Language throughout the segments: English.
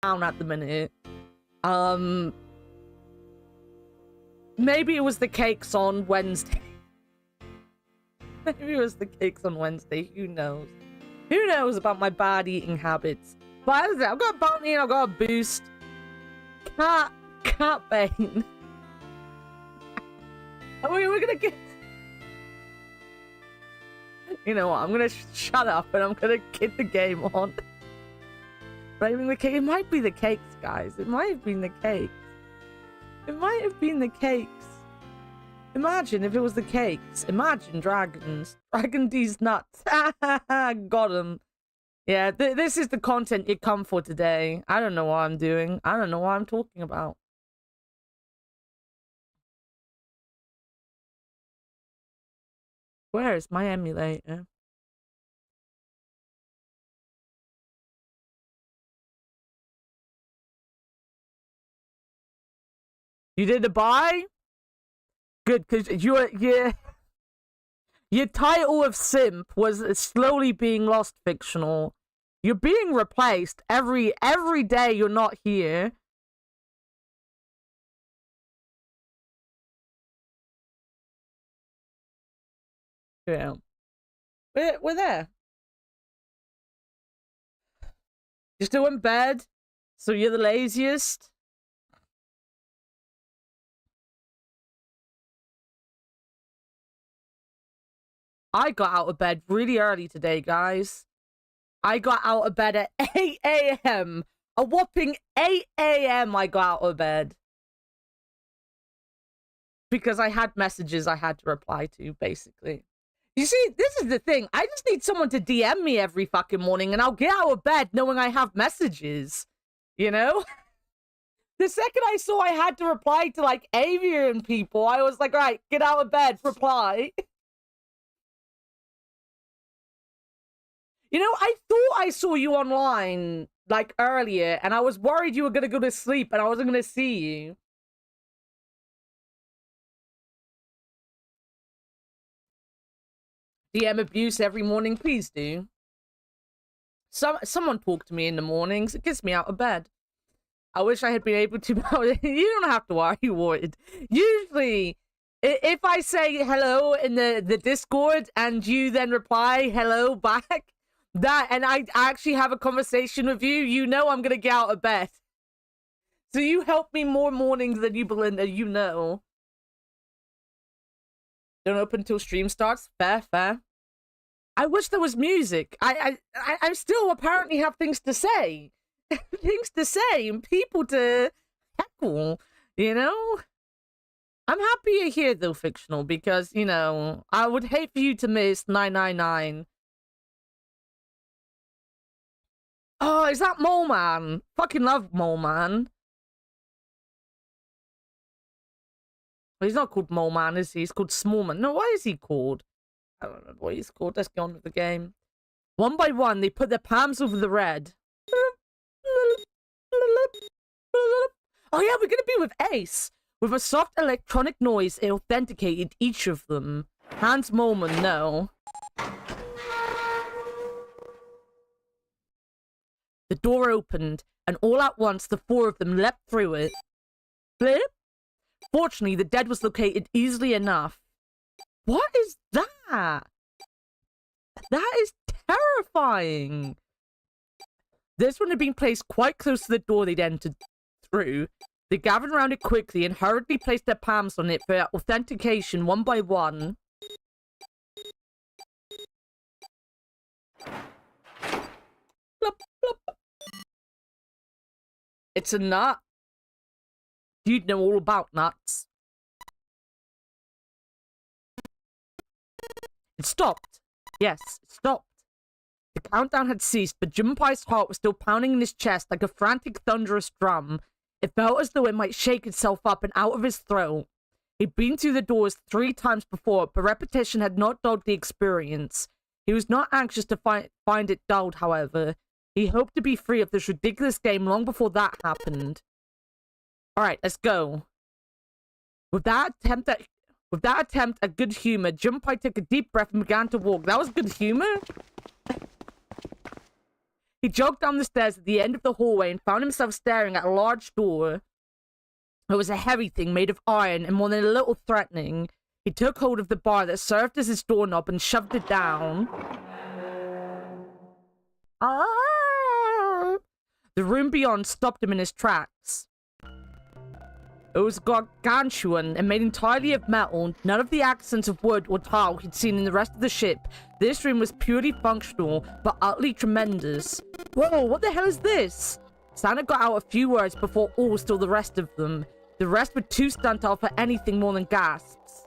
down at the minute. Maybe it was the cakes on Wednesday. Maybe it was the cakes on Wednesday. Who knows? Who knows about my bad eating habits? But as I said, I've got a bounty and I've got a boost. Cat Bane. We're gonna get... You know what? I'm gonna shut up and I'm gonna get the game on. Blaming the cake. It might be the cakes, guys. It might have been the cakes. It might have been the cakes. Imagine if it was the cakes. Imagine dragons. Dragon D's nuts. Got him. Yeah, this is the content you come for today. I don't know what I'm doing. I don't know what I'm talking about. Where is my emulator? You did a buy? Good, because your title of simp was slowly being lost, fictional. You're being replaced every day you're not here. Yeah. We're there. You're still in bed? So you're the laziest? I got out of bed really early today, guys. I got out of bed at 8 a.m. A whopping 8 a.m. I got out of bed. Because I had messages I had to reply to, basically. You see, this is the thing. I just need someone to DM me every fucking morning and I'll get out of bed knowing I have messages. You know? The second I saw I had to reply to, like, avian people, I was like, right, get out of bed, reply. You know, I thought I saw you online, like, earlier, and I was worried you were gonna go to sleep and I wasn't gonna see you. DM abuse every morning, please do. Someone talk to me in the mornings. It gets me out of bed. I wish I had been able to. You don't have to worry, Ward. Usually, if I say hello in the Discord and you then reply hello back, and I actually have a conversation with you, you know I'm gonna get out of bed. So you help me more mornings than you, Belinda. You know. Don't open until stream starts. Fair, fair. I wish there was music. I still apparently have things to say. Things to say and people to heckle, you know? I'm happy you're here, though, Fictional, because, you know, I would hate for you to miss 999. Oh, is that Mole Man? Fucking love Mole Man. Well, he's not called Mole Man, is he? He's called Small Man. No, what is he called? I don't remember what he's called. Let's get on with the game. One by one, they put their palms over the red. Oh yeah, we're gonna be with Ace. With a soft electronic noise, it authenticated each of them. Hans Molman, no. The door opened, and all at once, the four of them leapt through it. Flip. Fortunately, the dead was located easily enough. What is that? That is terrifying. This one had been placed quite close to the door they'd entered through. They gathered around it quickly and hurriedly placed their palms on it for authentication one by one. Plop, plop. It's a nut. You'd know all about nuts. It stopped. Yes, it stopped. The countdown had ceased, but Junpei's heart was still pounding in his chest like a frantic, thunderous drum. It felt as though it might shake itself up and out of his throat. He'd been through the doors 3 times before, but repetition had not dulled the experience. He was not anxious to find it dulled, however. He hoped to be free of this ridiculous game long before that happened. Alright, let's go. With that attempt at good humor, Junpei took a deep breath and began to walk. That was good humor? He jogged down the stairs at the end of the hallway and found himself staring at a large door. It was a heavy thing made of iron and more than a little threatening. He took hold of the bar that served as his doorknob and shoved it down. The room beyond stopped him in his tracks. It was gargantuan and made entirely of metal. None of the accents of wood or tile he'd seen in the rest of the ship. This room was purely functional, but utterly tremendous. Whoa, what the hell is this? Santa got out a few words before all stole the rest of them. The rest were too stunt-out for anything more than gasps.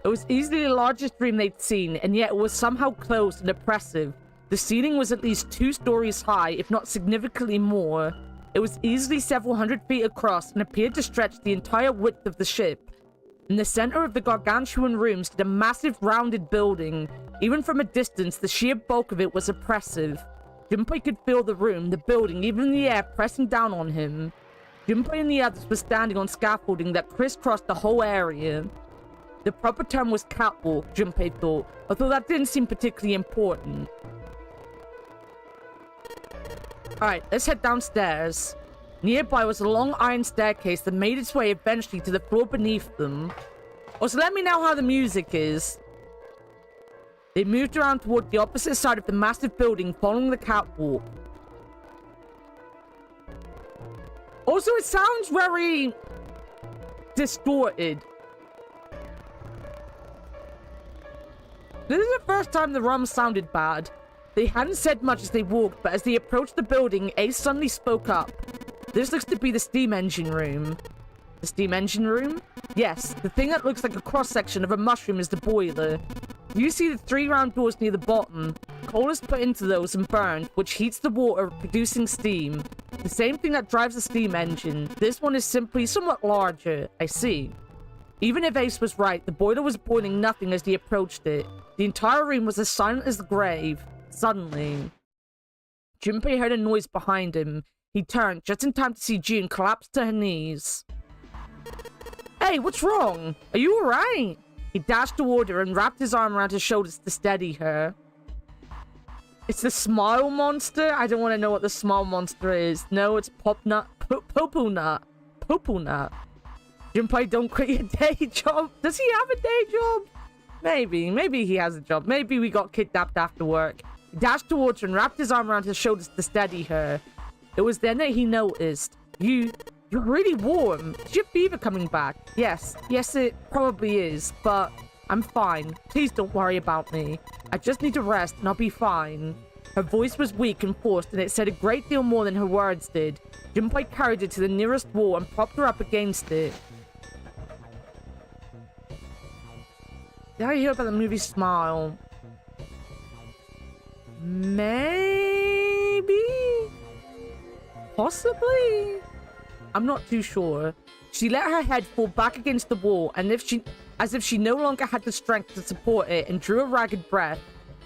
It was easily the largest room they'd seen, and yet it was somehow close and oppressive. The ceiling was at least 2 stories high, if not significantly more. It was easily several hundred feet across and appeared to stretch the entire width of the ship. In the center of the gargantuan room stood a massive rounded building. Even from a distance, the sheer bulk of it was oppressive. Junpei could feel the room, the building, even the air pressing down on him. Junpei and the others were standing on scaffolding that crisscrossed the whole area. The proper term was catwalk, Junpei thought, although that didn't seem particularly important. Alright, let's head downstairs. Nearby was a long iron staircase that made its way eventually to the floor beneath them. Also, let me know how the music is. They moved around toward the opposite side of the massive building, following the catwalk. Also, it sounds very distorted. This is the first time the rum sounded bad. They hadn't said much as they walked, but as they approached the building, Ace suddenly spoke up. This looks to be the steam engine room. The steam engine room? Yes, the thing that looks like a cross-section of a mushroom is the boiler. You see the 3 round doors near the bottom. Coal is put into those and burned, which heats the water, producing steam. The same thing that drives the steam engine. This one is simply somewhat larger. I see. Even if Ace was right, the boiler was boiling nothing as he approached it. The entire room was as silent as the grave. Suddenly, Junpei heard a noise behind him. He turned just in time to see June collapse to her knees. Hey, what's wrong? Are you alright? He dashed toward her and wrapped his arm around her shoulders to steady her. It's the smile monster? I don't want to know what the smile monster is. No, it's Popnut. Populnut. Populnut. Junpei, don't quit your day job. Does he have a day job? Maybe he has a job. Maybe we got kidnapped after work. He dashed towards her and wrapped his arm around her shoulders to steady her. It was then that he noticed. You're really warm. Is your fever coming back? Yes, it probably is, but I'm fine. Please don't worry about me. I just need to rest and I'll be fine. Her voice was weak and forced, and it said a great deal more than her words did. Junpei carried her to the nearest wall and propped her up against it. Did I hear about the movie Smile? Maybe? Possibly? I'm not too sure. She let her head fall back against the wall, and as if she no longer had the strength to support it, and drew a ragged breath.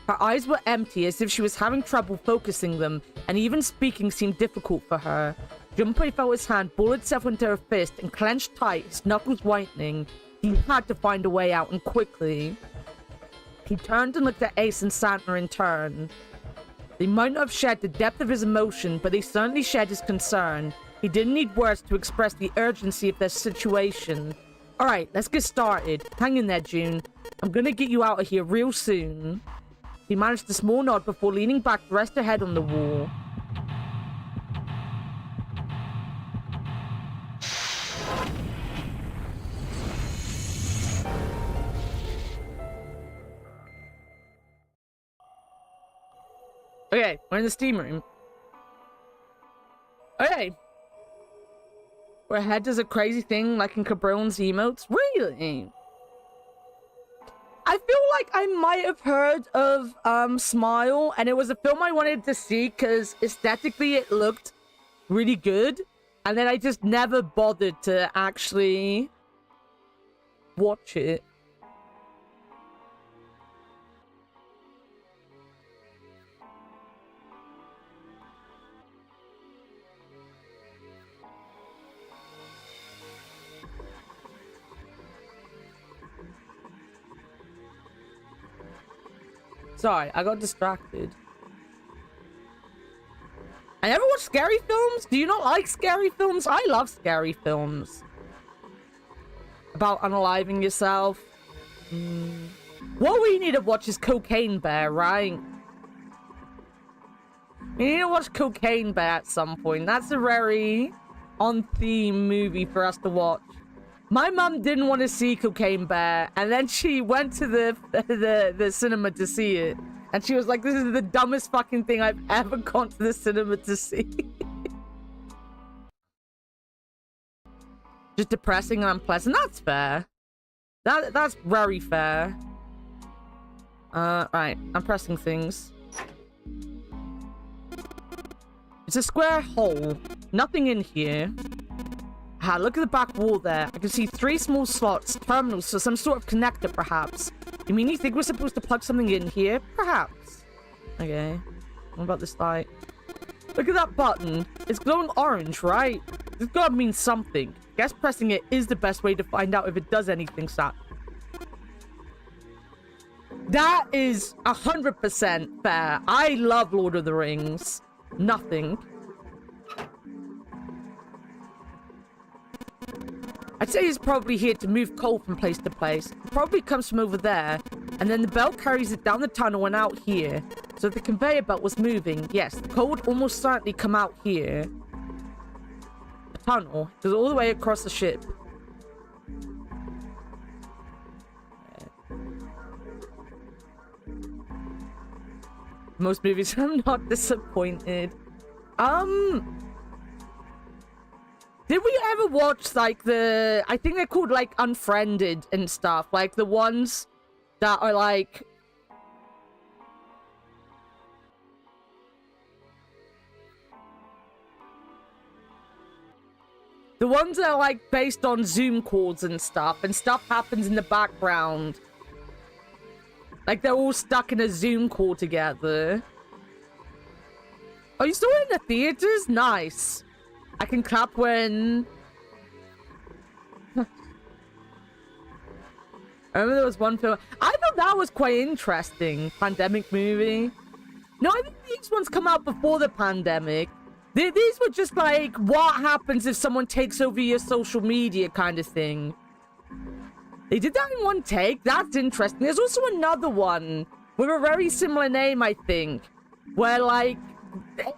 Her eyes were empty, as if she was having trouble focusing them, and even speaking seemed difficult for her. Junpei felt his hand ball itself into her fist and clenched tight, his knuckles whitening. He had to find a way out, and quickly. He turned and looked at Ace and Santa in turn. They might not have shared the depth of his emotion, but they certainly shared his concern. He didn't need words to express the urgency of their situation. Alright, let's get started. Hang in there, June. I'm gonna get you out of here real soon. He managed a small nod before leaning back to rest her head on the wall. Okay, we're in the steam room. Okay. Where her head does a crazy thing like in Cabril's emotes? Really? I feel like I might have heard of Smile, and it was a film I wanted to see because aesthetically it looked really good. And then I just never bothered to actually watch it. Sorry, I got distracted. scary films? Do you not like scary films? I love scary films. About unaliving yourself. What we need to watch is Cocaine Bear, right? We need to watch Cocaine Bear at some point. That's a very on-theme movie for us to watch. My mum didn't want to see Cocaine Bear, and then she went to the cinema to see it. And she was like, this is the dumbest fucking thing I've ever gone to the cinema to see. Just depressing and unpleasant. That's fair. That's very fair. Right. I'm pressing things. It's a square hole. Nothing in here. Ah, look at the back wall there. I can see 3 small slots, terminals, so some sort of connector, perhaps. You mean you think we're supposed to plug something in here? Perhaps. Okay. What about this light? Look at that button. It's glowing orange, right? It's gotta mean something. Guess pressing it is the best way to find out if it does anything, Sat. That is 100% fair. I love Lord of the Rings. Nothing. I'd say he's probably here to move coal from place to place. It probably comes from over there, and then the belt carries it down the tunnel and out here. So if the conveyor belt was moving, yes, the coal would almost certainly come out here. The tunnel goes all the way across the ship. Most movies, I'm not disappointed. Did we ever watch, like, I think they're called, like, Unfriended and stuff. Like, the ones that are, like... The ones that are, like, based on Zoom calls and stuff happens in the background. Like, they're all stuck in a Zoom call together. Oh, you saw it in the theaters? Nice. I can clap when... I remember there was one film... I thought that was quite interesting. Pandemic movie. No, I think these ones come out before the pandemic. These were just like, what happens if someone takes over your social media kind of thing. They did that in one take. That's interesting. There's also another one with a very similar name, I think. Where, like...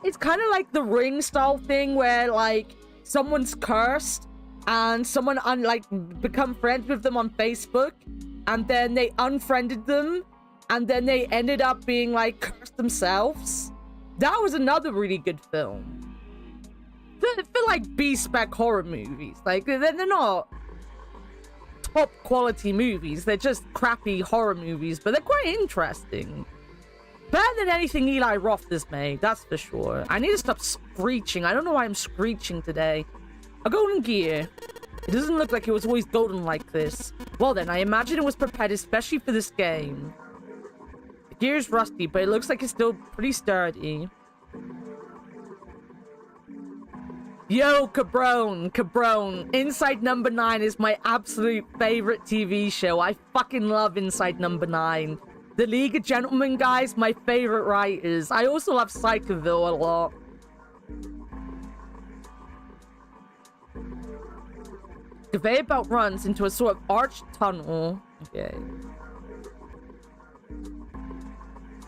It's kind of like the Ring style thing where, like, someone's cursed and someone, become friends with them on Facebook and then they unfriended them and then they ended up being, like, cursed themselves. That was another really good film. For like, B-spec horror movies. Like, they're not top quality movies. They're just crappy horror movies, but they're quite interesting. Better than anything Eli Roth has made, that's for sure. I need to stop screeching. I don't know why I'm screeching today. A golden gear. It doesn't look like it was always golden like this. Well then, I imagine it was prepared especially for this game. The gear is rusty, but it looks like it's still pretty sturdy. Yo, Cabrone. Inside Number 9 is my absolute favorite TV show. I fucking love Inside Number 9. The League of Gentlemen guys, my favorite writers. I also love Psychoville a lot. Conveyor belt runs into a sort of arched tunnel. Okay.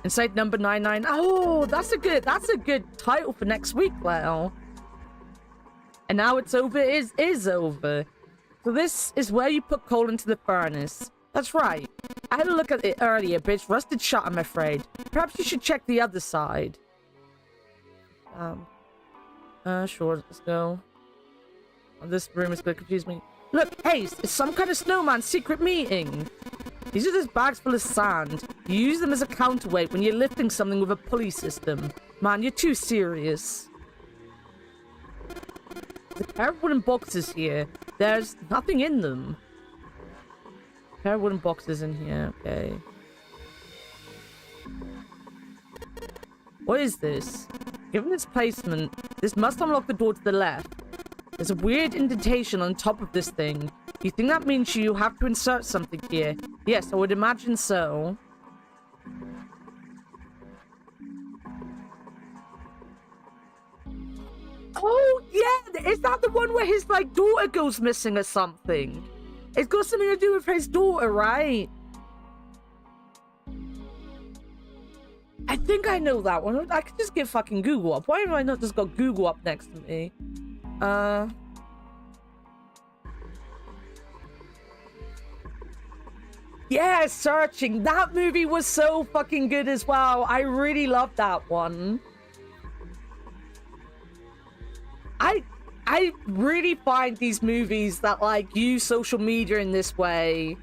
Inside Number 99. Oh, that's a good title for next week, Leo. And now it's over. It is over. So this is where you put coal into the furnace. That's right. I had a look at it earlier, but it's rusted shut, I'm afraid. Perhaps you should check the other side. Sure, let's go. Oh, this room is going to confuse me. Look, Ace, it's some kind of snowman secret meeting. These are just bags full of sand. You use them as a counterweight when you're lifting something with a pulley system. Man, you're too serious. There's a pair of wooden boxes here. There's nothing in them. Pair of wooden boxes in here, okay. What is this? Given its placement, this must unlock the door to the left. There's a weird indentation on top of this thing. You think that means you have to insert something here? Yes, I would imagine so. Oh, yeah. Is that the one where his, like, daughter goes missing or something? It's got something to do with his daughter, right? I think I know that one. I could just get fucking Google up. Why have I not just got Google up next to me? Yeah, Searching. That movie was so fucking good as well. I really loved that one. I really find these movies that, like, use social media in this way,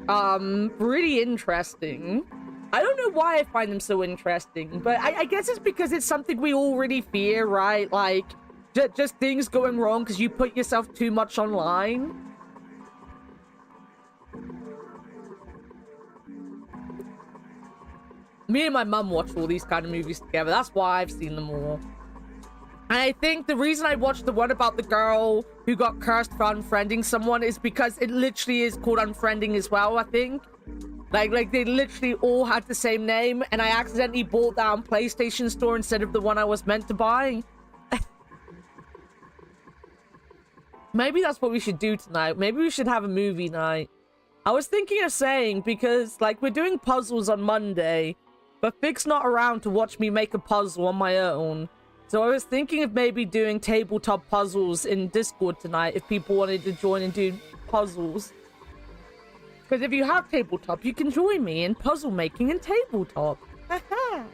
really interesting. I don't know why I find them so interesting, but I guess it's because it's something we already fear, right? Like, just things going wrong because you put yourself too much online. Me and my mum watch all these kind of movies together. That's why I've seen them all. And I think the reason I watched the one about the girl who got cursed for unfriending someone is because it literally is called Unfriending as well, I think. Like they literally all had the same name, and I accidentally bought that on PlayStation Store instead of the one I was meant to buy. Maybe that's what we should do tonight. Maybe we should have a movie night. I was thinking of saying, because, like, we're doing puzzles on Monday, but Vic's not around to watch me make a puzzle on my own. So I was thinking of maybe doing tabletop puzzles in Discord tonight if people wanted to join and do puzzles. Because if you have tabletop, you can join me in puzzle making and tabletop. Haha.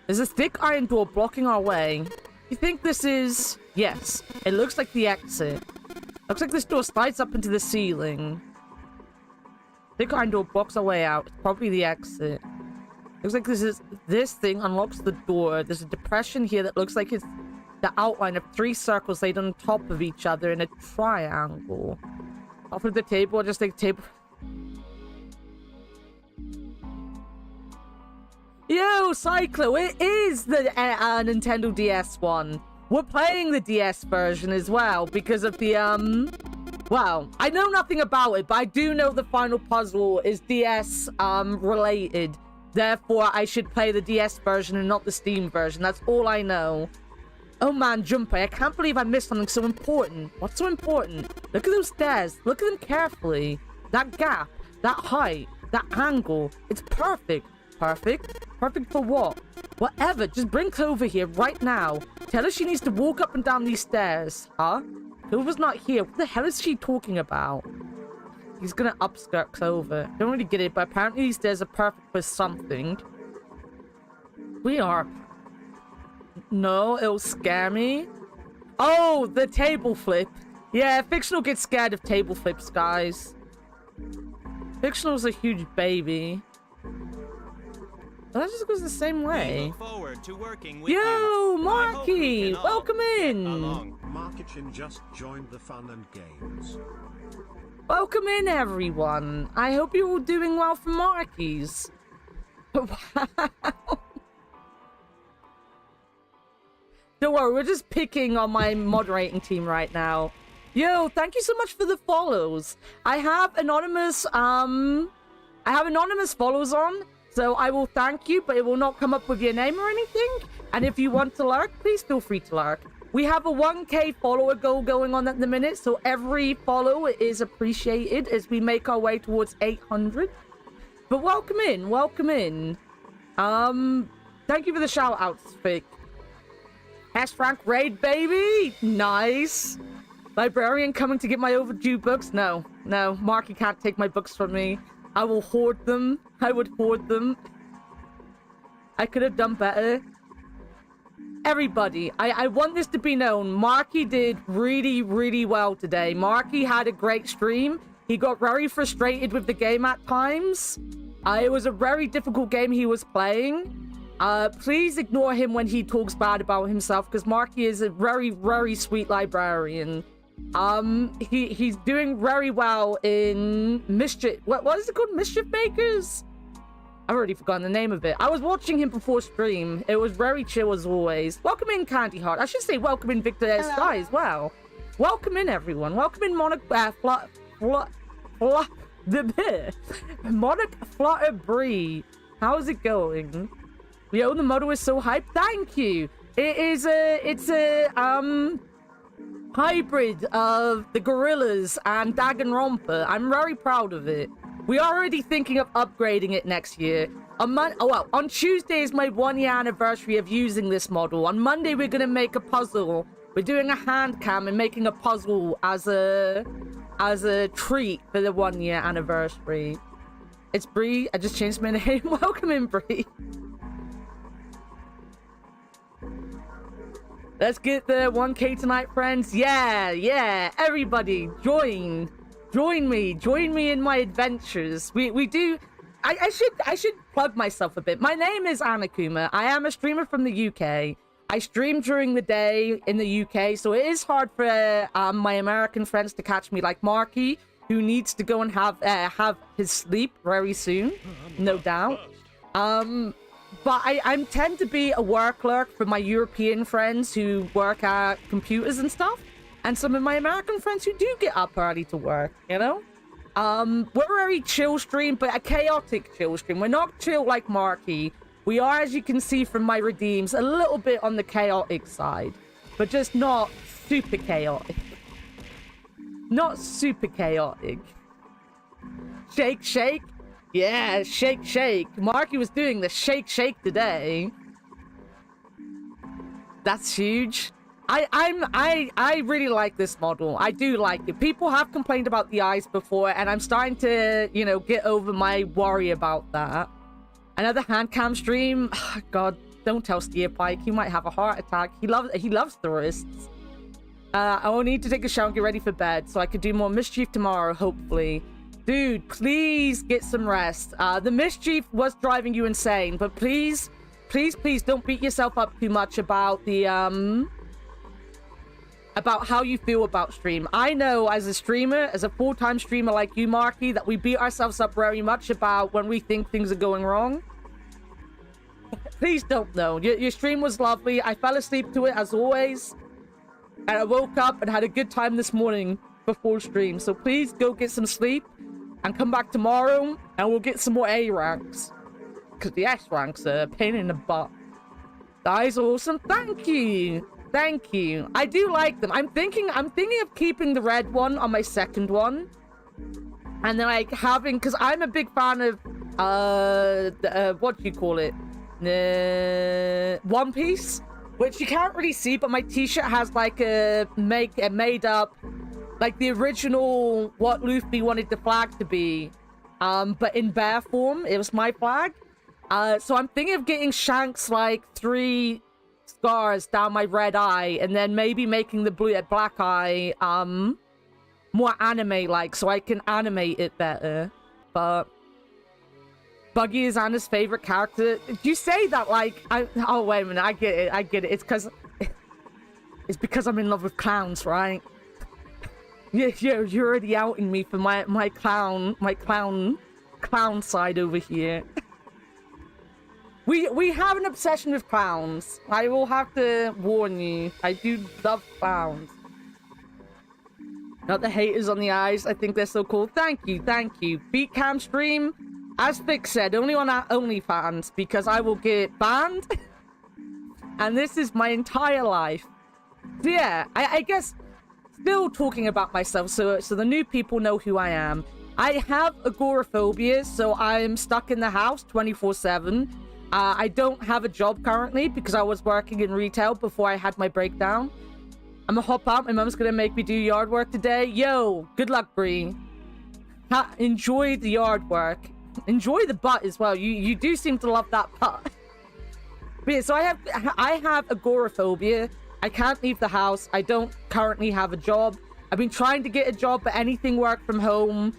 There's a thick iron door blocking our way. You think this is... Yes, it looks like the exit. Looks like this door slides up into the ceiling. Thick iron door blocks our way out. It's probably the exit. Looks like this thing unlocks the door. There's a depression here that looks like it's the outline of 3 circles laid on top of each other in a triangle. Off of the table, just take the table. Yo, Cyclo, it is the Nintendo DS one. We're playing the DS version as well because of the, well, I know nothing about it, but I do know the final puzzle is DS, related. Therefore, I should play the DS version and not the Steam version. That's all I know. Oh man, Junpei, I can't believe I missed something so important. What's so important? Look at those stairs. Look at them carefully. That gap, that height, that angle. It's perfect. Perfect? Perfect for what? Whatever, just bring Clover here right now. Tell her she needs to walk up and down these stairs. Huh? Clover's not here. What the hell is she talking about? He's gonna upskirt Clover. Don't really get it, but apparently these stairs are perfect for something. We are. No, it'll scare me. Oh, the table flip. Yeah, Fictional gets scared of table flips, guys. Fictional's a huge baby. That just goes the same way. Yo, Marky! Welcome in! Markichin just joined the fun and games. Welcome in, everyone. I hope you're all doing well for Markies. Wow. Don't worry, we're just picking on my moderating team right now. Yo, thank you so much for the follows. I have anonymous follows on. So I will thank you, but it will not come up with your name or anything. And if you want to lurk, please feel free to lurk. We have a 1K follower goal going on at the minute, so every follow is appreciated as we make our way towards 800. But welcome in, welcome in. Thank you for the shout outs, Vic. S. Frank Raid, baby! Nice. Librarian coming to get my overdue books? No, no, Marky can't take my books from me. I will hoard them. I would hoard them. I could have done better. Everybody, I want this to be known. Marky did really, really well today. Marky had a great stream. He got very frustrated with the game at times. It was a very difficult game he was playing. Please ignore him when he talks bad about himself, because Marky is a very, very sweet librarian. He's doing very well in Mischief. What is it called? Mischief Makers? I've already forgotten the name of it. I was watching him before stream. It was very chill as always. Welcome in, Candy Heart. I should say welcome in, Victor Sky as well. Welcome in, everyone. Welcome in, The Monarch Flutter Brie. How's it going? Yo, the model is so hyped. Thank you. It's a hybrid of the Gorillas and Danganronpa. I'm very proud of it. We're already thinking of upgrading it next year. On Tuesday is my 1-year anniversary of using this model. On Monday, we're gonna make a puzzle. We're doing a hand cam and making a puzzle as a treat for the 1-year anniversary. It's Bree. I just changed my name. Welcome in, Bree. Let's get the 1K tonight, friends. Yeah. Everybody, join me in my adventures. We do. I should plug myself a bit. My name is Annakumaa. I am a streamer from the UK. I stream during the day in the UK, so it is hard for my American friends to catch me, like Marky, who needs to go and have his sleep very soon, no doubt. But I tend to be a work clerk for my European friends who work at computers and stuff, and some of my American friends who do get up early to work, you know? We're a very chill stream, but a chaotic chill stream. We're not chill like Marky. We are, as you can see from my redeems, a little bit on the chaotic side, but just not super chaotic. Not super chaotic. Shake. Yeah, shake. Marky was doing the shake today. That's huge. I really like this model. I do like it. People have complained about the eyes before, and I'm starting to, get over my worry about that. Another hand cam stream. Oh, God, don't tell Steerpike. He might have a heart attack. He loves tourists. I will need to take a shower and get ready for bed so I could do more mischief tomorrow, hopefully. Dude, please get some rest. The mischief was driving you insane, but please don't beat yourself up too much about the about how you feel about stream. I know as a streamer, as a full-time streamer like you, Marky, that we beat ourselves up very much about when we think things are going wrong. Please don't know. Your stream was lovely. I fell asleep to it as always. And I woke up and had a good time this morning before stream. So please go get some sleep and come back tomorrow and we'll get some more A ranks. Because the S ranks are a pain in the butt. That is awesome. Thank you. I do like them. I'm thinking of keeping the red one on my second one. And then like having, because I'm a big fan of what do you call it? One Piece, which you can't really see, but my t-shirt has like a made up, like the original what Luffy wanted the flag to be, but in bear form. It was my flag. So I'm thinking of getting Shanks like 3 scars down my red eye, and then maybe making the black eye more anime like, so I can animate it better. But Buggy is Anna's favorite character. You say that like oh wait a minute, I get it. It's because I'm in love with clowns, right? You're already outing me for my clown side over here. We have an obsession with clowns. I will have to warn you. I do love clowns. Not the haters on the eyes. I think they're so cool. Thank you. Beat cam stream. As Vic said, only on our OnlyFans, because I will get banned. And this is my entire life. So yeah, I guess still talking about myself so the new people know who I am. I have agoraphobia, so I'm stuck in the house 24/7. I don't have a job currently because I was working in retail before I had my breakdown. I'm a hop out. My mom's gonna make me do yard work today. Yo, good luck, Bree. Enjoy the yard work. Enjoy the butt as well. You do seem to love that butt. But yeah, so I have agoraphobia. I can't leave the house. I don't currently have a job. I've been trying to get a job, but anything work from home.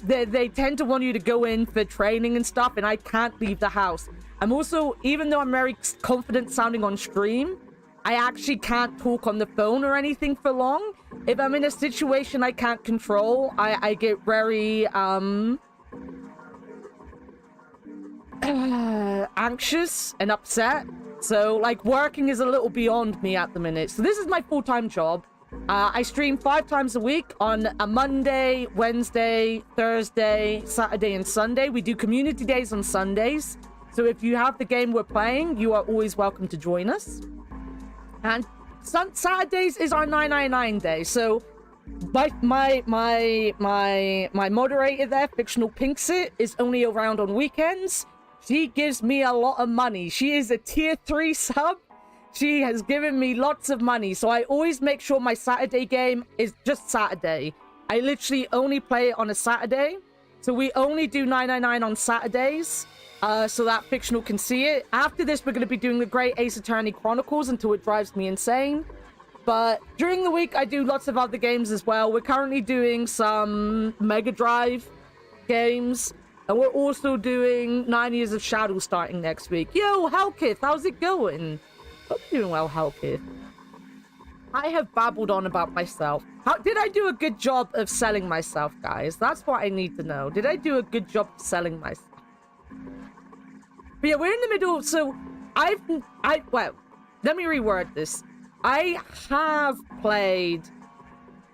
They tend to want you to go in for training and stuff, and I can't leave the house. I'm also, even though I'm very confident sounding on stream, I actually can't talk on the phone or anything for long. If I'm in a situation I can't control, I get very anxious and upset. So like working is a little beyond me at the minute. So this is my full-time job. I stream 5 times a week on a Monday, Wednesday, Thursday, Saturday, and Sunday. We do community days on Sundays. So if you have the game we're playing, you are always welcome to join us. And Saturdays is our 999 day. So my moderator there, Fictional Pinksit, is only around on weekends. She gives me a lot of money. She is a tier 3 sub. She has given me lots of money. So I always make sure my Saturday game is just Saturday. I literally only play it on a Saturday. So we only do 999 on Saturdays. So that Fictional can see it. After this, we're going to be doing the Great Ace Attorney Chronicles until it drives me insane. But during the week, I do lots of other games as well. We're currently doing some Mega Drive games. And we're also doing 9 Years of Shadow starting next week. Yo, Hellkith, how's it going? Hope you're doing well, Hellkith. I have babbled on about myself. Did I do a good job of selling myself, guys? That's what I need to know. Did I do a good job of selling myself? But yeah, we're in the middle. So well, let me reword this. I have played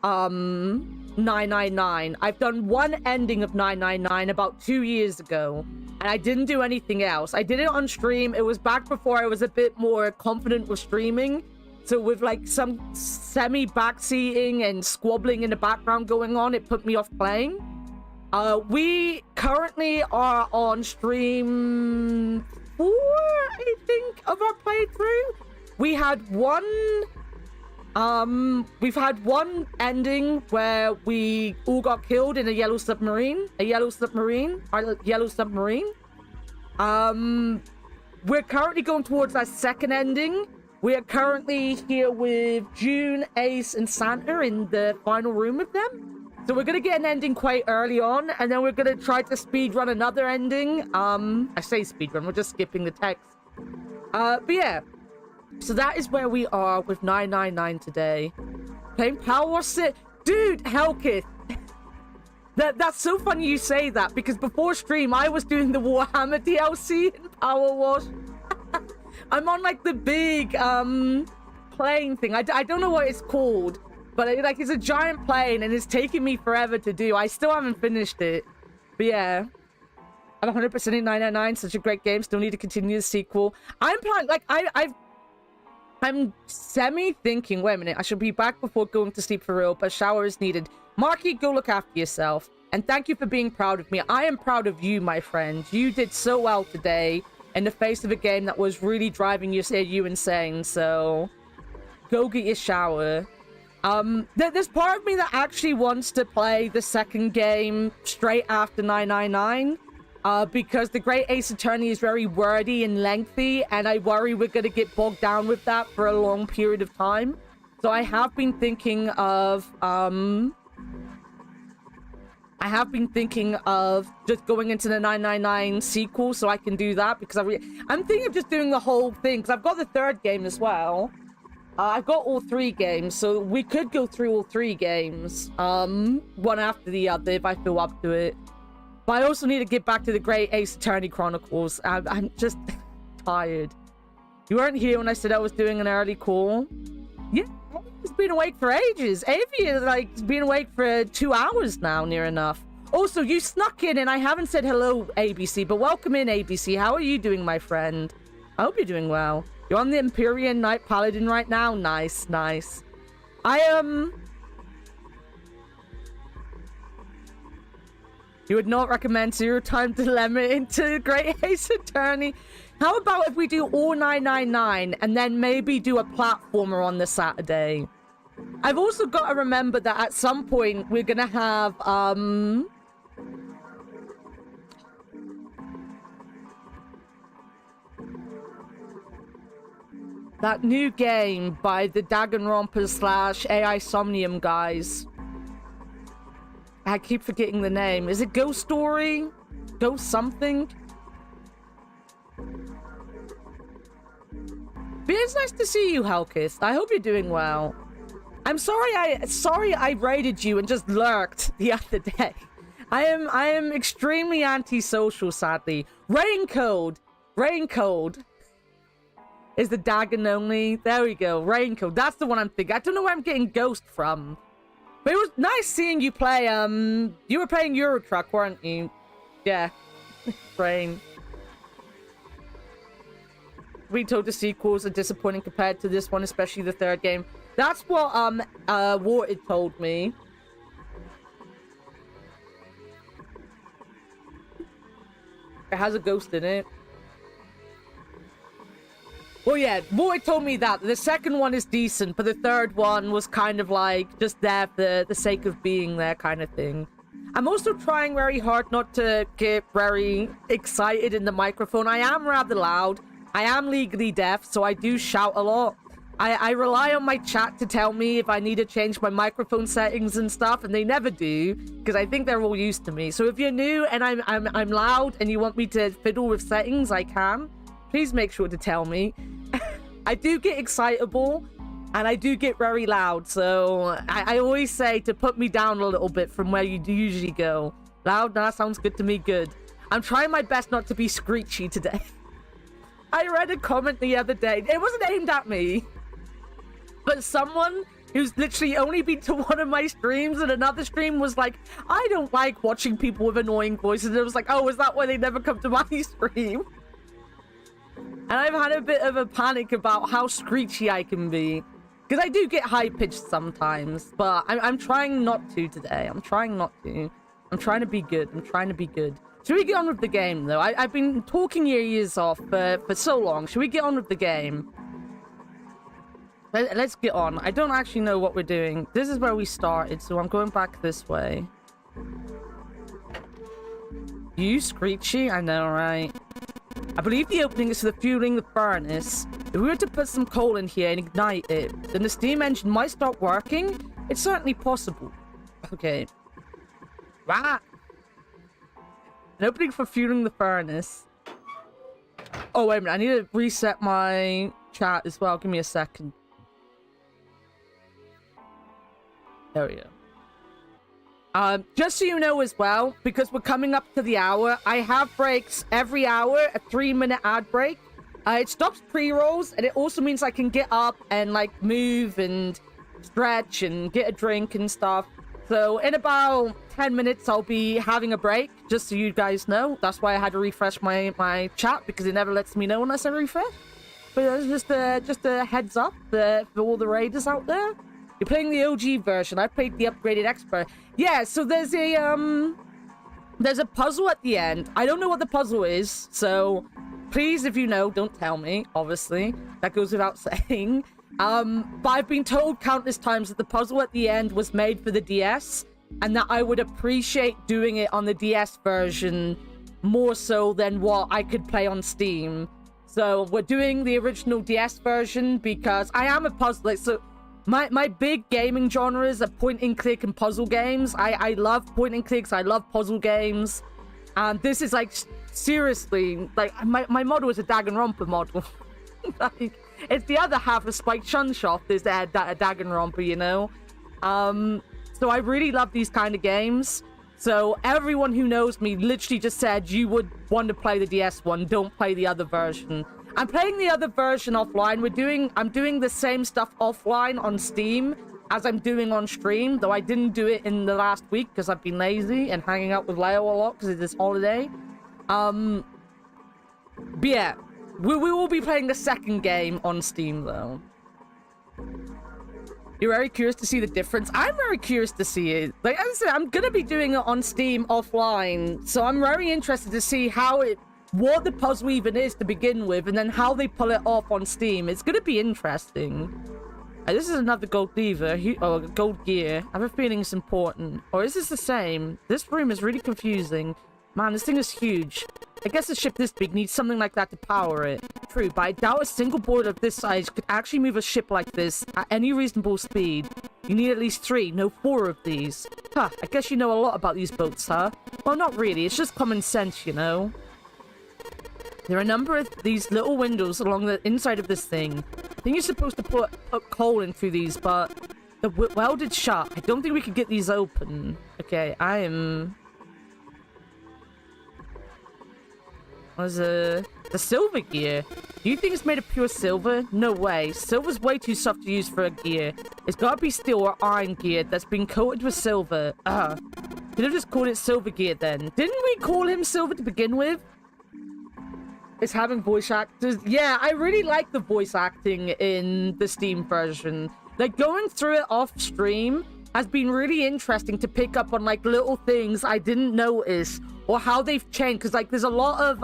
999. I've done one ending of 999 about 2 years ago, and I didn't do anything else. I did it on stream. It was back before I was a bit more confident with streaming. So with like some semi-backseating and squabbling in the background going on, it put me off playing. We currently are on stream 4, I think, of our playthrough. We had we've had one ending where we all got killed in a yellow submarine. We're currently going towards our second ending. We are currently here with June, Ace, and Santa in the final room with them. So we're going to get an ending quite early on, and then we're going to try to speedrun another ending. I say speedrun, we're just skipping the text. But yeah. So that is where we are with 999 today. Playing Power Wash Sit. Dude, Hellkith. That's so funny you say that, because before stream, I was doing the Warhammer DLC in Power Wash. I'm on, like, the big, plane thing. I don't know what it's called, but, like, it's a giant plane, and it's taking me forever to do. I still haven't finished it. But, yeah. I'm 100% in 999. Such a great game. Still need to continue the sequel. I'm planning, like, I'm semi-thinking, wait a minute, I should be back before going to sleep for real, but shower is needed. Marky, go look after yourself. And thank you for being proud of me. I am proud of you, my friend. You did so well today in the face of a game that was really driving you insane, so go get your shower. There's part of me that actually wants to play the second game straight after 999. Because the Great Ace Attorney is very wordy and lengthy, and I worry we're going to get bogged down with that for a long period of time. So I have been thinking of, just going into the 999 sequel so I can do that, because I'm thinking of just doing the whole thing, because I've got the third game as well. I've got all 3 games, so we could go through all 3 games, one after the other if I feel up to it. But I also need to get back to the Great Ace Attorney Chronicles. I'm just tired. You weren't here when I said I was doing an early call. Yeah, I've been awake for ages. Avi has, like, been awake for 2 hours now, near enough. Also, you snuck in, and I haven't said hello, ABC, but welcome in, ABC. How are you doing, my friend? I hope you're doing well. You're on the Empyrean Knight Paladin right now? Nice, nice. You would not recommend Zero Time Dilemma into Great Ace Attorney. How about if we do all 999 and then maybe do a platformer on the Saturday? I've also got to remember that at some point we're gonna have that new game by the Danganronpa / AI Somnium guys. I keep forgetting the name. Is it Ghost Story? Ghost something? But it's nice to see you, Hellkith. I hope you're doing well. I'm sorry I raided you and just lurked the other day. I am extremely antisocial, sadly. Rain code. Is the Dagon only? There we go. Raincoat. That's the one I'm thinking. I don't know where I'm getting Ghost from. But it was nice seeing you play, you were playing Euro Truck, weren't you? Yeah. Rain. We told the sequels are disappointing compared to this one, especially the third game. That's what, Warted told me. It has a ghost in it. Well, yeah, Warted told me that. The second one is decent, but the third one was kind of like just there for the sake of being there kind of thing. I'm also trying very hard not to get very excited in the microphone. I am rather loud. I am legally deaf, so I do shout a lot. I rely on my chat to tell me if I need to change my microphone settings and stuff, and they never do, because I think they're all used to me. So if you're new and I'm loud and you want me to fiddle with settings, I can. Please make sure to tell me. I do get excitable, and I do get very loud, so I always say to put me down a little bit from where you usually go. Loud? That sounds good to me, good. I'm trying my best not to be screechy today. I read a comment the other day. It wasn't aimed at me. But someone who's literally only been to one of my streams and another stream was like, I don't like watching people with annoying voices. And it was like, oh, is that why they never come to my stream? And I've had a bit of a panic about how screechy I can be. Because I do get high-pitched sometimes. But I'm trying not to today. I'm trying not to. I'm trying to be good. I'm trying to be good. Should we get on with the game, though? I've been talking your ears off for so long. Should we get on with the game? Let's get on. I don't actually know what we're doing. This is where we started, so I'm going back this way. You screechy? I know, right? I believe the opening is for the fueling the furnace. If we were to put some coal in here and ignite it, then the steam engine might start working. It's certainly possible. Okay. Ah! An opening for fueling the furnace. Oh, wait a minute. I need to reset my chat as well. Give me a second. There we go. Just so you know as well, because we're coming up to the hour, I have breaks every hour, a 3-minute ad break. It stops pre-rolls, and it also means I can get up and, like, move and stretch and get a drink and stuff. So in about 10 minutes, I'll be having a break, just so you guys know. That's why I had to refresh my chat, because it never lets me know unless I refresh. But it's just a heads up for all the raiders out there. You're playing the OG version. I played the upgraded expert. Yeah, so there's a puzzle at the end. I don't know what the puzzle is, so please, if you know, don't tell me, obviously. That goes without saying. But I've been told countless times that the puzzle at the end was made for the DS, and that I would appreciate doing it on the DS version more so than what I could play on Steam. So we're doing the original DS version because I am a puzzler. So my big gaming genres are point-and-click and puzzle games. I love point-and-clicks. I love puzzle games. And this is, like, seriously, like, my model is a Danganronpa model. Like, it's the other half of Spike Chunsoft is a Danganronpa, you know? So I really love these kind of games. So everyone who knows me literally just said, you would want to play the DS one, don't play the other version. I'm playing the other version offline. I'm doing the same stuff offline on Steam as I'm doing on stream, though I didn't do it in the last week because I've been lazy and hanging out with Leo a lot because it's this holiday. But yeah, we will be playing the second game on Steam, though. You're very curious to see the difference? I'm very curious to see it. Like as I said, I'm gonna be doing it on Steam offline, so I'm very interested to see what the puzzle even is to begin with, and then how they pull it off on Steam. It's gonna be interesting. This is another gold lever, or gold gear. I have a feeling it's important. Or is this the same? This room is really confusing. Man, this thing is huge. I guess a ship this big needs something like that to power it. True, but I doubt a single board of this size could actually move a ship like this at any reasonable speed. You need at least 3, no 4 of these. Huh, I guess you know a lot about these boats, huh? Well, not really. It's just common sense, you know? There are a number of these little windows along the inside of this thing. I think you're supposed to put coal in through these, but they're welded shut. I don't think we could get these open. Okay, I am... There's the silver gear. You think it's made of pure silver? No way. Silver's way too soft to use for a gear. It's gotta be steel or iron gear that's been coated with silver. Could have just called it silver gear then. Didn't we call him silver to begin with? It's having voice actors. Yeah, I really like the voice acting in the Steam version. Like, going through it off stream has been really interesting to pick up on, like, little things I didn't notice or how they've changed. Because, like, there's a lot of,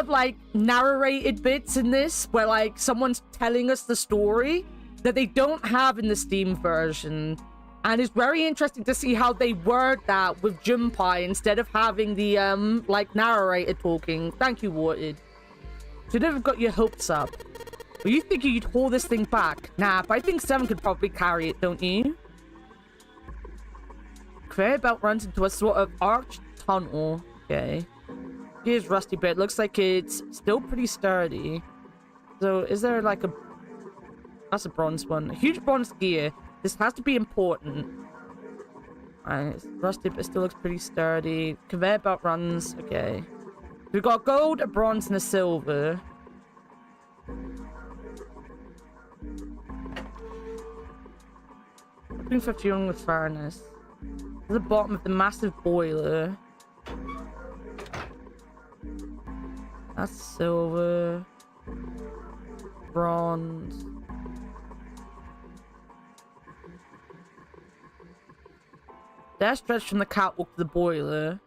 like, narrated bits in this where, like, someone's telling us the story that they don't have in the Steam version. And it's very interesting to see how they word that with Junpei instead of having the, like, narrator talking. Thank you, Warted. Should have got your hopes up. Were you thinking you'd haul this thing back? Nah, but I think 7 could probably carry it, don't you? Conveyor belt runs into a sort of arched tunnel. Okay. Here's rusty bit. Looks like it's still pretty sturdy. So, is there, like, a... That's a bronze one. A huge bronze gear. This has to be important. Alright, it's rusty, but it still looks pretty sturdy. Conveyor belt runs. Okay. We've got gold, a bronze, and a silver. Looking for fueling with furnace. At the bottom of the massive boiler. That's silver. Bronze. They're stretched from the catwalk to the boiler.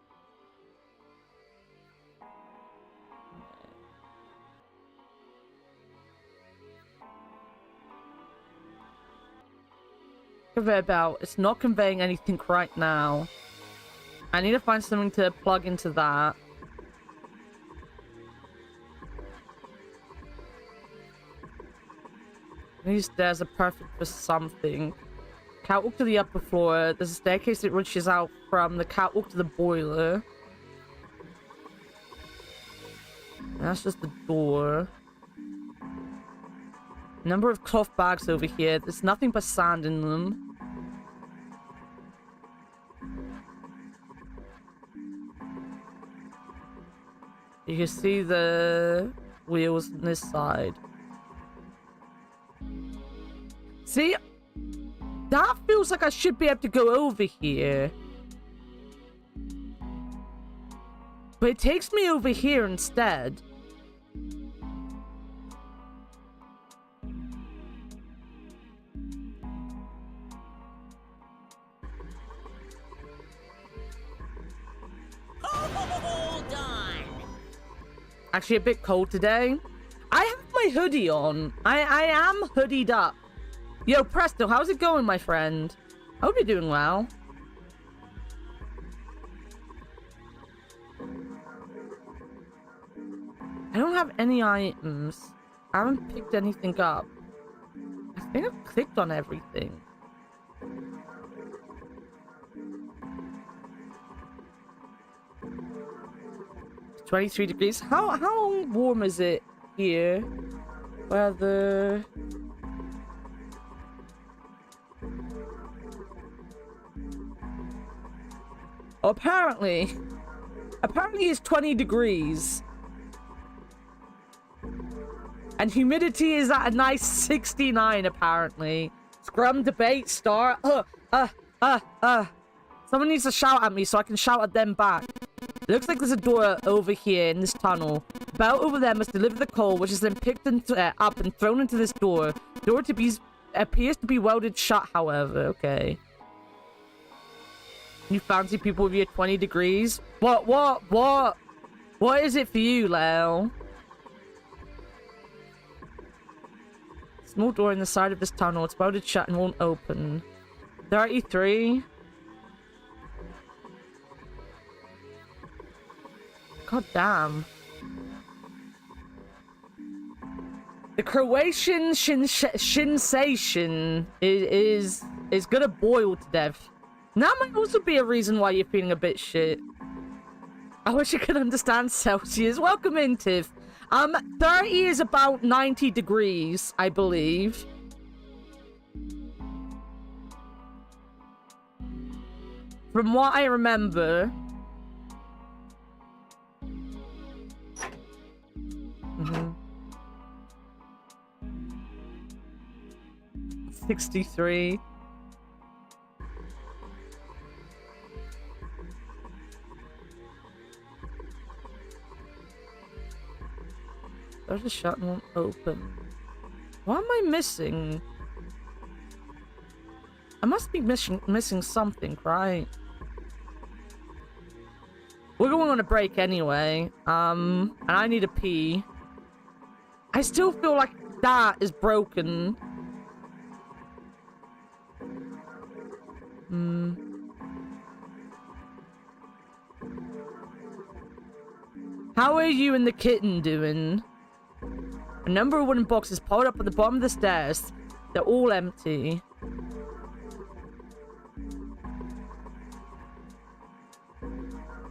Conveyor belt. It's not conveying anything right now. I need to find something to plug into that. These stairs are perfect for something. Catwalk to the upper floor. There's a staircase that reaches out from the catwalk to the boiler. And that's just the door. Number of cloth bags over here. There's nothing but sand in them. You can see the wheels on this side. See? That feels like I should be able to go over here. But it takes me over here instead. Hold on. Actually a bit cold today. I have my hoodie on. I am hoodied up. Yo, Presto, how's it going, my friend? I hope you're doing well. I don't have any items. I haven't picked anything up. I think I've clicked on everything. It's 23 degrees. How warm is it here? Weather... Apparently it's 20 degrees. And humidity is at a nice 69, apparently. Scrum debate start. Someone needs to shout at me so I can shout at them back. It looks like there's a door over here in this tunnel. The belt over there must deliver the coal, which is then picked up and thrown into this door. The door appears to be welded shut, however. Okay. You fancy people with your 20 degrees? What is it for you, Leo? Small door in the side of this tunnel. It's welded shut and won't open. 33. God damn. The Croatian sensation is gonna boil to death. That might also be a reason why you're feeling a bit shit. I wish I could understand Celsius. Welcome in, Tiff. 30 is about 90 degrees, I believe. From what I remember. Mm-hmm. 63. There's a shut and won't open. What am I missing? I must be missing something, right? We're going on a break anyway. And I need a pee. I still feel like that is broken. How are you and the kitten doing? A number of wooden boxes piled up at the bottom of the stairs. They're all empty.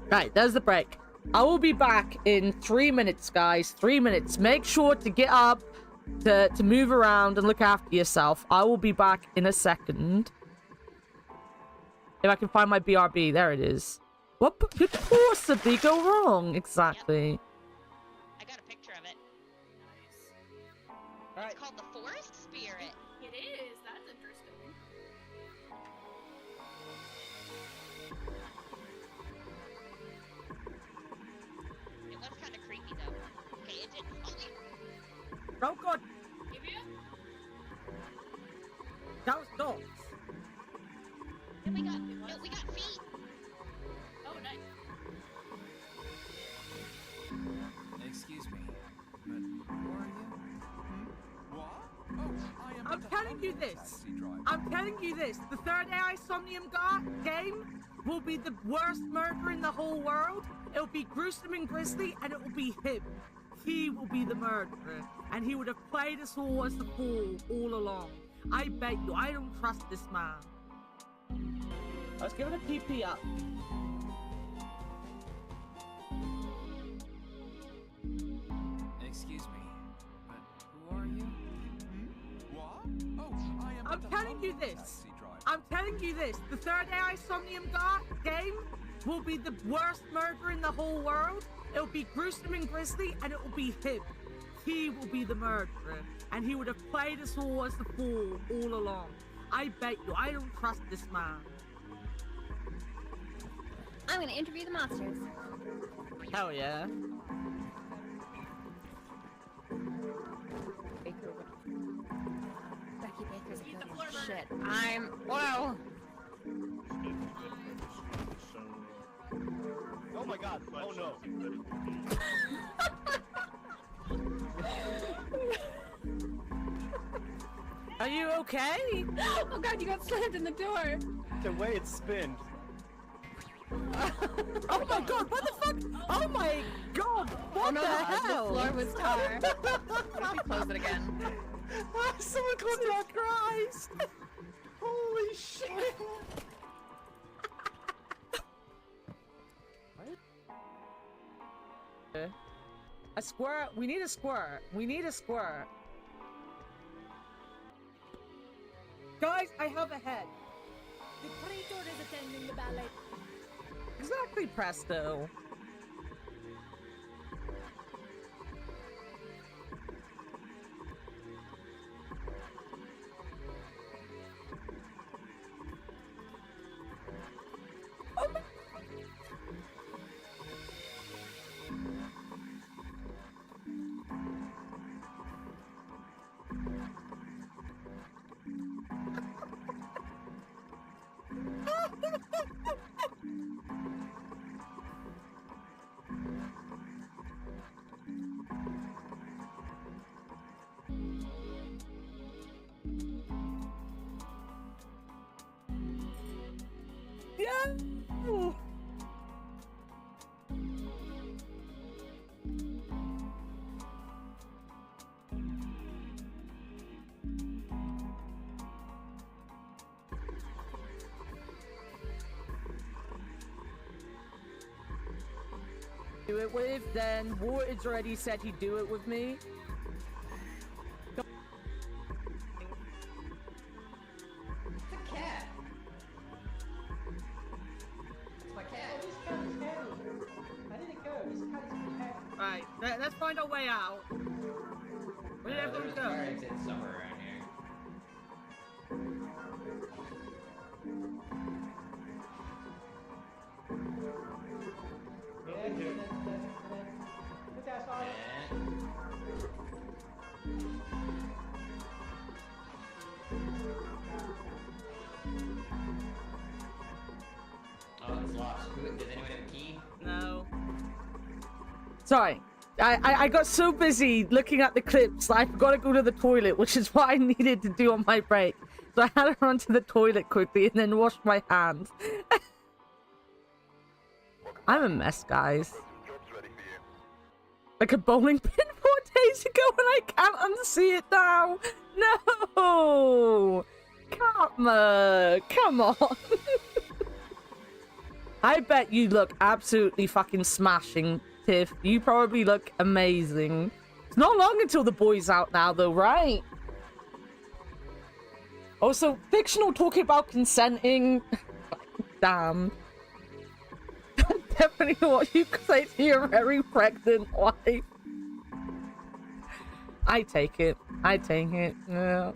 Right, there's the break. I will be back in 3 minutes, guys. 3 minutes. Make sure to get up, to move around and look after yourself. I will be back in a second. If I can find my BRB. There it is. What could possibly go wrong? Exactly. Yep. I got a picture of it. Nice. It's called the Forest Spirit. It is. That's interesting. It was kind of creepy though. Okay, it did. Oh, wait. Oh god, Give you? that was dogs. Then we got feet. Oh, nice. Excuse me, but who are you? What? Oh, I am I'm the telling you Honda this. taxi driver. I'm telling you this. The third AI Somnium game will be the worst murder in the whole world. It'll be gruesome and grisly, and it will be him. He will be the murderer, and he would have played us all as the fool all along. I bet you, I don't trust this man. Let's give it a PP up. Excuse me, but who are you? What? Oh, I am I'm the telling Honda you this. taxi driver. I'm telling you this. The third AI Somnium game will be the worst murder in the whole world. It'll be gruesome and grisly, and it will be him. He will be the murderer, and he would have played us all as the fool all along. I bet you, I don't trust this man. I'm gonna interview the monsters. Hell yeah. Becky Baker's a Eat the good floor burner. shit. I'm. Whoa! Oh my god, oh no. Are you okay? Oh god, you got slammed in the door! The way it spinned. Oh my god, what the fuck? Oh my god, what the hell? The floor was tar. What if we close it again? Someone close Jesus Christ! Holy shit. A squirt. We need a squirt. We need a squirt. Guys, I have a head. The praetor is attending the ballet. Exactly, Presto. Oh my. Yeah. Do it with, then Wartage already said he'd do it with me. It's a cat. It's my cat. Alright, let's find our way out. Where did everyone There's a go? fire exit somewhere around here. Oh, it's lost. Does anyone have a key? No. Sorry. I got so busy looking at the clips that I forgot to go to the toilet, which is what I needed to do on my break. So I had to run to the toilet quickly and then wash my hands. I'm a mess, guys. Like a bowling pin 4 days ago and I can't unsee it now. No! Karma! Come on! I bet you look absolutely fucking smashing, Tiff. You probably look amazing. It's not long until the boy's out now, though, right? Also, fictional talking about consenting. Damn. That's definitely what you say to your very pregnant wife. I take it. I take it. Yeah.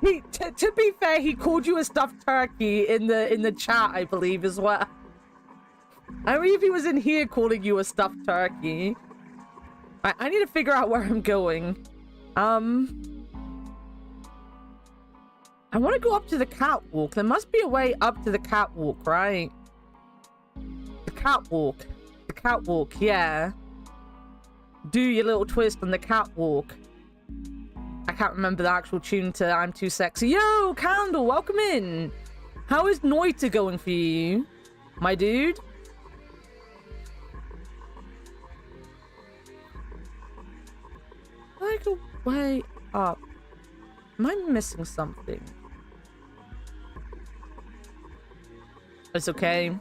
To be fair, he called you a stuffed turkey in the chat, I believe, as well. I believe he was in here calling you a stuffed turkey. I need to figure out where I'm going. I want to go up to the catwalk. There must be a way up to the catwalk, right? The catwalk. The catwalk, yeah. Do your little twist on the catwalk. I can't remember the actual tune to I'm Too Sexy. Yo, Candle, welcome in. How is Noita going for you, my dude? I go way up. Am I missing something? It's okay.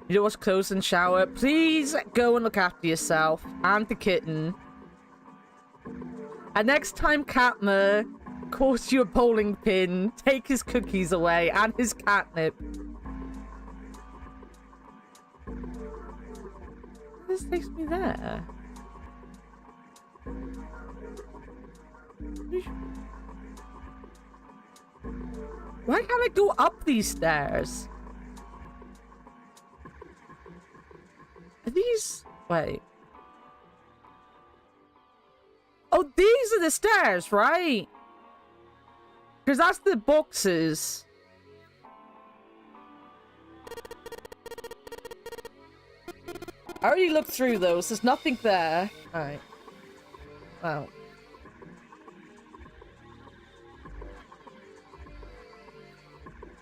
You know what's close and shower? Please go and look after yourself and the kitten. And next time Katma calls you a bowling pin, take his cookies away and his catnip. This takes me there. Why can't I go up these stairs? Are these... Wait. Oh, these are the stairs, right? Because that's the boxes. I already looked through those. There's nothing there. Alright. Wow.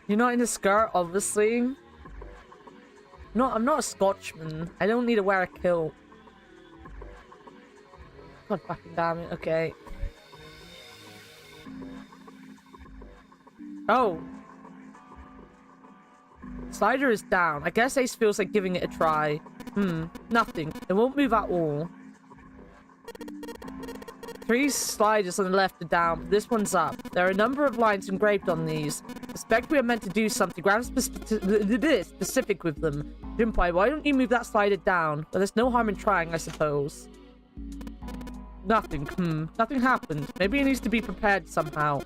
You're not in a skirt, obviously. No, I'm not a Scotchman. I don't need to wear a kilt. God fucking damn it. Okay. Oh. Slider is down. I guess Ace feels like giving it a try. Nothing. It won't move at all. 3 sliders on the left are down, but this one's up. There are a number of lines engraved on these. Suspect we are meant to do something specific with them. Junpei, why don't you move that slider down? Well, there's no harm in trying, I suppose. Nothing. Nothing happened. Maybe it needs to be prepared somehow.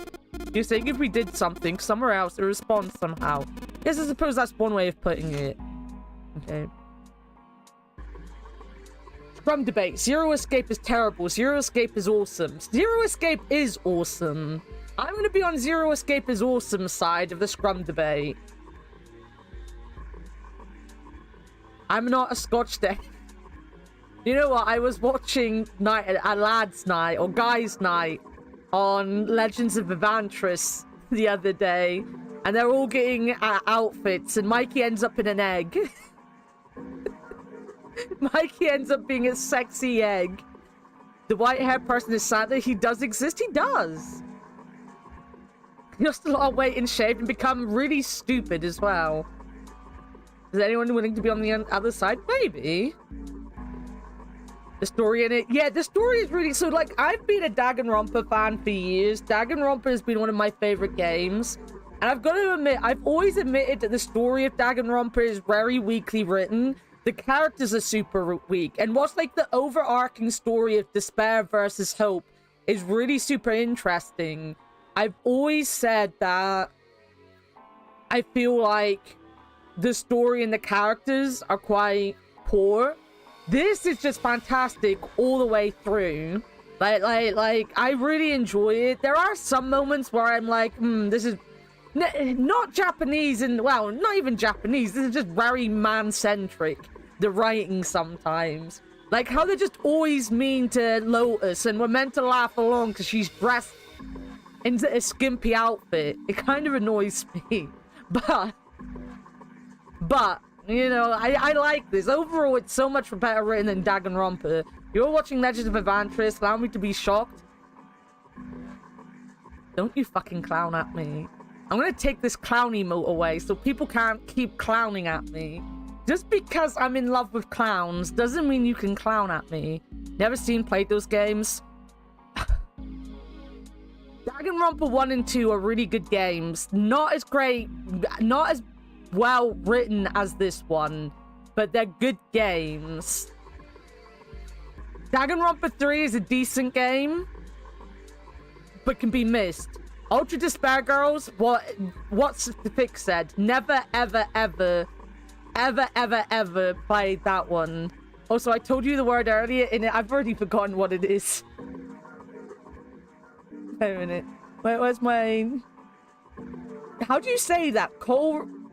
You're saying if we did something somewhere else, it would respond somehow. Yes, I suppose that's one way of putting it. Okay. Scrum debate. Zero Escape is terrible. Zero Escape is awesome. Zero Escape is awesome. I'm going to be on Zero Escape is awesome side of the Scrum debate. I'm not a Scotch day. You know what? I was watching a lads' night or guys' night on Legends of Evantris the other day, and they're all getting outfits, and Mikey ends up in an egg. Mikey ends up being a sexy egg. The white-haired person is sad that he does exist. He does. He lost a lot of weight and shaved and become really stupid as well. Is anyone willing to be on the other side? Maybe. The story in it. Yeah, the story is really... So, like, I've been a Danganronpa fan for years. Danganronpa has been one of my favorite games. And I've got to admit, I've always admitted that the story of Danganronpa is very weakly written. The characters are super weak. And what's like the overarching story of despair versus hope is really super interesting. I've always said that I feel like the story and the characters are quite poor. This is just fantastic all the way through. Like, I really enjoy it. There are some moments where I'm like, this is not Japanese, and well, not even Japanese. This is just very man-centric, the writing sometimes. Like how they're just always mean to Lotus, and we're meant to laugh along because she's dressed in a skimpy outfit. It kind of annoys me. But, you know, I like this. Overall, it's so much better written than Danganronpa. You're watching Legends of Evantris, allow me to be shocked. Don't you fucking clown at me. I'm gonna take this clown emote away so people can't keep clowning at me. Just because I'm in love with clowns doesn't mean you can clown at me. Never seen played those games. Danganronpa 1 and 2 are really good games. Not as great, not as well written as this one, but they're good games. Danganronpa 3 is a decent game, but can be missed. Ultra Despair Girls, what's the fix said? Never, ever, ever, ever, ever, ever played that one. Also, I told you the word earlier, and I've already forgotten what it is. Wait a minute. Wait, where's my... How do you say that? Corophilia?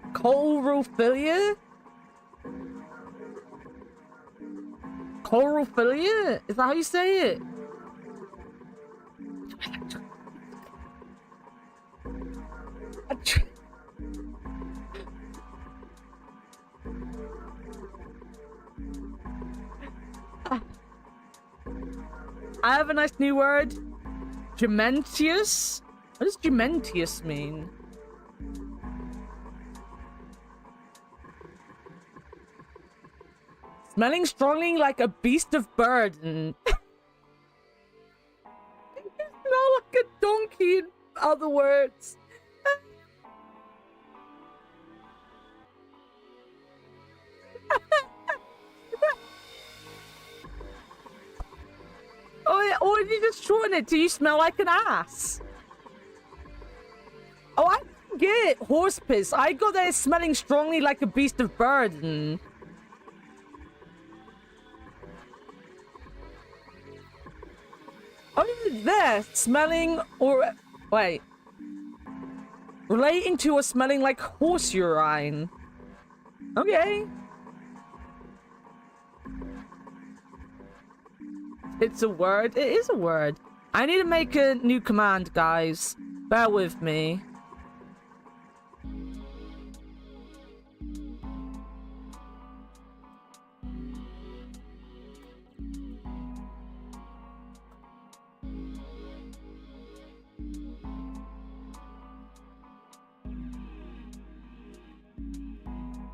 Corophilia? Is that how you say it? I have a nice new word. Gementius? What does Gementius mean? Smelling strongly like a beast of burden. You smell like a donkey in other words. Or you just shorten it? Do you smell like an ass? Oh, I didn't get horse piss. I got that it's smelling strongly like a beast of burden. Oh, there. Smelling or... Wait. Relating to or smelling like horse urine. Okay. It's a word. It is a word. I need to make a new command, guys. Bear with me.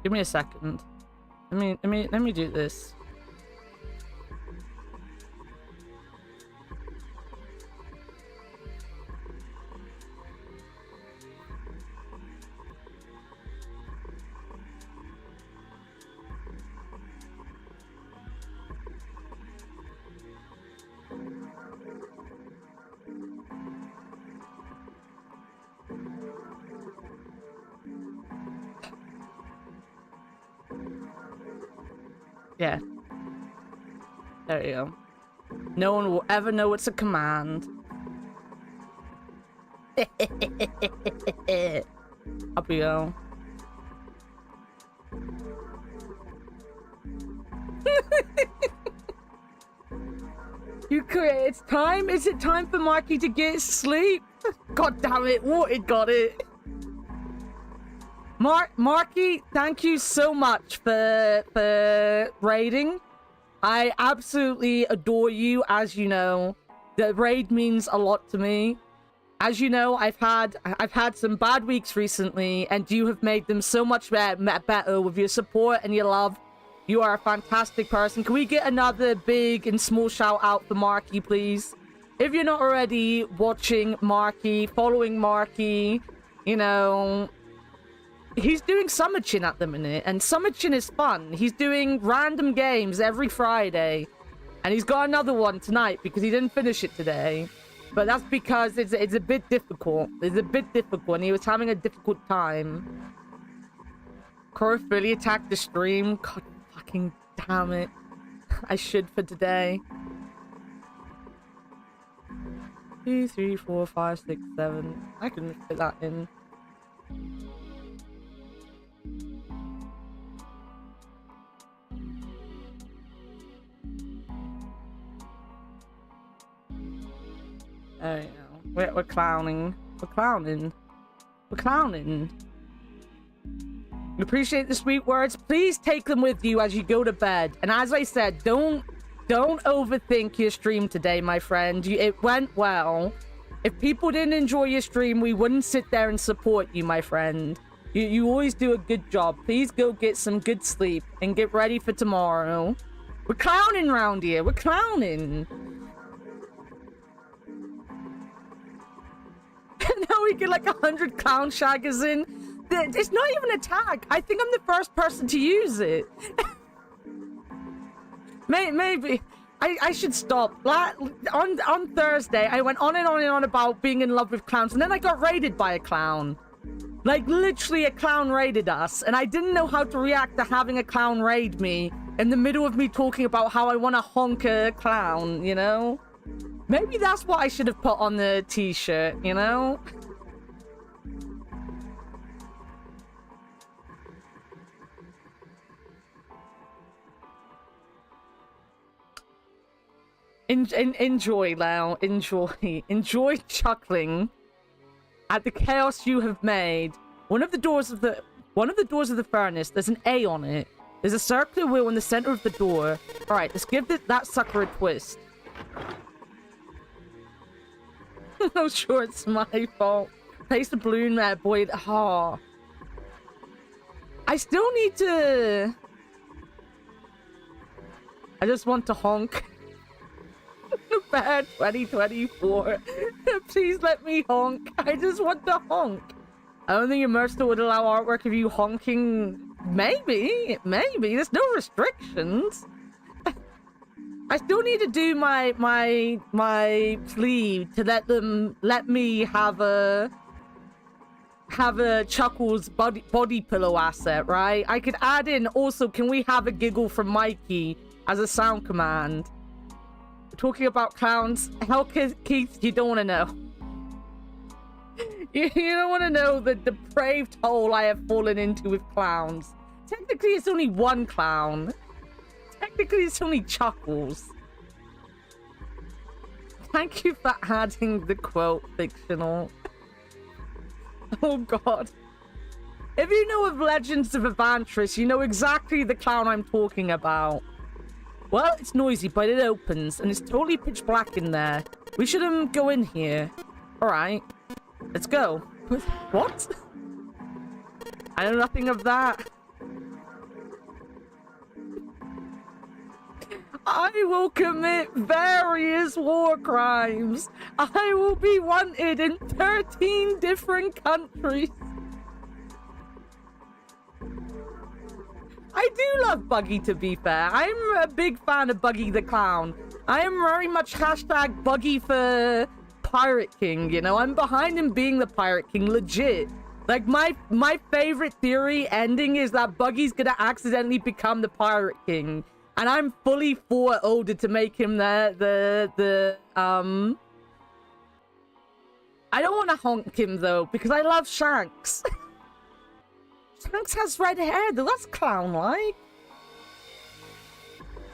Give me a second. Let me do this. Yeah. There you go. No one will ever know it's a command. Up we go. You create. It's time. Is it time for Marky to get sleep? God damn it! What it got it. Marky, thank you so much for raiding. I absolutely adore you, as you know. The raid means a lot to me. As you know, I've had some bad weeks recently, and you have made them so much better with your support and your love. You are a fantastic person. Can we get another big and small shout out for Marky, please? If you're not already watching Marky, following Marky, you know, he's doing Summer Chin at the minute, and Summer Chin is fun. He's doing random games every Friday, and he's got another one tonight because he didn't finish it today. But that's because it's a bit difficult. It's a bit difficult, and he was having a difficult time. Crow really attacked the stream. God fucking damn it. I should for today. 2, 3, 4, 5, 6, 7. I can fit that in. There we go. We're clowning. We're clowning. We're clowning. We appreciate the sweet words. Please take them with you as you go to bed. And as I said, don't overthink your stream today, my friend. It went well. If people didn't enjoy your stream, we wouldn't sit there and support you, my friend. You always do a good job. Please go get some good sleep and get ready for tomorrow. We're clowning around here. We're clowning. Now we get like 100 clown shaggers in. It's not even a tag. I think I'm the first person to use it. Maybe. I should stop. On Thursday, I went on and on and on about being in love with clowns, and then I got raided by a clown. Like, literally a clown raided us, and I didn't know how to react to having a clown raid me in the middle of me talking about how I want to honk a clown, you know? Maybe that's what I should have put on the t-shirt, you know? Enjoy, Lau. Enjoy chuckling at the chaos you have made. One of the doors of the furnace, there's an A on it. There's a circular wheel in the center of the door. All right, let's give that sucker a twist. No, sure, it's my fault. Place the balloon there, boy. Ah. I still need to... I just want to honk. Bad 2024. Please let me honk. I just want to honk. I don't think Immersive would allow artwork of you honking. Maybe. There's no restrictions. I still need to do my plea to let me have a Chuckles body pillow asset, right? I could add in also, can we have a giggle from Mikey as a sound command? Talking about clowns, hell, Keith, you don't want to know. You don't want to know the depraved hole I have fallen into with clowns. Technically, it's only one clown. Technically, it's only Chuckles. Thank you for adding the quote, fictional. Oh, God. If you know of Legends of Evantris, you know exactly the clown I'm talking about. Well, it's noisy, but it opens, and it's totally pitch black in there. We should go in here. Alright. Let's go. What? I know nothing of that. I will commit various war crimes. I will be wanted in 13 different countries. I do love Buggy, to be fair. I'm a big fan of Buggy the Clown. I am very much hashtag Buggy for Pirate King, you know? I'm behind him being the Pirate King, legit. Like, my favorite theory ending is that Buggy's gonna accidentally become the Pirate King. And I'm fully for Oda to make him I don't want to honk him, though, because I love Shanks. Shanks has red hair, though. That's clown-like.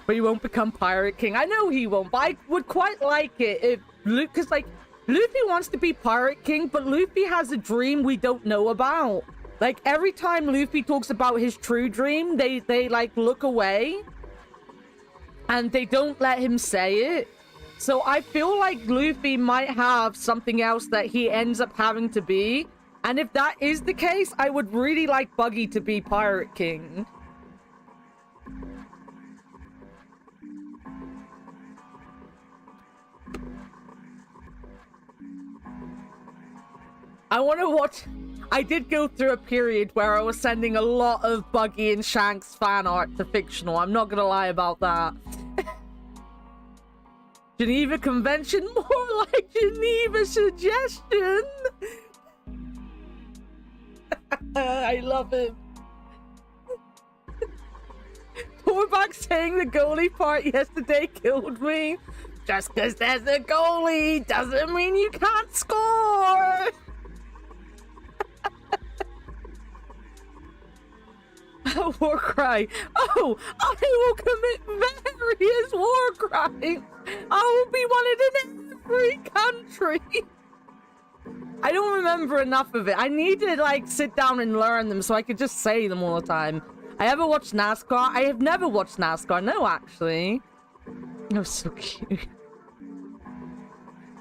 But he won't become Pirate King. I know he won't, but I would quite like it if Luke... Because, like, Luffy wants to be Pirate King, but Luffy has a dream we don't know about. Like, every time Luffy talks about his true dream, they like, look away. And they don't let him say it. So I feel like Luffy might have something else that he ends up having to be. And if that is the case, I would really like Buggy to be Pirate King. I want to I did go through a period where I was sending a lot of Buggy and Shanks fan art to fictional. I'm not gonna lie about that. Geneva Convention, more like Geneva Suggestion. I love it. Torback saying the goalie part yesterday killed me. Just because there's a goalie doesn't mean you can't score. A war cry. Oh, I will commit various war crimes. I will be wanted in every country. I don't remember enough of it. I need to, like, sit down and learn them so I could just say them all the time. I ever watched NASCAR? I have never watched NASCAR. No, actually. Oh, so cute.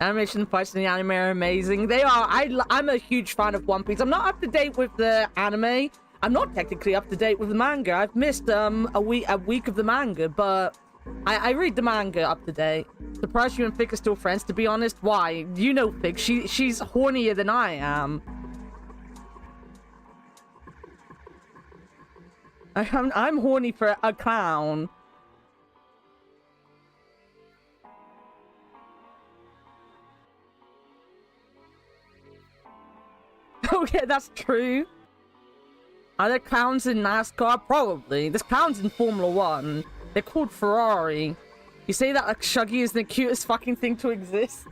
Animation fights in the anime are amazing. They are. I'm a huge fan of One Piece. I'm not up to date with the anime. I'm not technically up to date with the manga. I've missed a week of the manga, but I read the manga up to date. Surprised you and Fig are still friends, to be honest. Why? You know Fig. She's hornier than I am. I'm horny for a clown. Oh yeah, that's true. Are there clowns in NASCAR? Probably. There's clowns in Formula 1. They're called Ferrari. You say that like Shuggy is the cutest fucking thing to exist?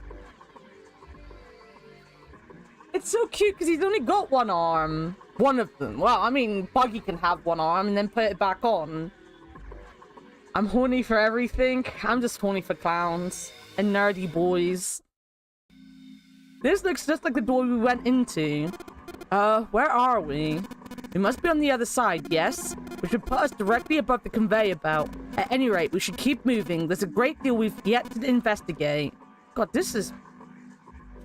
It's so cute because he's only got one arm. One of them. Well, I mean, Buggy can have one arm and then put it back on. I'm horny for everything. I'm just horny for clowns and nerdy boys. This looks just like the door we went into. Where are we? We must be on the other side, yes? Which would put us directly above the conveyor belt. At any rate, we should keep moving. There's a great deal we've yet to investigate. God, this is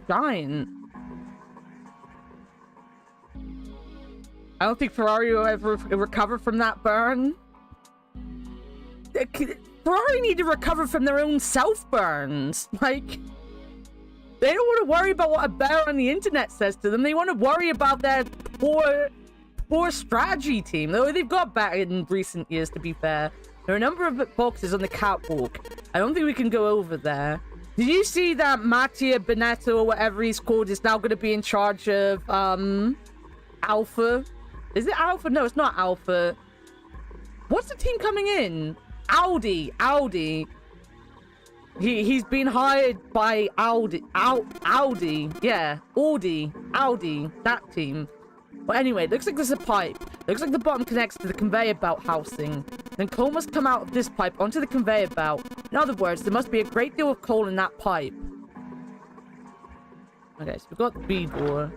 giant. I don't think Ferrari will ever recover from that burn. Ferrari need to recover from their own self-burns. Like, they don't want to worry about what a bear on the internet says to them. They want to worry about their poor strategy team. Though they've got better in recent years, to be fair. There are a number of boxes on the catwalk. I don't think we can go over there. Did you see that Mattia Benetto, or whatever he's called, is now going to be in charge of, Alpha? Is it Alpha? No, it's not Alpha. What's the team coming in? Audi. He's been hired by Audi. Yeah, Audi. That team. But anyway, looks like there's a pipe. Looks like the bottom connects to the conveyor belt housing. Then coal must come out of this pipe onto the conveyor belt. In other words, there must be a great deal of coal in that pipe. Okay, so we've got the B door.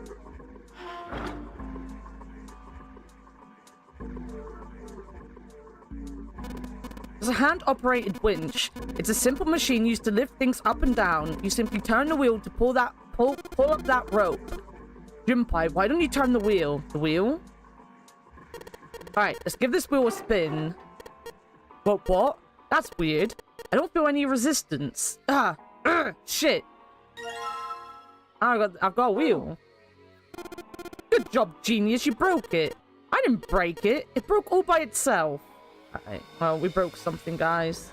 There's a hand-operated winch. It's a simple machine used to lift things up and down. You simply turn the wheel to pull up that rope. Junpei, why don't you turn the wheel? The wheel? Alright, let's give this wheel a spin. What? That's weird. I don't feel any resistance. Shit. I've got a wheel. Good job, genius. You broke it. I didn't break it. It broke all by itself. Alright, well, we broke something, guys.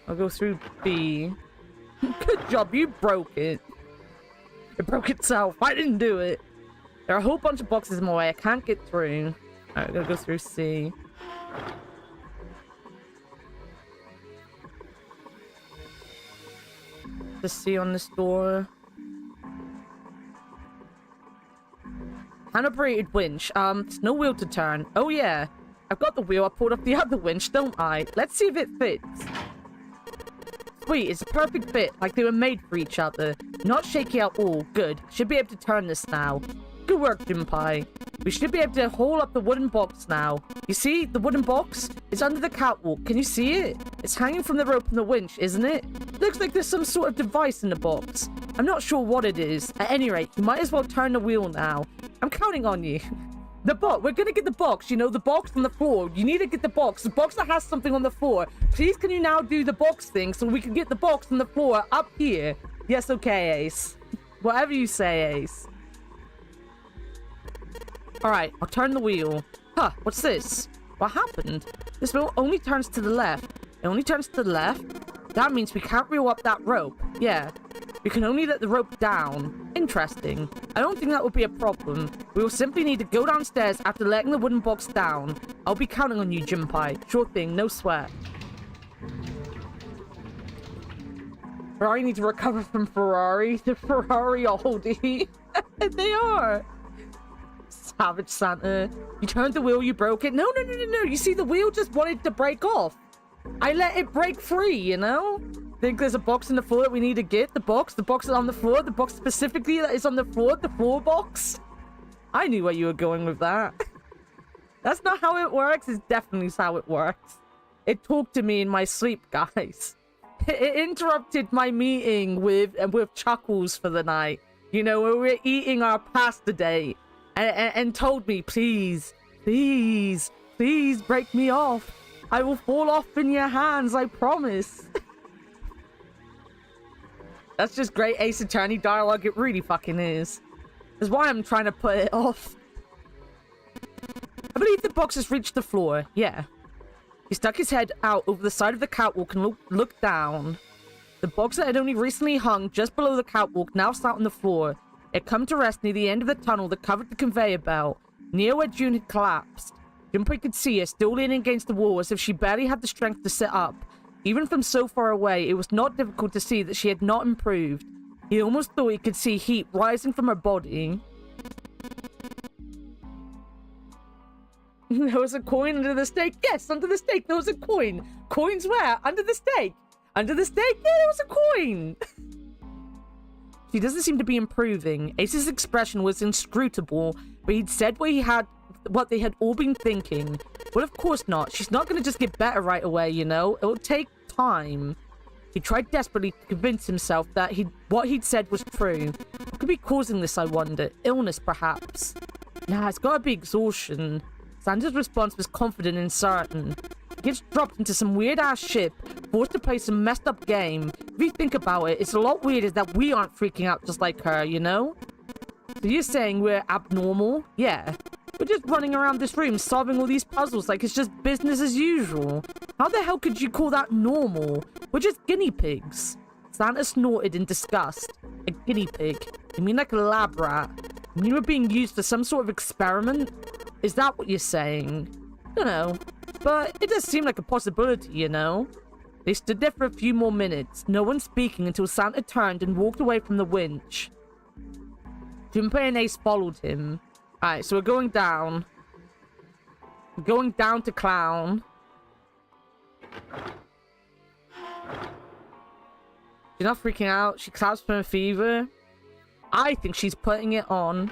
I'll go through B. Good job, you broke it. It broke itself. I didn't do it. There are a whole bunch of boxes in my way. I can't get through. Alright, I'm gonna go through C. The C on this door. Hand-operated winch. There's no wheel to turn. Oh, yeah. I've got the wheel. I pulled off the other winch, don't I? Let's see if it fits. Sweet, it's a perfect fit, like they were made for each other. Not shaky at all. Good. Should be able to turn this now. Good work, Junpei. We should be able to haul up the wooden box now. You see, the wooden box? It's under the catwalk. Can you see it? It's hanging from the rope on the winch, isn't it? Looks like there's some sort of device in the box. I'm not sure what it is. At any rate, you might as well turn the wheel now. I'm counting on you. The box. We're gonna get the box. You know, the box on the floor. You need to get the box. The box that has something on the floor. Please, can you now do the box thing so we can get the box on the floor up here? Yes, okay, Ace. Whatever you say, Ace. Alright, I'll turn the wheel. Huh, what's this? What happened? This wheel only turns to the left. It only turns to the left? That means we can't reel up that rope. Yeah. We can only let the rope down. Interesting. I don't think that will be a problem. We will simply need to go downstairs after letting the wooden box down. I'll be counting on you, Junpei. Sure thing, no sweat. Ferrari needs to recover from Ferrari. The Ferrari oldie. They are. Savage Santa. You turned the wheel, you broke it. No. You see, the wheel just wanted to break off. I let it break free, you know? Think there's a box in the floor that we need to get? The box is on the floor. The box specifically that is on the floor box. I knew where you were going with that. That's not how it works. It's definitely how it works. It talked to me in my sleep, guys. It interrupted my meeting with chuckles for the night. You know, when we were eating our pasta day. And told me, please break me off. I will fall off in your hands, I promise. That's just great Ace Attorney dialogue. It really fucking is. That's why I'm trying to put it off. I believe the box has reached the floor. Yeah. He stuck his head out over the side of the catwalk and looked down. The box that had only recently hung just below the catwalk now sat on the floor. It come to rest near the end of the tunnel that covered the conveyor belt, near where June had collapsed. Junpei could see her still leaning against the wall as if she barely had the strength to sit up. Even from so far away, it was not difficult to see that she had not improved. He almost thought he could see heat rising from her body. There was a coin under the stake. Yes, under the stake there was a coin. Coins where? Under the stake. Under the stake? Yeah, there was a coin. She doesn't seem to be improving. Ace's expression was inscrutable, but he'd said what they had all been thinking. Well, of course not. She's not going to just get better right away, you know? It'll take time. He tried desperately to convince himself that what he'd said was true. What could be causing this, I wonder? Illness, perhaps? Nah, it's gotta be exhaustion. Sandra's response was confident and certain. He gets dropped into some weird-ass ship, forced to play some messed-up game. If you think about it, it's a lot weirder that we aren't freaking out just like her, you know? So you're saying we're abnormal? Yeah. We're just running around this room solving all these puzzles like it's just business as usual. How the hell could you call that normal? We're just guinea pigs. Santa snorted in disgust. A guinea pig? You mean like a lab rat? You mean we're being used for some sort of experiment? Is that what you're saying? Dunno. But it does seem like a possibility, you know? They stood there for a few more minutes, no one speaking until Santa turned and walked away from the winch. Junpei and Ace followed him. Alright, so we're going down. We're going down to Clown. She's not freaking out. She collapsed from a fever. I think she's putting it on.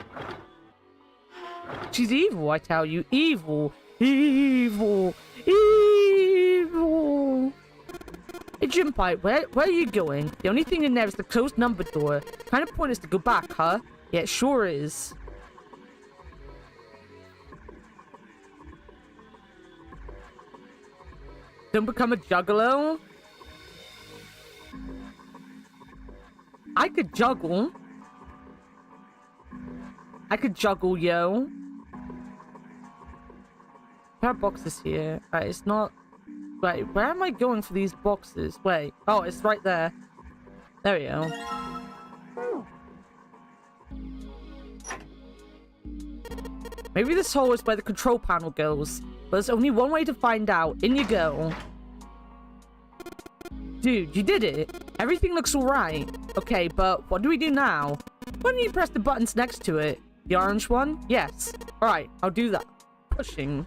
She's evil, I tell you. Evil. Evil. Evil. Hey, Junpei, where are you going? The only thing in there is the closed number door. Kind of pointless to go back, huh? Yeah, it sure is. Don't become a juggalo. I could juggle. I could juggle, yo. There are boxes here. Right, it's not... Wait, where am I going for these boxes? Wait. Oh, it's right there. There we go. Maybe this hole is where the control panel goes. But there's only one way to find out. In you go. Dude, you did it. Everything looks alright. Okay, but what do we do now? Why don't you press the buttons next to it? The orange one? Yes. Alright, I'll do that. Pushing.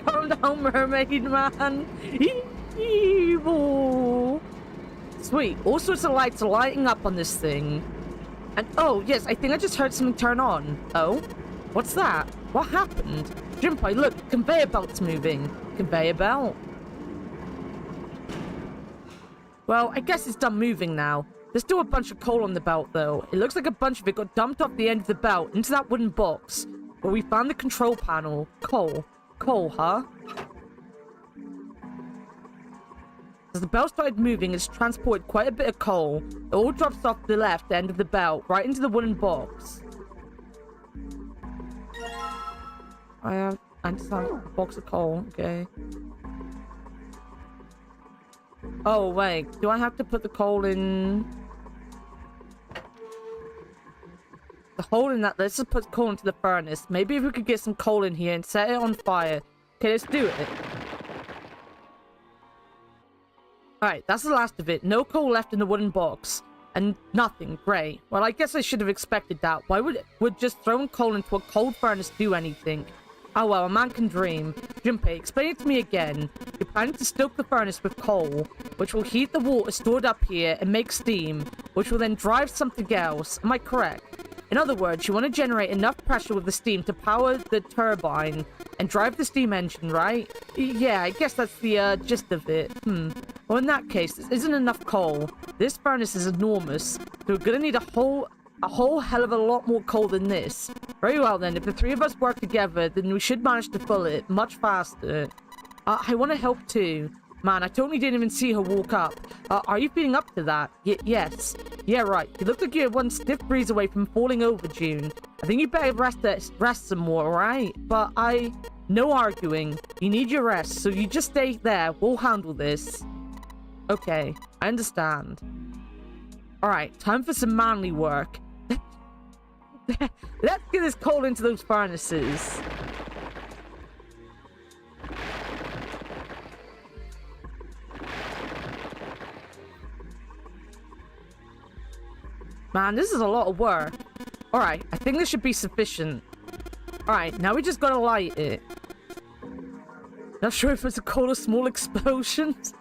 Calm down, mermaid man. Evil. Sweet. All sorts of lights are lighting up on this thing. And oh, yes, I think I just heard something turn on. Oh? What's that? What happened? Junpei, look, the conveyor belt's moving. Conveyor belt? Well, I guess it's done moving now. There's still a bunch of coal on the belt, though. It looks like a bunch of it got dumped off the end of the belt into that wooden box. But we found the control panel. Coal. Coal, huh? As the belt started moving, it's transported quite a bit of coal. It all drops off the left end of the belt, right into the wooden box. I understand a box of coal, okay. Oh, wait. Do I have to put the coal in? The hole in that. Let's just put coal into the furnace. Maybe if we could get some coal in here and set it on fire. Okay, let's do it. Alright, that's the last of it. No coal left in the wooden box. And nothing. Great. Well, I guess I should have expected that. Why would just throwing coal into a cold furnace do anything? Oh well, a man can dream. Junpei, explain it to me again. You're planning to stoke the furnace with coal, which will heat the water stored up here and make steam, which will then drive something else. Am I correct? In other words, you want to generate enough pressure with the steam to power the turbine and drive the steam engine, right? Yeah, I guess that's the gist of it. Well, in that case, this isn't enough coal. This furnace is enormous, so we're gonna need a whole hell of a lot more coal than this. Very well then, if the three of us work together, then we should manage to fill it much faster. I want to help too. Man, I totally didn't even see her walk up. Are you feeling up to that? Yes. Yeah, right. You look like you're one stiff breeze away from falling over, June. I think you better rest some more, alright? But no arguing. You need your rest, so you just stay there. We'll handle this. Okay, I understand. Alright, time for some manly work. Let's get this coal into those furnaces. Man, this is a lot of work. Alright, I think this should be sufficient. Alright, now we just gotta light it. Not sure if it's a coal or small explosions.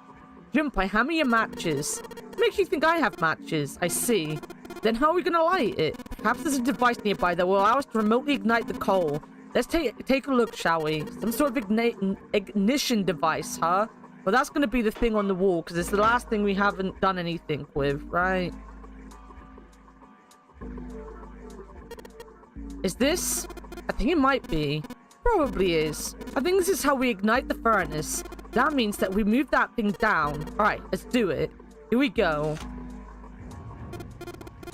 Junpei, hand me your matches. What makes you think I have matches? I see. Then how are we gonna light it? Perhaps there's a device nearby that will allow us to remotely ignite the coal. Let's take a look, shall we? Some sort of ignition device, huh? Well, that's gonna be the thing on the wall, because it's the last thing we haven't done anything with, right? Is this? I think it might be. Probably is. I think this is how we ignite the furnace. That means that we move that thing down. Alright, let's do it. Here we go.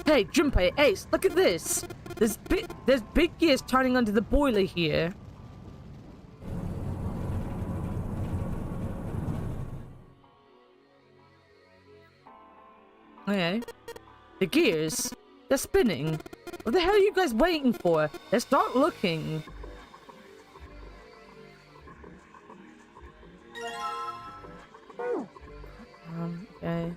Hey, Junpei, Ace, look at this. There's big gears turning under the boiler here. Okay. The gears, they're spinning. What the hell are you guys waiting for? Let's start looking. Okay.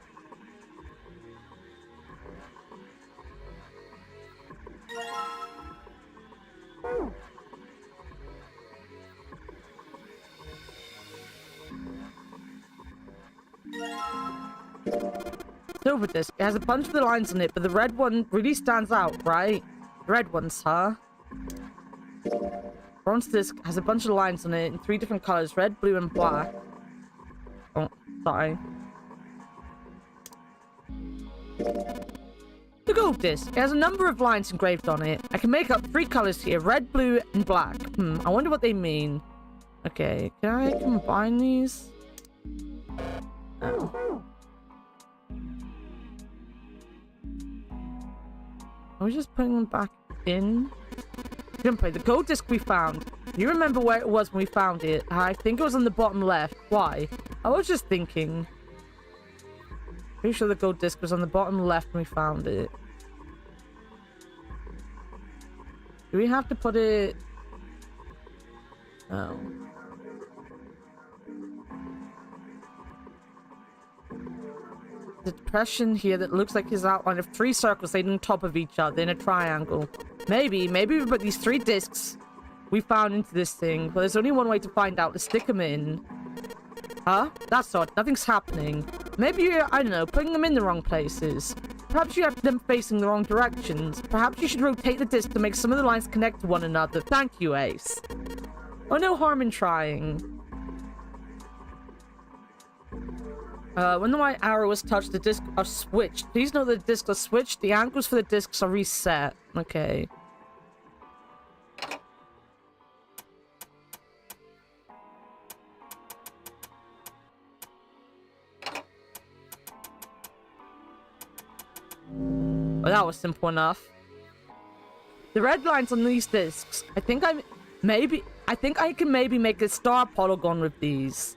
Silver disc. It has a bunch of the lines on it, but the red one really stands out, right? Red ones, huh? Bronze disc has a bunch of lines on it in 3 different colors: red, blue, and black. Oh, sorry. The gold disc. It has a number of lines engraved on it. I can make up 3 colors here: red, blue, and black. I wonder what they mean. Okay, can I combine these? Oh. Are we just putting them back in? Junpei, the gold disc we found. Do you remember where it was when we found it? I think it was on the bottom left. Why? I was just thinking. Pretty sure the gold disc was on the bottom left when we found it. Do we have to put it... Oh. The depression here that looks like his outline of 3 circles laid on top of each other in a triangle. Maybe we put these 3 discs we found into this thing. Well, there's only one way to find out. Let's stick them in. Huh? That's odd. Nothing's happening. Maybe you're, I don't know, putting them in the wrong places. Perhaps you have them facing the wrong directions. Perhaps you should rotate the disc to make some of the lines connect to one another. Thank you, Ace. Oh, no harm in trying. When the white arrow is touched, the discs are switched. Please note that the discs are switched. The angles for the discs are reset. Okay. Well, that was simple enough. The red lines on these discs. I think I can maybe make a star polygon with these.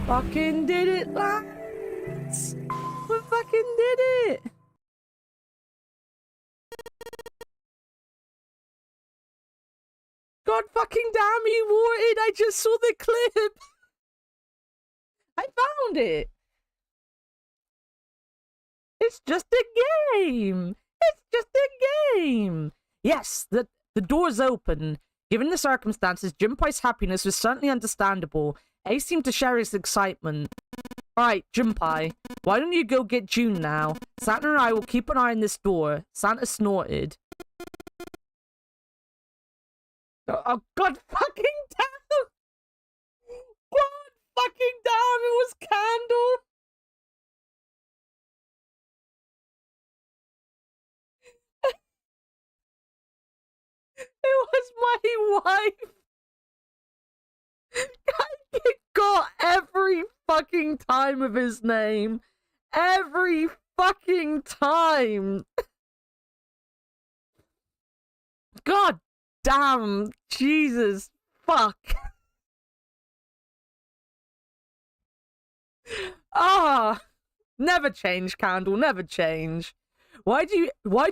Fucking did it, lads! We fucking did it! God fucking damn you, Warted! I just saw the clip! I found it! It's just a game! It's just a game! Yes, the door's open. Given the circumstances, Junpei's happiness was certainly understandable. Ace seemed to share his excitement. Alright, Junpei, why don't you go get June now? Santa and I will keep an eye on this door. Santa snorted. Oh, God fucking damn! God fucking damn, it was Candle! It was my wife! I got every fucking time of his name. Every fucking time. God damn. Jesus. Fuck. Ah. Never change, Candle. Never change. Why do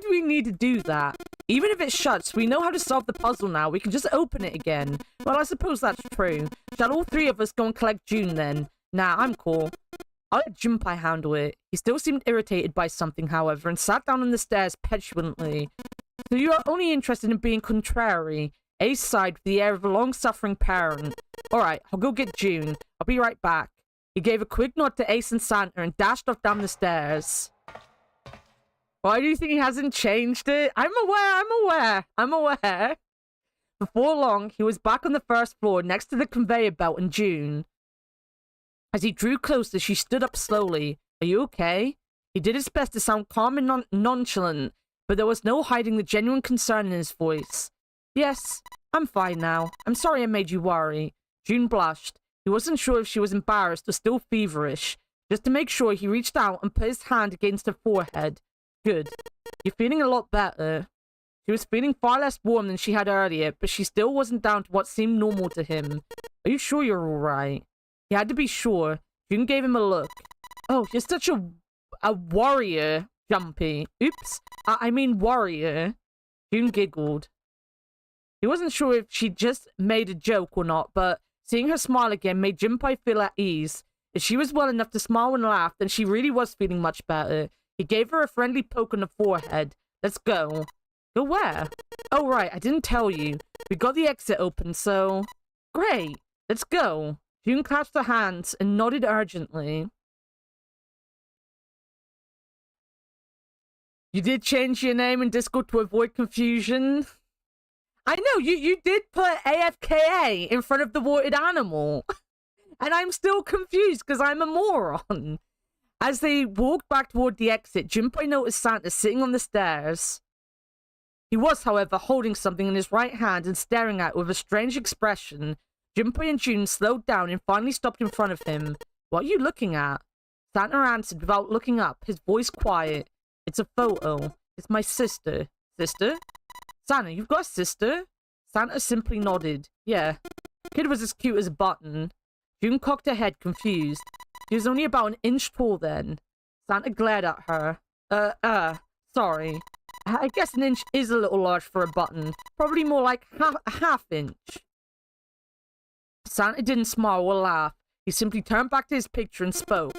we need to do that? Even if it shuts, we know how to solve the puzzle now. We can just open it again. Well, I suppose that's true. Shall all three of us go and collect June then? Nah, I'm cool. I'll let Junpei handle it. He still seemed irritated by something, however, and sat down on the stairs petulantly. So you are only interested in being contrary. Ace sighed with the air of a long-suffering parent. Alright, I'll go get June. I'll be right back. He gave a quick nod to Ace and Santa and dashed off down the stairs. Why do you think he hasn't changed it? I'm aware. Before long, he was back on the first floor next to the conveyor belt and June. As he drew closer, she stood up slowly. Are you okay? He did his best to sound calm and nonchalant, but there was no hiding the genuine concern in his voice. Yes, I'm fine now. I'm sorry I made you worry. June blushed. He wasn't sure if she was embarrassed or still feverish. Just to make sure, he reached out and put his hand against her forehead. Good. You're feeling a lot better. She was feeling far less warm than she had earlier, but she still wasn't down to what seemed normal to him. Are you sure you're alright? He had to be sure. June gave him a look. Oh, you're such a warrior, Jumpy. Oops. I mean warrior. June giggled. He wasn't sure if she just made a joke or not, but seeing her smile again made Junpei feel at ease. If she was well enough to smile and laugh, then she really was feeling much better. He gave her a friendly poke on the forehead. Let's go. Go where? Oh, right. I didn't tell you. We got the exit open, so... Great. Let's go. June clasped her hands and nodded urgently. You did change your name in Discord to avoid confusion? I know, you did put AFKA in front of the warted animal. And I'm still confused because I'm a moron. As they walked back toward the exit, Junpei noticed Santa sitting on the stairs. He was, however, holding something in his right hand and staring at it with a strange expression. Junpei and June slowed down and finally stopped in front of him. What are you looking at? Santa answered without looking up, his voice quiet. It's a photo. It's my sister. Sister? Santa, you've got a sister? Santa simply nodded. Yeah. Kid was as cute as a button. June cocked her head, confused. She was only about an inch tall then. Santa glared at her. Sorry. I guess an inch is a little large for a button. Probably more like a half inch. Santa didn't smile or laugh. He simply turned back to his picture and spoke.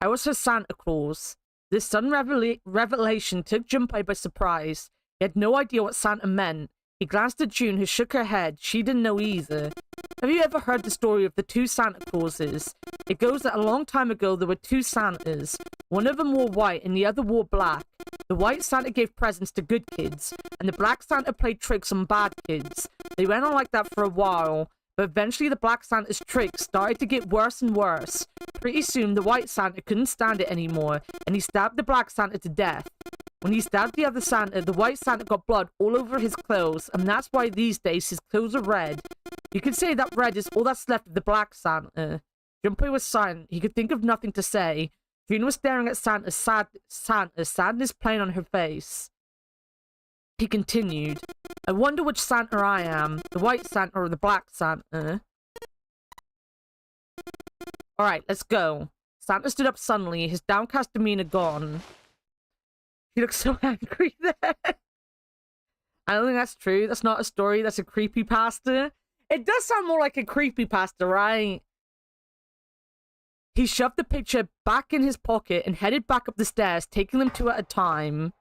I was her Santa Claus. This sudden revelation took Junpei by surprise. He had no idea what Santa meant. He glanced at June, who shook her head. She didn't know either. Have you ever heard the story of the two Santa Clauses? It goes that a long time ago there were two Santas. One of them wore white and the other wore black. The white Santa gave presents to good kids, and the black Santa played tricks on bad kids. They went on like that for a while, but eventually the black Santa's tricks started to get worse and worse. Pretty soon the white Santa couldn't stand it anymore, and he stabbed the black Santa to death. When he stabbed the other Santa, the white Santa got blood all over his clothes, and that's why these days his clothes are red. You could say that red is all that's left of the black Santa. Junpei was silent. He could think of nothing to say. June was staring at Santa's sadness plain on her face. He continued, I wonder which Santa I am, the white Santa or the black Santa. Alright, let's go. Santa stood up suddenly, his downcast demeanor gone. He looked so angry there. I don't think that's true. That's not a story. That's a creepypasta. It does sound more like a creepypasta, right? He shoved the picture back in his pocket and headed back up the stairs, taking them two at a time.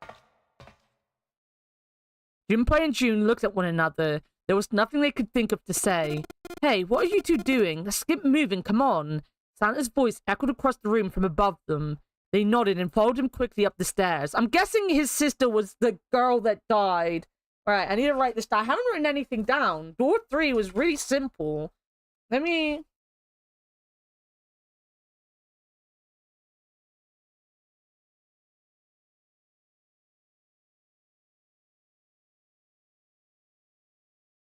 Junpei and June looked at one another. There was nothing they could think of to say. Hey, what are you two doing? Let's get moving, come on. Santa's voice echoed across the room from above them. They nodded and followed him quickly up the stairs. I'm guessing his sister was the girl that died. Alright, I need to write this down. I haven't written anything down. Door 3 was really simple. Let me...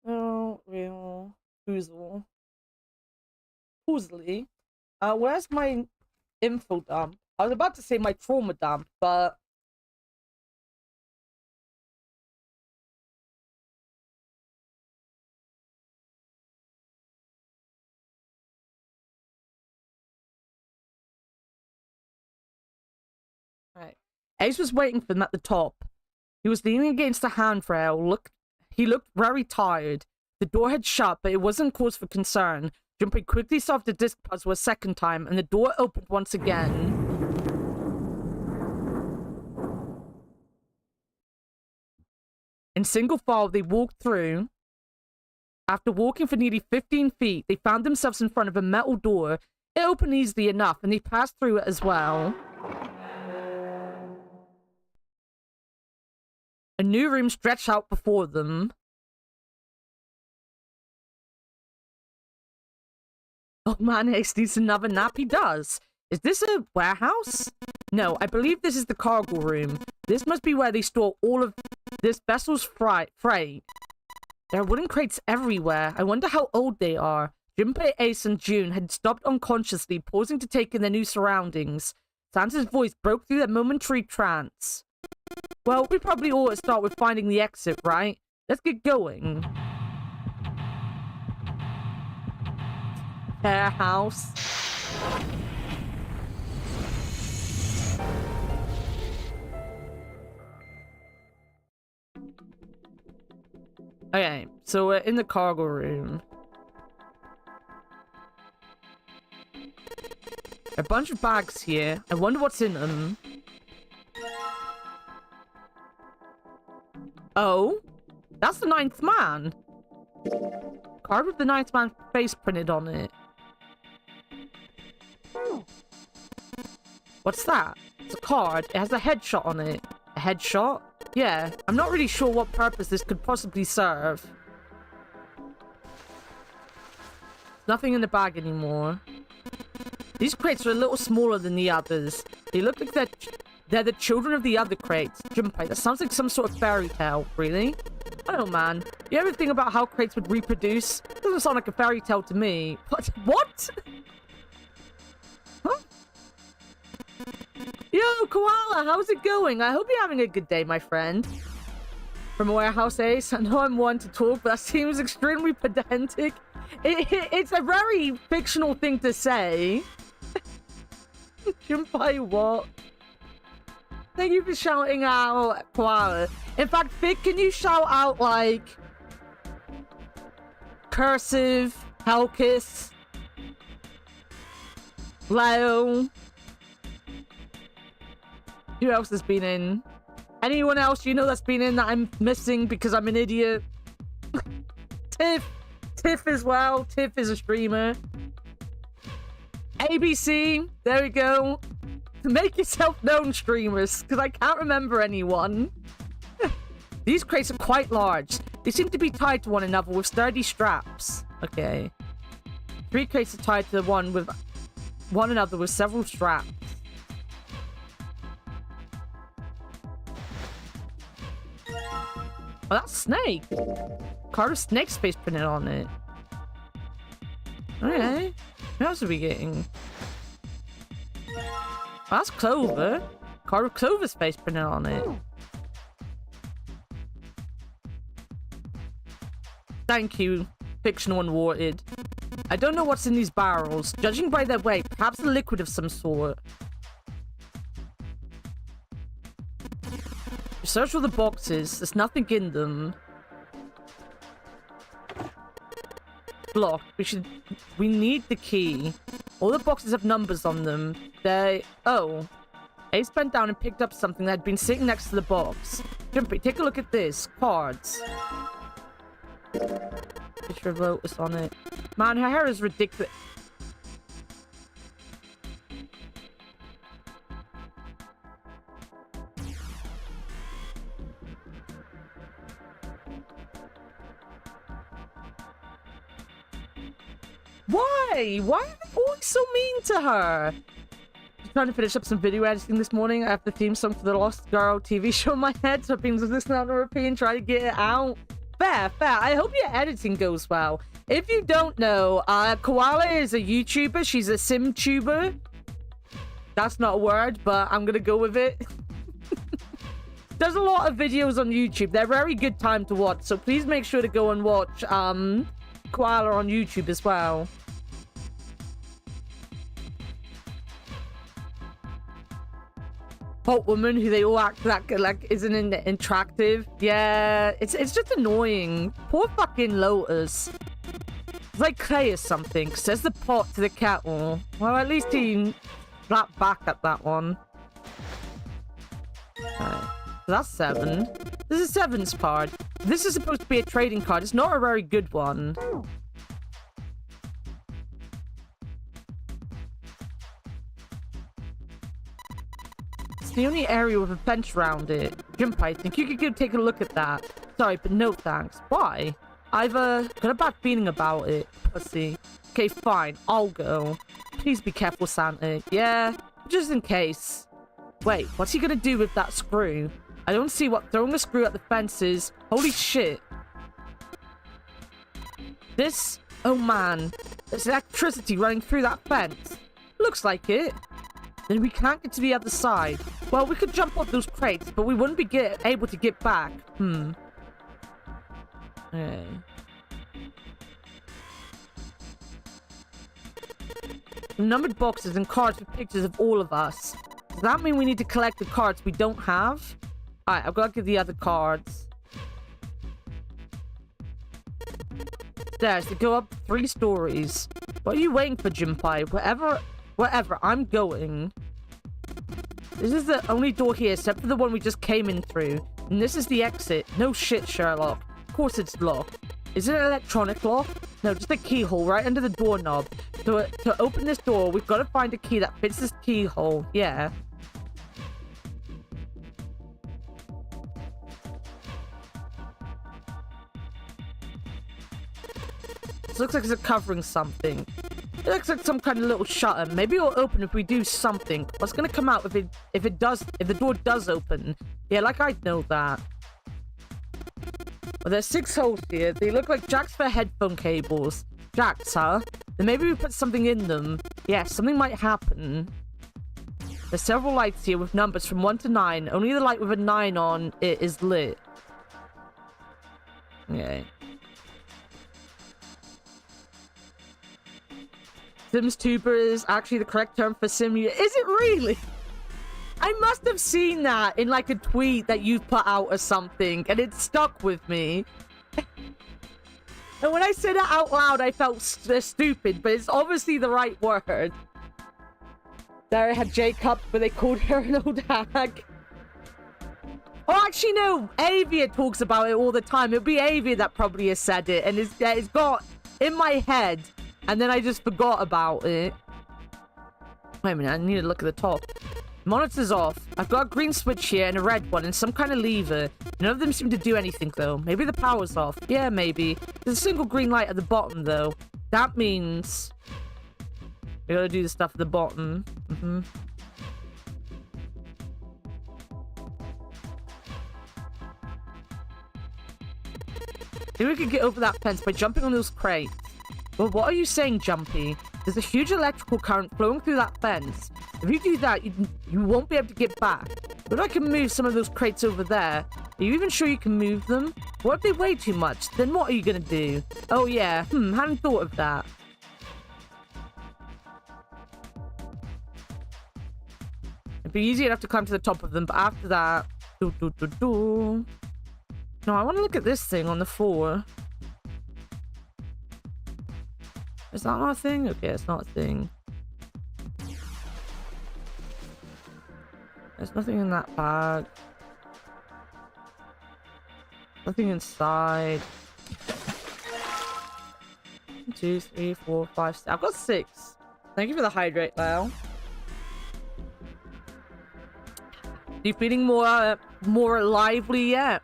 Oh, real... Foozle. Foozly. Where's my info dump? I was about to say my trauma dump, but... Right. Ace was waiting for them at the top. He was leaning against the handrail. He looked very tired. The door had shut, but it wasn't cause for concern. Junpei quickly solved the disc puzzle a second time, and the door opened once again. In single file, they walked through. After walking for nearly 15 feet, they found themselves in front of a metal door. It opened easily enough, and they passed through it as well. A new room stretched out before them. Oh man, Ace needs another nap. He does. Is this a warehouse? No, I believe this is the cargo room. This must be where they store all of this vessel's freight. There are wooden crates everywhere. I wonder how old they are. Junpei, Ace, and June had stopped unconsciously, pausing to take in their new surroundings. Santa's voice broke through their momentary trance. Well, we probably ought to start with finding the exit, right? Let's get going. Warehouse. Okay, so we're in the cargo room. A bunch of bags here. I wonder what's in them. Oh, that's the ninth man. Card with the ninth man's face printed on it. What's that? It's a card. It has a headshot on it. A headshot? Yeah, I'm not really sure what purpose this could possibly serve. Nothing in the bag anymore. These crates are a little smaller than the others. They look like they're the children of the other crates. Junpei, that sounds like some sort of fairy tale. Really? I don't know, man. You ever think about how crates would reproduce? Doesn't sound like a fairy tale to me. What? Huh? Yo, Koala, how's it going? I hope you're having a good day, my friend. From a warehouse, Ace. I know I'm one to talk, but that seems extremely pedantic. It's a very fictional thing to say. Junpei, what? Thank you for shouting out, Koala. In fact, Vic, can you shout out, like... Cursive, Helkis, Leo. Who else has been in? Anyone else you know that's been in that I'm missing because I'm an idiot? Tiff as well. Tiff is a streamer. ABC, there we go. Make yourself known, streamers, because I can't remember anyone. These crates are quite large. They seem to be tied to one another with sturdy straps. Okay. 3 crates are tied to one another with several straps. Oh, that's Snake. Card with Snake's face printed on it. Okay. What else are we getting? That's Clover. Card with Clover's face printed on it. Thank you, fictional Unwanted. I don't know what's in these barrels. Judging by their weight, perhaps a liquid of some sort. Search all the boxes. There's nothing in them. Blocked. We need the key. All the boxes have numbers on them. Oh. Ace bent down and picked up something that had been sitting next to the box. Jumpy, take a look at this. Cards. Picture of Lotus on it. Man, her hair is ridiculous. Why? Why are they always so mean to her? Just trying to finish up some video editing this morning. I have the theme song for the Lost Girl TV show in my head, so I've been listening on repeat and trying to get it out. Fair. I hope your editing goes well. If you don't know, Koala is a YouTuber. She's a sim-tuber. That's not a word, but I'm gonna go with it. There's a lot of videos on YouTube. They're very good time to watch, so please make sure to go and watch Koala on YouTube as well. Hot woman who they all act like isn't attractive. Yeah, it's just annoying. Poor fucking Lotus. It's like clay or something. Says the pot to the kettle. Well, at least he slapped back at that one. Alright, so that's 7. This is 7's card. This is supposed to be a trading card. It's not a very good one. It's the only area with a fence around it. Jump, I think you could go take a look at that. Sorry, but no thanks. Why? I've got a bad feeling about it, pussy. Okay, fine. I'll go. Please be careful, Santa. Yeah, just in case. Wait, what's he gonna do with that screw? I don't see what throwing a screw at the fence is. Holy shit. This? Oh man. There's electricity running through that fence. Looks like it. Then we can't get to the other side. Well, we could jump off those crates, but we wouldn't be able to get back. Okay. Numbered boxes and cards with pictures of all of us. Does that mean we need to collect the cards we don't have? Alright, I've got to get the other cards. Stairs to go up 3 stories. What are you waiting for, Jinpai? Whatever, I'm going. This is the only door here except for the one we just came in through. And this is the exit. No shit, Sherlock. Of course it's locked. Is it an electronic lock? No, just a keyhole right under the doorknob. So to open this door, we've got to find a key that fits this keyhole. Yeah. This looks like it's covering something. It looks like some kind of little shutter. Maybe it'll open if we do something. What's gonna come out if the door does open? Yeah, like I'd know that. Well, there's 6 holes here. They look like jacks for headphone cables. Jacks, huh? Then maybe we put something in them. Yeah, something might happen. There's several lights here with numbers from 1 to 9. Only the light with a 9 on it is lit. Okay. Sims tuber is actually the correct term for simulator. Is it really? I must have seen that in like a tweet that you put out or something, and it stuck with me. And when I said it out loud, I felt stupid, but it's obviously the right word. There I had Jacob, but they called her an old hag. Oh, actually, no. Avia talks about it all the time. It'll be Avia that probably has said it, and it's got in my head. And then I just forgot about it. Wait a minute, I need to look at the top. Monitor's off. I've got a green switch here and a red one and some kind of lever. None of them seem to do anything, though. Maybe the power's off. Yeah, maybe. There's a single green light at the bottom, though. That means we gotta do the stuff at the bottom. Maybe we could get over that fence by jumping on those crates. Well, what are you saying, Jumpy? There's a huge electrical current flowing through that fence. If you do that, you won't be able to get back. But I can move some of those crates over there. Are you even sure you can move them? What if they weigh too much? Then what are you gonna do? Oh yeah, hadn't thought of that. It'd be easy enough to climb to the top of them, but after that... No, I want to look at this thing on the floor. Is that not a thing? Okay, it's not a thing. There's nothing in that bag. Nothing inside. 1, 2, 3, 4, 5, 6. I've got 6. Thank you for the hydrate, Lyle. You feeling more lively yet?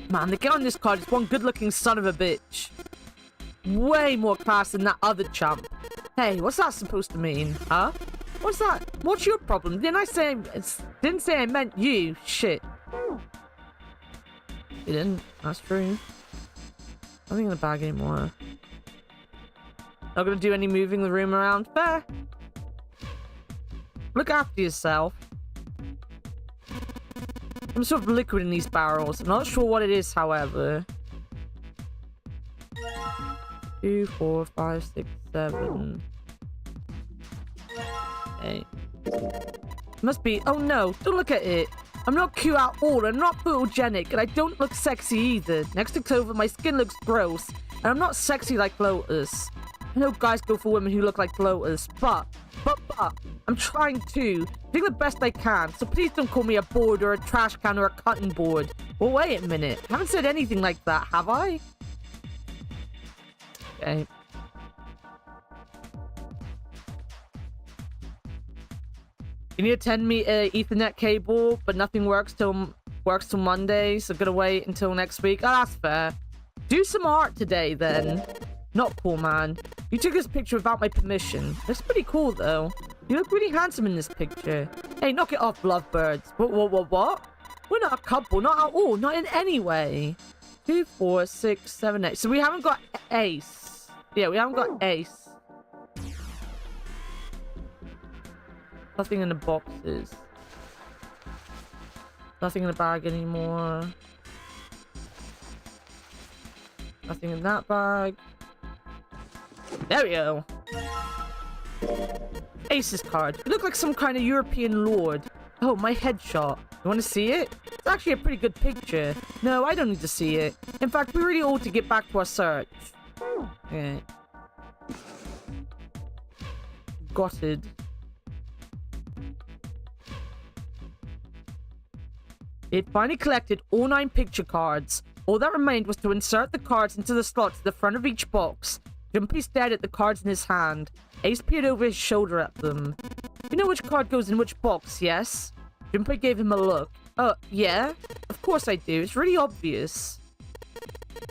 Man, the guy on this card is one good-looking son of a bitch. Way more class than that other chump. Hey, what's that supposed to mean? Huh? What's that? What's your problem? Didn't say I meant you. Shit. You didn't. That's true. Nothing in the bag anymore. Not gonna do any moving the room around. Fair. Look after yourself. Some sort of liquid in these barrels. I'm not sure what it is, however. 2, 4, 5, 6, 7. 8. Must be. Oh no! Don't look at it. I'm not cute at all. I'm not photogenic, and I don't look sexy either. Next to Clover, my skin looks gross, and I'm not sexy like Lotus. I know guys go for women who look like Lotus, but I'm trying to. Doing the best I can, so please don't call me a board or a trash can or a cutting board. Well, wait a minute. I haven't said anything like that, have I? Okay. You need a 10-meter Ethernet cable, but nothing works till Monday, so gonna wait until next week. Oh, that's fair. Do some art today, then. Not cool, man. You took this picture without my permission. Looks pretty cool, though. You look really handsome in this picture. Hey, knock it off, lovebirds. What? We're not a couple, not at all, not in any way. 2, 4, 6, 7, 8. So we haven't got Ace. Yeah, we haven't got Ace. Nothing in the boxes. Nothing in the bag anymore. Nothing in that bag. There we go. Ace's card. You look like some kind of European lord. Oh, my headshot. You want to see it? It's actually a pretty good picture. No, I don't need to see it. In fact, we really ought to get back to our search. Yeah. Gutted. It finally collected all 9 picture cards. All that remained was to insert the cards into the slots at the front of each box. Jumpy stared at the cards in his hand. Ace peered over his shoulder at them. You know which card goes in which box, yes? Jumpy gave him a look. Yeah? Of course I do. It's really obvious.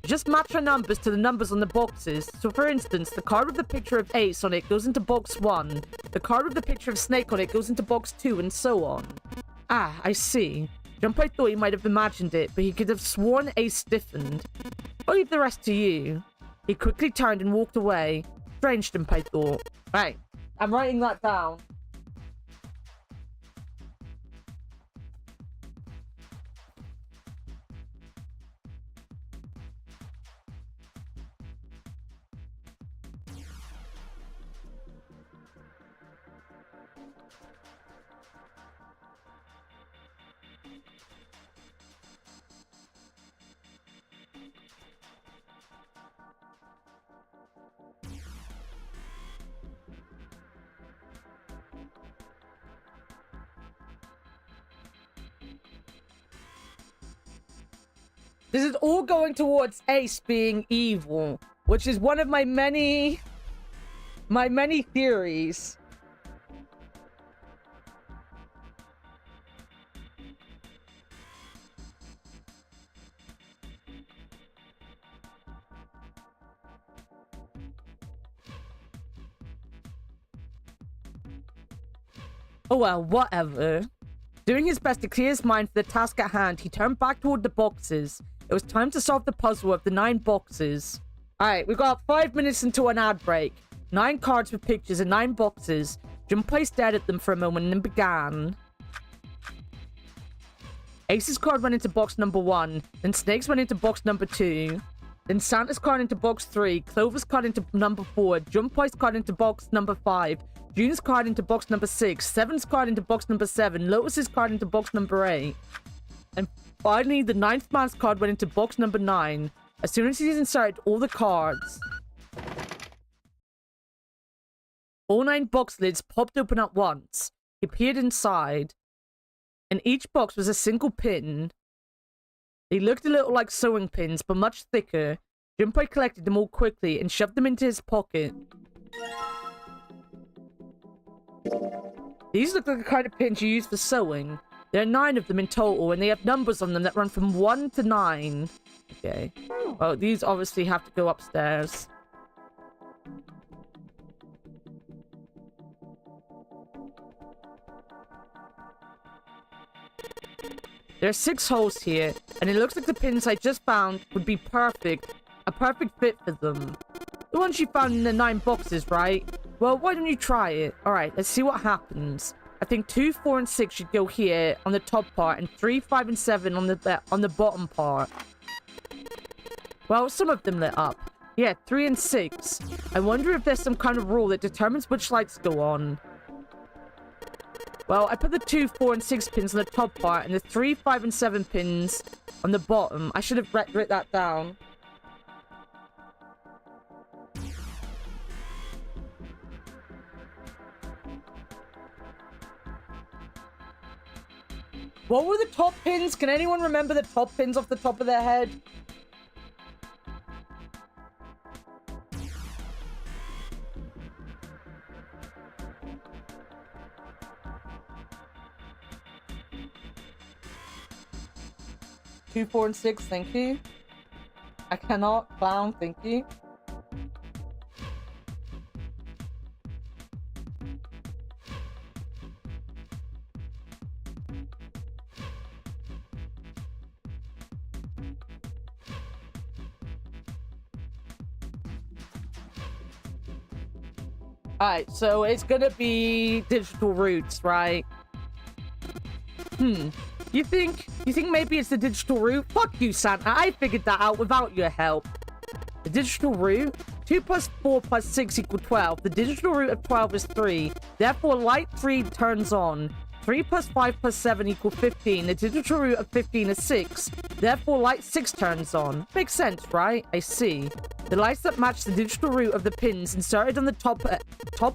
Just match our numbers to the numbers on the boxes. So for instance, the card with the picture of Ace on it goes into box 1. The card with the picture of Snake on it goes into box 2, and so on. Ah, I see. Junpei thought he might have imagined it, but he could have sworn Ace stiffened. I'll leave the rest to you. He quickly turned and walked away. Strange, Junpei thought. Right, I'm writing that down. This is all going towards Ace being evil, which is one of my many theories. Oh well, whatever. Doing his best to clear his mind for the task at hand, he turned back toward the boxes. It was time to solve the puzzle of the 9 boxes. Alright, we've got 5 minutes into an ad break. 9 cards with pictures and 9 boxes. Junpei stared at them for a moment and then began. Ace's card went into box number 1. Then Snake's went into box number 2. Then Santa's card into box 3. Clover's card into number 4. Junpei's card into box number 5. June's card into box number 6. Seven's card into box number 7. Lotus's card into box number 8. And finally, the 9th man's card went into box number 9. As soon as he's inserted all the cards, all 9 box lids popped open at once. He peered inside, and each box was a single pin. They looked a little like sewing pins, but much thicker. Junpei collected them all quickly and shoved them into his pocket. These look like the kind of pins you use for sewing. There are 9 of them in total, and they have numbers on them that run from 1 to 9. Okay. Well, these obviously have to go upstairs. There are 6 holes here, and it looks like the pins I just found would be perfect. A perfect fit for them. The ones you found in the 9 boxes, right? Well, why don't you try it? Alright, let's see what happens. I think 2, 4, and 6 should go here on the top part, and 3, 5, and 7 on the bottom part. Well, some of them lit up. Yeah, 3 and 6. I wonder if there's some kind of rule that determines which lights go on. Well, I put the 2, 4, and 6 pins on the top part, and the 3, 5, and 7 pins on the bottom. I should have written that down. What were the top pins? Can anyone remember the top pins off the top of their head? Two, 4, and 6, thank you. I cannot. Clown, thank you. Alright, so it's gonna be digital roots, right? You think maybe it's the digital root? Fuck you, Santa. I figured that out without your help. The digital root? 2 plus 4 plus 6 equal 12. The digital root of 12 is 3. Therefore, light 3 turns on. 3 plus 5 plus 7 equal 15. The digital root of 15 is 6. Therefore, light 6 turns on. Makes sense, right? I see. The lights that match the digital root of the pins inserted on the top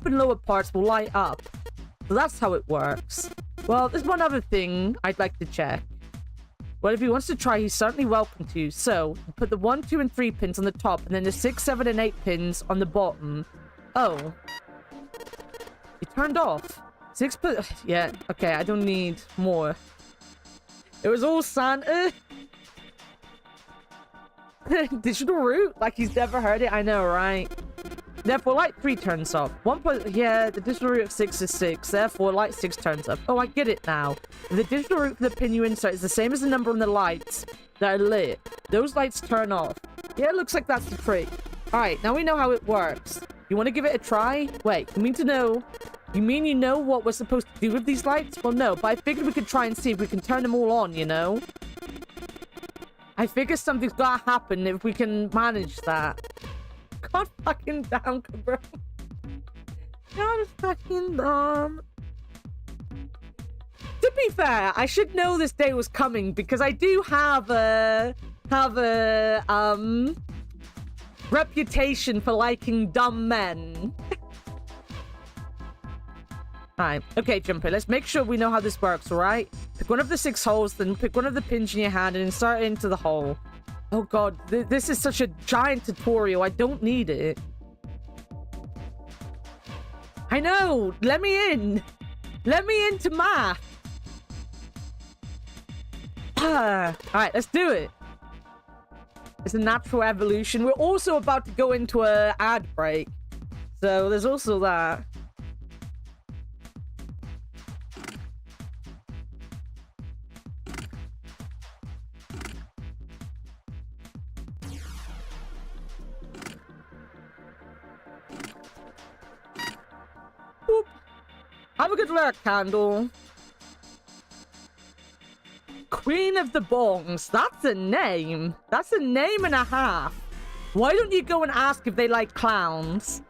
and lower parts will light up. So that's how it works. Well, there's one other thing I'd like to check. Well, if he wants to try, he's certainly welcome to. So, put the 1, 2, and 3 pins on the top, and then the 6, 7, and 8 pins on the bottom. Oh. It turned off. 6 put... Yeah, okay, I don't need more. It was all Santa. Digital root? Like he's never heard it? I know, right? Therefore, light 3 turns off. Yeah, the digital root of 6 is 6. Therefore, light 6 turns off. Oh, I get it now. If the digital root for the pin you insert is the same as the number on the lights that are lit, those lights turn off. Yeah, it looks like that's the trick. Alright, now we know how it works. You want to give it a try? Wait, you mean to know... You mean you know what we're supposed to do with these lights? Well, no, but I figured we could try and see if we can turn them all on, you know? I figure something's gotta happen if we can manage that. God fucking damn, bro. God fucking damn. To be fair, I should know this day was coming because I do have a reputation for liking dumb men. Alright, okay, Junpei, let's make sure we know how this works, alright? Pick one of the 6 holes, then pick one of the pins in your hand and insert it into the hole. Oh god, this is such a giant tutorial, I don't need it. I know! Let me in! Let me into math! Alright, let's do it. It's a natural evolution. We're also about to go into an ad break. So there's also that. Whoop. Have a good luck, Candle. Queen of the Bongs. That's a name. That's a name and a half. Why don't you go and ask if they like clowns?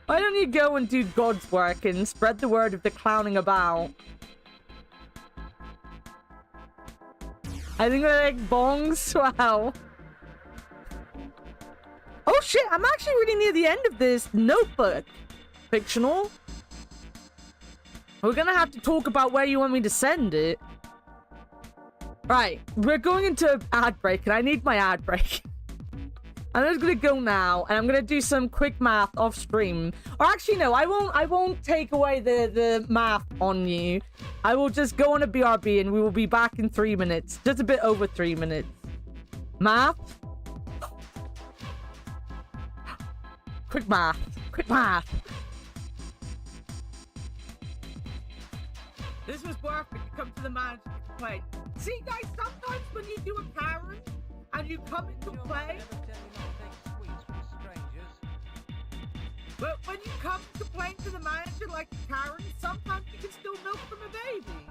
Why don't you go and do God's work and spread the word of the clowning about? I think they like bongs. Wow. Oh shit, I'm actually really near the end of this notebook. Fictional. We're gonna have to talk about where you want me to send it. Right, we're going into ad break, and I need my ad break. I'm just gonna go now, and I'm gonna do some quick math off stream. Or actually, no, I won't take away the math on you. I will just go on a BRB, and we will be back in 3 minutes. Just a bit over 3 minutes. Math. Quick math. Quick math. This was worth it to come to the manager to complain. See, guys, sometimes when you do a Karen and you come into play, but when you come to complain to the manager like a Karen, sometimes you can still milk from a baby.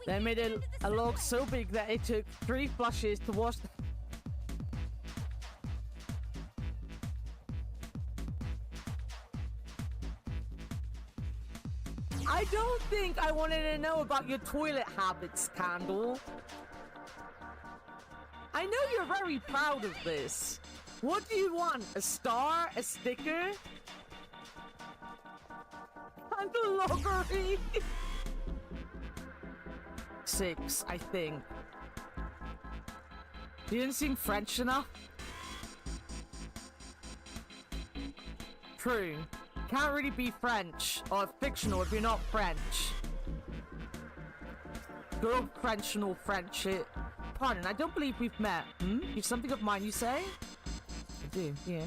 They made a log so big that it took 3 flushes to wash the... I don't think I wanted to know about your toilet habits, Candle. I know you're very proud of this. What do you want? A star? A sticker? Candle loggery. 6, I think. You didn't seem French enough? True. Can't really be French or fictional if you're not French. Girl Frenchional French shit. Pardon, I don't believe we've met. You've something of mine, you say? I do, yeah.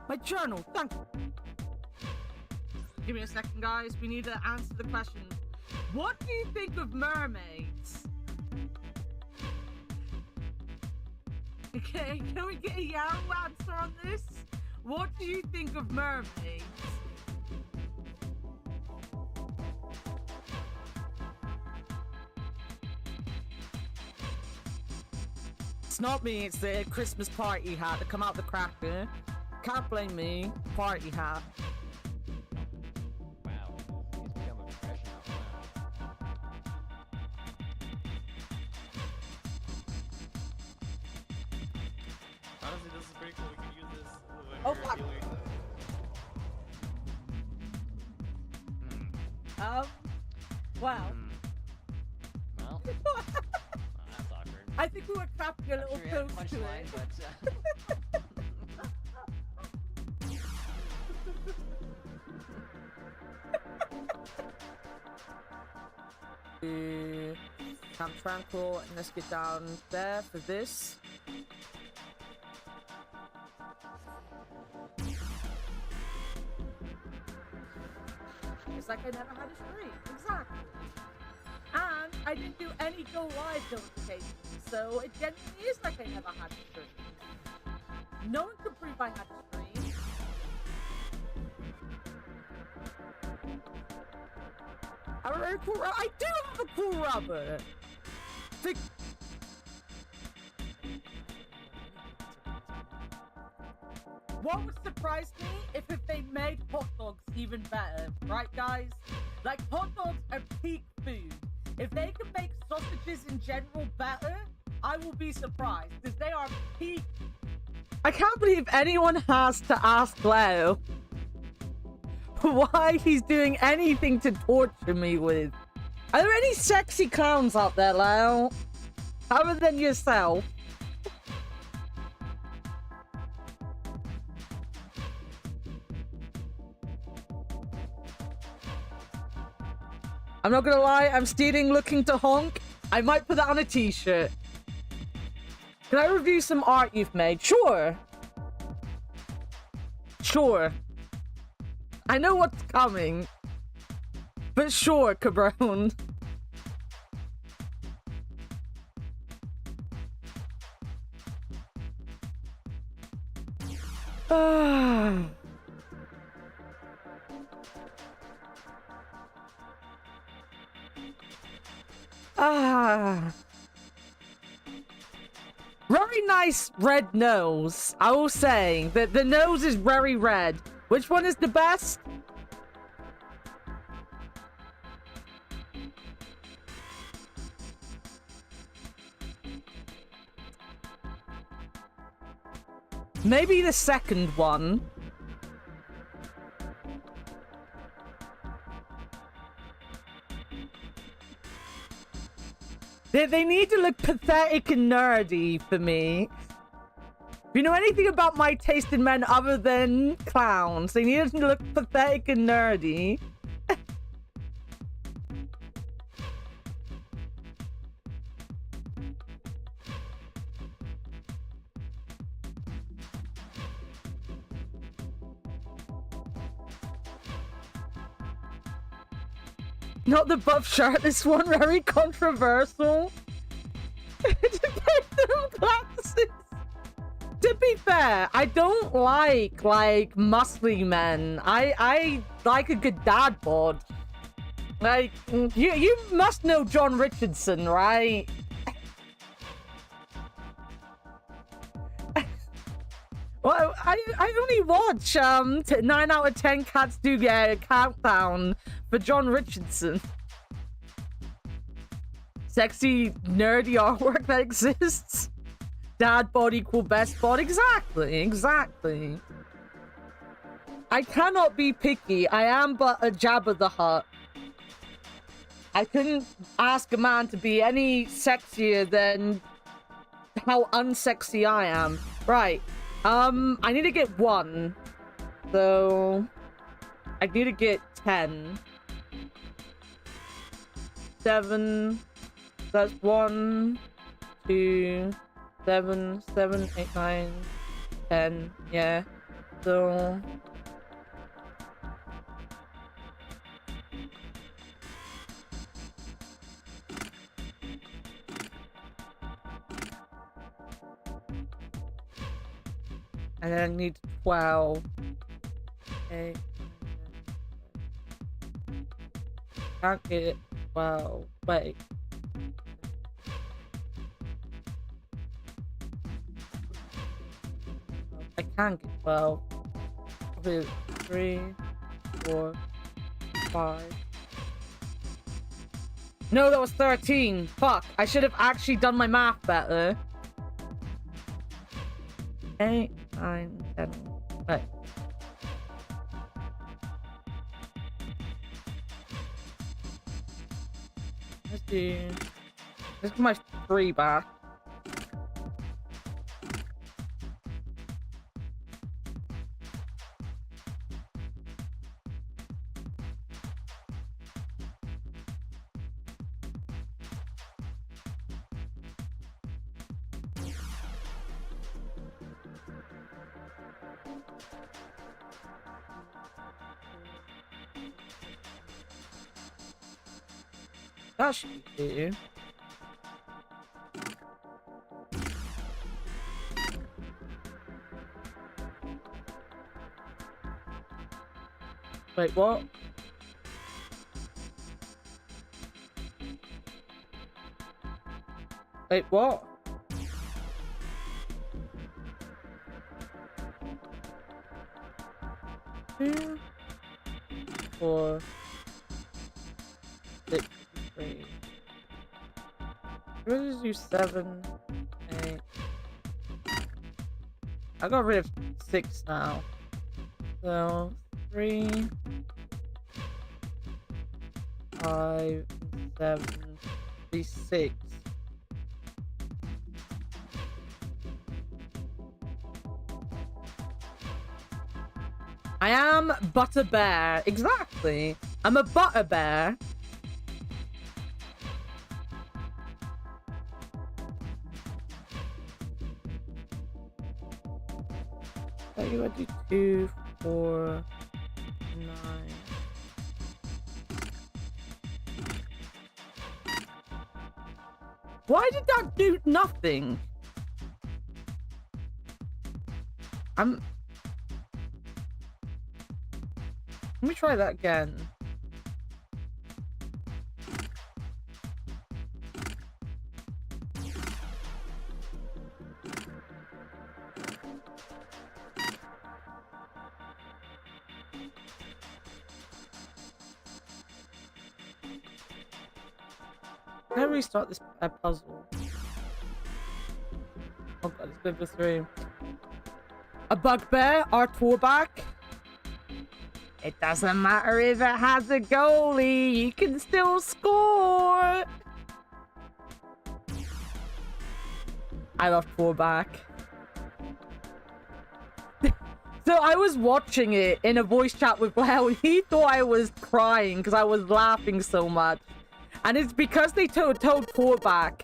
My journal, thank you. Give me a second, guys. We need to answer the question. What do you think of mermaids? Okay, can we get a yarrow answer on this? What do you think of mermaids? It's not me, it's the Christmas party hat that come out the cracker. Can't blame me. Party hat. Wow, he's become a professional. Honestly, this is pretty cool. We can use this when Oh, we're fuck. healing. Wow. Well, that's awkward. I think we were clapping a little Sure, you had a close to punchline, it. but Camp Tranquil, and let's get down there for this. It's like I never had a stream. Exactly. And I didn't do any go live notifications, so it genuinely is like I never had a stream. No one could prove I had a stream. I have a very cool rubber. I do have a cool rubber. What would surprise me if they made hot dogs even better, right, guys? Like, hot dogs are peak food. If they can make sausages in general better, I will be surprised, because they are peak. I can't believe anyone has to ask Leo why he's doing anything to torture me with. Are there any sexy clowns out there, Leo? Other than yourself? I'm not gonna lie, I'm stealing looking to honk. I might put that on a t-shirt. Can I review some art you've made? Sure. Sure. I know what's coming. But sure, Cabron. Very nice red nose. I will say that the nose is very red. Which one is the best? Maybe the second one. They need to look pathetic and nerdy for me. If you know anything about my taste in men other than clowns, they need to look pathetic and nerdy. Not the buff shirtless one, very controversial. Glasses. To be fair, I don't like muscly men. I like a good dad bod. Like you must know John Richardson, right? Well, I only watch 9 out of 10 cats do get a countdown for John Richardson. Sexy, nerdy artwork that exists. Dad bod equal best bod. Exactly. I cannot be picky. I am but a Jabba the Hutt. I couldn't ask a man to be any sexier than how unsexy I am. Right. I need to get 1. So I need to get 10. 7. That's 1, 2, 7, 7, 8, 9, 10. Yeah. So and then I need 12. Okay. Can't get it. 12. Wait. I can't get 12. 3, 4, 5. No, that was 13. Fuck. I should have actually done my math better. 8, 9, 10. Right. Let's get my 3 back. That should do. Wait, what? Wait, what? Two, 4, 6, 3. What did you 7, 8? I got rid of 6 now. So 3, 5, 7, 6. I am Butter Bear. Exactly. I'm a Butter Bear. So you would do 2, 4, 9. Why did that do nothing? Let me try that again. Can I restart this puzzle? Oh god, it's been through. A bugbear, our tourback. It doesn't matter if it has a goalie, you can still score. I love tourback. So I was watching it in a voice chat with Well. He thought I was crying because I was laughing so much. And it's because they told tourback,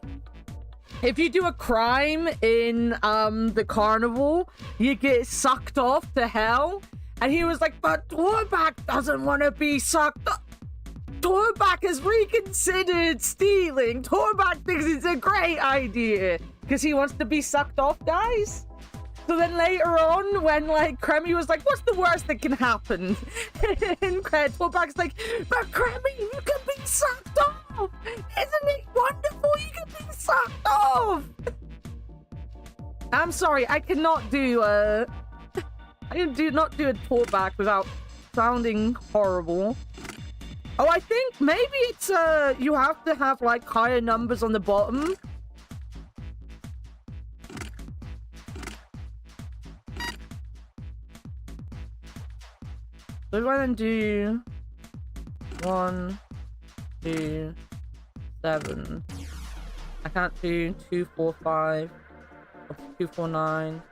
if you do a crime in the carnival, you get sucked off to hell. And he was like, but Tourback doesn't want to be sucked up. Tourback has reconsidered stealing. Tourback thinks it's a great idea. Because he wants to be sucked off, guys. So then later on, when like Cremmy was like, what's the worst that can happen? And Tourback's like, but Cremmy, you can be sucked off. Isn't it wonderful? You can be sucked off. I'm sorry, I cannot do I can not do a Tourback without sounding horrible. Oh, I think maybe it's you have to have like higher numbers on the bottom. So if I then do 1, 2, 7. I can't do 2, 4, 5. Or 2, 4, 9.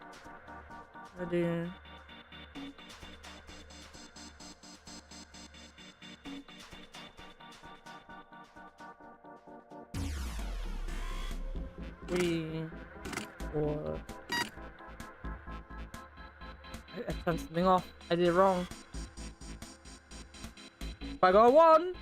I do 3, 4. I turned something off. I did it wrong. If I got 1.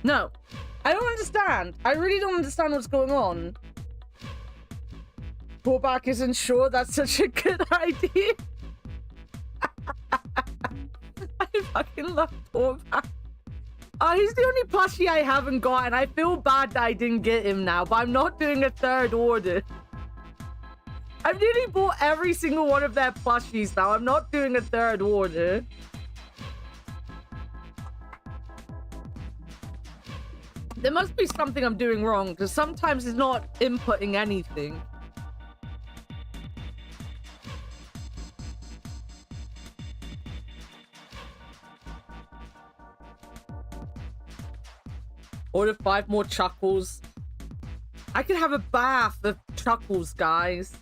No. I don't understand. I really don't understand what's going on. Tourback isn't sure that's such a good idea. I fucking love Tourback. He's the only plushie I haven't got, and I feel bad that I didn't get him now, but I'm not doing a third order. I've nearly bought every single one of their plushies now. I'm not doing a third order. There must be something I'm doing wrong, because sometimes it's not inputting anything. Order 5 more Chuckles. I could have a bath of Chuckles, guys.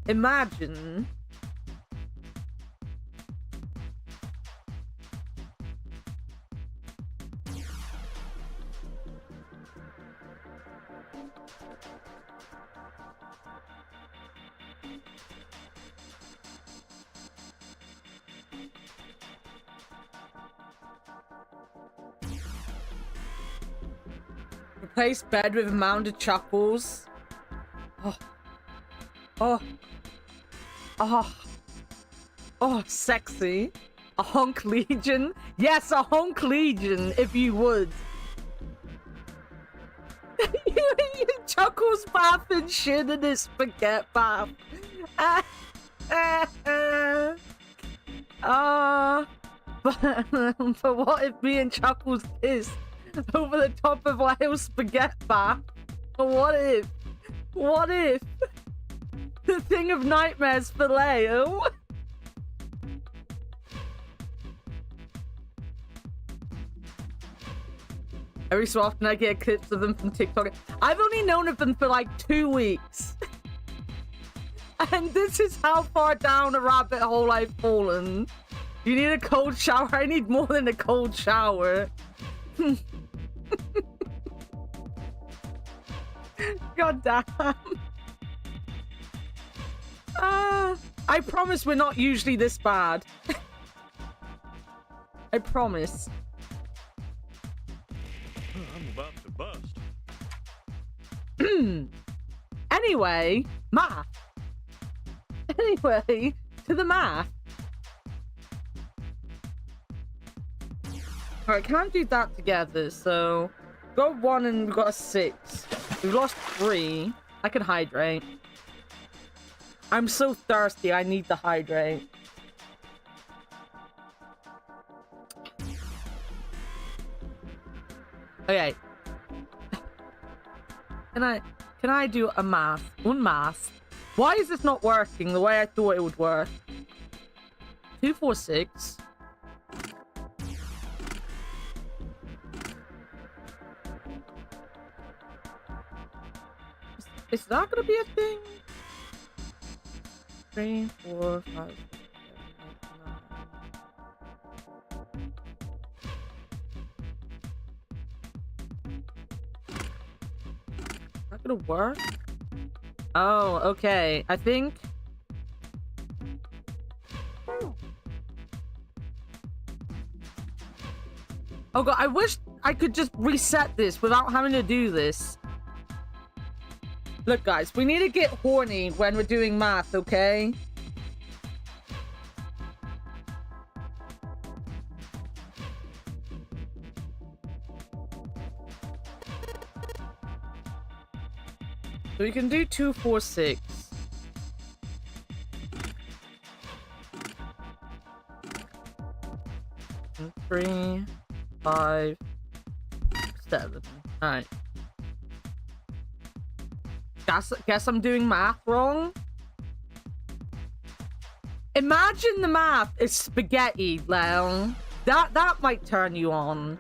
Imagine. Replace bed with mounted Chuckles. Oh. Oh. Oh. Oh, sexy. A honk legion? Yes, a honk legion, if you would. You Chuckles bath and shit in this spaghetti bath. But what if me and Chuckles kissed over the top of Lyle's spaghetti bath? What if? What if? The thing of nightmares for Leo. Every so often I get clips of them from TikTok. I've only known of them for like 2 weeks. And this is how far down a rabbit hole I've fallen. You need a cold shower? I need more than a cold shower. God damn. I promise we're not usually this bad. I promise. I'm about to bust. Anyway, math. Anyway, to the math. Alright, can't do that together, so... Got 1 and we got a 6. We've lost 3. I can hydrate. I'm so thirsty, I need to hydrate. Okay. Can I do a math? One math. Why is this not working the way I thought it would work? 2, 4, 6. Is that gonna be a thing? 3, 4, 5, 6, 7, 8, 9. Is that gonna work? Oh, okay. I think... Oh god, I wish I could just reset this without having to do this. Look, guys, we need to get horny when we're doing math, okay? So we can do 2, 4, 6. And 3, 5, 7. Alright. Guess I'm doing math wrong. Imagine the math is spaghetti, Leon. That might turn you on.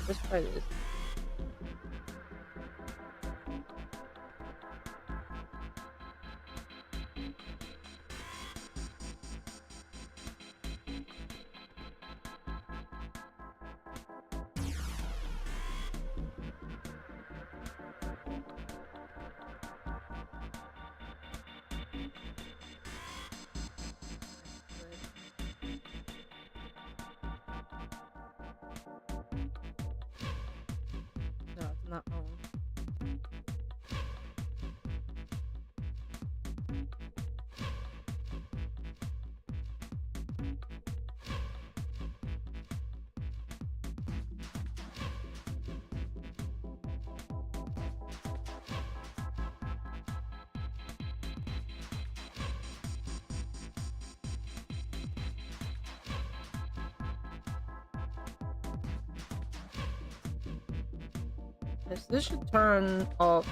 Let's try this. No, it's not wrong. This should turn off.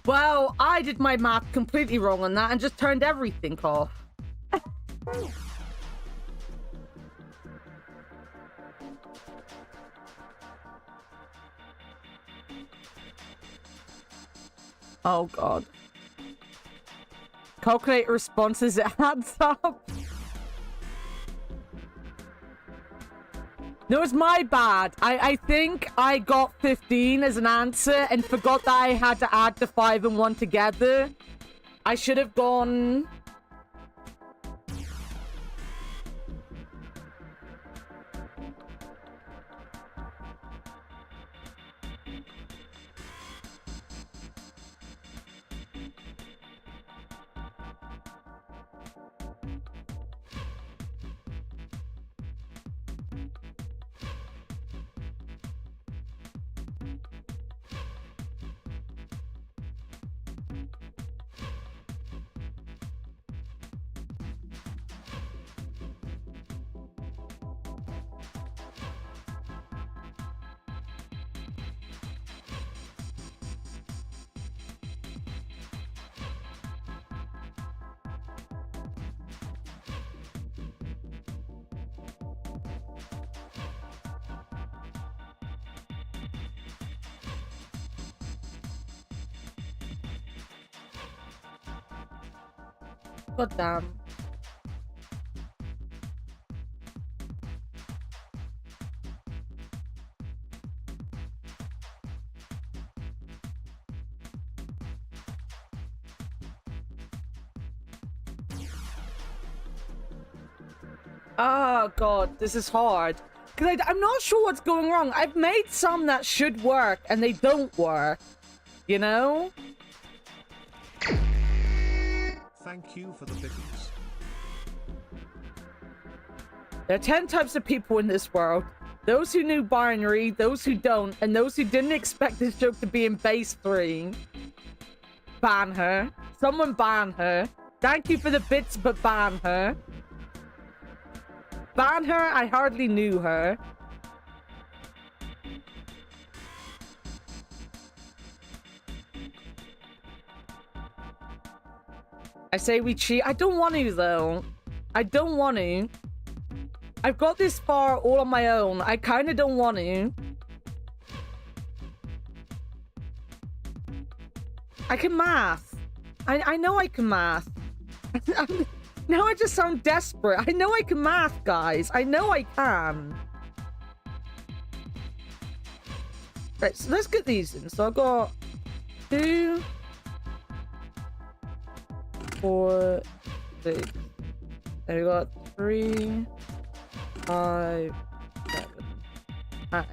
Well, I did my math completely wrong on that and just turned everything off. Oh god. Calculate responses, it adds up. No, it's my bad. I think I got 15 as an answer and forgot that I had to add the 5 and 1 together. I should have gone... God damn. Oh god, this is hard. Cause I'm not sure what's going wrong. I've made some that should work and they don't work. You know? Thank you for the pickles. There are 10 types of people in this world. Those who knew binary, those who don't, and those who didn't expect this joke to be in base 3. Ban her. Someone ban her. Thank you for the bits, but ban her. Ban her? I hardly knew her. I say we cheat. I don't want to, though. I don't want to. I've got this far all on my own. I kind of don't want to. I can math. I know I can math. Now I just sound desperate. I know I can math, guys. I know I can. Right, so let's get these in. So I've got 2, 4, 6. And we got 3, 5, 7. Alright.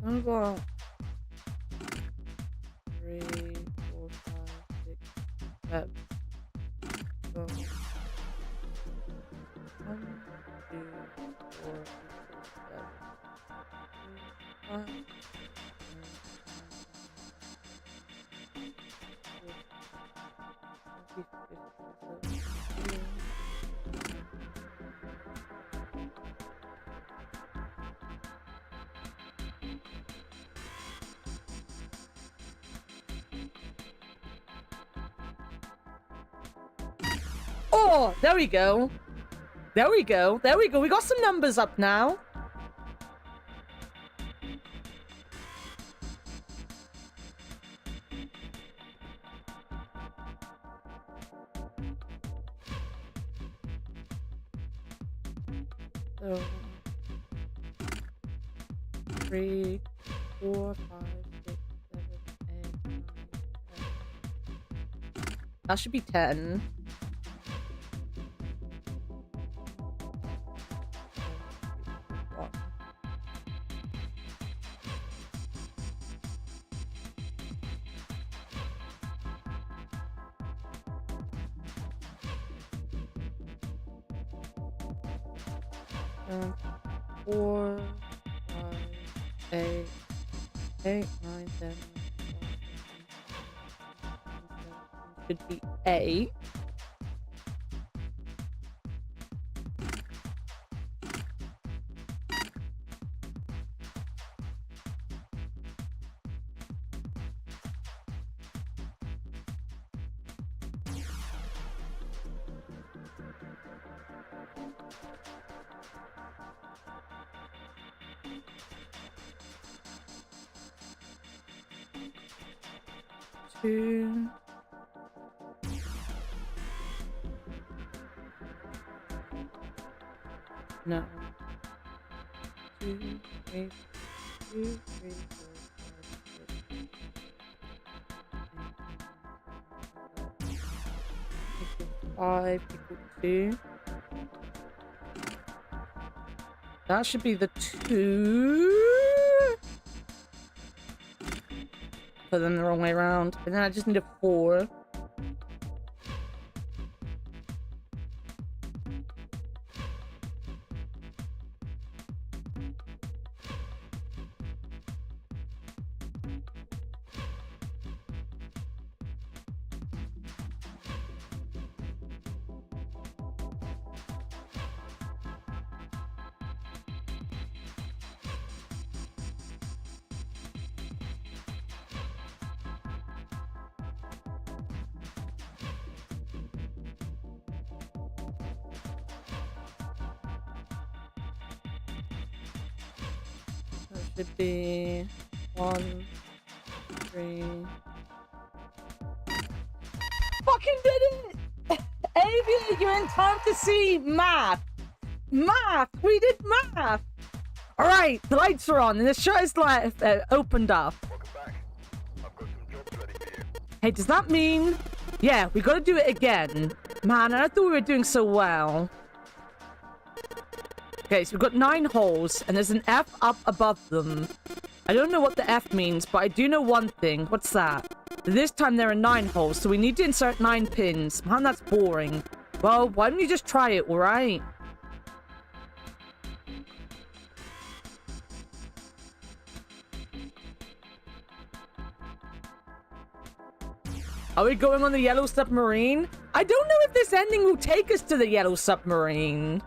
I've got 3, 4, 5, 6, 7. So 1, 2, 4, 7, 5, 6, 7. Oh, there we go. There we go. There we go. We got some numbers up now. So 3, 4, 5, 6, 7, 8, 9, 10. That should be 10. Um, 4, 5, 8, 8, 9, 10. Should be 8. Two. No. 2, 3, 2, 3, 4, 5, 2. That should be the 2. Put them the wrong way around. And then I just need a 4. should be 1, 3. Fucking did it! Avia, you're in time to see math. Math! We did math! Alright, the lights are on and the show is opened up. Hey, does that mean... Yeah, we gotta do it again. Man, I thought we were doing so well. Okay, so we've got 9 holes, and there's an F up above them. I don't know what the F means, but I do know one thing. What's that? This time there are 9 holes, so we need to insert 9 pins. Man, that's boring. Well, why don't you just try it, alright? Are we going on the yellow submarine? I don't know if this ending will take us to the yellow submarine.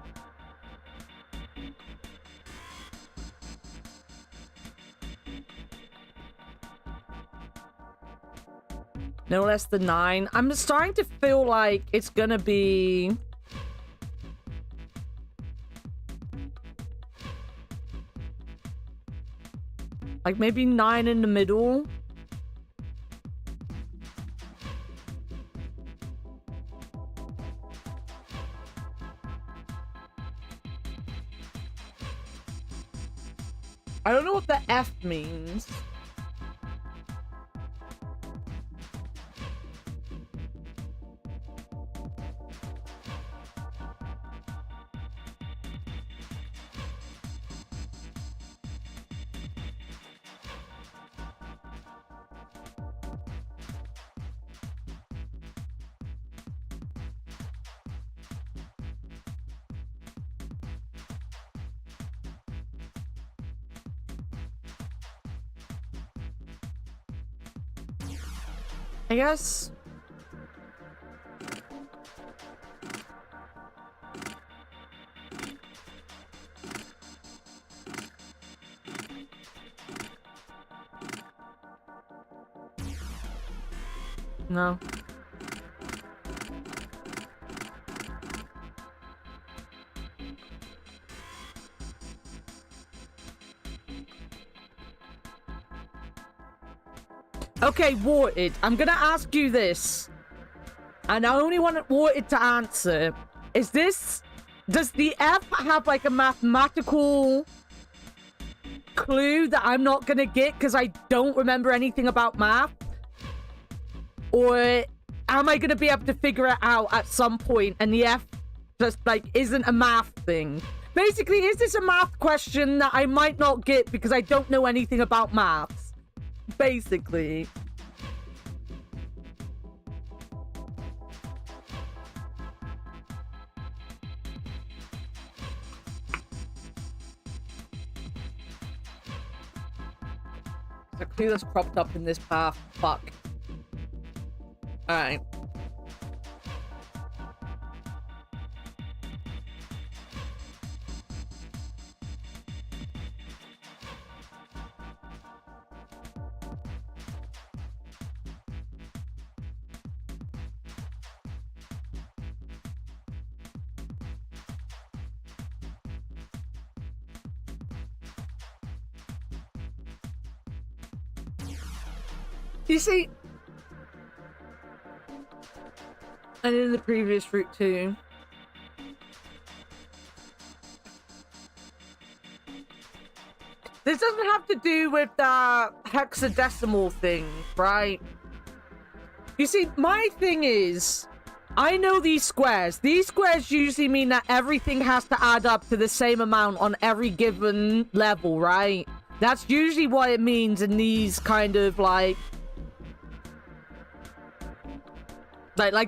No less than 9. I'm starting to feel like it's gonna be... like maybe 9 in the middle. I don't know what the F means. I guess. No. Okay, Warted, I'm gonna ask you this. And I only want Warted to answer. Is this... does the F have like a mathematical clue that I'm not gonna get because I don't remember anything about math? Or am I gonna be able to figure it out at some point and the F just like isn't a math thing? Basically, is this a math question that I might not get because I don't know anything about maths? Basically. There's a clue that's cropped up in this path. Fuck. Alright. You see, and in the previous route too. This doesn't have to do with the hexadecimal thing, right? You see, my thing is, I know these squares. These squares usually mean that everything has to add up to the same amount on every given level, right? That's usually what it means in these kind of like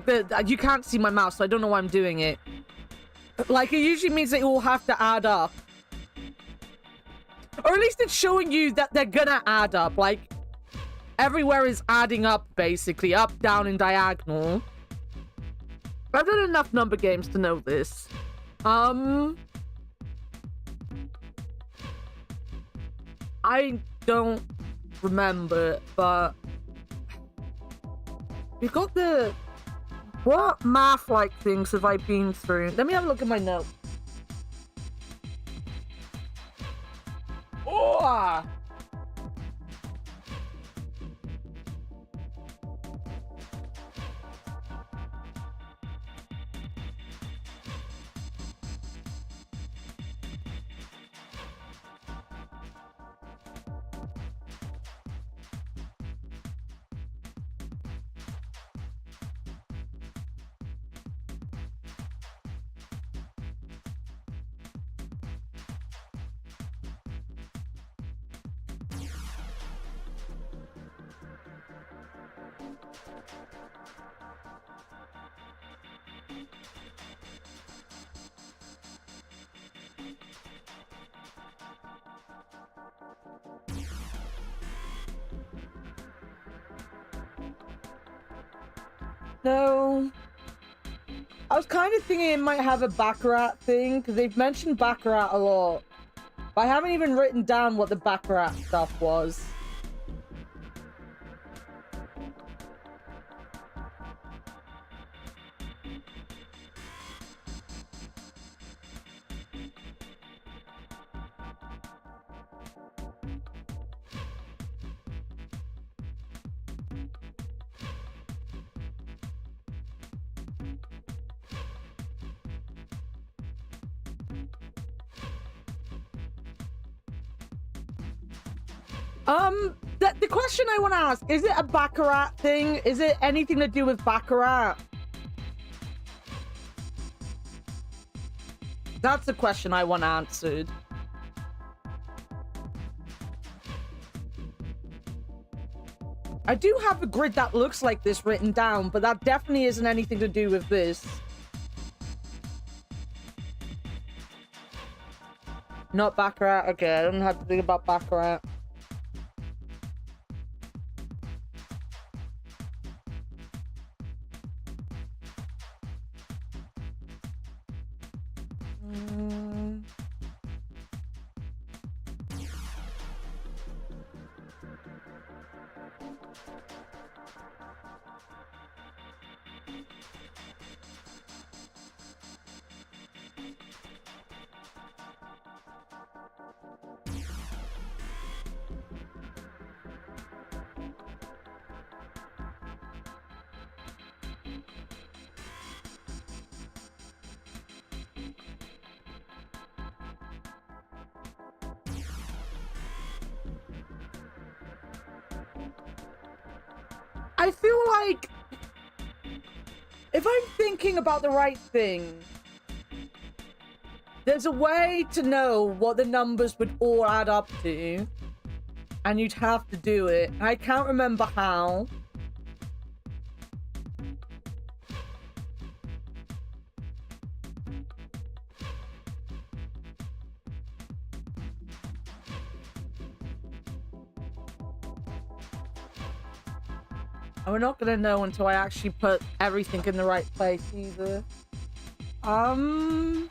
the, you can't see my mouse, so I don't know why I'm doing it. Like, it usually means they all have to add up. Or at least it's showing you that they're gonna add up. Like, everywhere is adding up, basically. Up, down, and diagonal. I've done enough number games to know this. I don't remember, but... we've got the... what math-like things have I been through? Let me have a look at my notes. Oh! No. I was kind of thinking it might have a Baccarat thing, because they've mentioned Baccarat a lot. But I haven't even written down what the Baccarat stuff was. The question I want to ask, is it a Baccarat thing? Is it anything to do with Baccarat? That's the question I want answered. I do have a grid that looks like this written down, but that definitely isn't anything to do with this. Not Baccarat? Okay, I don't have to think about Baccarat. I feel like if I'm thinking about the right thing, there's a way to know what the numbers would all add up to, and you'd have to do it. I can't remember how. And we're not gonna know until I actually put everything in the right place either. I'm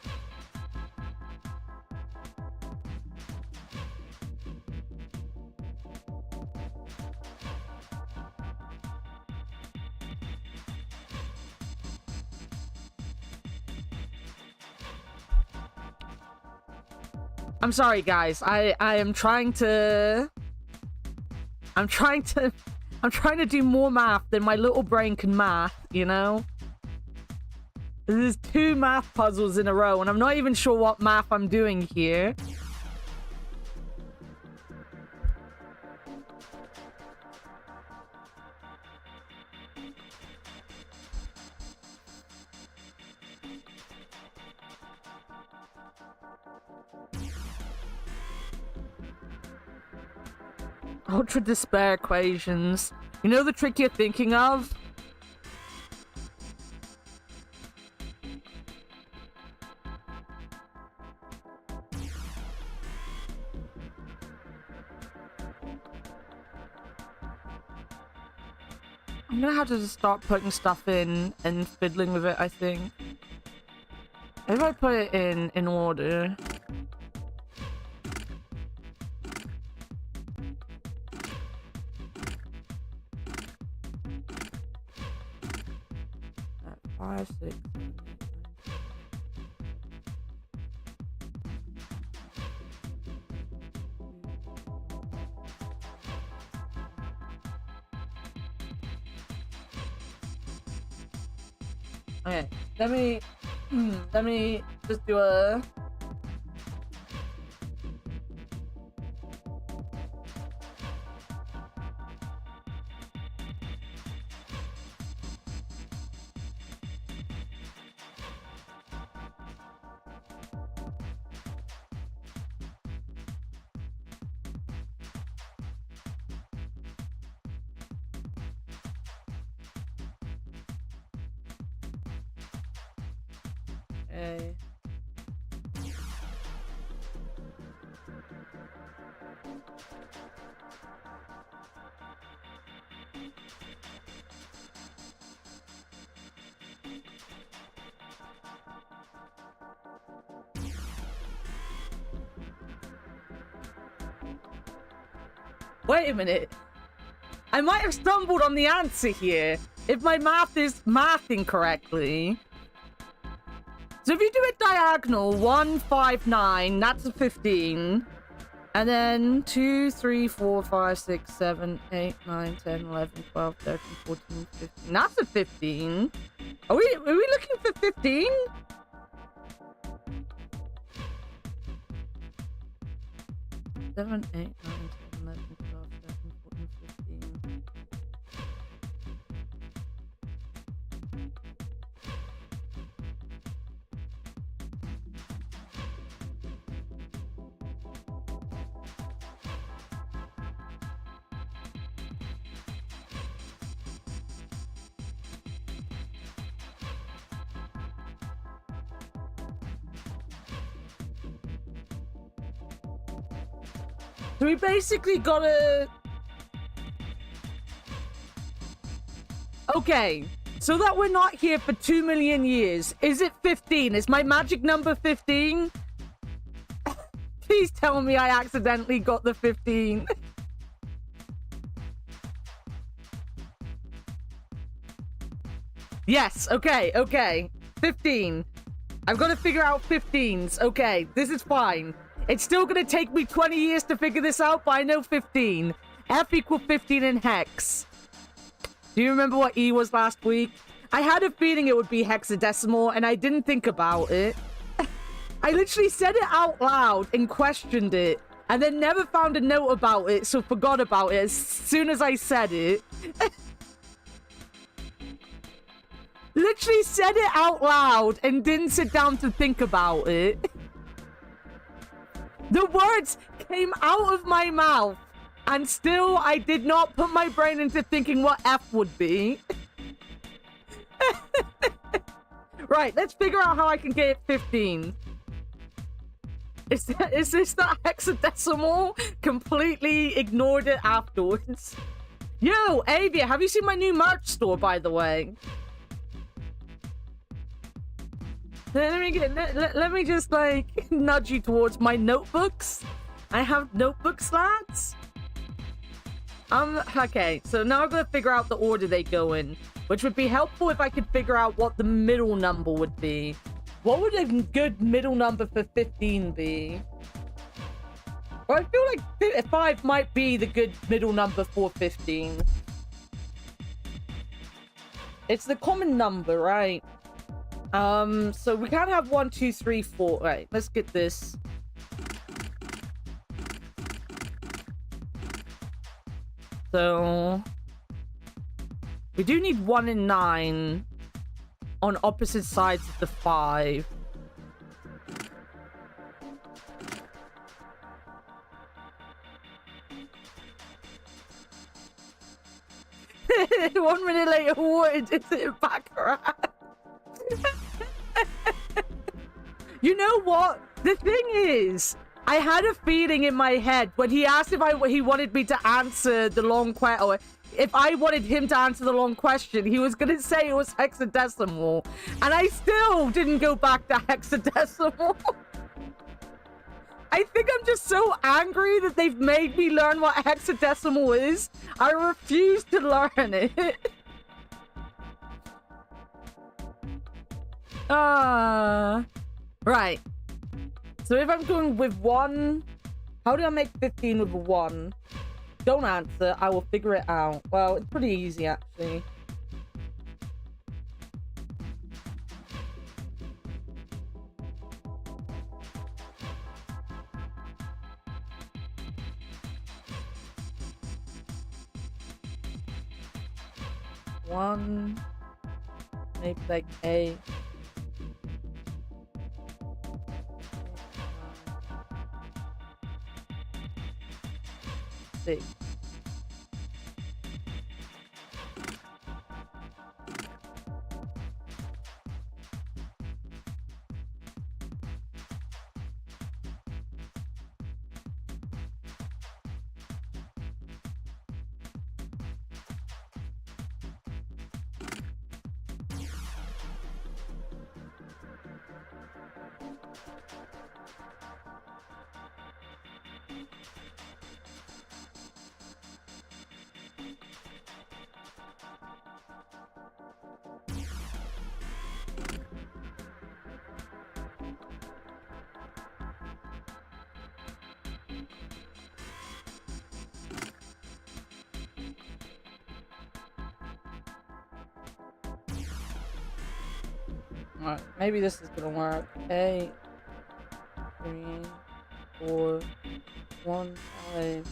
sorry, guys. I'm trying to do more math than my little brain can math, you know? There's 2 math puzzles in a row, and I'm not even sure what math I'm doing here. Ultra despair equations. You know the trick you're thinking of? I'm gonna have to just start putting stuff in and fiddling with it, I think. If I put it in order. At 5, 6, 7, 8, 9. Okay, let me just do a... Okay. Wait a minute. I might have stumbled on the answer here. If my math is mathing correctly. So if you do it diagonal, 1, 5, 9, that's a 15. And then 2, 3, 4, 5, 6, 7, 8, 9, 10, 11, 12, 13, 14, 15. That's a 15. Are we looking for 15? Seven, 8, 9, 10, 11, 12, 13, 14, 15. So we basically gotta... Okay, so that we're not here for 2 million years, is it 15? Is my magic number 15? Please tell me I accidentally got the 15. Yes, okay. 15. I've got to figure out 15s. Okay, this is fine. It's still going to take me 20 years to figure this out, but I know 15. F equal 15 in hex. Do you remember what E was last week? I had a feeling it would be hexadecimal, and I didn't think about it. I literally said it out loud and questioned it, and then never found a note about it, so forgot about it as soon as I said it. Literally said it out loud and didn't sit down to think about it. The words came out of my mouth, and still I did not put my brain into thinking what F would be. Right, let's figure out how I can get it 15. Is this the hexadecimal? Completely ignored it afterwards. Yo, Avia, have you seen my new merch store, by the way? Let me just like nudge you towards my notebooks. I have notebooks, lads. Okay, so now I've got to figure out the order they go in, which would be helpful if I could figure out what the middle number would be. What would a good middle number for 15 be? Well, I feel like 5 might be the good middle number for 15. It's the common number, right? So we can't have 1, 2, 3, 4. Right, let's get this. So we do need 1 and 9 on opposite sides of the 5. One minute later, what is it back around? You know what? The thing is, I had a feeling in my head when he asked if he wanted me to answer the long question, or if I wanted him to answer the long question, he was going to say it was hexadecimal. And I still didn't go back to hexadecimal. I think I'm just so angry that they've made me learn what hexadecimal is. I refuse to learn it. Right. So if I'm going with 1, how do I make 15 with a 1? Don't answer. I will figure it out. Well, it's pretty easy, actually. One, maybe like A. See. Alright, maybe this is gonna work. 8, 3, 4, 1, 5, 9,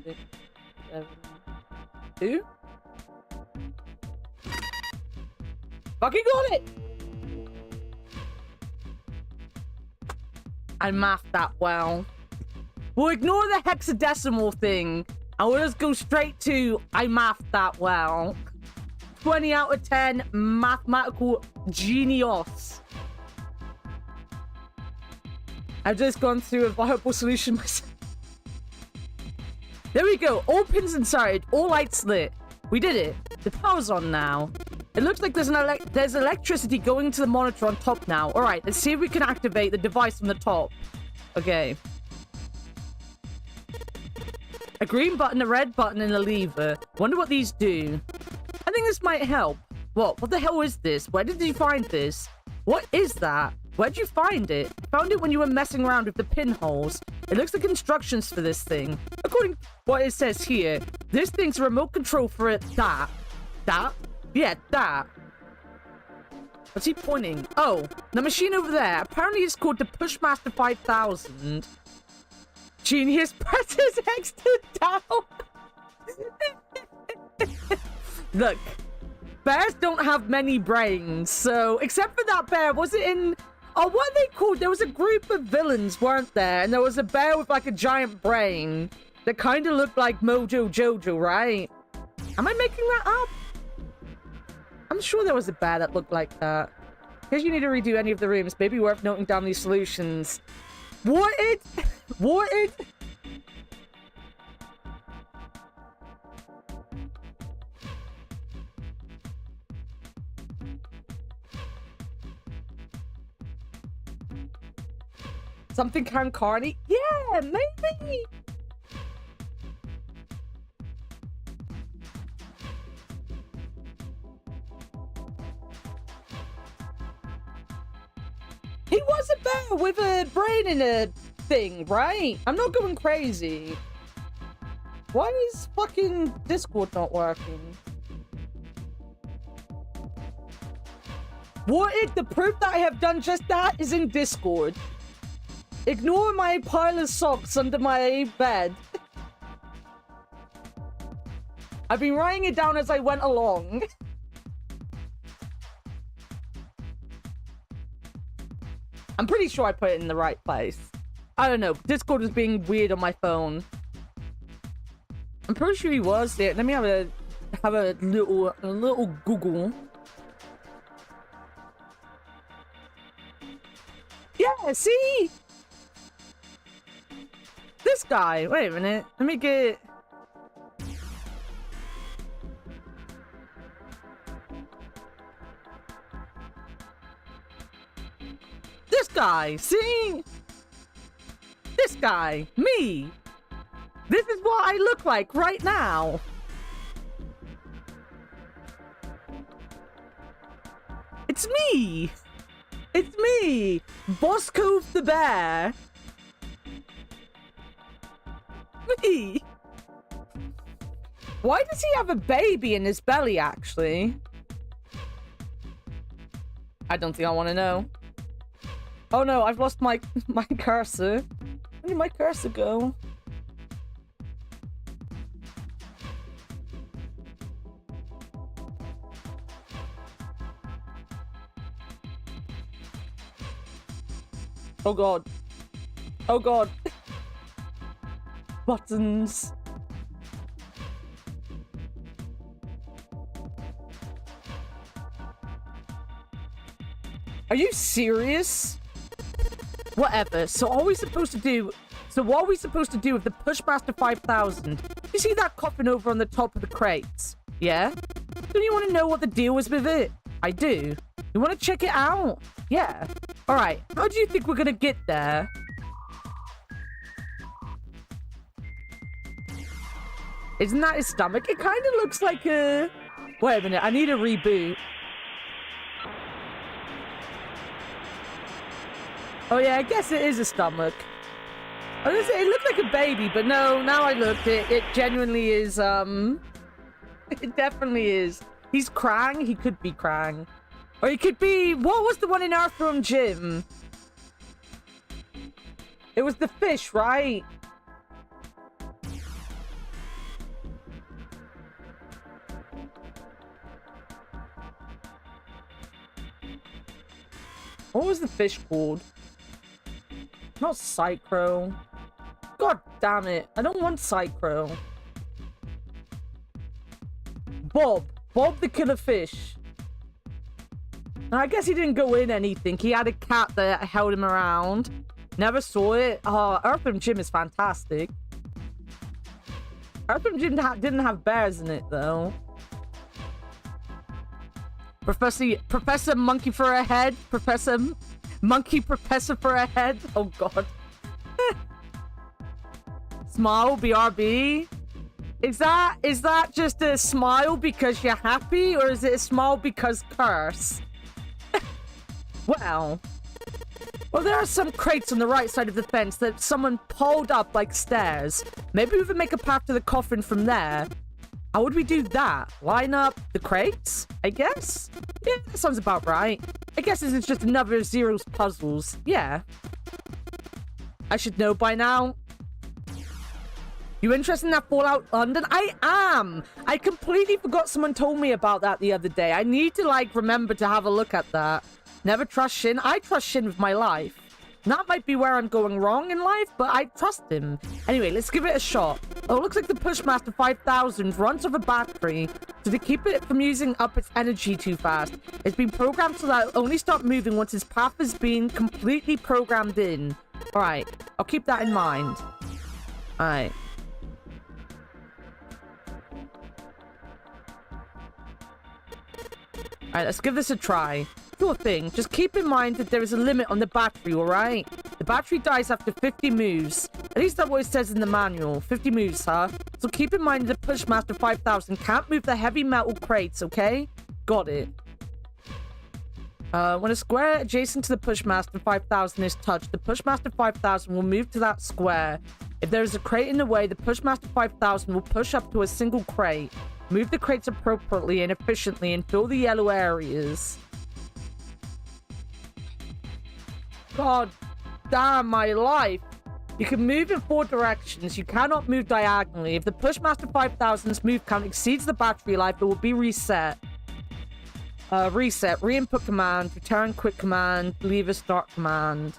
6, 7, 2. Fucking got it! I mathed that well. We'll ignore the hexadecimal thing, and we'll just go straight to I mathed that well. 20 out of 10, mathematical genius. I've just gone through a viable solution myself. There we go. All pins inserted, all lights lit. We did it. The power's on now. It looks like there's electricity going to the monitor on top now. All right, let's see if we can activate the device on the top. Okay. A green button, a red button, and a lever. Wonder what these do. I think this might help. What? What the hell is this? Where did you find this? What is that? Where'd you find it? Found it when you were messing around with the pinholes. It looks like instructions for this thing. According to what it says here, this thing's a remote control for it. That? Yeah, that. What's he pointing? Oh, the machine over there. Apparently it's called the Pushmaster 5000. Genius presses X to down. Look, bears don't have many brains, so except for that bear, was it in... Oh, what are they called? There was a group of villains, weren't there? And there was a bear with like a giant brain that kind of looked like Mojo Jojo, right? Am I making that up? I'm sure there was a bear that looked like that. Because you need to redo any of the rooms, maybe worth noting down these solutions. What it? What it? Something can Carney? Yeah, maybe. He was a bear with a brain in a thing, right? I'm not going crazy. Why is fucking Discord not working? What if the proof that I have done just that is in Discord? Ignore my pile of socks under my bed. I've been writing it down as I went along. I'm pretty sure I put it in the right place. I don't know. Discord was being weird on my phone. I'm pretty sure he was. Yeah, let me have a little Google. Yeah, see? This guy. Wait a minute. Let me get... This guy. See? This guy. Me. This is what I look like right now. It's me. It's me. Bosco the bear. Me. Why does he have a baby in his belly, actually? I don't think I want to know. Oh no, I've lost my cursor. Where did my cursor go? Oh god. Oh god. Buttons. Are you serious? Whatever. So what are we supposed to do? So what are we supposed to do with the Pushmaster 5000? You see that coffin over on the top of the crates? Yeah? Don't you want to know what the deal is with it? I do. You want to check it out? Yeah. Alright. How do you think we're gonna get there? Isn't that his stomach? It kind of looks like a... Wait a minute. I need a reboot. Oh yeah, I guess it is a stomach. I was gonna say, it looked like a baby, but no, now I looked, it genuinely is, it definitely is. He's crying, he could be crying. Or it could be... What was the one in Earthworm Jim? It was the fish, right? What was the fish called? Not Psychro. God damn it. I don't want Psychro. Bob. Bob the killer fish. I guess he didn't go in anything. He had a cat that held him around. Never saw it. Oh, Earthworm Jim is fantastic. Earthworm Jim didn't have bears in it, though. Professor Monkey for a head. Professor for a head. Oh, God. Smile, BRB. Is that just a smile because you're happy, or is it a smile because curse? Well, there are some crates on the right side of the fence that someone pulled up like stairs. Maybe we can make a path to the coffin from there. How would we do that? Line up the crates, I guess? Yeah, that sounds about right. I guess this is just another of Zero's puzzles. Yeah. I should know by now. You interested in that Fallout London? I am! I completely forgot someone told me about that the other day. I need to, like, remember to have a look at that. Never trust Shin. I trust Shin with my life. That might be where I'm going wrong in life, but I trust him. Anyway, let's give it a shot. Oh, it looks like the Pushmaster 5000 runs off a battery, so to keep it from using up its energy too fast, it's been programmed so that it'll only stop moving once its path has been completely programmed in. Alright, I'll keep that in mind. Alright. Alright, let's give this a try. Sure thing, just keep in mind that there is a limit on the battery, alright? The battery dies after 50 moves. At least that's what it says in the manual. 50 moves, huh? So keep in mind that the Pushmaster 5000 can't move the heavy metal crates, okay? Got it. When a square adjacent to the Pushmaster 5000 is touched, the Pushmaster 5000 will move to that square. If there is a crate in the way, the Pushmaster 5000 will push up to a single crate. Move the crates appropriately and efficiently and fill the yellow areas. God damn my life. You can move in 4 directions. You cannot move diagonally. If the Pushmaster 5000's move count exceeds the battery life, it will be reset. Reset. Re-input command. Return quick command. Leave a start command.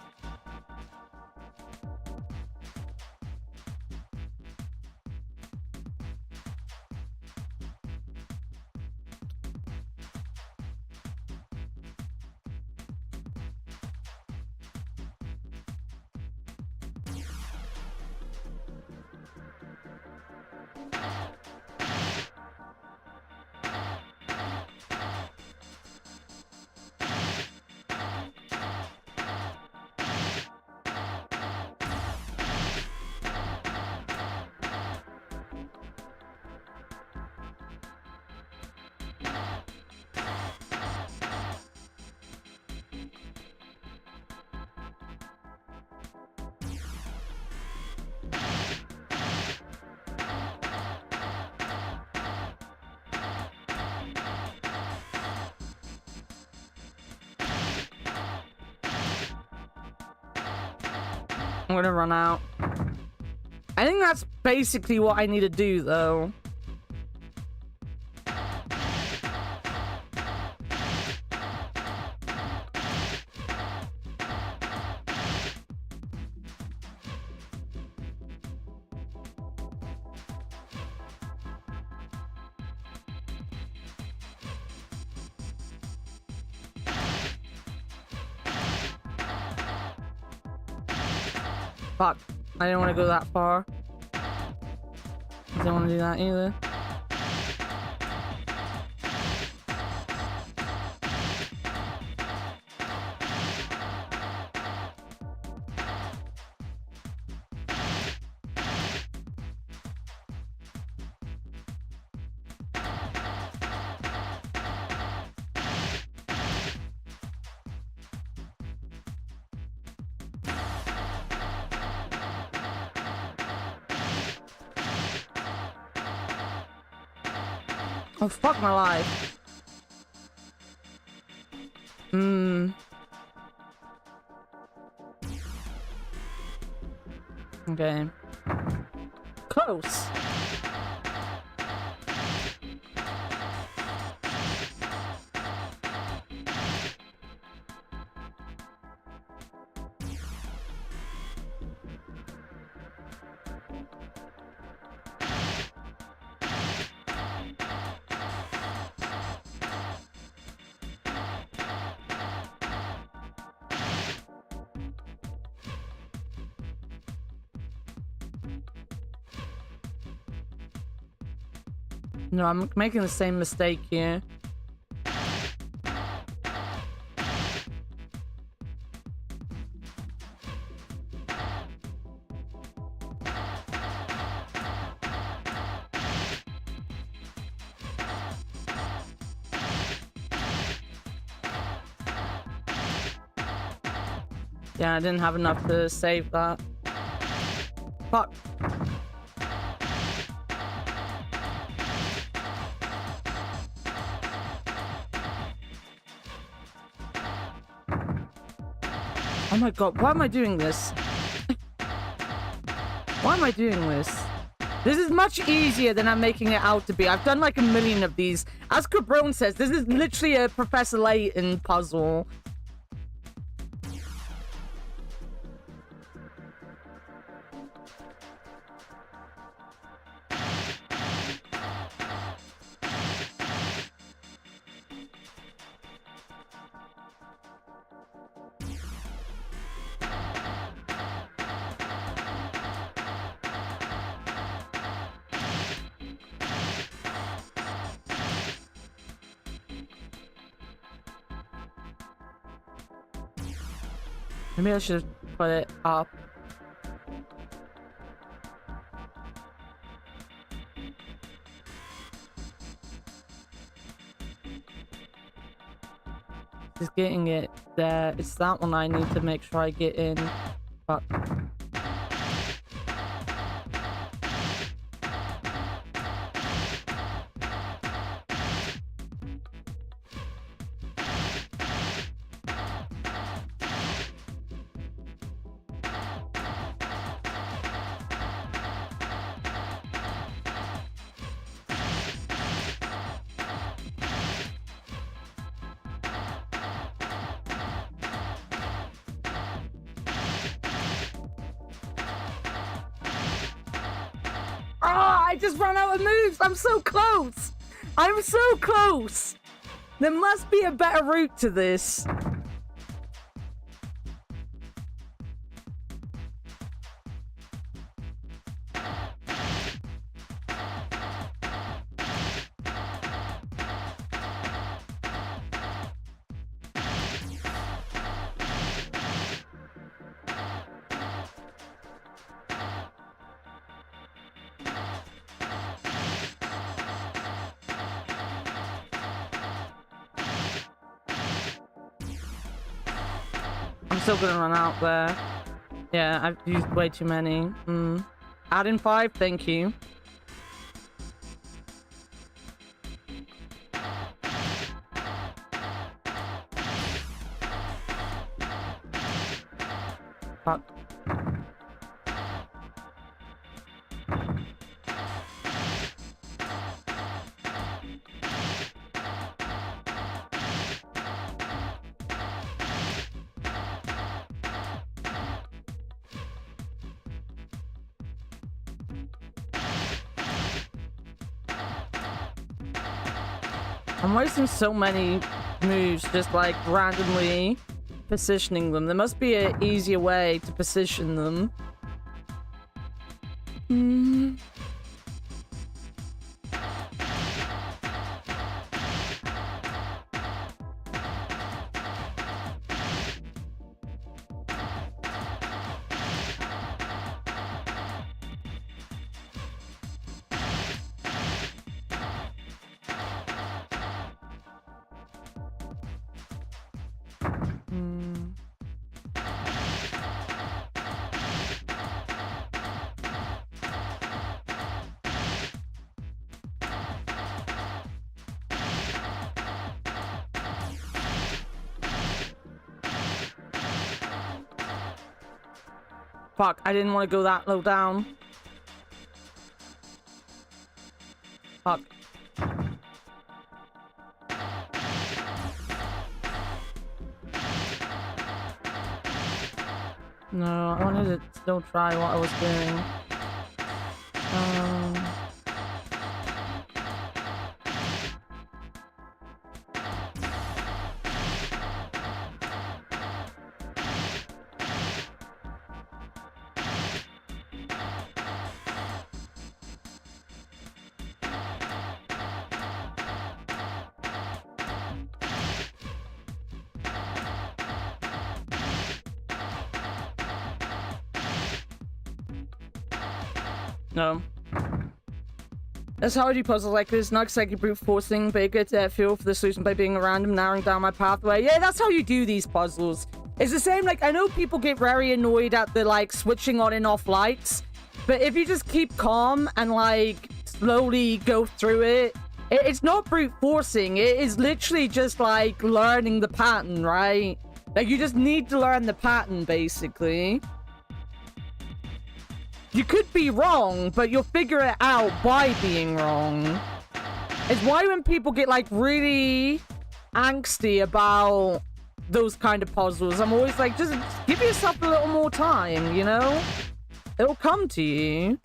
I'm gonna run out. I think that's basically what I need to do, though. Fuck. I didn't want to go that far. I don't want to do that either. Oh, fuck my life. Okay. Close. No, I'm making the same mistake here. Yeah, I didn't have enough to save that. Fuck. Oh my god, why am I doing this? Why am I doing this? This is much easier than I'm making it out to be. I've done like a million of these. As Cabrone says, this is literally a Professor Layton puzzle. Maybe I should put it up. Just getting it there. It's that one I need to make sure I get in. Fuck. I just ran out of moves. I'm so close. I'm so close. There must be a better route to this. I'm still gonna run out there. Yeah, I've used way too many. Add in 5, thank you. Fuck. I'm wasting so many moves just like randomly positioning them. There must be an easier way to position them. Fuck, I didn't want to go that low down. Fuck. No, I wanted to still try what I was doing. No. That's how I do puzzles like this, not exactly brute forcing, but it gets feel for the solution by being random, narrowing down my pathway. Yeah, that's how you do these puzzles. It's the same, like, I know people get very annoyed at the, like, switching on and off lights, but if you just keep calm and, like, slowly go through it, it's not brute forcing. It is literally just, like, learning the pattern, right? Like, you just need to learn the pattern, basically. You could be wrong, but you'll figure it out by being wrong. It's why when people get, like, really angsty about those kind of puzzles, I'm always like, just give yourself a little more time, you know? It'll come to you.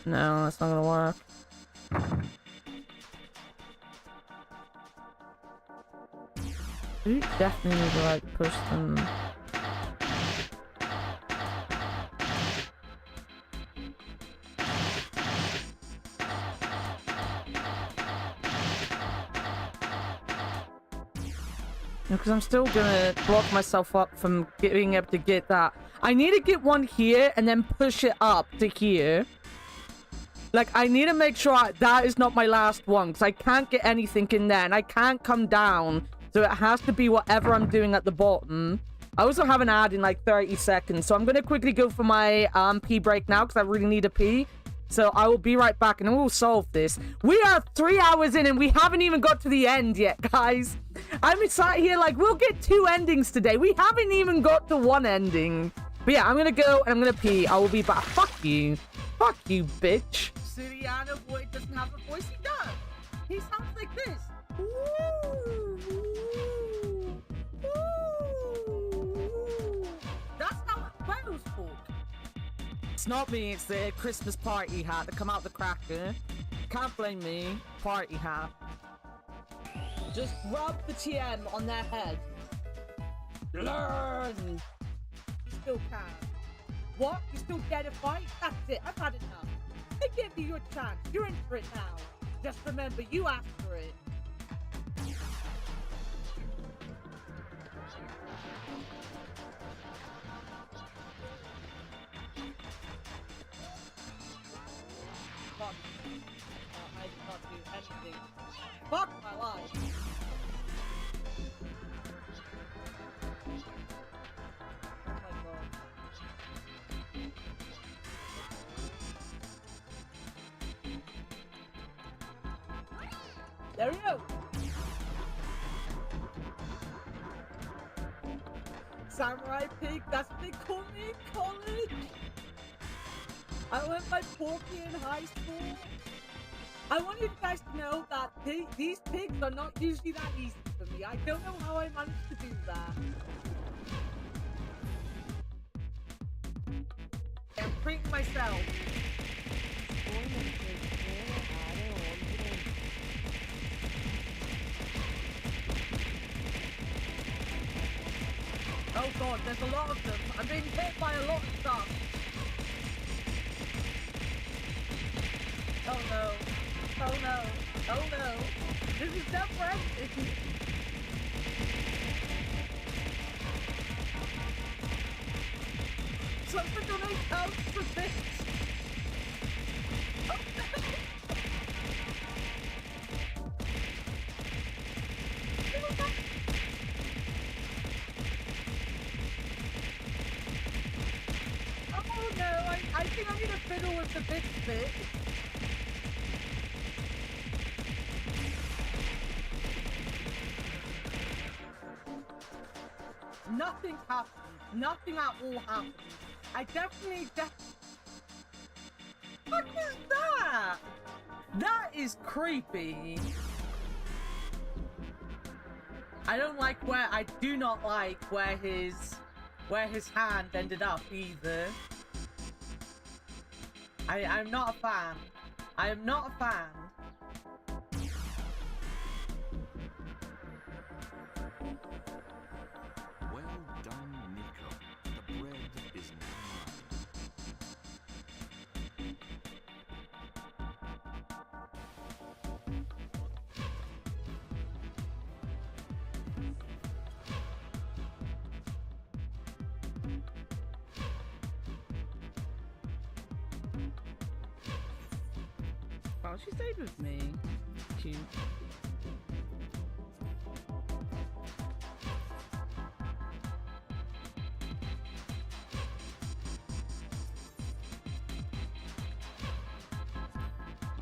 No, that's not gonna work. You definitely need to, like, push them. Because I'm still gonna block myself up from being able to get that. I need to get one here and then push it up to here. Like, I need to make sure that is not my last one, because I can't get anything in there, and I can't come down, so it has to be whatever I'm doing at the bottom. I also have an ad in, like, 30 seconds, so I'm going to quickly go for my pee break now, because I really need a pee. So I will be right back, and then we'll solve this. We are 3 hours in, and we haven't even got to the end yet, guys. I'm sat here like, we'll get 2 endings today. We haven't even got to 1 ending. But yeah, I'm going to go, and I'm going to pee. I will be back. Fuck you. Fuck you, bitch. Siriano boy doesn't have a voice. He does. He sounds like this. Ooh, ooh. That's how whales talk. It's not me. It's the Christmas party hat that come out the cracker. Can't blame me. Party hat. Just rub the TM on their head. Learn. Still can. What? You still dare to fight? That's it. I've had enough. I give you your chance. You're in for it now. Just remember, you asked for it. Fuck. I did not do anything. Fuck my life. There we go. Samurai pig, that's what they call me in college. I went by Porky in high school. I want you guys to know that these pigs are not usually that easy for me. I don't know how I managed to do that. I'm treating myself. Oh god, there's a lot of them. I'm being hit by a lot of stuff. Oh no. Oh no. Oh no. This is never ending. Something donate counts for this. Oh no. Oh no, I think I'm gonna fiddle with to this bit. Nothing happened. Nothing at all happened. I definitely What is that? That is creepy. I don't like where I do not like where his hand ended up either. I'm not a fan. I am not a fan. Well done, Nico. The bread is now Oh, she stayed with me. Cute.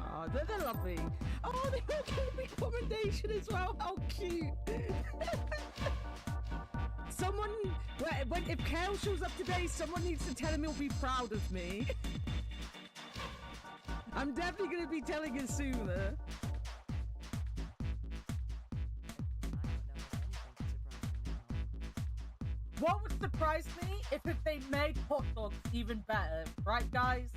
Oh, they're lovely. Oh, they all gave me commendation as well. How cute. Someone, if Kale shows up today, someone needs to tell him he'll be proud of me. I'm definitely going to be telling him sooner. What would surprise me if they made hot dogs even better, right guys?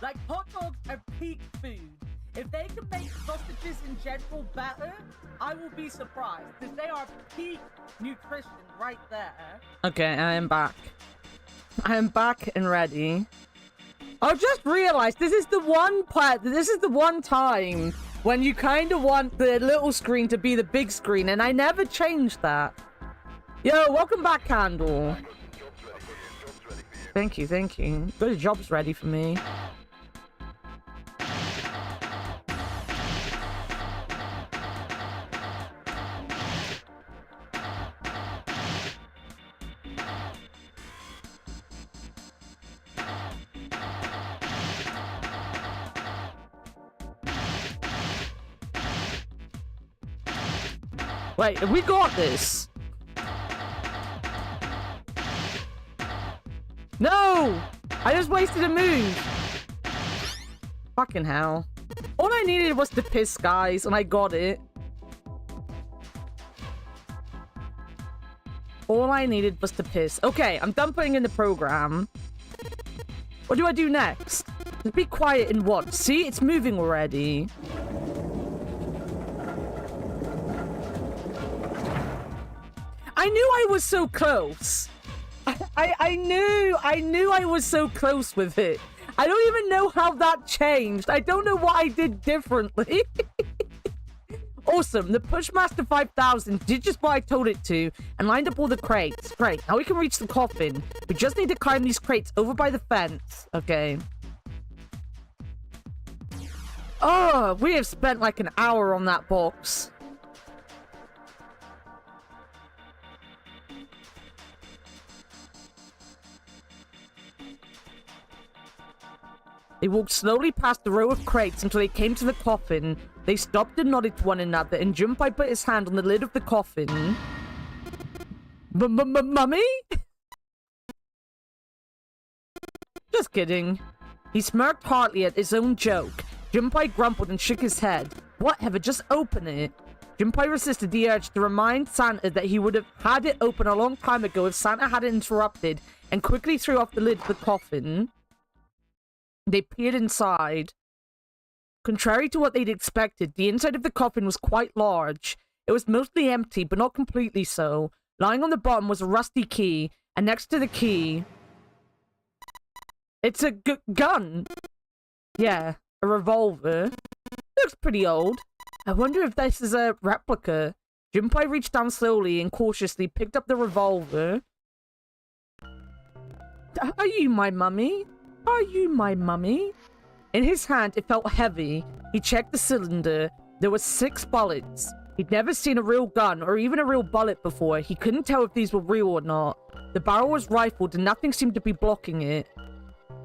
Like, hot dogs are peak food. If they can make sausages in general better, I will be surprised, because they are peak nutrition right there. Okay, I am back. I am back and ready. I just realized this is the one part, this is the one time when you kind of want the little screen to be the big screen, and I never changed that. Yo, welcome back, Candle. Thank you, thank you. Good job's ready for me. Wait, we got this. No! I just wasted a move. Fucking hell. All I needed was to piss, guys, and I got it. All I needed was to piss. Okay, I'm done putting in the program. What do I do next? Just be quiet and watch. See, it's moving already. I knew I was so close. I knew I was so close with it. I don't even know how that changed. I don't know what I did differently. Awesome. The Pushmaster 5000 did just what I told it to and lined up all the crates. Great. Now we can reach the coffin. We just need to climb these crates over by the fence. Okay. Oh, we have spent like an hour on that box. They walked slowly past the row of crates until they came to the coffin. They stopped and nodded to one another, and Junpei put his hand on the lid of the coffin. Mummy? Just kidding. He smirked heartily at his own joke. Junpei grumbled and shook his head. Whatever, just open it. Junpei resisted the urge to remind Santa that he would have had it open a long time ago if Santa hadn't interrupted, and quickly threw off the lid of the coffin. They peered inside. Contrary to what they'd expected, the inside of the coffin was quite large. It was mostly empty, but not completely so. Lying on the bottom was a rusty key, and next to the key... It's a gun! Yeah, a revolver. Looks pretty old. I wonder if this is a replica. Junpei reached down slowly and cautiously picked up the revolver. Are you my mummy? Are you my mummy? In his hand, it felt heavy. He checked the cylinder. There were 6 bullets. He'd never seen a real gun or even a real bullet before. He couldn't tell if these were real or not. The barrel was rifled and nothing seemed to be blocking it.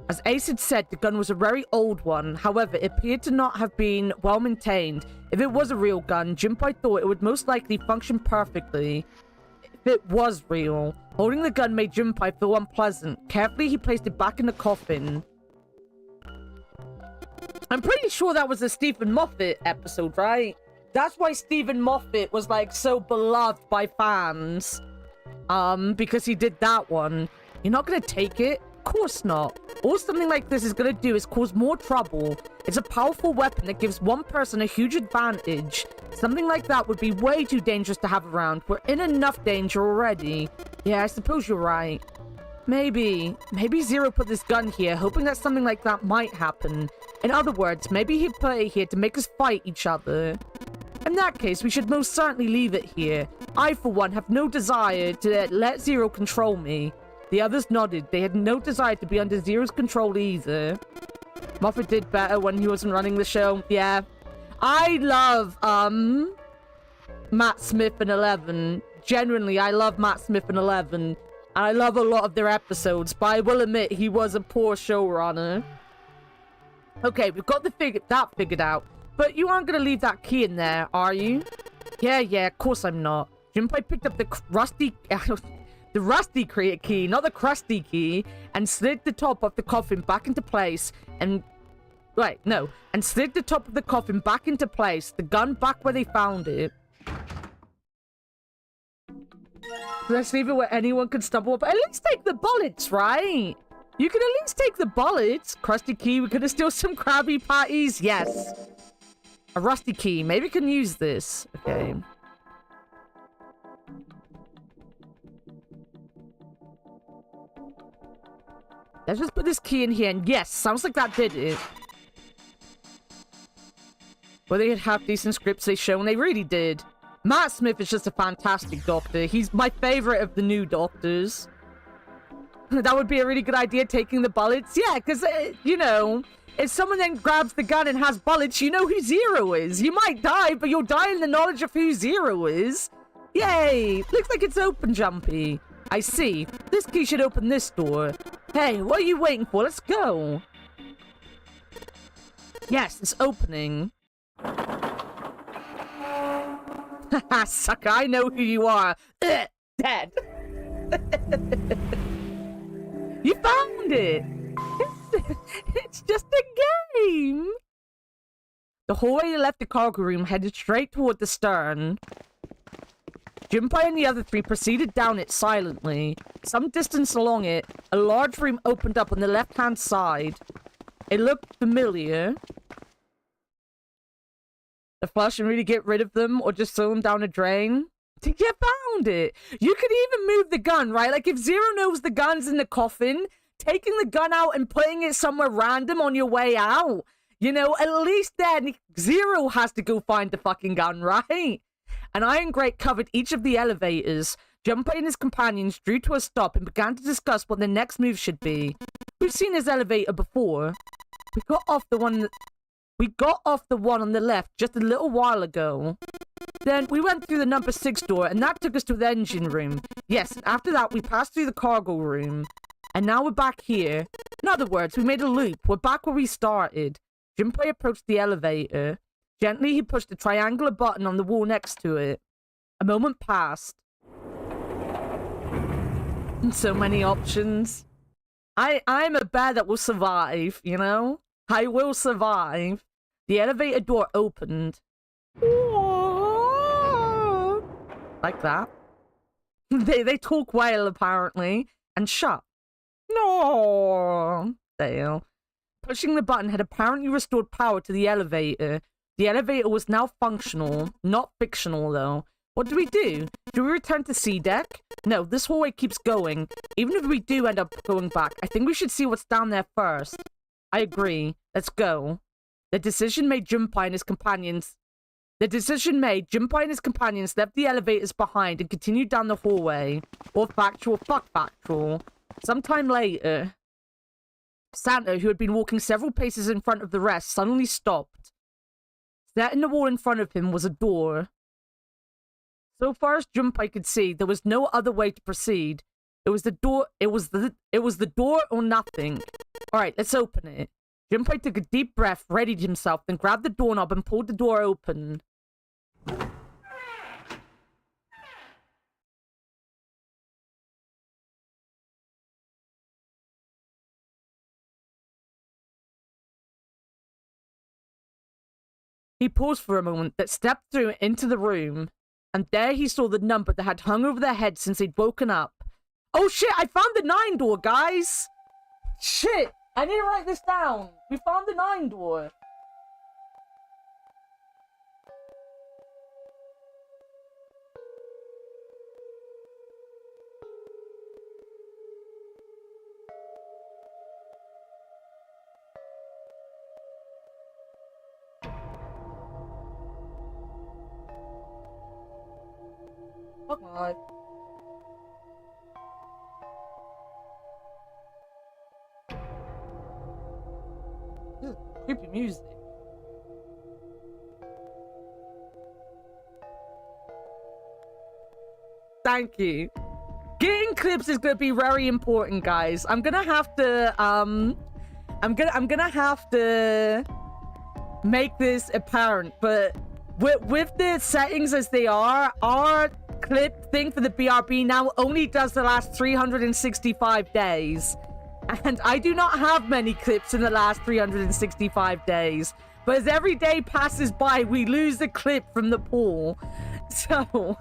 As Ace had said, the gun was a very old one. However, it appeared to not have been well maintained. If it was a real gun, Junpei thought it would most likely function perfectly. If it was real. Holding the gun made Junpei feel unpleasant. Carefully, he placed it back in the coffin. I'm pretty sure that was a Stephen Moffat episode, right? That's why Stephen Moffat was, like, so beloved by fans. Because he did that one. You're not gonna take it? Of course not. All something like this is gonna do is cause more trouble. It's a powerful weapon that gives one person a huge advantage. Something like that would be way too dangerous to have around. We're in enough danger already. Yeah, I suppose you're right. Maybe Zero put this gun here, hoping that something like that might happen. In other words, maybe he put it here to make us fight each other. In that case, we should most certainly leave it here. I, for one, have no desire to let Zero control me. The others nodded. They had no desire to be under Zero's control either. Moffat did better when he wasn't running the show. Yeah. I love, Matt Smith and Eleven. Genuinely, I love Matt Smith and Eleven. I love a lot of their episodes, but I will admit he was a poor showrunner. Okay, we've got that figured out. But you aren't going to leave that key in there, are you? Yeah, of course I'm not. Junpei picked up the rusty crate key, not the crusty key, and slid the top of the coffin back into place, and... Wait, no. And slid the top of the coffin back into place, the gun back where they found it. Let's leave it where anyone can stumble up. At least take the bullets, right? You can at least take the bullets. Crusty key, we could have steal some Krabby Patties. Yes. A rusty key. Maybe we can use this. Okay. Let's just put this key in here. And yes, sounds like that did it. Well, they had half-decent scripts they shown. They really did. Matt Smith is just a fantastic doctor. He's my favorite of the new doctors. That would be a really good idea, taking the bullets. Yeah, because, you know, if someone then grabs the gun and has bullets, you know who Zero is. You might die, but you'll die in the knowledge of who Zero is. Yay! Looks like it's open, Jumpy. I see. This key should open this door. Hey, what are you waiting for? Let's go. Yes, it's opening. Haha, sucker, I know who you are. Ugh, dead. You found it. It's just a game. The hallway left the cargo room headed straight toward the stern. Junpei and the other three proceeded down it silently. Some distance along it, a large room opened up on the left-hand side. It looked familiar. The flush and really get rid of them, or just throw them down a drain. You found it. You could even move the gun, right? Like, if Zero knows the gun's in the coffin, taking the gun out and putting it somewhere random on your way out, you know, at least then Zero has to go find the fucking gun, right? An iron grate covered each of the elevators. Junpei and his companions drew to a stop and began to discuss what their next move should be. We've seen his elevator before. We got off the one on the left just a little while ago. Then we went through the number 6 door, and that took us to the engine room. Yes, and after that, we passed through the cargo room. And now we're back here. In other words, we made a loop. We're back where we started. Junpei approached the elevator. Gently, he pushed the triangular button on the wall next to it. A moment passed. And so many options. I'm a bear that will survive, you know? I will survive. The elevator door opened. Like that. They talk well, apparently. And shut. No. Dale. Pushing the button had apparently restored power to the elevator. The elevator was now functional. Not fictional, though. What do we do? Do we return to C deck? No, this hallway keeps going. Even if we do end up going back, I think we should see what's down there first. I agree. Let's go. The decision made, Junpei and his companions left the elevators behind and continued down the hallway. Or factual, fuck factual. Sometime later, Santa, who had been walking several paces in front of the rest, suddenly stopped. Set in the wall in front of him was a door. So far as Junpei could see, there was no other way to proceed. It was the door or nothing. Alright, let's open it. Junpei took a deep breath, readied himself, then grabbed the doorknob and pulled the door open. He paused for a moment, then stepped through into the room, and there he saw the number that had hung over their heads since they'd woken up. Oh shit, I found the 9 door, guys! Shit, I need to write this down. We found the 9 door. Oh god. This is creepy music. Thank you. Getting clips is gonna be very important, guys. I'm gonna have to I'm gonna have to make this apparent, but with the settings as they are, our clip thing for the BRB now only does the last 365 days. And I do not have many clips in the last 365 days. But as every day passes by, we lose a clip from the pool. So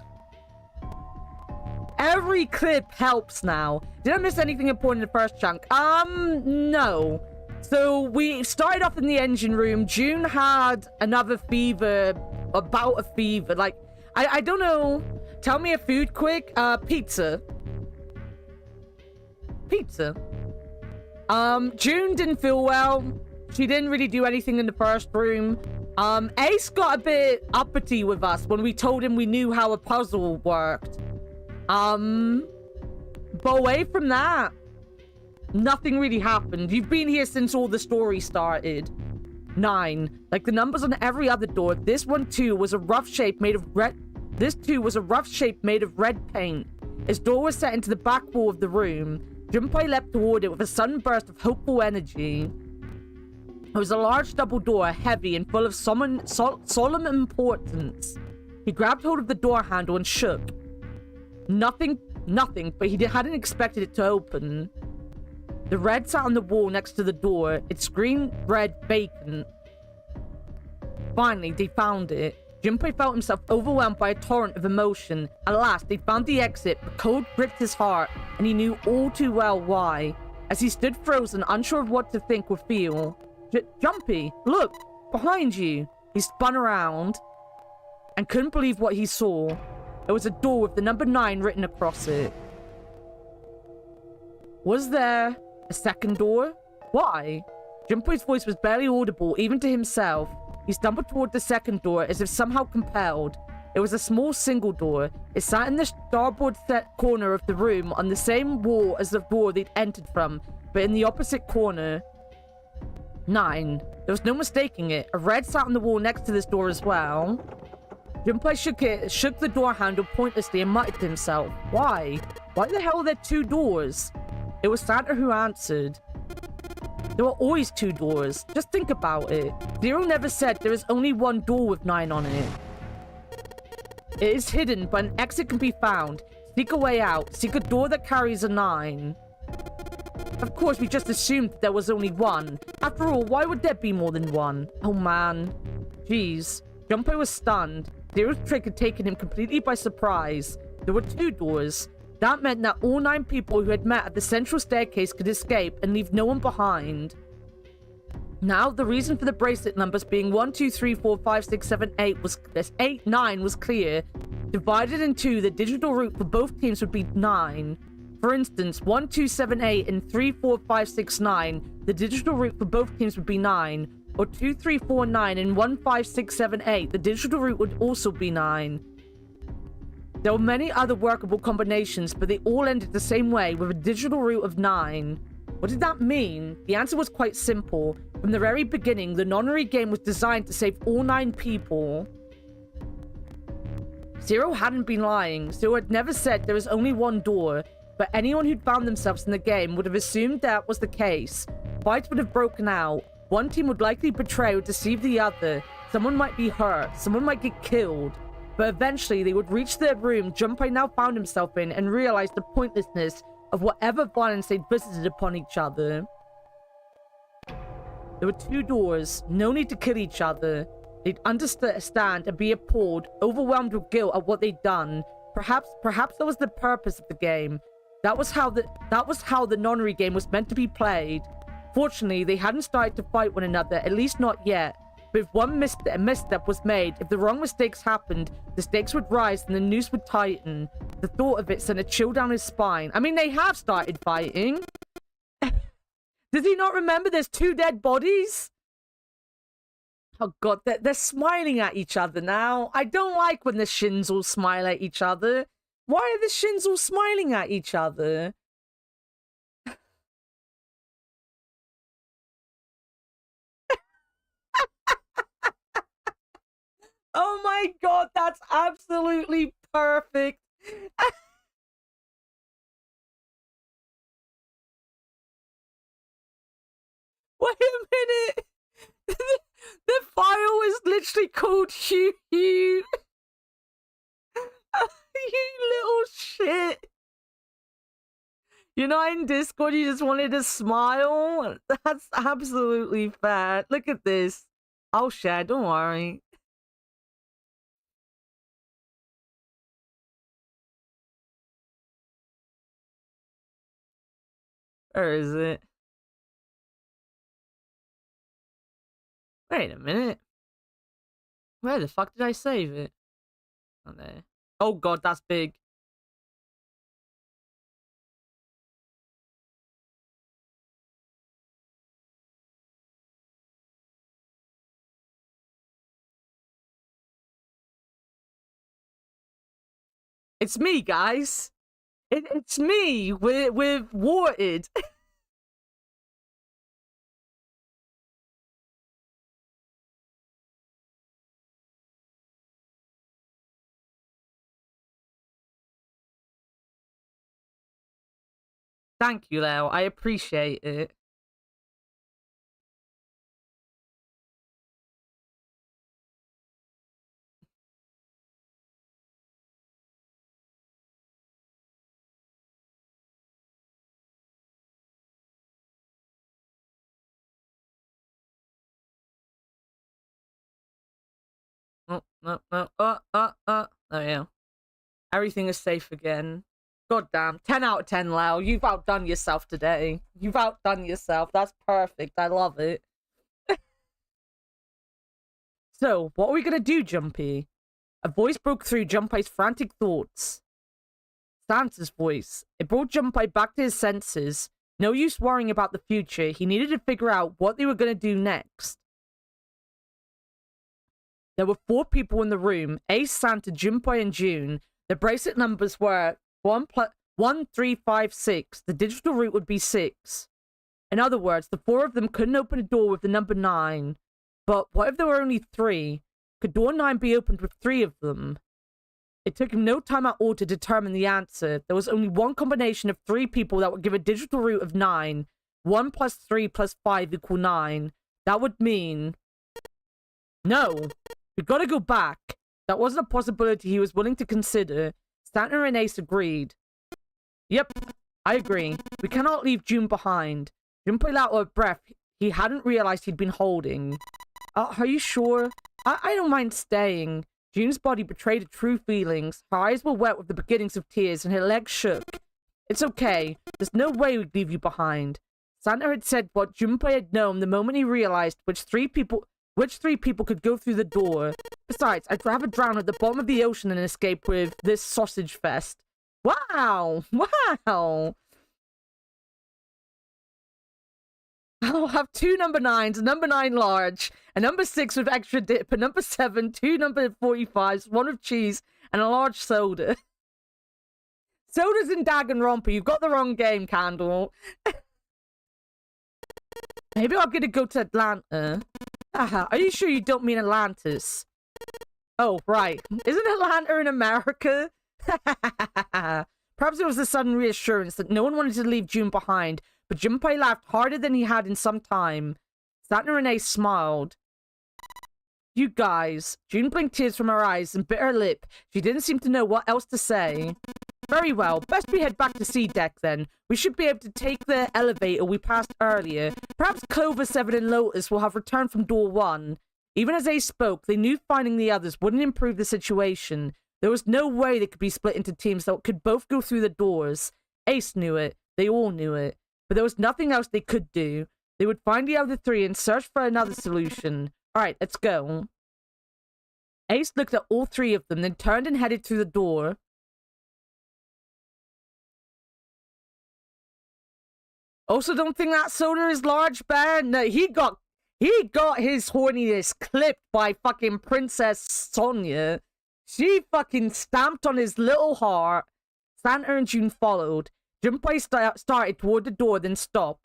every clip helps now. Did I miss anything important in the first chunk? No. So we started off in the engine room. June had another fever, about a fever. Like, I don't know. Tell me a food quick. Pizza. Pizza. June didn't feel well. She didn't really do anything in the first room. Ace got a bit uppity with us when we told him we knew how a puzzle worked. But away from that, nothing really happened. You've been here since all the story started. 9. Like the numbers on every other door, this one too was a rough shape made of red. This too was a rough shape made of red paint. His door was set into the back wall of the room. Junpei leapt toward it with a sudden burst of hopeful energy. It was a large double door, heavy and full of solemn importance. He grabbed hold of the door handle and shook. Nothing, but he hadn't expected it to open. The red sat on the wall next to the door. It screamed red vacant. Finally, they found it. Junpei felt himself overwhelmed by a torrent of emotion. At last, they found the exit, but cold gripped his heart, and he knew all too well why. As he stood frozen, unsure of what to think or feel. Jumpy, look! Behind you! He spun around and couldn't believe what he saw. There was a door with the number 9 written across it. Was there a second door? Why? Junpei's voice was barely audible, even to himself. He stumbled toward the second door as if somehow compelled. It was a small single door. It sat in the starboard set corner of the room on the same wall as the door they'd entered from, but in the opposite corner. 9. There was no mistaking it. A red sat on the wall next to this door as well. Junpei shook the door handle pointlessly and muttered to himself. Why? Why the hell are there 2 doors? It was Santa who answered. There were always 2 doors. Just think about it. Zero never said there is only 1 door with 9 on it. It is hidden, but an exit can be found. Seek a way out. Seek a door that carries a 9. Of course, we just assumed that there was only 1. After all, why would there be more than 1? Oh man. Jeez. Junpei was stunned. Zero's trick had taken him completely by surprise. There were 2 doors. That meant that all 9 people who had met at the central staircase could escape and leave no one behind. Now, the reason for the bracelet numbers being 1, 2, 3, 4, 5, 6, 7, 8 was 8, 9 was clear. Divided in 2, the digital route for both teams would be 9. For instance, 1, 2, 7, 8 and 3, 4, 5, 6, 9. The digital route for both teams would be 9. Or 2, 3, 4, 9 and 1, 5, 6, 7, 8. The digital route would also be 9. There were many other workable combinations, but they all ended the same way, with a digital route of 9. What did that mean? The answer was quite simple. From the very beginning, the nonary game was designed to save all 9 people. Zero hadn't been lying. Zero had never said there was only 1 door, but anyone who'd found themselves in the game would have assumed that was the case. fights would have broken out. One team would likely betray or deceive the other. Someone might be hurt. Someone might get killed. But eventually, they would reach their room Junpei now found himself in and realize the pointlessness of whatever violence they'd visited upon each other. There were 2 doors. No need to kill each other. They'd understand and be appalled, overwhelmed with guilt at what they'd done. Perhaps that was the purpose of the game. That was how the nonary game was meant to be played. Fortunately, they hadn't started to fight one another, at least not yet. But if one misstep was made, if the wrong mistakes happened, the stakes would rise and the noose would tighten. The thought of it sent a chill down his spine. I mean, they have started fighting. Does he not remember there's 2 dead bodies? Oh god, they're smiling at each other now. I don't like when the shins all smile at each other. Why are the shins all smiling at each other? Oh my god, that's absolutely perfect. Wait a minute. The file is literally called Hugh. You little shit. You're not in Discord, you just wanted to smile? That's absolutely fair. Look at this. I'll share, don't worry. Where is it? Wait a minute. Where the fuck did I save it? Oh, there. Oh god, that's big. It's me, guys. It's me with Warted. Thank you, Leo. I appreciate it. Oh, no. There we go. Everything is safe again. God damn. 10 out of 10, Lau. You've outdone yourself today. You've outdone yourself. That's perfect. I love it. So, what are we gonna do, Jumpy? A voice broke through Junpei's frantic thoughts. Santa's voice. It brought Junpei back to his senses. No use worrying about the future. He needed to figure out what they were gonna do next. There were 4 people in the room. Ace, Santa, Junpei, and June. The bracelet numbers were 1, 3, 5, 6. The digital route would be 6. In other words, the 4 of them couldn't open a door with the number 9. But what if there were only 3? Could door 9 be opened with 3 of them? It took him no time at all to determine the answer. There was only one combination of 3 people that would give a digital root of 9. 1 plus 3 plus 5 equal 9. That would mean... No! We gotta go back. That wasn't a possibility he was willing to consider. Santa and Ace agreed. Yep, I agree. We cannot leave June behind. Junpei let out a breath he hadn't realized he'd been holding. Are you sure? I don't mind staying. June's body betrayed her true feelings. Her eyes were wet with the beginnings of tears and her legs shook. It's okay. There's no way we'd leave you behind. Santa had said what Junpei had known the moment he realized which 3 people could go through the door. Besides, I'd rather drown at the bottom of the ocean than escape with this sausage fest. Wow! Wow! I'll have 2 number 9s, a number 9 large, a number 6 with extra dip, a number 7, 2 number 45s, 1 with cheese, and a large soda. Soda's in Danganronpa. You've got the wrong game, Candle. Maybe I'm gonna go to Atlanta. Haha, are you sure you don't mean Atlantis? Oh, right. Isn't Atlanta in America? Perhaps it was a sudden reassurance that no one wanted to leave June behind, but Junpei laughed harder than he had in some time. Santa and Ace smiled. You guys. June blinked tears from her eyes and bit her lip. She didn't seem to know what else to say. Very well. Best we head back to C deck then. We should be able to take the elevator we passed earlier. Perhaps Clover, Seven, and Lotus will have returned from door 1. Even as Ace spoke, they knew finding the others wouldn't improve the situation. There was no way they could be split into teams that could both go through the doors. Ace knew it. They all knew it. But there was nothing else they could do. They would find the other 3 and search for another solution. Alright, let's go. Ace looked at all 3 of them, then turned and headed through the door. Also, don't think that soda is large, Bear. No, he got his horniness clipped by fucking Princess Sonia. She fucking stamped on his little heart. Santa and June followed. Junpei started toward the door, then stopped.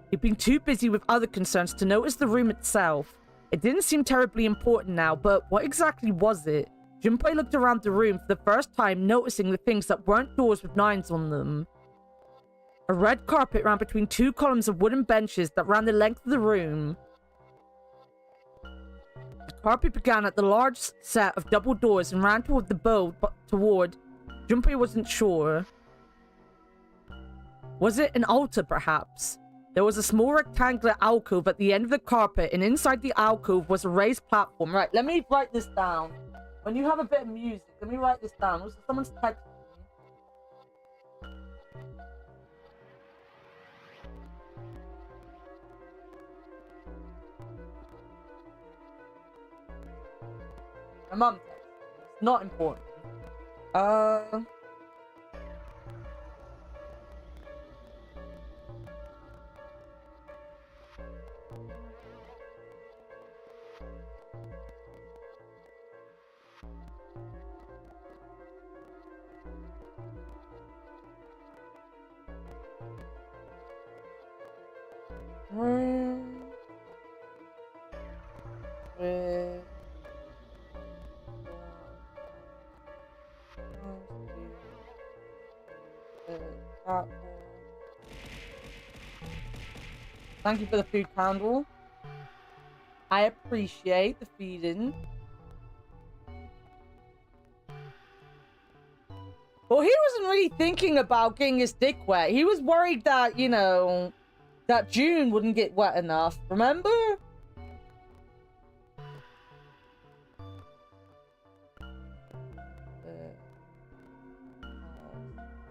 He'd been too busy with other concerns to notice the room itself. It didn't seem terribly important now, but what exactly was it? Junpei looked around the room for the first time, noticing the things that weren't doors with 9s on them. A red carpet ran between 2 columns of wooden benches that ran the length of the room. The carpet began at the large set of double doors and ran toward the bow, but toward... Junpei wasn't sure. Was it an altar, perhaps? There was a small rectangular alcove at the end of the carpet, and inside the alcove was a raised platform. Right, let me write this down. When you have a bit of music, let me write this down. Someone's texting me. My mum texted me. It's not important. Thank you for the food candle. I appreciate the feeding. Well, he wasn't really thinking about getting his dick wet. He was worried that, you know, that June wouldn't get wet enough. Remember?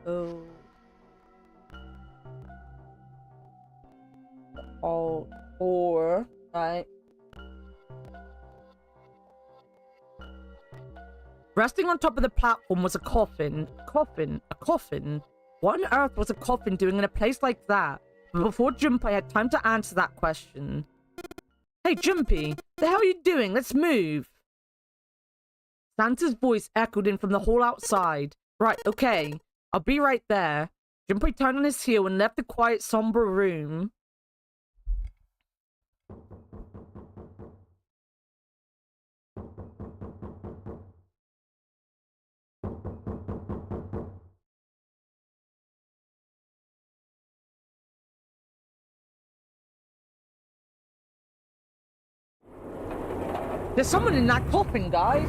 Oh. Or, right? Resting on top of the platform was a coffin. A coffin? What on earth was a coffin doing in a place like that? But before Junpei had time to answer that question. Hey, Junpei, the hell are you doing? Let's move. Santa's voice echoed in from the hall outside. Right, okay. I'll be right there. Junpei turned on his heel and left the quiet, somber room. There's someone in that coffin, guys.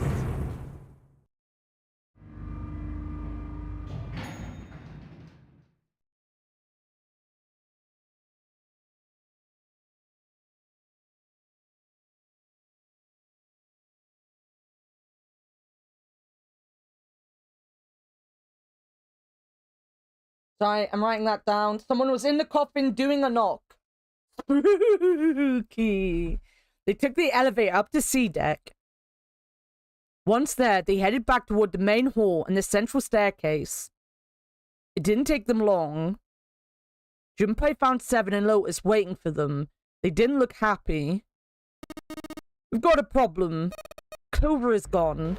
Sorry, I'm writing that down. Someone was in the coffin doing a knock. Spooky. They took the elevator up to C deck. Once there, they headed back toward the main hall and the central staircase. It didn't take them long. Junpei found Seven and Lotus waiting for them. They didn't look happy. We've got a problem. Clover is gone.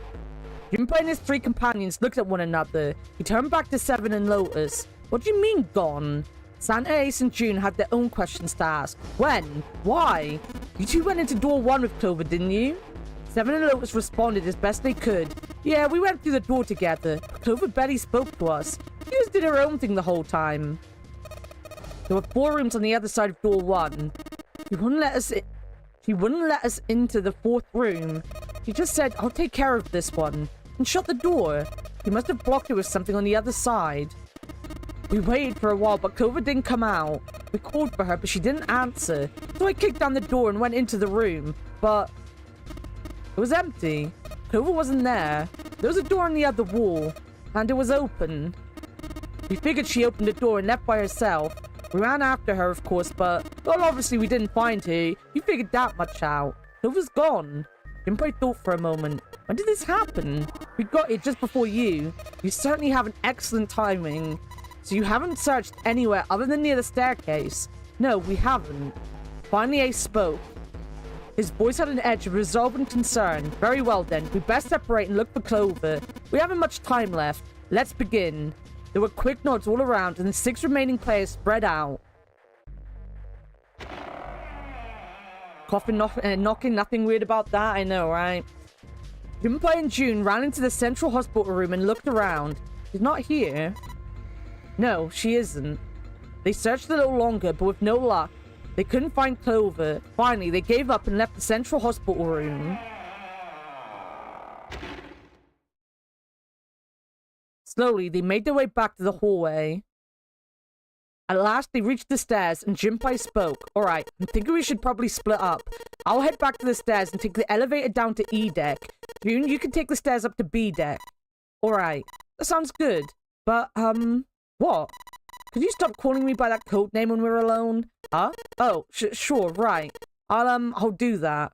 Junpei and his 3 companions looked at one another. He turned back to Seven and Lotus. What do you mean, gone? Santa, Ace, and June had their own questions to ask. When? Why? You 2 went into door 1 with Clover, didn't you? Seven and Lotus responded as best they could. Yeah, we went through the door together. Clover barely spoke to us. She just did her own thing the whole time. There were 4 rooms on the other side of door 1. She wouldn't let us into the 4th room. She just said, I'll take care of this one, and shut the door. He must have blocked it with something on the other side. We waited for a while, but Clover didn't come out. We called for her, but she didn't answer. So I kicked down the door and went into the room, but it was empty. Clover wasn't there. There was a door on the other wall, and it was open. We figured she opened the door and left by herself. We ran after her, of course, but, well, obviously we didn't find her. You figured that much out. Clover's gone. Junpei thought for a moment. When did this happen? We got it just before you. You certainly have an excellent timing. So you haven't searched anywhere other than near the staircase? No, we haven't. Finally, Ace spoke. His voice had an edge of resolve and concern. Very well then, we best separate and look for Clover. We haven't much time left. Let's begin. There were quick nods all around, and the 6 remaining players spread out. Coughing, knocking, nothing weird about that, I know, right? Junpei and June ran into the central hospital room and looked around. She's not here. No, she isn't. They searched a little longer, but with no luck. They couldn't find Clover. Finally, they gave up and left the central hospital room. Slowly, they made their way back to the hallway. At last, they reached the stairs, and Junpei spoke. Alright, I'm thinking we should probably split up. I'll head back to the stairs and take the elevator down to E deck. June, you can take the stairs up to B deck. Alright, that sounds good. But, what? Could you stop calling me by that code name when we're alone? Huh? Oh, sure, right. I'll do that.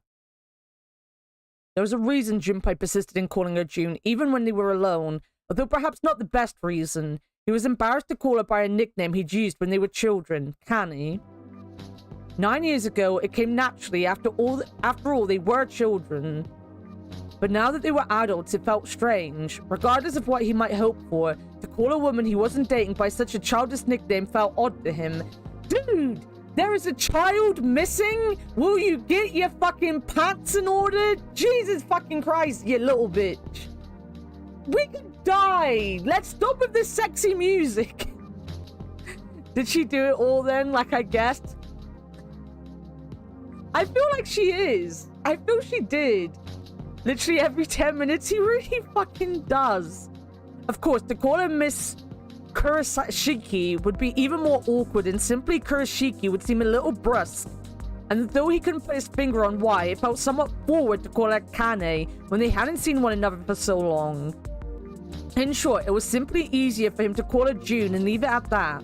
There was a reason Junpei persisted in calling her June, even when they were alone, although perhaps not the best reason. He was embarrassed to call her by a nickname he'd used when they were children, Canny. 9 years ago, it came naturally. After all, they were children. But now that they were adults, it felt strange. Regardless of what he might hope for, to call a woman he wasn't dating by such a childish nickname felt odd to him. Dude, there is a child missing? Will you get your fucking pants in order? Jesus fucking Christ, you little bitch. We could die. Let's stop with this sexy music. Did she do it all then, like I guessed? I feel like she is. I feel she did. Literally every 10 minutes, he really fucking does. Of course, to call her Miss Kurashiki would be even more awkward, and simply Kurashiki would seem a little brusque. And though he couldn't put his finger on why, it felt somewhat forward to call her Kane when they hadn't seen one another for so long. In short, it was simply easier for him to call her June and leave it at that.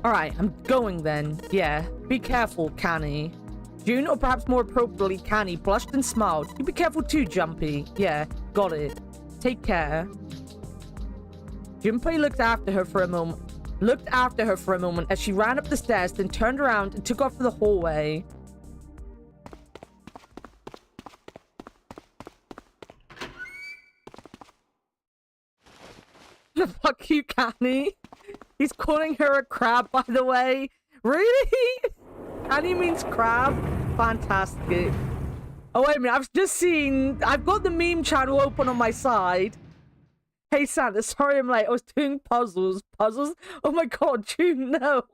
Alright, I'm going then. Yeah, be careful, Kane. June, or perhaps more appropriately, Canny, blushed and smiled. You be careful too, Jumpy. Yeah, got it. Take care. Junpei looked after her for a moment as she ran up the stairs, then turned around and took off for the hallway. Fuck you, Canny. He's calling her a crab, by the way. Really? Canny means crab? Fantastic. Oh, wait a minute. I've just seen... I've got the meme channel open on my side. Hey, Santa. Sorry I'm late. I was doing puzzles. Puzzles? Oh my god, June, no.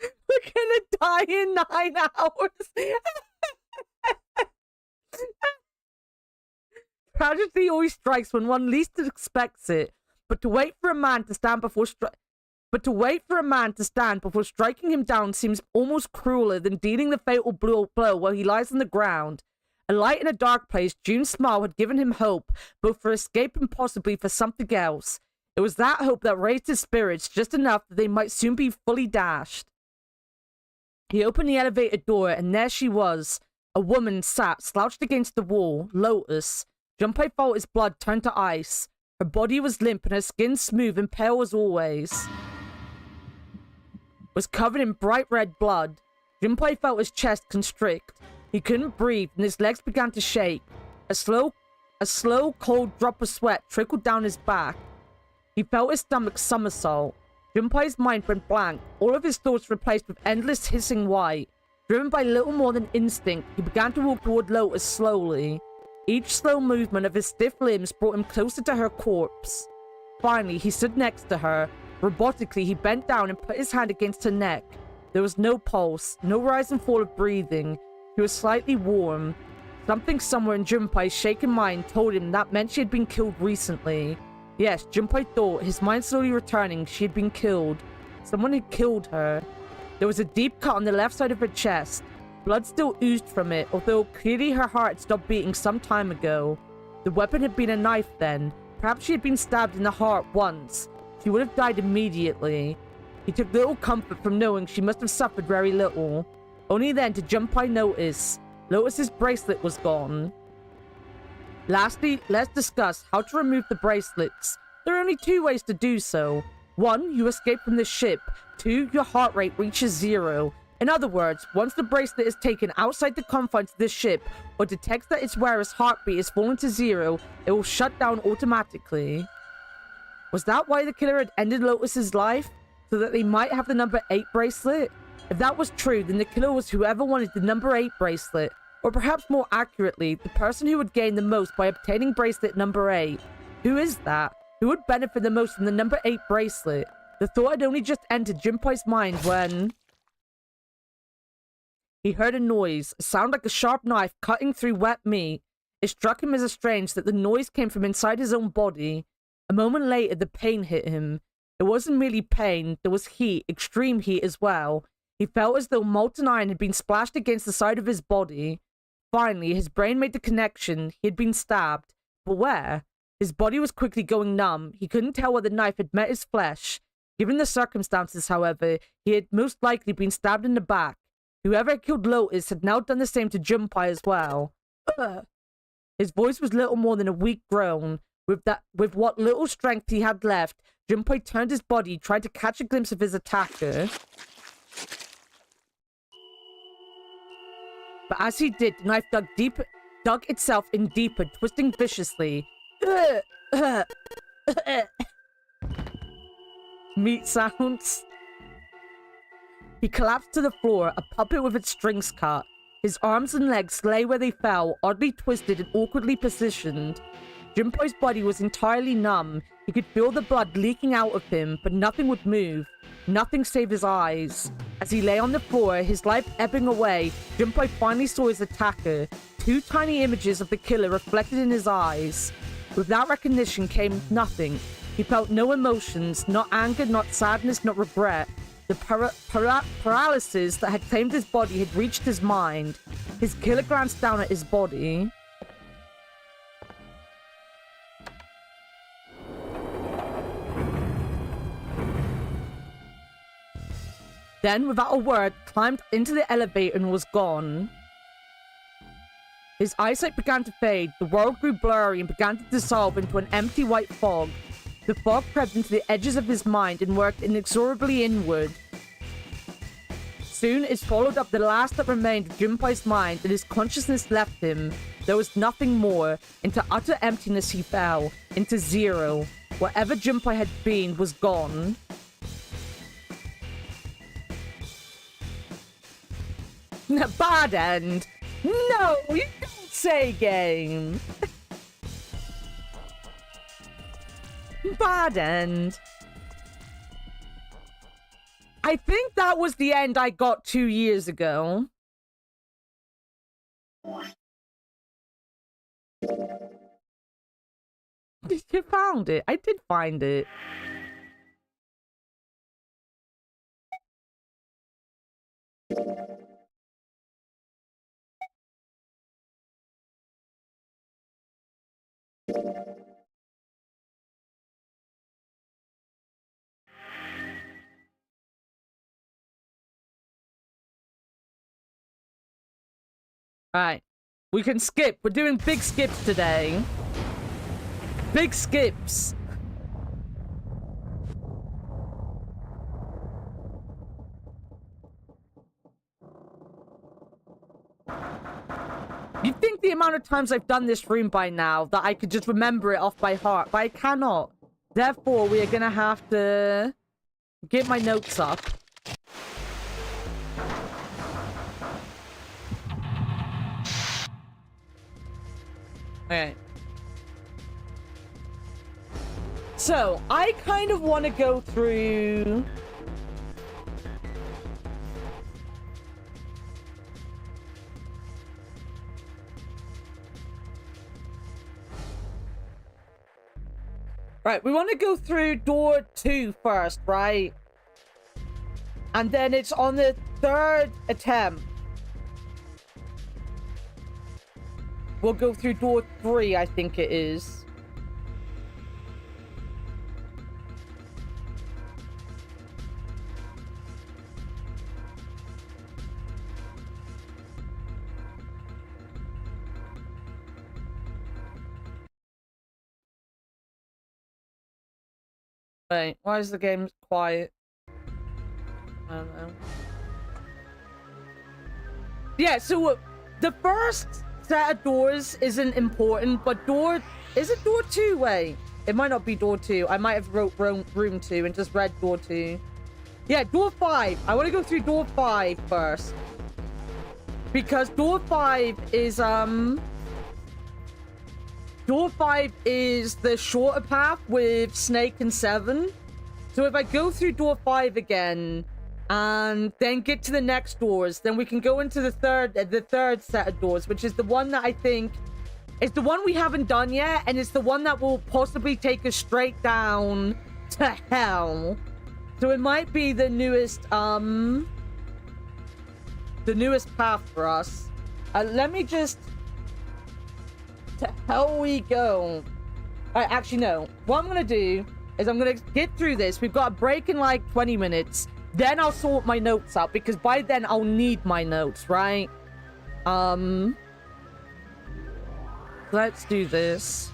We're gonna die in 9 hours. Tragedy always strikes when one least expects it. But to wait for a man to stand before striking him down seems almost crueler than dealing the fatal blow while he lies on the ground. A light in a dark place, June's smile had given him hope, both for escape and possibly for something else. It was that hope that raised his spirits just enough that they might soon be fully dashed. He opened the elevator door, and there she was. A woman sat, slouched against the wall, Lotus. Junpei felt his blood turn to ice. Her body was limp and her skin smooth and pale as always. Was covered in bright red blood. Junpei felt his chest constrict. He couldn't breathe and his legs began to shake. A slow, cold drop of sweat trickled down his back. He felt his stomach somersault. Junpei's mind went blank, all of his thoughts replaced with endless hissing white. Driven by little more than instinct, he began to walk toward Lotus slowly. Each slow movement of his stiff limbs brought him closer to her corpse. Finally, he stood next to her. Robotically, he bent down and put his hand against her neck. There was no pulse, no rise and fall of breathing. He was slightly warm. Something somewhere in Junpei's shaken mind told him that meant she had been killed recently. Yes, Junpei thought, his mind slowly returning, she had been killed. Someone had killed her. There was a deep cut on the left side of her chest. Blood still oozed from it, although clearly her heart had stopped beating some time ago. The weapon had been a knife then. Perhaps she had been stabbed in the heart once. She would have died immediately. He took little comfort from knowing she must have suffered very little. Only then did Junpei notice. Lotus's bracelet was gone. Lastly, let's discuss how to remove the bracelets. There are only 2 ways to do so. 1, you escape from the ship. 2, your heart rate reaches 0. In other words, once the bracelet is taken outside the confines of the ship or detects that its wearer's heartbeat has fallen to 0, it will shut down automatically. Was that why the killer had ended Lotus's life? So that they might have the number 8 bracelet? If that was true, then the killer was whoever wanted the number 8 bracelet. Or perhaps more accurately, the person who would gain the most by obtaining bracelet number 8. Who is that? Who would benefit the most from the number 8 bracelet? The thought had only just entered Junpei's mind when he heard a noise, a sound like a sharp knife cutting through wet meat. It struck him as strange that the noise came from inside his own body. A moment later, the pain hit him. It wasn't merely pain, there was heat, extreme heat as well. He felt as though molten iron had been splashed against the side of his body. Finally, his brain made the connection. He had been stabbed. But where? His body was quickly going numb. He couldn't tell where the knife had met his flesh. Given the circumstances, however, he had most likely been stabbed in the back. Whoever had killed Lotus had now done the same to Junpei as well. His voice was little more than a weak groan. With what little strength he had left, Junpei turned his body, tried to catch a glimpse of his attacker. But as he did, the knife dug itself in deeper, twisting viciously. Meat sounds. He collapsed to the floor, a puppet with its strings cut. His arms and legs lay where they fell, oddly twisted and awkwardly positioned. Junpei's body was entirely numb. He could feel the blood leaking out of him, but nothing would move. Nothing save his eyes. As he lay on the floor, his life ebbing away, Junpei finally saw his attacker. 2 tiny images of the killer reflected in his eyes. With that recognition came nothing. He felt no emotions, not anger, not sadness, not regret. The paralysis that had claimed his body had reached his mind. His killer glanced down at his body. Then, without a word, climbed into the elevator and was gone. His eyesight began to fade, the world grew blurry and began to dissolve into an empty white fog. The fog crept into the edges of his mind and worked inexorably inward. Soon it swallowed up the last that remained of Junpei's mind and his consciousness left him. There was nothing more. Into utter emptiness he fell, into 0. Whatever Junpei had been was gone. Bad end. No, you don't say, game. Bad end. I think that was the end I got 2 years ago. You found it. I did find it. Alright. We can skip. We're doing big skips today. Big skips. You'd think the amount of times I've done this room by now that I could just remember it off by heart, but I cannot. Therefore, we are gonna have to get my notes up. Okay. So, I kind of want to go through... Right, we want to go through door 2 first, right? And then it's on the 3rd attempt. We'll go through door 3, I think it is. Wait, why is the game quiet? I don't know. Yeah, so the first set of doors isn't important, but is it door 2? Wait, it might not be door 2. I might have wrote room 2 and just read door 2. Yeah, door 5. I want to go through door 5 first. Because door 5 is, door 5 is the shorter path with Snake and Seven. So if I go through door 5 again and then get to the next doors, then we can go into the third set of doors, which is the one that I think is the one we haven't done yet, and it's the one that will possibly take us straight down to hell. So it might be the newest path for us. Let me just... To hell we go. Alright, actually, no. What I'm gonna do is I'm gonna get through this. We've got a break in like 20 minutes. Then I'll sort my notes out, because by then I'll need my notes, right? Let's do this.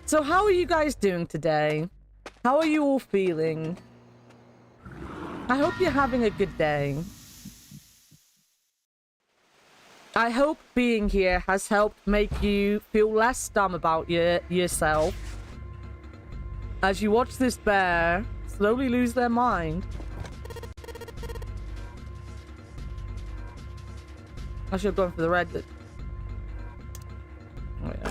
So how are you guys doing today? How are you all feeling? I hope you're having a good day. I hope being here has helped make you feel less dumb about yourself as you watch this bear slowly lose their mind. I should have gone for the red. Oh, yeah.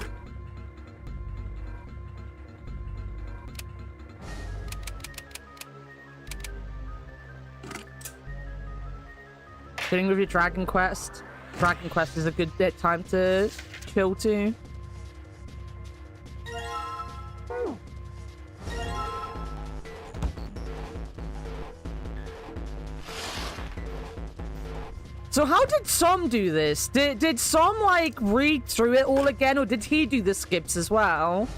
Sitting with your Dragon Quest. Dragon Quest is a good time to chill too. So how did Som do this? Did Som like read through it all again, or did he do the skips as well?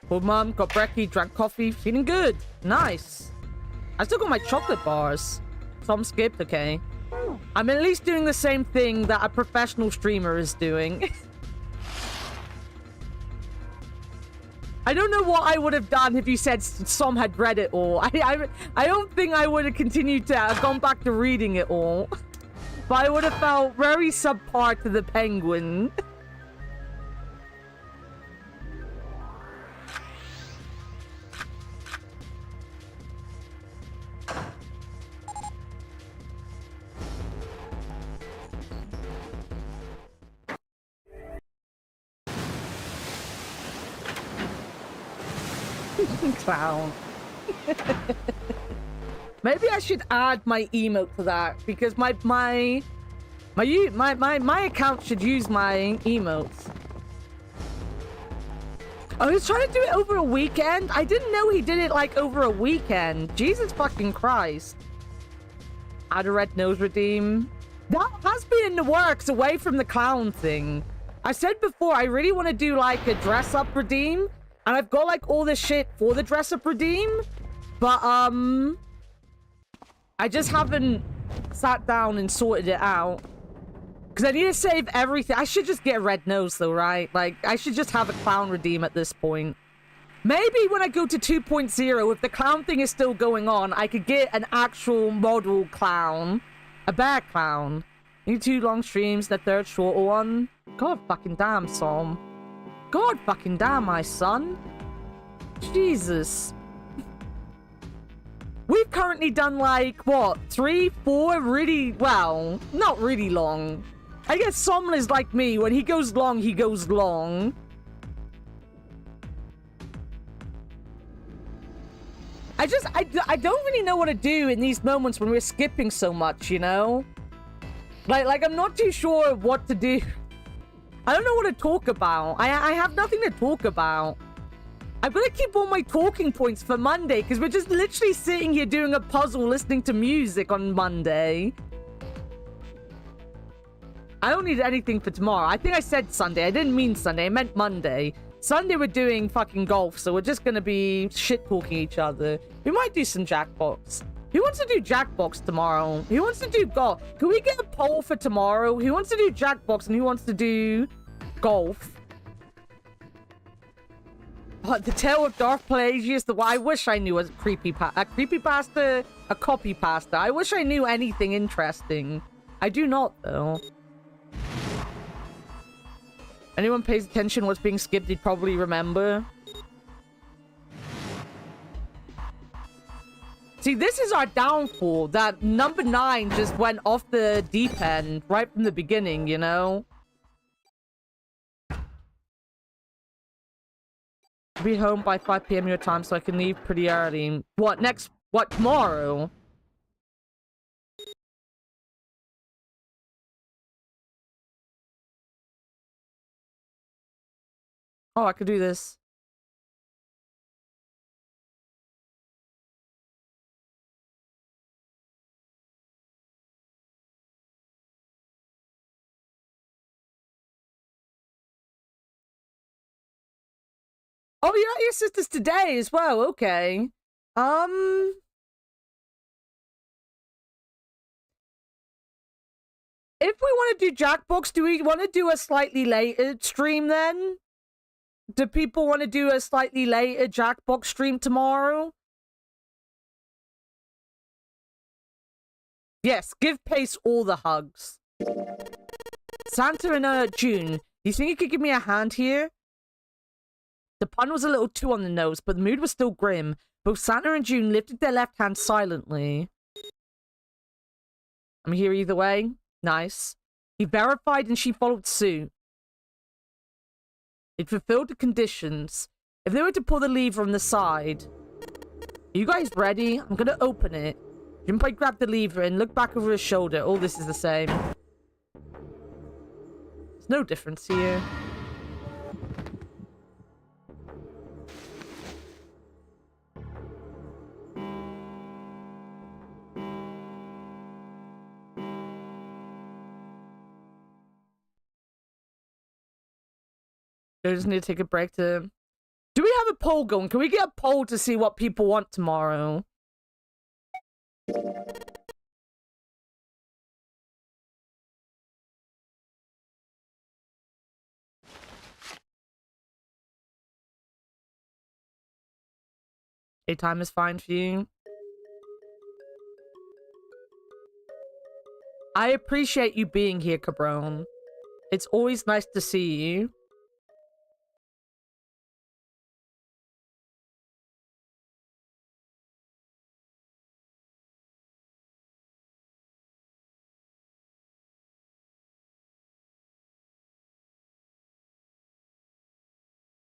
Well, Mum, got brekkie, drank coffee, feeling good. Nice. I still got my chocolate bars. Some skipped, okay. I'm at least doing the same thing that a professional streamer is doing. I don't know what I would have done if you said Som had read it all. I don't think I would have continued to have gone back to reading it all. But I would have felt very subpar to the penguin. Clown. Maybe I should add my emote to that, because my account should use my emotes. Oh, he's trying to do it over a weekend? I didn't know he did it like over a weekend. Jesus fucking Christ. Add a red nose redeem. That has been in the works away from the clown thing. I said before, I really want to do like a dress up redeem. And I've got like all this shit for the dress up redeem. But I just haven't sat down and sorted it out. Because I need to save everything. I should just get a red nose though, right? Like, I should just have a clown redeem at this point. Maybe when I go to 2.0, if the clown thing is still going on, I could get an actual model clown. A bear clown. Need 2 long streams, the 3rd shorter one. God fucking damn, Som. God fucking damn, my son. Jesus. We've currently done like, what, 3, 4 really, well, not really long. I guess Som is like me. When he goes long, he goes long. I don't really know what to do in these moments when we're skipping so much, you know? Like I'm not too sure what to do. I don't know what to talk about. I have nothing to talk about. I'm gonna keep all my talking points for Monday, because we're just literally sitting here doing a puzzle, listening to music on Monday. I don't need anything for tomorrow. I think I said Sunday. I didn't mean Sunday. I meant Monday. Sunday we're doing fucking golf, so we're just gonna be shit-talking each other. We might do some Jackbox. Who wants to do Jackbox tomorrow? Who wants to do golf? Can we get a poll for tomorrow? Who wants to do Jackbox and who wants to do golf? The Tale of Darth Pelagius. I wish I knew a creepypasta, a copypasta. I wish I knew anything interesting. I do not, though. Anyone pays attention what's being skipped, they'd probably remember. See, this is our downfall, that number 9 just went off the deep end right from the beginning, you know? Be home by 5 p.m. your time so I can leave pretty early. What, next? What, tomorrow? Oh, I could do this. Oh, you're at your sister's today as well. Okay. If we want to do Jackbox, do we want to do a slightly later stream then? Do people want to do a slightly later Jackbox stream tomorrow? Yes, give Pace all the hugs. Santa and June, you think you could give me a hand here? The pun was a little too on the nose, but the mood was still grim. Both Santa and June lifted their left hands silently. I'm here either way. Nice. He verified and she followed suit. It fulfilled the conditions. If they were to pull the lever on the side... Are you guys ready? I'm gonna open it. Junpei grabbed the lever and looked back over his shoulder. All this is the same. There's no difference here. I just need to take a break to... Do we have a poll going? Can we get a poll to see what people want tomorrow? Daytime is fine for you. I appreciate you being here, Cabron. It's always nice to see you.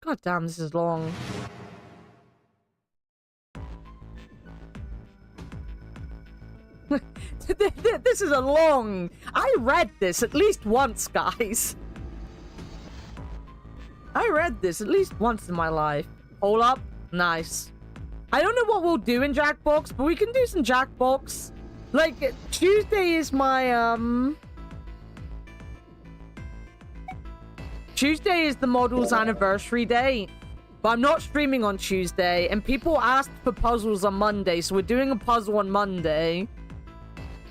God damn, this is long. This is a long... I read this at least once, guys. I read this at least once in my life. Hold up. Nice. I don't know what we'll do in Jackbox, but we can do some Jackbox. Like, Tuesday is my, Tuesday is the model's anniversary day, but I'm not streaming on Tuesday, and people asked for puzzles on Monday, so we're doing a puzzle on Monday.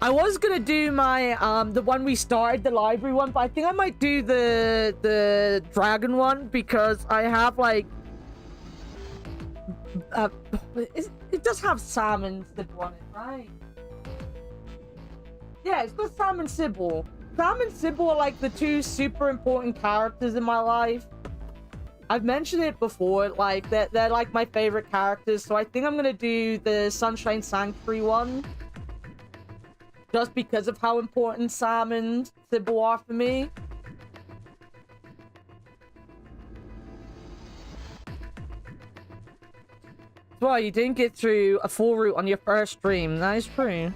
I was gonna do my, the one we started, the library one, but I think I might do the dragon one, because I have, like, it does have Sam and Sybil on it, right? Yeah, it's got Sam and Sybil. Sam and Sybil are like the two super important characters in my life. I've mentioned it before, like they're like my favorite characters, so I think I'm gonna do the Sunshine Sanctuary one. Just because of how important Sam and Sybil are for me. Well, you didn't get through a full route on your first stream. That is true.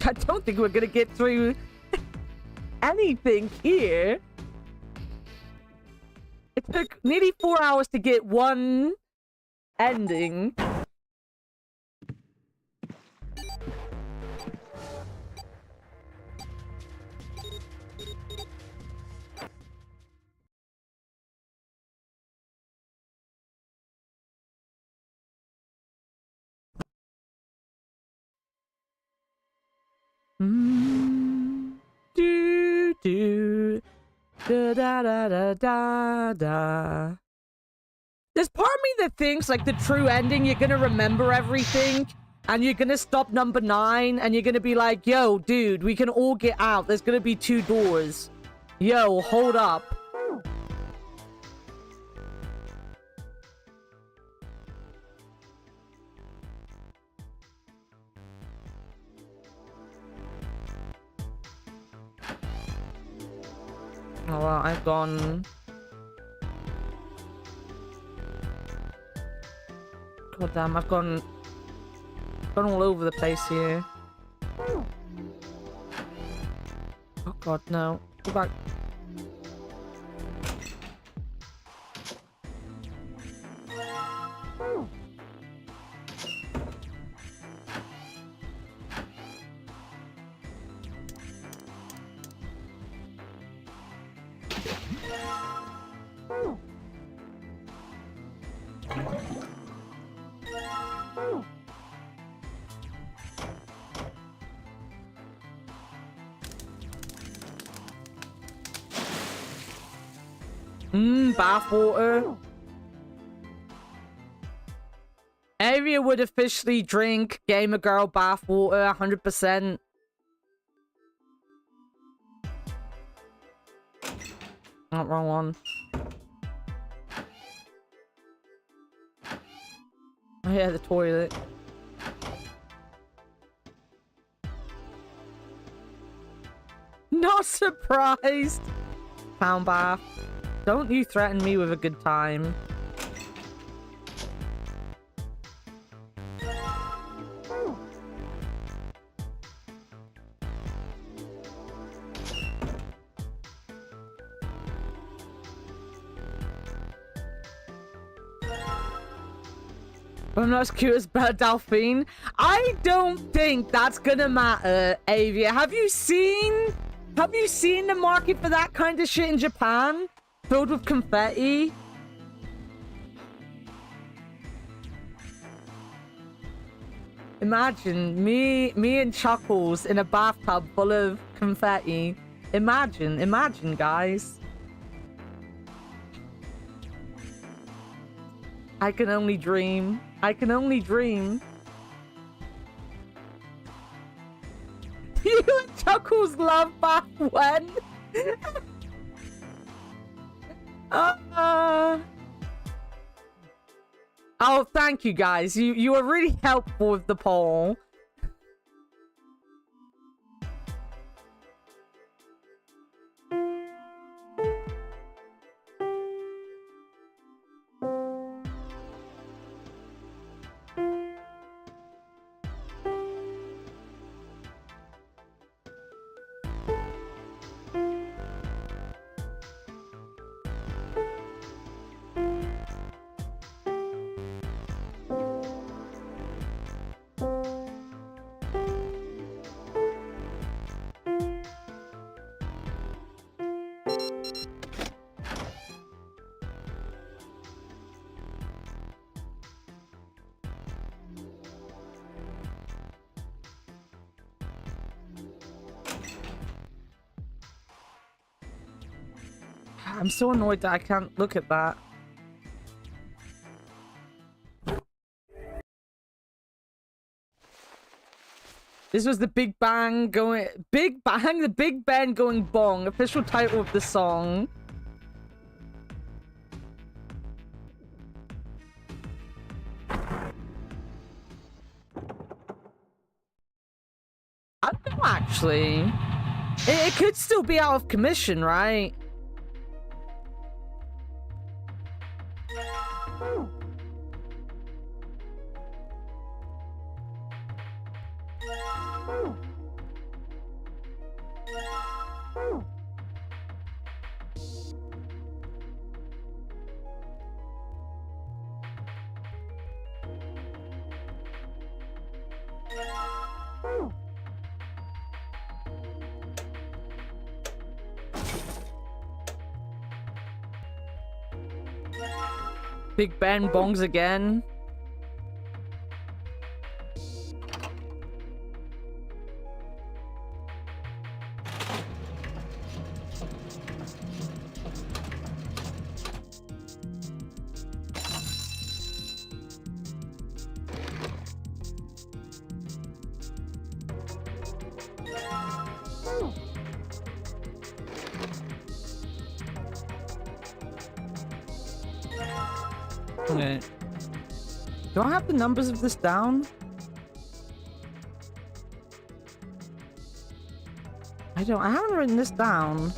I don't think we're gonna get through anything here. It took nearly 4 hours to get one ending. Do do da da da da da da. There's part of me that thinks like the true ending, you're gonna remember everything, and you're gonna stop number 9, and you're gonna be like, "Yo, dude, we can all get out. There's gonna be 2 doors. Yo, hold up." Oh, well, I've gone... God damn, I've gone all over the place here. Oh god, no. Go back. Bathwater. Area would officially drink Gamer Girl bathwater 100%. Not wrong one. Oh yeah, the toilet. Not surprised. Pound bath. Don't you threaten me with a good time. I'm not as cute as Belle Delphine. I don't think that's gonna matter, Avia. Have you seen the market for that kind of shit in Japan? Filled with confetti? Imagine me and Chuckles in a bathtub full of confetti. Imagine, guys. I can only dream. I can only dream. You and Chuckles love bath when? Oh, thank you guys. You were really helpful with the poll. I'm so annoyed that I can't look at that. This was the Big Bang going... Big Bang? The Big Ben going bong. Official title of the song. I don't know, actually. It could still be out of commission, right? Big Ben bongs again. Okay. Do I have the numbers of this down? I don't. I haven't written this down.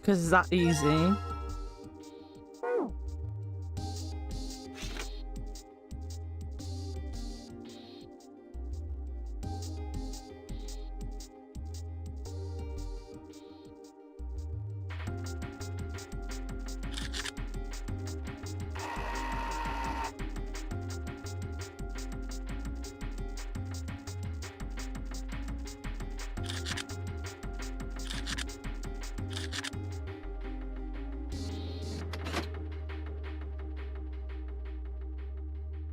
Because it's that easy.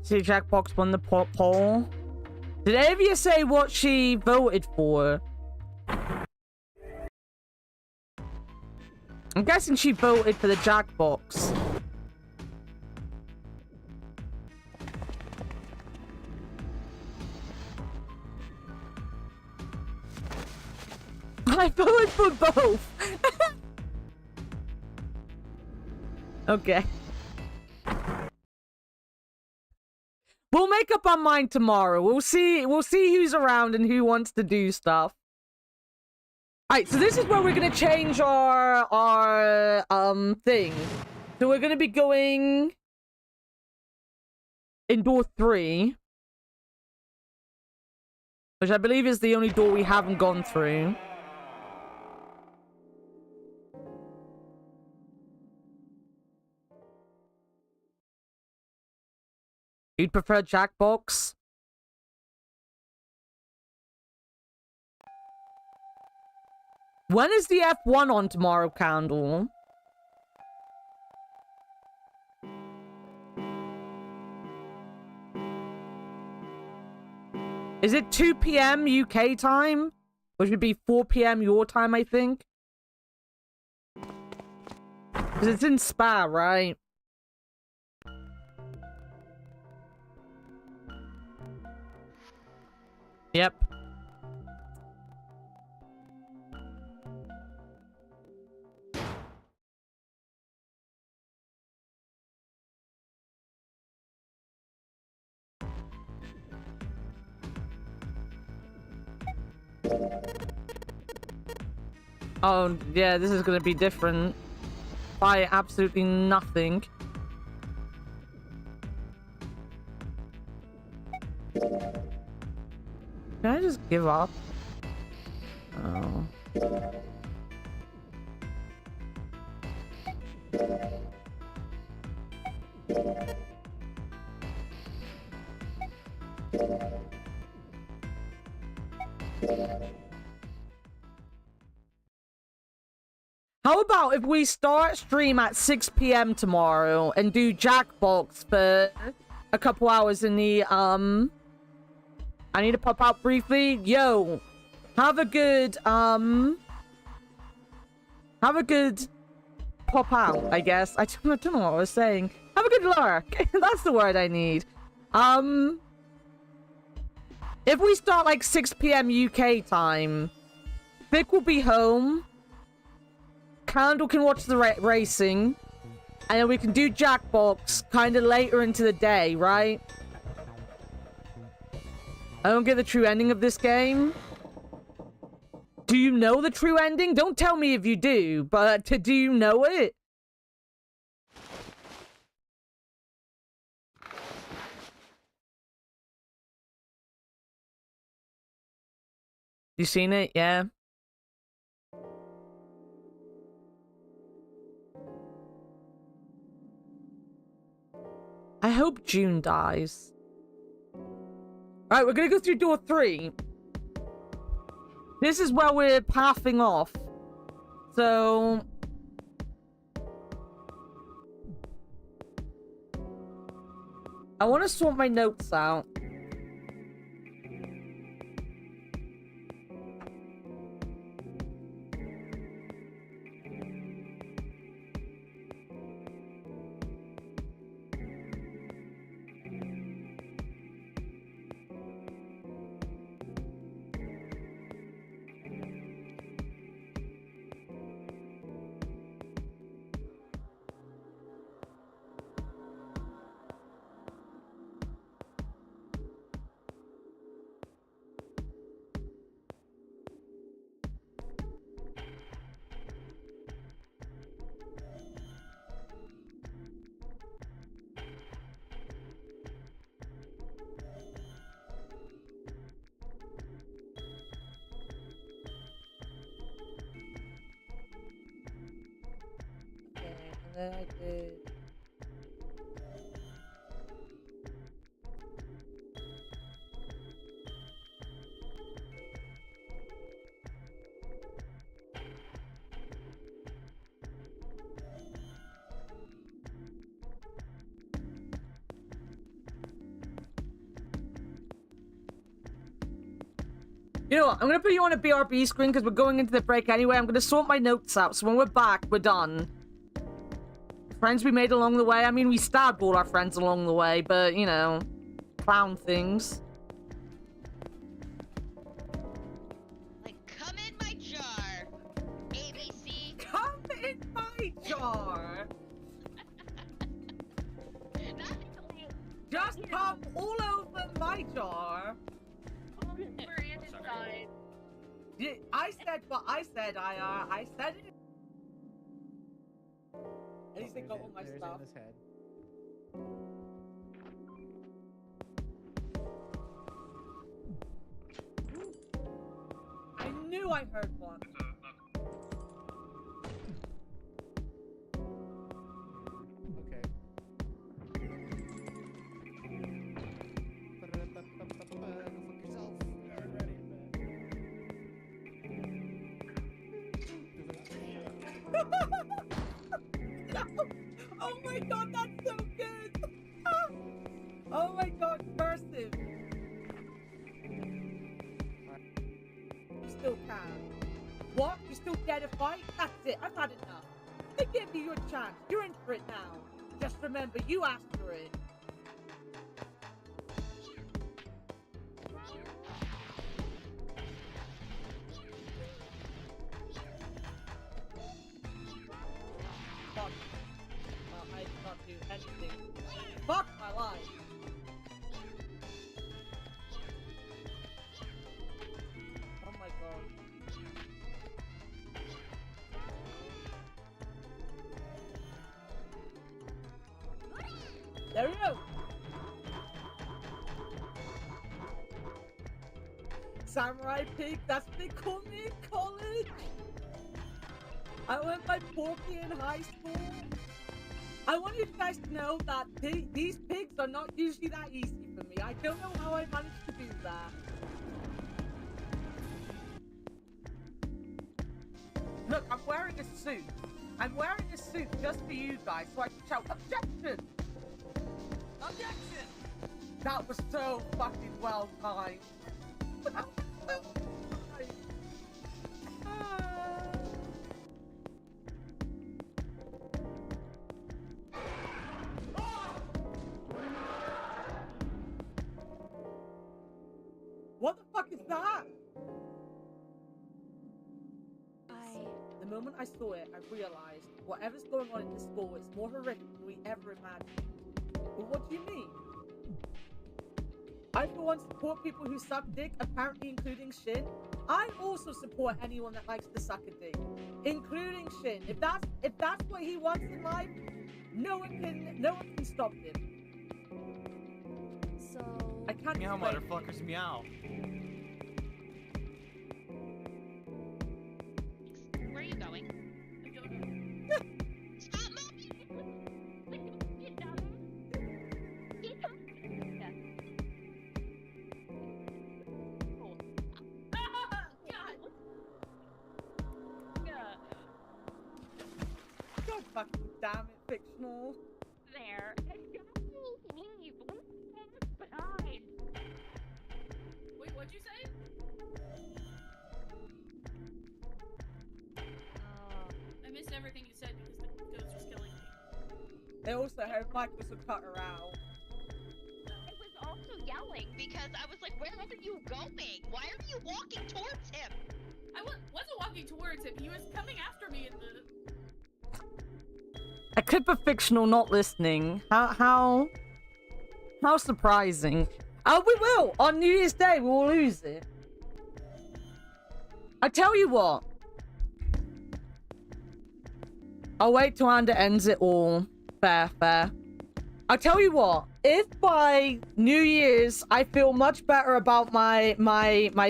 See, Jackbox won the poll. Did any of you say what she voted for? I'm guessing she voted for the Jackbox. I voted for both. Okay. We'll make up our mind tomorrow. We'll see who's around and who wants to do stuff. Alright, so this is where we're gonna change our thing. So we're gonna be going in door 3. Which I believe is the only door we haven't gone through. You'd prefer Jackbox? When is the F1 on tomorrow, Candle? Is it 2 PM UK time? Which would be 4 PM your time, I think? Because it's in Spa, right? Yep. Oh, yeah, this is gonna be different. By absolutely nothing. Can I just give up? Oh. How about if we start stream at 6 p.m. tomorrow and do Jackbox for a couple hours in the, I need to pop out briefly. Yo, have a good pop out, I guess. I don't know what I was saying. Have a good lurk. That's the word I need. If we start like 6 p.m. UK time, Vic will be home. Candle can watch the racing. And then we can do Jackbox kind of later into the day, right? I don't get the true ending of this game. Do you know the true ending? Don't tell me if you do, but do you know it? You seen it? Yeah. I hope June dies. Alright, we're gonna go through door 3. This is where we're pathing off. So... I want to sort my notes out. Then I did. You know what? I'm gonna put you on a BRB screen because we're going into the break anyway. I'm gonna sort my notes out, so when we're back, we're done. Friends we made along the way. I mean, we stabbed all our friends along the way, but, you know, clown things. Like, come in my jar, ABC. Come in my jar! Just come all over my jar! We're inside. I said what I said, I said it. At least they got all my stuff. I knew I heard one. Okay. No. Oh my god, that's so good! Oh my god, cursive! You still can. What? You still dare to fight? That's it, I've had enough. They gave you your chance. You're in for it now. Just remember, you asked for it. Fuck. I did not do anything. Fuck my life. Oh my god. There we go. Samurai pig, that's what they call me in college. I went by Porky in high school. I want you guys to know that these pigs are not usually that easy for me. I don't know how I managed to do that. Look, I'm wearing a suit. I'm wearing a suit just for you guys, so I can shout objection. Objection! That was so fucking well timed. That was so timed. What the fuck is that? The moment I saw it, I realized whatever's going on in this school is more horrific than we ever imagined. But what do you mean? I for one support people who suck dick, apparently including Shin. I also support anyone that likes to suck a dick, including Shin. If that's what he wants in life, no one can stop him. So I can't Meow, explain. motherfuckers, meow. Where are you going? I don't know. Stop moving! Get down. Get down. Yeah. Cool. God. Yeah. God fucking damn it, fictional. There. Leave. Behind. Wait, what'd you say? I missed everything you said because the ghost was killing me. They also heard Michael to cut her out. I was also yelling because I was like, where are you going? Why are you walking towards him? I wasn't walking towards him. He was coming after me in the... A clip of fictional not listening. How surprising. Oh, we will! On New Year's Day, we will lose it. I tell you what. I'll wait till Anda ends it all. Fair. I'll tell you what. If by New Year's I feel much better about my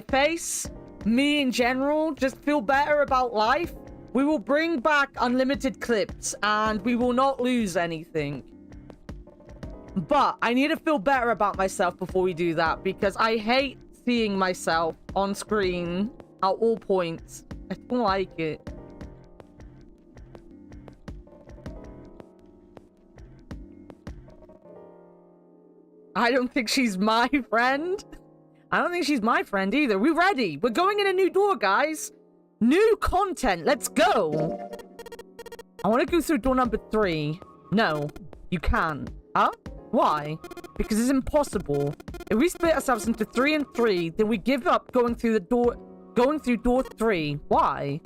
face, me in general, just feel better about life, we will bring back unlimited clips and we will not lose anything. But I need to feel better about myself before we do that because I hate seeing myself on screen at all points. I don't like it. I don't think she's my friend. I don't think she's my friend either. We're ready. We're going in a new door, guys. New content. Let's go. I want to go through door number 3. No, you can't. Huh? Why? Because it's impossible. If we split ourselves into 3 and 3, then we give up going through door 3. Why?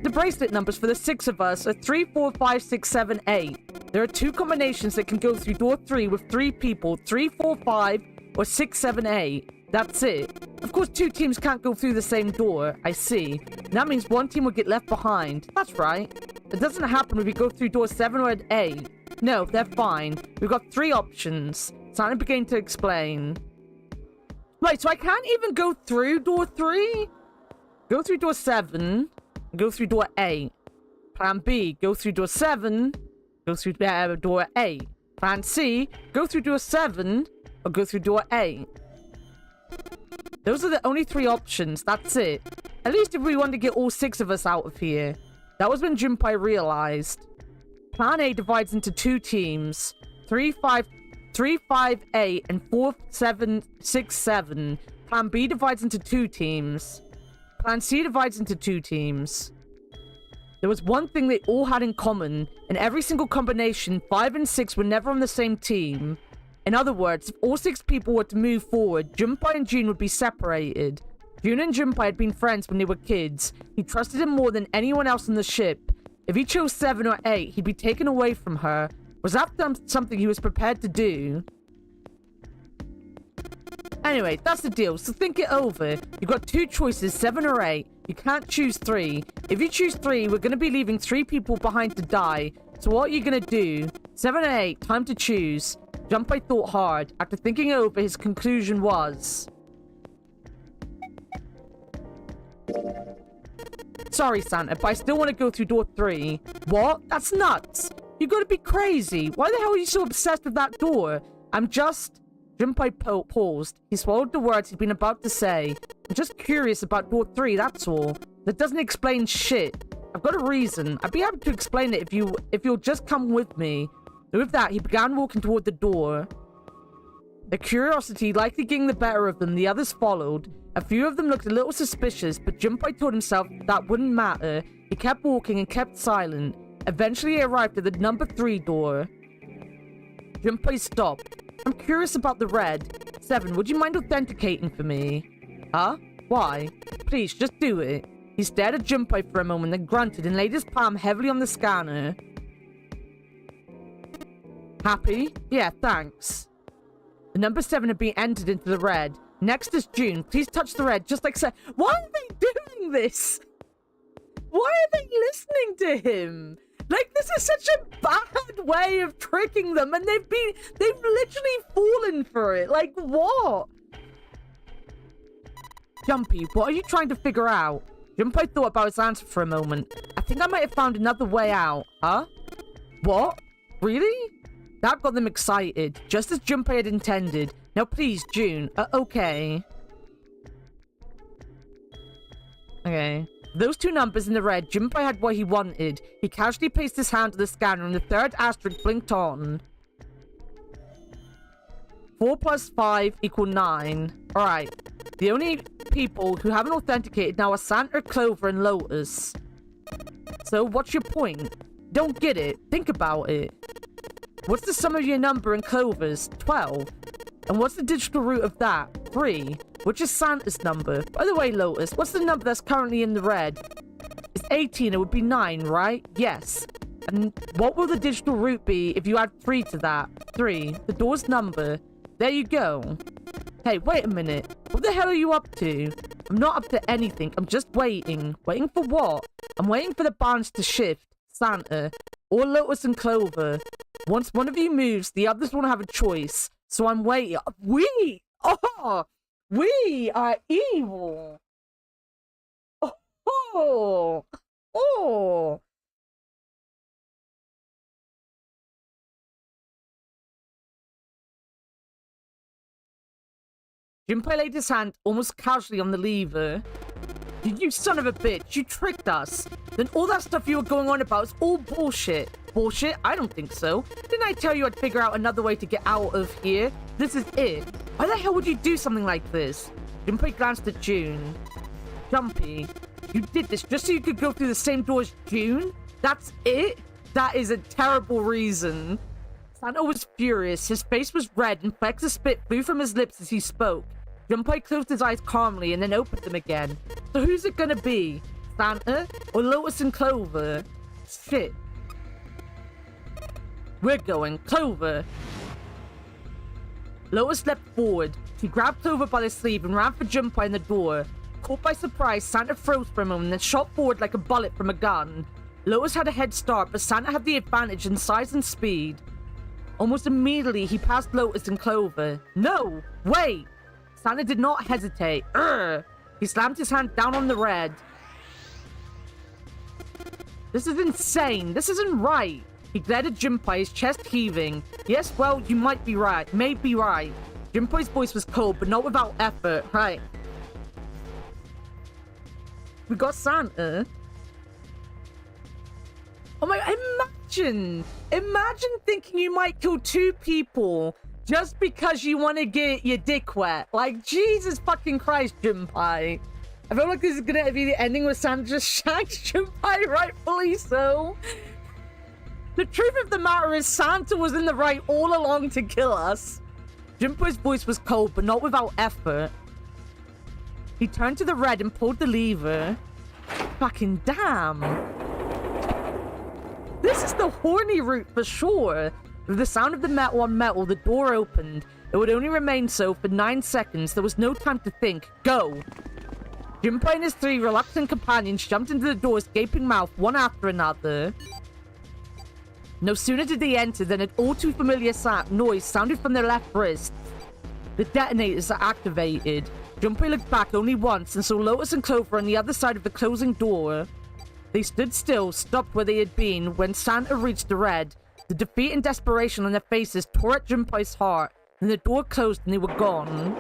The bracelet numbers for the 6 of us are 3, 4, 5, 6, 7, 8. There are 2 combinations that can go through door 3 with 3 people, 3, 4, 5, or 6, 7, 8. That's it. Of course, 2 teams can't go through the same door. I see. That means 1 team will get left behind. That's right. It doesn't happen when we go through door 7 or 8. No, they're fine. We've got 3 options. Santa began to explain. Right, so I can't even go through door 3? Go through door 7. Go through door 8. Plan B, go through door 7. Go through door 8. Plan C, go through door 7. Or go through door 8. Those are the only 3 options. That's it. At least if we want to get all 6 of us out of here. That was when Junpei realized. Plan A divides into 2 teams. 3, 5, 8, and 4, 7, 6, 7. Plan B divides into 2 teams. Plan C divides into 2 teams. There was one thing they all had in common. In every single combination, 5 and 6 were never on the same team. In other words, if all 6 people were to move forward, Junpei and June would be separated. June and Junpei had been friends when they were kids. He trusted him more than anyone else on the ship. If he chose 7 or 8, he'd be taken away from her. Was that something he was prepared to do? Anyway, that's the deal, so think it over. You've got 2 choices, 7 or 8. You can't choose 3. If you choose 3, we're going to be leaving 3 people behind to die. So what are you going to do? 7 or 8, time to choose. Junpei thought hard. After thinking over, his conclusion was... Sorry, Santa, but I still want to go through door 3. What? That's nuts. You gotta be crazy. Why the hell are you so obsessed with that door? I'm just... Junpei paused. He swallowed the words he'd been about to say. I'm just curious about door 3, that's all. That doesn't explain shit. I've got a reason. I'd be happy to explain it if you'll just come with me. And with that, he began walking toward the door. Their curiosity likely getting the better of them, the others followed. A few of them looked a little suspicious, but Junpei told himself that wouldn't matter. He kept walking and kept silent. Eventually, he arrived at the number 3 door. Junpei stopped. I'm curious about the red. 7, would you mind authenticating for me? Huh? Why? Please, just do it. He stared at Junpei for a moment, then grunted and laid his palm heavily on the scanner. Happy? Yeah, thanks. The number 7 had been entered into the red. Next is June. Please touch the red, just like so. Why are they doing this? Why are they listening to him? Like, this is such a bad way of tricking them, and they've literally fallen for it. Like, what? Jumpy, what are you trying to figure out? Junpei thought about his answer for a moment. I think I might have found another way out. Huh? What? Really? That got them excited, just as Junpei had intended. Now please, June. Okay. Okay. Those 2 numbers in the red, Junpei had what he wanted. He casually placed his hand to the scanner and the 3rd asterisk blinked on. 4 plus 5 equal 9. Alright. The only people who haven't authenticated now are Santa, Clover, and Lotus. So, what's your point? Don't get it. Think about it. What's the sum of your number and Clover's? 12. And what's the digital root of that? 3. Which is Santa's number? By the way, Lotus, what's the number that's currently in the red? It's 18. It would be 9, right? Yes. And what will the digital root be if you add 3 to that? 3. The door's number. There you go. Hey, wait a minute. What the hell are you up to? I'm not up to anything. I'm just waiting. Waiting for what? I'm waiting for the balance to shift. Santa. Or Lotus and Clover. Once one of you moves, the others won't have a choice. So I'm waiting. We are evil. Oh. Junpei laid his hand almost casually on the lever. You son of a bitch, you tricked us. Then all that stuff you were going on about is all bullshit. Bullshit? I don't think so. Didn't I tell you I'd figure out another way to get out of here? This is it. Why the hell would you do something like this? Junpei glanced at June. Jumpy, you did this just so you could go through the same door as June? That's it? That is a terrible reason. Santa was furious. His face was red and flecks of spit flew from his lips as he spoke. Junpei closed his eyes calmly and then opened them again. So who's it gonna be? Santa or Lotus and Clover? Shit. We're going Clover. Lotus leapt forward. She grabbed Clover by the sleeve and ran for Junpei in the door. Caught by surprise, Santa froze for a moment, then shot forward like a bullet from a gun. Lotus had a head start, but Santa had the advantage in size and speed. Almost immediately, he passed Lotus and Clover. No! Wait! Santa did not hesitate. He slammed his hand down on the red. This is insane. This isn't right. He glared at Junpei, his chest heaving. Yes, well, you might be right. May be right. Junpei's voice was cold, but not without effort. Right. We got Santa. Oh my, imagine thinking you might kill 2 people just because you want to get your dick wet. Like, Jesus fucking Christ, Junpei. I feel like this is gonna be the ending where Santa just shags Junpei, rightfully so. The truth of the matter is Santa was in the right all along to kill us. Junpei's voice was cold, but not without effort. He turned to the red and pulled the lever. Fucking damn. This is the horny route for sure. With the sound of the metal on metal, the door opened. It would only remain so for 9 seconds. There was no time to think. Go! Junpei and his 3 reluctant companions jumped into the door's gaping mouth, one after another. No sooner did they enter than an all-too-familiar noise sounded from their left wrist. The detonators are activated. Junpei looked back only once and saw Lotus and Clover on the other side of the closing door. They stood still, stopped where they had been, when Santa reached the red. The defeat and desperation on their faces tore at Junpei's heart, and the door closed and they were gone.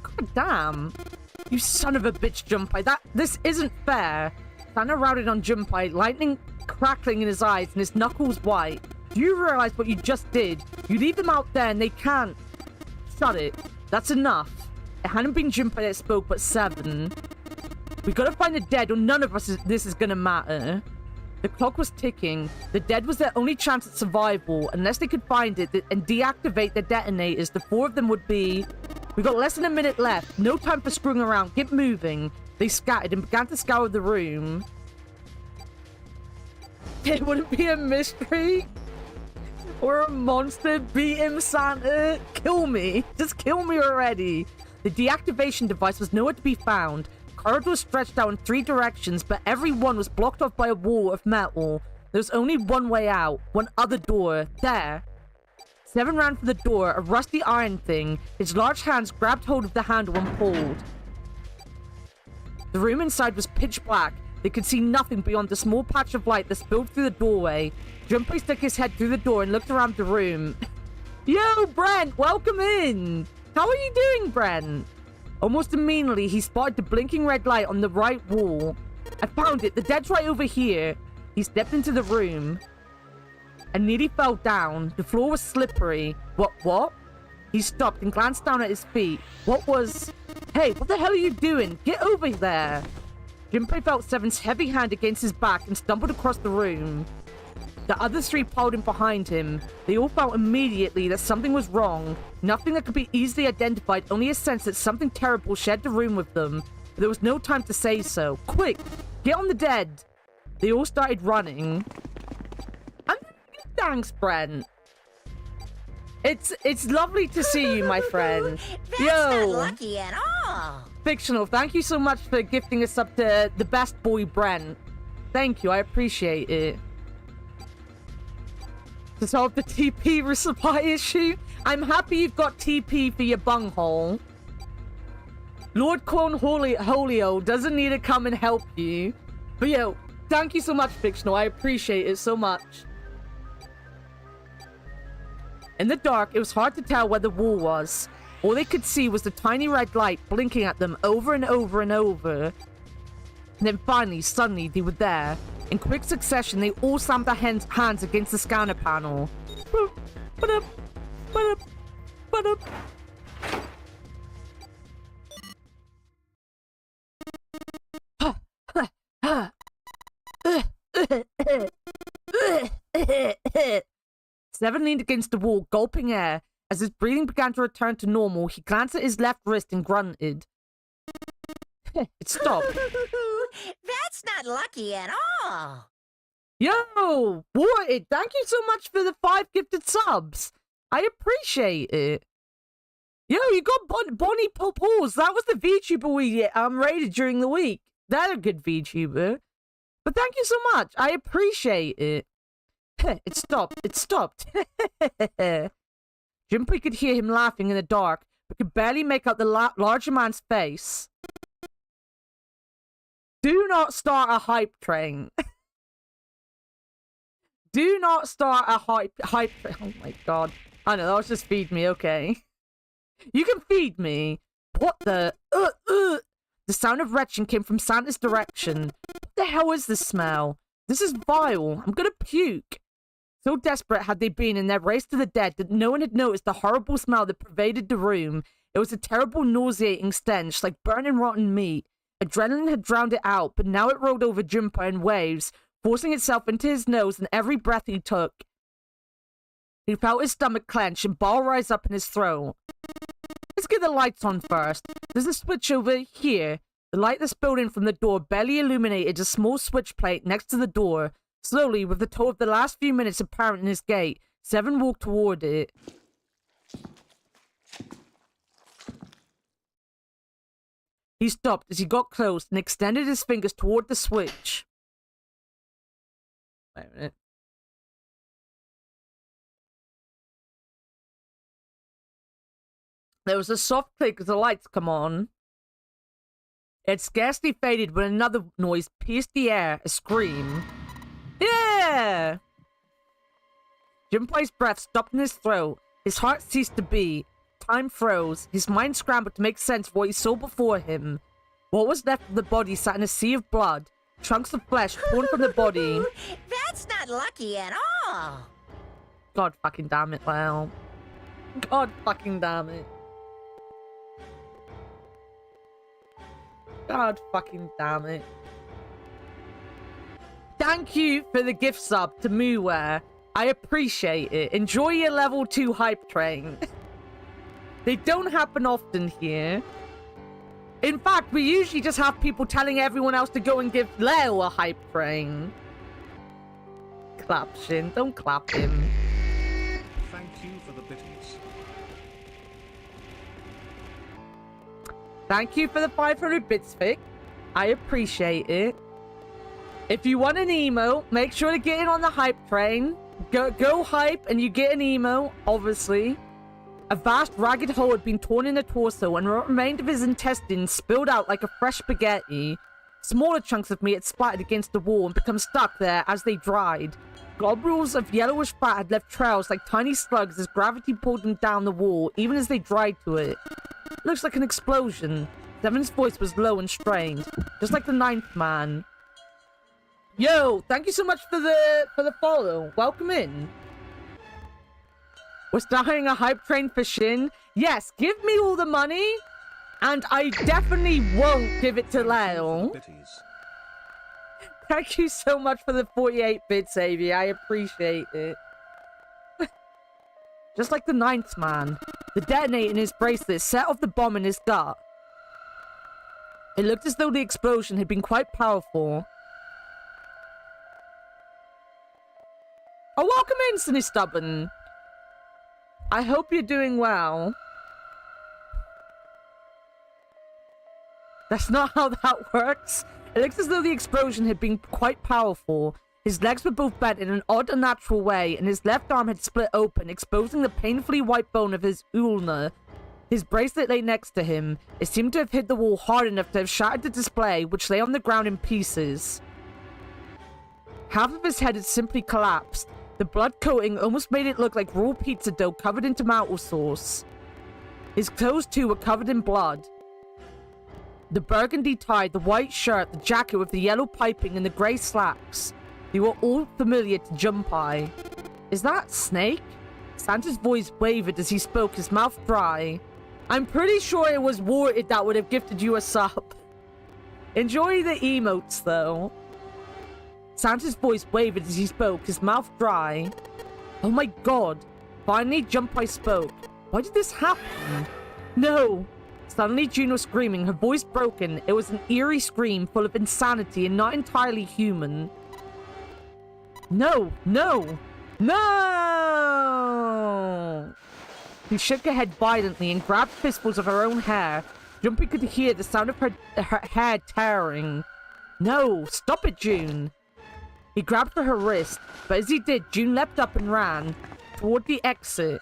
God damn. You son of a bitch, Junpei. This isn't fair. Santa routed on Junpei, lightning crackling in his eyes and his knuckles white. Do you realize what you just did? You leave them out there and they can't. Shut it. That's enough. It hadn't been Junpei that spoke, but Seven. We gotta find the dead or none of this is gonna matter. The clock was ticking. The dead was their only chance at survival. Unless they could find it and deactivate the detonators, the 4 of them would be... We got less than a minute left. No time for screwing around. Get moving. They scattered and began to scour the room. It wouldn't be a mystery. Or a monster. Beat him, Santa. Kill me. Just kill me already. The deactivation device was nowhere to be found. Corridors stretched out in 3 directions, but every one was blocked off by a wall of metal. There was only one way out. One other door. There. Seven ran for the door, a rusty iron thing. His large hands grabbed hold of the handle and pulled. The room inside was pitch black. They could see nothing beyond the small patch of light that spilled through the doorway. Junpei stuck his head through the door and looked around the room. Yo, Brent, welcome in. How are you doing, Brent? Almost immediately, he spotted the blinking red light on the right wall. I found it. The dead's right over here. He stepped into the room and nearly fell down. The floor was slippery. What? He stopped and glanced down at his feet. Hey, what the hell are you doing? Get over there. Junpei felt Seven's heavy hand against his back and stumbled across the room. The other 3 piled in behind him. They all felt immediately that something was wrong. Nothing that could be easily identified, only a sense that something terrible shared the room with them. But there was no time to say so. Quick! Get on the dead! They all started running. Thanks, Brent. It's lovely to see you, my friend. That's Yo! not lucky at all. Fictional, thank you so much for gifting us up to the best boy, Brent. Thank you, I appreciate it. To solve the TP resupply issue, I'm happy you've got TP for your bunghole. Lord Clone Holio doesn't need to come and help you. But yo, thank you so much, Fictional. I appreciate it so much. In the dark, it was hard to tell where the wall was. All they could see was the tiny red light blinking at them over and over and over. And then finally, suddenly, they were there. In quick succession, they all slammed their hands against the scanner panel. Seven leaned against the wall, gulping air. As his breathing began to return to normal, he glanced at his left wrist and grunted. It stopped. That's not lucky at all. Yo, Warted, thank you so much for the 5 gifted subs. I appreciate it. Yo, you got Bonnie Paws. That was the VTuber we rated during the week. They're a good VTuber. But thank you so much. I appreciate it. It stopped. It stopped. Junpei could hear him laughing in the dark, but could barely make out the larger man's face. Do not start a hype train. Do not start a hype train. Oh my god. I know, that was just feed me, okay. You can feed me. What the... The sound of retching came from Santa's direction. What the hell is this smell? This is vile. I'm gonna puke. So desperate had they been in their race to the dead that no one had noticed the horrible smell that pervaded the room. It was a terrible, nauseating stench, like burning rotten meat. Adrenaline had drowned it out, but now it rolled over Junpei in waves, forcing itself into his nose in every breath he took. He felt his stomach clench and bile rise up in his throat. Let's get the lights on first. There's a switch over here. The light that spilled in from the door barely illuminated a small switch plate next to the door. Slowly, with the toe of the last few minutes apparent in his gait, Seven walked toward it. He stopped as he got close and extended his fingers toward the switch. Wait a minute. There was a soft click as the lights come on. It scarcely faded when another noise pierced the air, a scream. Yeah! Junpei's breath stopped in his throat. His heart ceased to beat. time froze. His mind scrambled to make sense of what he saw before him. What was left of the body sat in a sea of blood. Chunks of flesh torn from the body. That's not lucky at all. God fucking damn it, Lyle. God fucking damn it. God fucking damn it. Thank you for the gift sub to Mooware. I appreciate it. Enjoy your level 2 hype train. They don't happen often here. In fact, we usually just have people telling everyone else to go and give Leo a hype train. Clap, Shin. Don't clap him. Thank you for the bitties. Thank you for the 500 bits, Vic. I appreciate it. If you want an emo, make sure to get in on the hype train. Go hype and you get an emo, obviously. A vast ragged hole had been torn in the torso and what remained of his intestines spilled out like a fresh spaghetti. Smaller chunks of meat had splattered against the wall and become stuck there as they dried. Globules of yellowish fat had left trails like tiny slugs as gravity pulled them down the wall, even as they dried to it. Looks like an explosion. Devin's voice was low and strained, just like the 9th man. Yo, thank you so much for the follow. Welcome in. We're starting a hype train for Shin. Yes, give me all the money, and I definitely won't give it to Leo. Bitties. Thank you so much for the 48 bits, Avi. I appreciate it. Just like the 9th man, the detonator in his bracelet set off the bomb in his gut. It looked as though the explosion had been quite powerful. Oh, welcome in, Sunny Stubborn. I hope you're doing well. That's not how that works. It looks as though the explosion had been quite powerful. His legs were both bent in an odd, unnatural way, and his left arm had split open, exposing the painfully white bone of his ulna. His bracelet lay next to him. It seemed to have hit the wall hard enough to have shattered the display, which lay on the ground in pieces. Half of his head had simply collapsed. The blood coating almost made it look like raw pizza dough covered in tomato sauce. His clothes, too, were covered in blood. The burgundy tie, the white shirt, the jacket with the yellow piping, and the grey slacks. They were all familiar to Junpei. Is that Snake? Santa's voice wavered as he spoke, his mouth dry. I'm pretty sure it was Warted that would have gifted you a sub. Enjoy the emotes, though. Santa's voice wavered as he spoke, his mouth dry. Oh my god. Finally, Junpei spoke. Why did this happen? No. Suddenly, June was screaming, her voice broken. It was an eerie scream full of insanity and not entirely human. No, no, no! She shook her head violently and grabbed fistfuls of her own hair. Junpei could hear the sound of her hair tearing. No, stop it, June. He grabbed for her wrist, but as he did, June leapt up and ran toward the exit.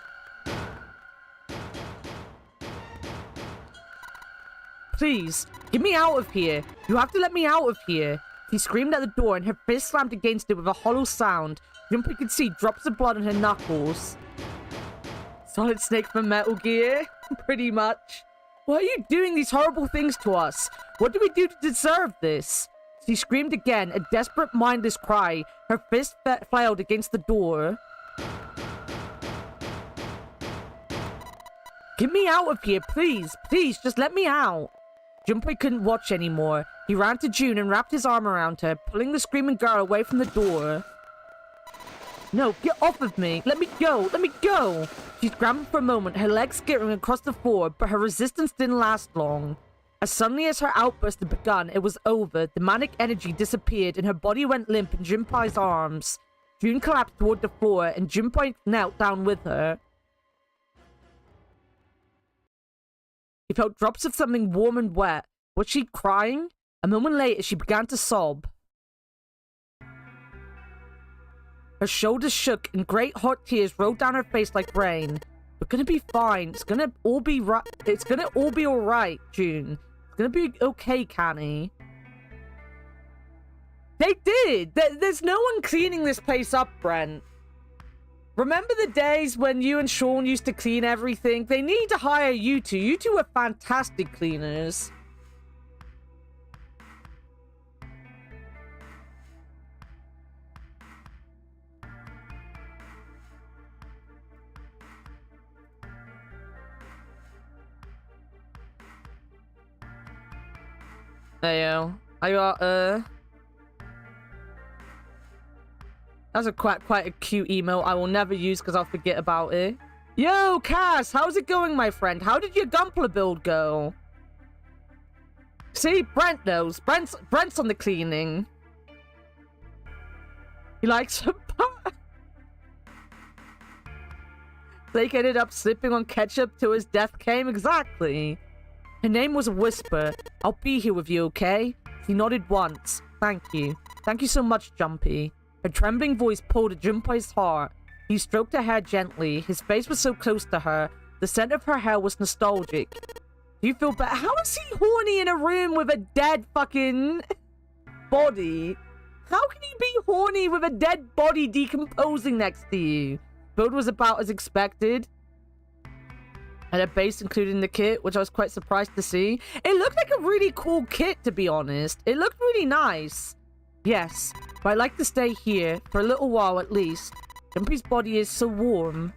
Please, get me out of here. You have to let me out of here. He screamed at the door and her fist slammed against it with a hollow sound. Junpei could see drops of blood on her knuckles. Solid Snake from Metal Gear? Pretty much. Why are you doing these horrible things to us? What do we do to deserve this? She screamed again, a desperate, mindless cry. Her fist flailed against the door. Get me out of here, please. Please, just let me out. Junpei couldn't watch anymore. He ran to June and wrapped his arm around her, pulling the screaming girl away from the door. No, get off of me. Let me go. Let me go. She scrambled for a moment, her legs skittering across the floor, but her resistance didn't last long. As suddenly as her outburst had begun, it was over. The manic energy disappeared and her body went limp in Junpei's arms. June collapsed toward the floor and Junpei knelt down with her. He felt drops of something warm and wet. Was she crying? A moment later, she began to sob. Her shoulders shook and great hot tears rolled down her face like rain. We're gonna be fine. It's gonna all be right. It's gonna all be alright, June. It's gonna be okay, Canny. They did! There's no one cleaning this place up, Brent. Remember the days when you and Sean used to clean everything? They need to hire you two. You two are fantastic cleaners. Heyo. I got, That's quite a cute email I will never use because I'll forget about it. Yo, Cass, how's it going, my friend? How did your Gunpla build go? See, Brent knows. Brent's on the cleaning. He likes her butt. Blake ended up slipping on ketchup till his death came. Exactly. Her name was Whisper. I'll be here with you, okay? He nodded once. Thank you. Thank you so much, Jumpy. Her trembling voice pulled at Junpei's heart. He stroked her hair gently. His face was so close to her. The scent of her hair was nostalgic. Do you feel better? How is he horny in a room with a dead fucking body? How can you be horny with a dead body decomposing next to you? Build was about as expected. And a base included in the kit, which I was quite surprised to see. It looked like a really cool kit, to be honest. It looked really nice. Yes, but I'd like to stay here, for a little while at least. Jumpy's body is so warm.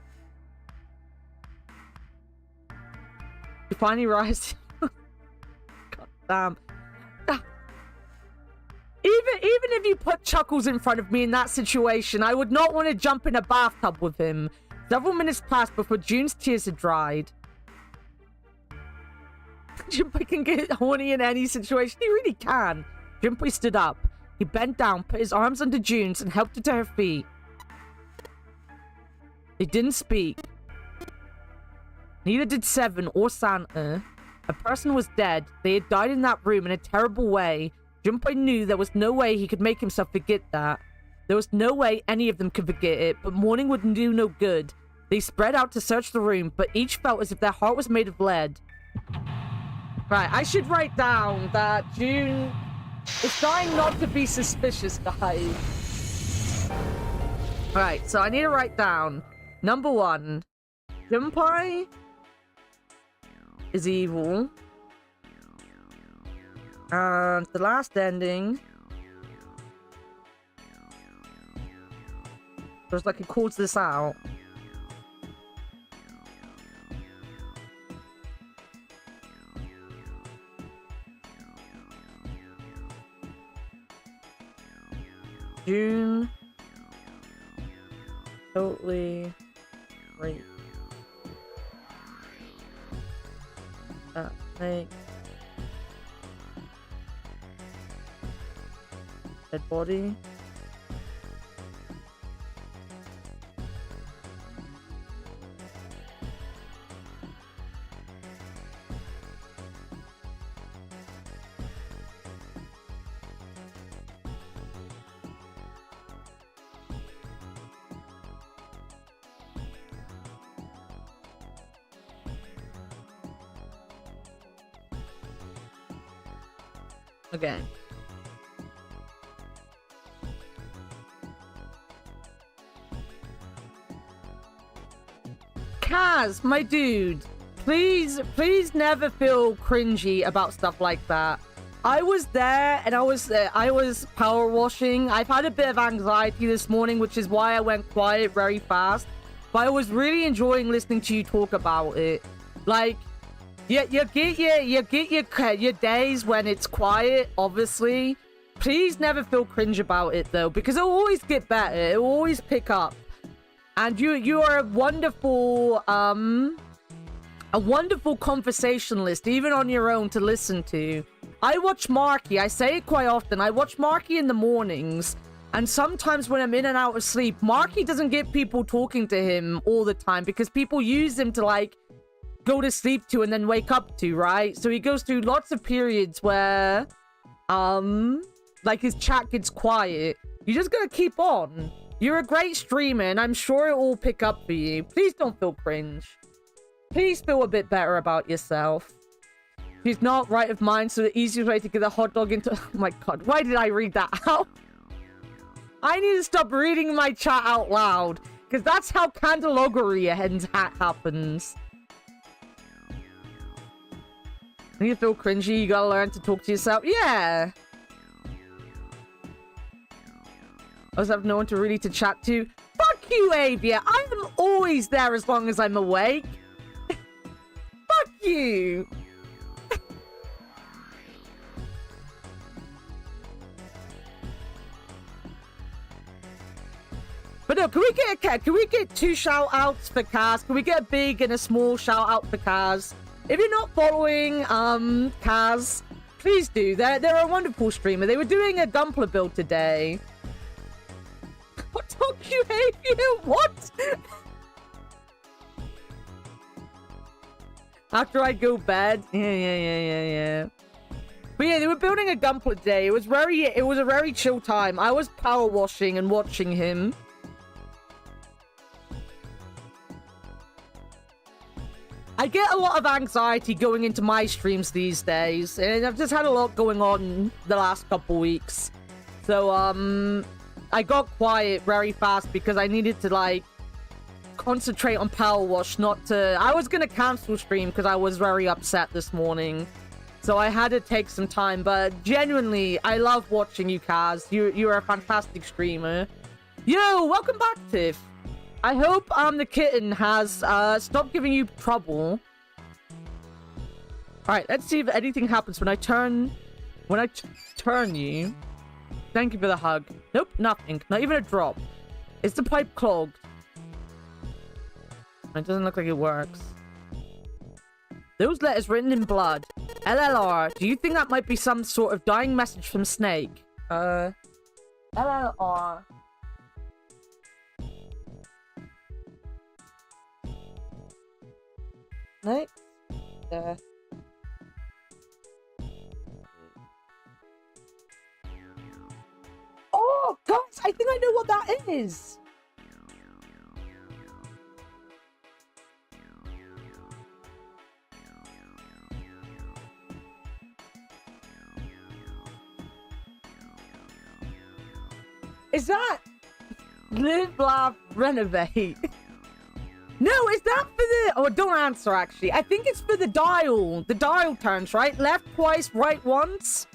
You finally rise. God damn. Even if you put Chuckles in front of me in that situation, I would not want to jump in a bathtub with him. Several minutes passed before June's tears had dried. Junpei can get horny in any situation. He really can. Junpei stood up. He bent down, put his arms under June's, and helped her to her feet. They didn't speak. Neither did Seven or Santa. A person was dead. They had died in that room in a terrible way. Junpei knew there was no way he could make himself forget that. There was no way any of them could forget it, but mourning would do no good. They spread out to search the room, but each felt as if their heart was made of lead. Right, I should write down that June is trying not to be suspicious, guys. Alright, so I need to write down. Number 1. Junpei is evil. And the last ending was like it calls this out. June totally great. That makes dead body. Okay. Kaz, my dude, please never feel cringy about stuff like that. I was there and I was power washing. I've had a bit of anxiety this morning, which is why I went quiet very fast. But I was really enjoying listening to you talk about it. Like, you get your days when it's quiet, obviously. Please never feel cringe about it though, because it'll always get better. It'll always pick up. And you are a wonderful conversationalist, even on your own, to listen to. I watch Marky. I say it quite often. I watch Marky in the mornings. And sometimes when I'm in and out of sleep, Marky doesn't get people talking to him all the time because people use him to, like, go to sleep to and then wake up to, right? So he goes through lots of periods where, like, his chat gets quiet. You just gotta keep on. You're a great streamer, and I'm sure it will pick up for you. Please don't feel cringe. Please feel a bit better about yourself. She's not right of mind, so the easiest way to get a hot dog into... Oh my god, why did I read that out? I need to stop reading my chat out loud. Because that's how Candelogary happens. When you feel cringy, you gotta learn to talk to yourself. Yeah. I also have no one to really to chat to. Fuck you, Avia. I am always there as long as I'm awake. Fuck you. But no, can we get 2 shout outs for Kaz? Can we get a big and a small shout out for Kaz? If you're not following Kaz, please do. They're a wonderful streamer. They were doing a Gunpla build today. What took you, Avia? What? After I go bed. Yeah. But yeah, they were building a Gunpla today. It was a very chill time. I was power washing and watching him. I get a lot of anxiety going into my streams these days, and I've just had a lot going on the last couple weeks. So, I got quiet very fast because I needed to, like, concentrate on Power Wash, not to... I was gonna cancel stream because I was very upset this morning. So I had to take some time, but genuinely, I love watching you, Kaz. You're a fantastic streamer. Yo, welcome back, Tiff. I hope the kitten has stopped giving you trouble. Alright, let's see if anything happens when I turn you. Thank you for the hug. Nope, nothing. Not even a drop. Is the pipe clogged? It doesn't look like it works. Those letters written in blood. LLR. Do you think that might be some sort of dying message from Snake? LLR. Next. Oh, guys, I think I know what that is. Is that live, laugh, renovate? No, is that for the... Oh, don't answer, actually. I think it's for the dial. The dial turns, right? Left twice, right once?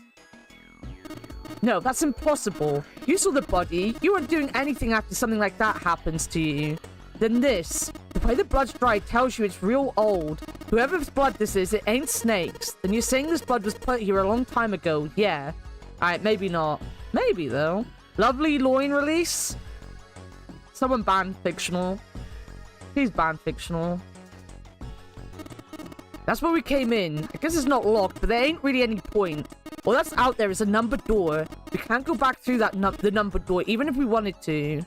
No, that's impossible. You saw the body. You weren't doing anything after something like that happens to you. Then this. The way the blood's dried tells you it's real old. Whoever's blood this is, it ain't Snake's. Then you're saying this blood was put here a long time ago. Yeah. Alright, maybe not. Maybe, though. Lovely loin release? Someone banned fictional. Please ban fictional. That's where we came in. I guess it's not locked, but there ain't really any point. All that's out there is a numbered door. We can't go back through that the numbered door, even if we wanted to.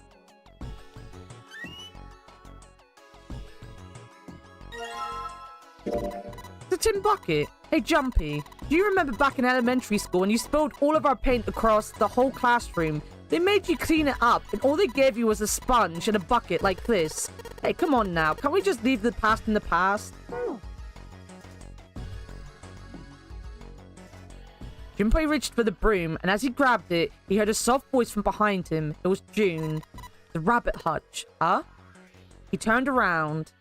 It's a tin bucket. Hey, Jumpy. Do you remember back in elementary school when you spilled all of our paint across the whole classroom? They made you clean it up, and all they gave you was a sponge and a bucket like this. Hey, come on now. Can't we just leave the past in the past? Junpei reached for the broom, and as he grabbed it, he heard a soft voice from behind him. It was June. The rabbit hutch. Huh? He turned around.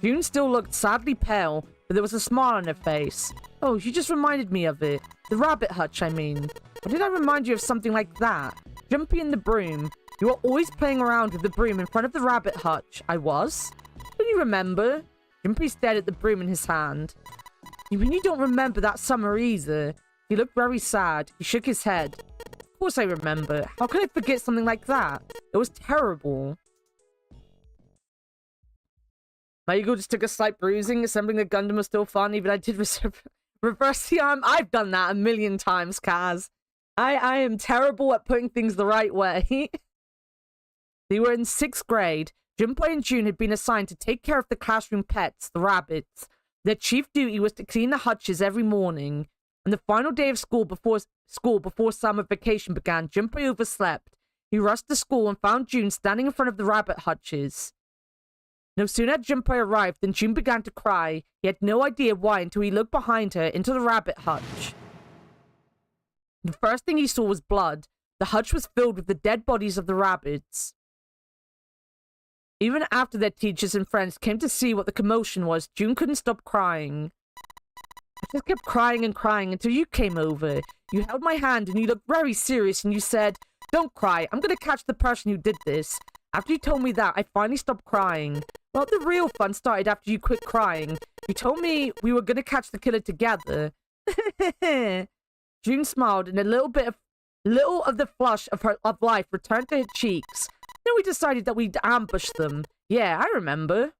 June still looked sadly pale, but there was a smile on her face. Oh, you just reminded me of it. The rabbit hutch, I mean. Or did I remind you of something like that? Jumpy and the broom. You were always playing around with the broom in front of the rabbit hutch. I was? Don't you remember? Jumpy stared at the broom in his hand. You mean you don't remember that summer either? He looked very sad. He shook his head. Of course I remember. How could I forget something like that? It was terrible. My ego just took a slight bruising. Assembling a Gundam was still fun, even I did reverse the arm. I've done that a million times, Kaz. I am terrible at putting things the right way. They were in 6th grade. Junpei and June had been assigned to take care of the classroom pets, the rabbits. Their chief duty was to clean the hutches every morning. On the final day of school before summer vacation began, Junpei overslept. He rushed to school and found June standing in front of the rabbit hutches. No sooner had Junpei arrived than June began to cry. He had no idea why until he looked behind her into the rabbit hutch. The first thing he saw was blood. The hutch was filled with the dead bodies of the rabbits. Even after their teachers and friends came to see what the commotion was, June couldn't stop crying. I just kept crying and crying until you came over. You held my hand and you looked very serious and you said, "Don't cry, I'm gonna catch the person who did this." After you told me that, I finally stopped crying. Well, the real fun started after you quit crying. You told me we were gonna catch the killer together. June smiled and a little of the flush of life returned to her cheeks. Then we decided that we'd ambush them. Yeah, I remember.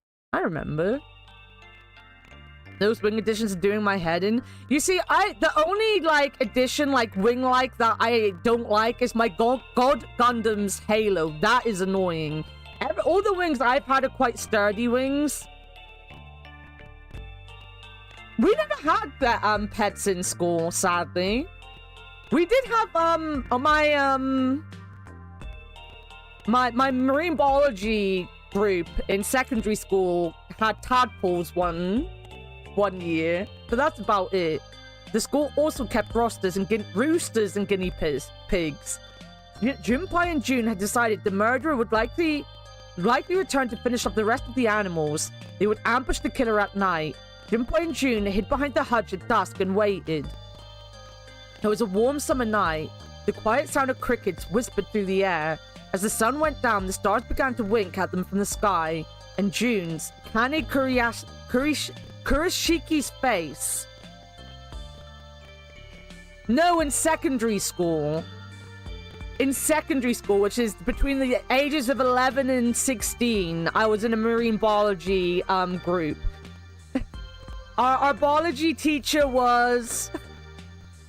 Those wing additions are doing my head in. You see, the only, like, addition, like, wing-like that I don't like is my God Gundam's Halo. That is annoying. All the wings I've had are quite sturdy wings. We never had that, pets in school, sadly. We did have, my marine biology group in secondary school had tadpoles one year, but that's about it. The school also kept roosters and guinea pigs. Junpei and June had decided the murderer would likely return to finish up the rest of the animals. They would ambush the killer at night. Junpei and June hid behind the hutch at dusk and waited. It was a warm summer night. The quiet sound of crickets whispered through the air. As the sun went down, the stars began to wink at them from the sky, and June's, Kane Kuroshiki's face. No, in secondary school. In secondary school, which is between the ages of 11 and 16, I was in a marine biology group. Our biology teacher was...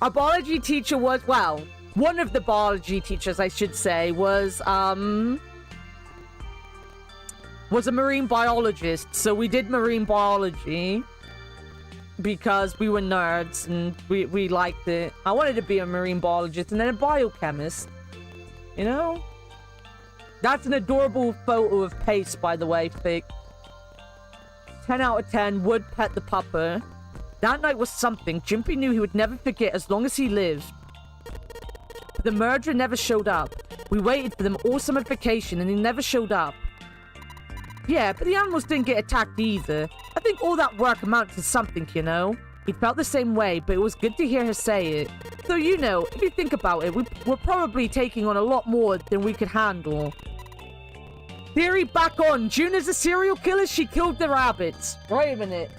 well, one of the biology teachers, I should say, was a marine biologist. So we did marine biology because we were nerds and we liked it. I wanted to be a marine biologist and then a biochemist. You know? That's an adorable photo of Pace, by the way, Fick. 10 out of 10, would pet the pupper. That night was something Jimpy knew he would never forget as long as he lived. But the murderer never showed up. We waited for them all summer vacation and he never showed up. Yeah, but the animals didn't get attacked either. I think all that work amounted to something, you know? He felt the same way, but it was good to hear her say it. So, you know, if you think about it, we're probably taking on a lot more than we could handle. Theory back on. June is a serial killer. She killed the rabbits. Wait a minute.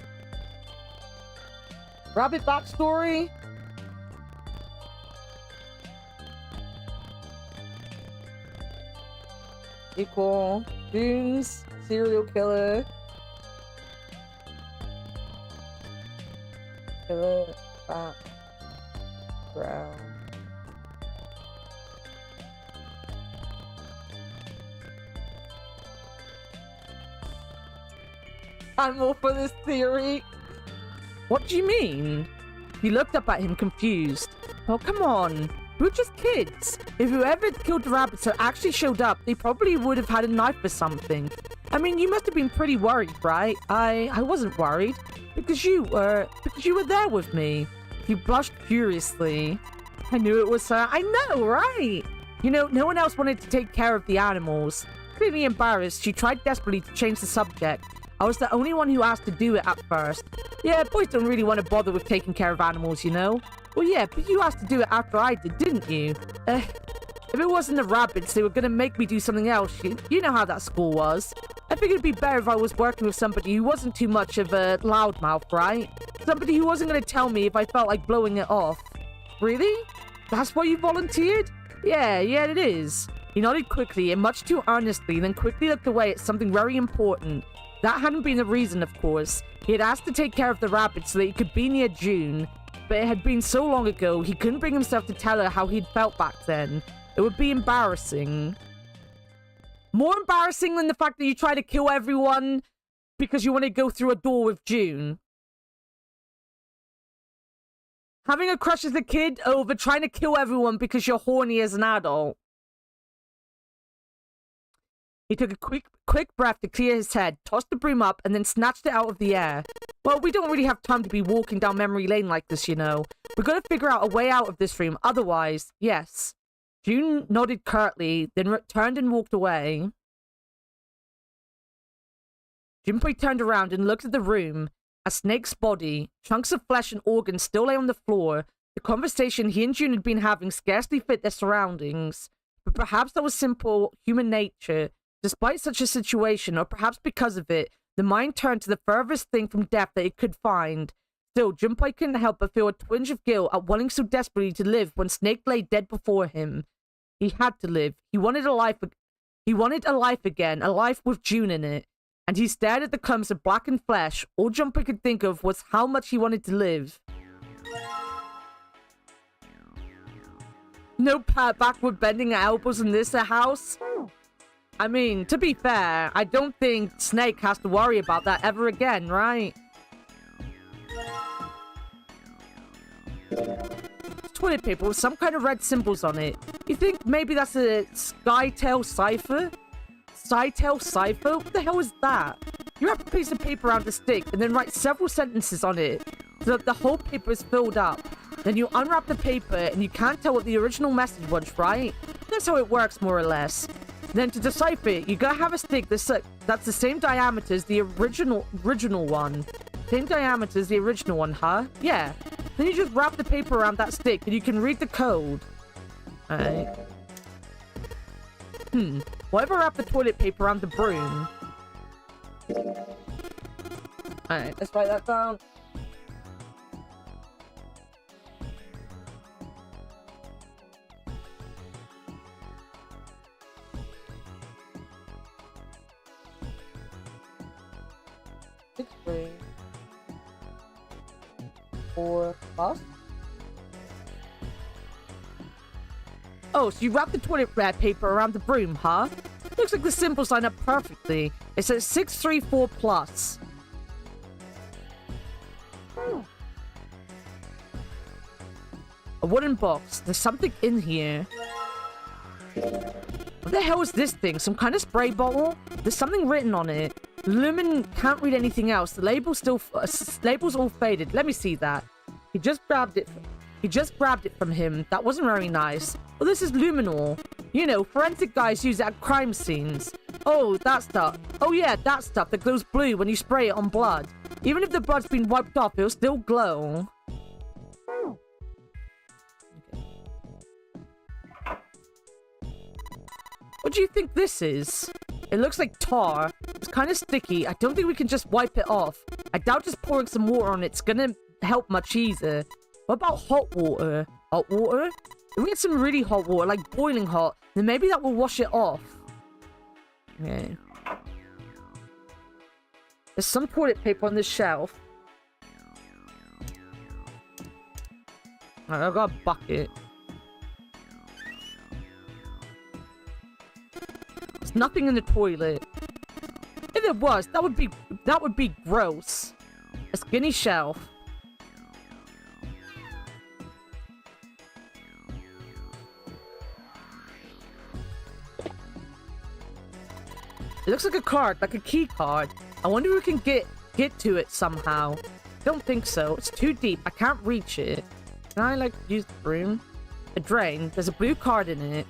Rabbit backstory? Equal. June's serial killer. Killer background. I'm all for this theory. What do you mean? He looked up at him confused. Oh, come on. We're just kids. If whoever killed the rabbits had actually showed up, they probably would have had a knife or something. I mean, you must have been pretty worried, right? I wasn't worried. Because you were there with me. He blushed furiously. I knew it was her. I know, right? You know, no one else wanted to take care of the animals. Clearly embarrassed, she tried desperately to change the subject. I was the only one who asked to do it at first. Yeah, boys don't really want to bother with taking care of animals, you know? Well, yeah, but you asked to do it after I did, didn't you? If it wasn't the rabbits, they were going to make me do something else. You know how that school was. I figured it'd be better if I was working with somebody who wasn't too much of a loudmouth, right? Somebody who wasn't going to tell me if I felt like blowing it off. Really? That's why you volunteered? Yeah, it is. He nodded quickly and much too earnestly, then quickly looked away at something very important. That hadn't been the reason, of course. He had asked to take care of the rabbits so that he could be near June. But it had been so long ago, he couldn't bring himself to tell her how he'd felt back then. It would be embarrassing. More embarrassing than the fact that you try to kill everyone because you want to go through a door with June. Having a crush as a kid over trying to kill everyone because you're horny as an adult. He took a quick breath to clear his head, tossed the broom up, and then snatched it out of the air. Well, we don't really have time to be walking down memory lane like this, you know. We're gonna figure out a way out of this room, otherwise, yes. June nodded curtly, then turned and walked away. Junpei turned around and looked at the room. A snake's body, chunks of flesh and organs still lay on the floor. The conversation he and June had been having scarcely fit their surroundings. But perhaps that was simple human nature. Despite such a situation, or perhaps because of it, the mind turned to the furthest thing from death that it could find. Still, Junpei couldn't help but feel a twinge of guilt at wanting so desperately to live when Snake lay dead before him. He had to live. He wanted a life again, a life with June in it. And he stared at the clumps of blackened flesh. All Junpei could think of was how much he wanted to live. No pat backward bending at elbows in this house? I mean, to be fair, I don't think Snake has to worry about that ever again, right? Toilet paper with some kind of red symbols on it. You think maybe that's a Skytail cipher? Skytail cipher? What the hell is that? You wrap a piece of paper around a stick and then write several sentences on it so that the whole paper is filled up. Then you unwrap the paper and you can't tell what the original message was, right? That's how it works, more or less. Then to decipher it, you gotta have a stick that's the same diameter as the original one. Same diameter as the original one, huh? Yeah. Then you just wrap the paper around that stick and you can read the code. Alright. What if I wrap the toilet paper around the broom? Alright, let's write that down. Four plus. Oh, so you wrap the toilet paper around the broom, huh? Looks like the symbols line up perfectly. It says 634 plus. A wooden box. There's something in here. What the hell is this thing? Some kind of spray bottle? There's something written on it. Lumen can't read anything else. The label's all faded. Let me see that. He just grabbed it from him. That wasn't very nice. Well, this is luminol. You know, forensic guys use it at crime scenes. Oh, that stuff. Oh yeah, that stuff that glows blue when you spray it on blood. Even if the blood's been wiped off, it'll still glow. What do you think this is? It looks like tar. It's kind of sticky. I don't think we can just wipe it off. I doubt just pouring some water on it's gonna help much either. What about hot water? Hot water? If we get some really hot water, like boiling hot, then maybe that will wash it off. Okay. There's some toilet paper on this shelf. Alright, I've got a bucket. There's nothing in the toilet. If it was, that would be gross. A skinny shelf. It looks like a card, like a key card. I wonder if we can get to it somehow. Don't think so. It's too deep. I can't reach it. Can I, like, use the broom? A drain. There's a blue card in it.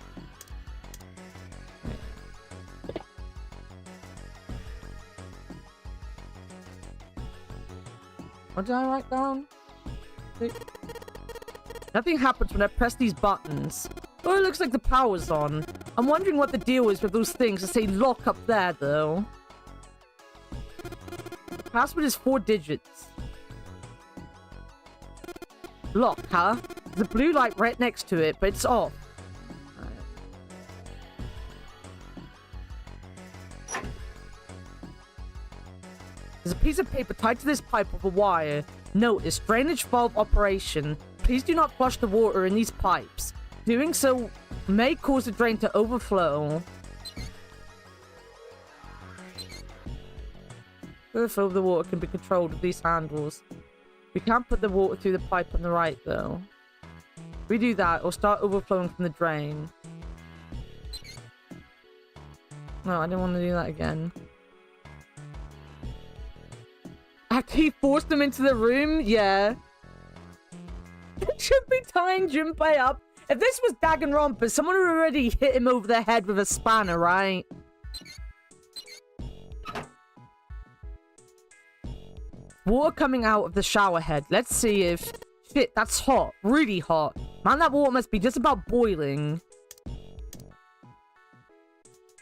What did I write down? Nothing happens when I press these buttons. Oh, it looks like the power's on. I'm wondering what the deal is with those things that say lock up there, though. The password is 4 digits. Lock, huh? There's a blue light right next to it, but it's off. There's a piece of paper tied to this pipe with a wire. Notice, drainage valve operation. Please do not flush the water in these pipes. Doing so may cause the drain to overflow. The overflow of the water can be controlled with these handles. We can't put the water through the pipe on the right, though. If we do that, it'll start overflowing from the drain. No, I didn't want to do that again. After he forced them into the room? Yeah. It should be tying Junpei up. If this was Danganronpa, someone would already hit him over the head with a spanner, right? water coming out of the shower head. Let's see if... Shit, that's hot. Really hot. Man, that water must be just about boiling.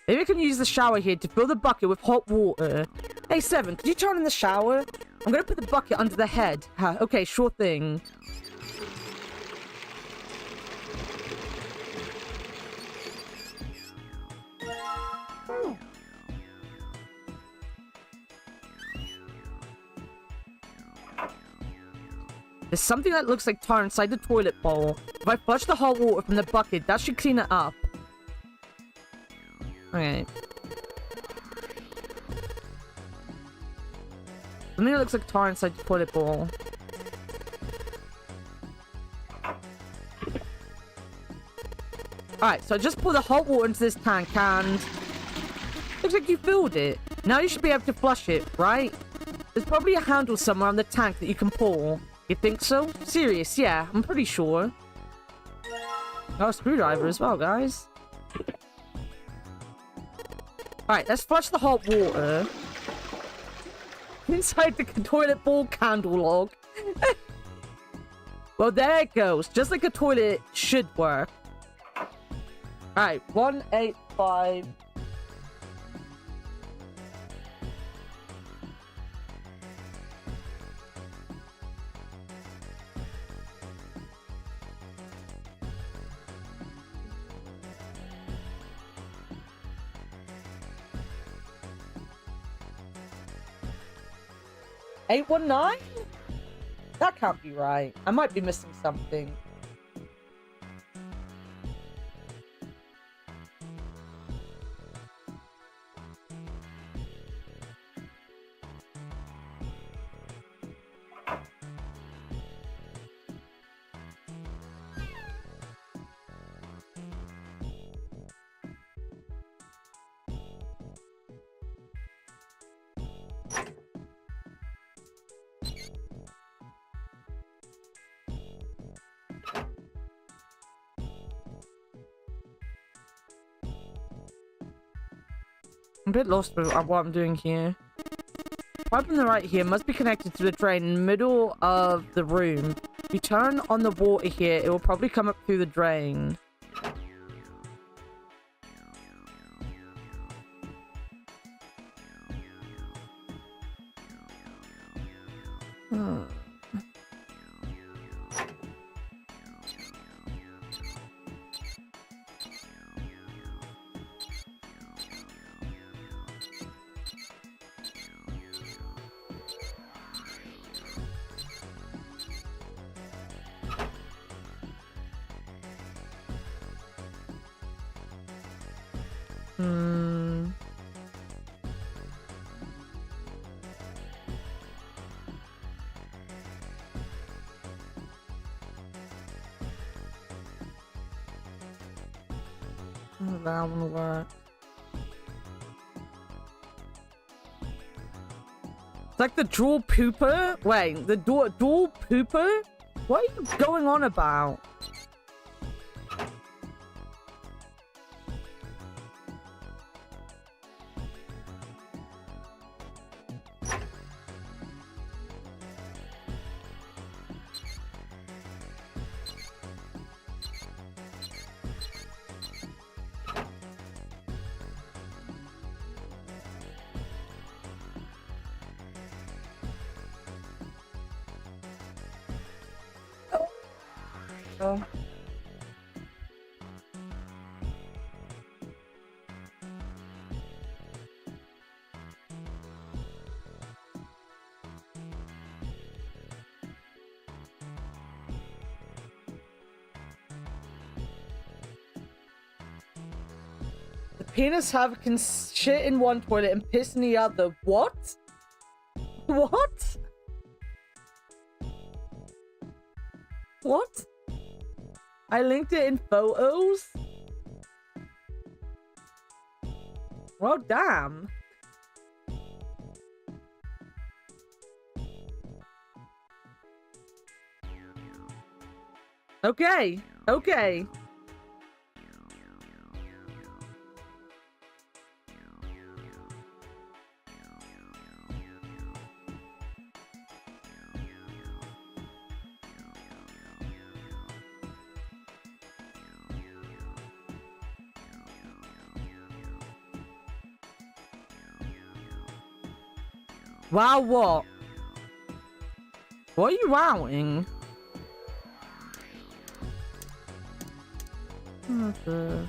Maybe I can use the shower here to fill the bucket with hot water. Hey, Seven, could you turn on the shower? I'm gonna put the bucket under the head. Okay, sure thing. There's something that looks like tar inside the toilet bowl. If I flush the hot water from the bucket, that should clean it up. Okay. Something that looks like tar inside the toilet bowl. Alright, so I just pour the hot water into this tank and... Looks like you filled it. Now you should be able to flush it, right? There's probably a handle somewhere on the tank that you can pull. You think so? Serious, yeah, I'm pretty sure. Oh, a screwdriver as well, guys. Alright, let's flush the hot water. Inside the toilet bowl candle log. Well, there it goes. Just like a toilet should work. Alright, 185. $819? That can't be right. I might be missing something. I'm a bit lost with what I'm doing here. Pipe on the right here must be connected to the drain in the middle of the room. If you turn on the water here, it will probably come up through the drain. That won't work. It's like the dual pooper? Wait, the dual pooper? What are you going on about? Oh. The penis can shit in one toilet and piss in the other. What? What? What? I linked it in photos? Well, damn. Okay, okay. Wow, what? What are you wowing? Okay.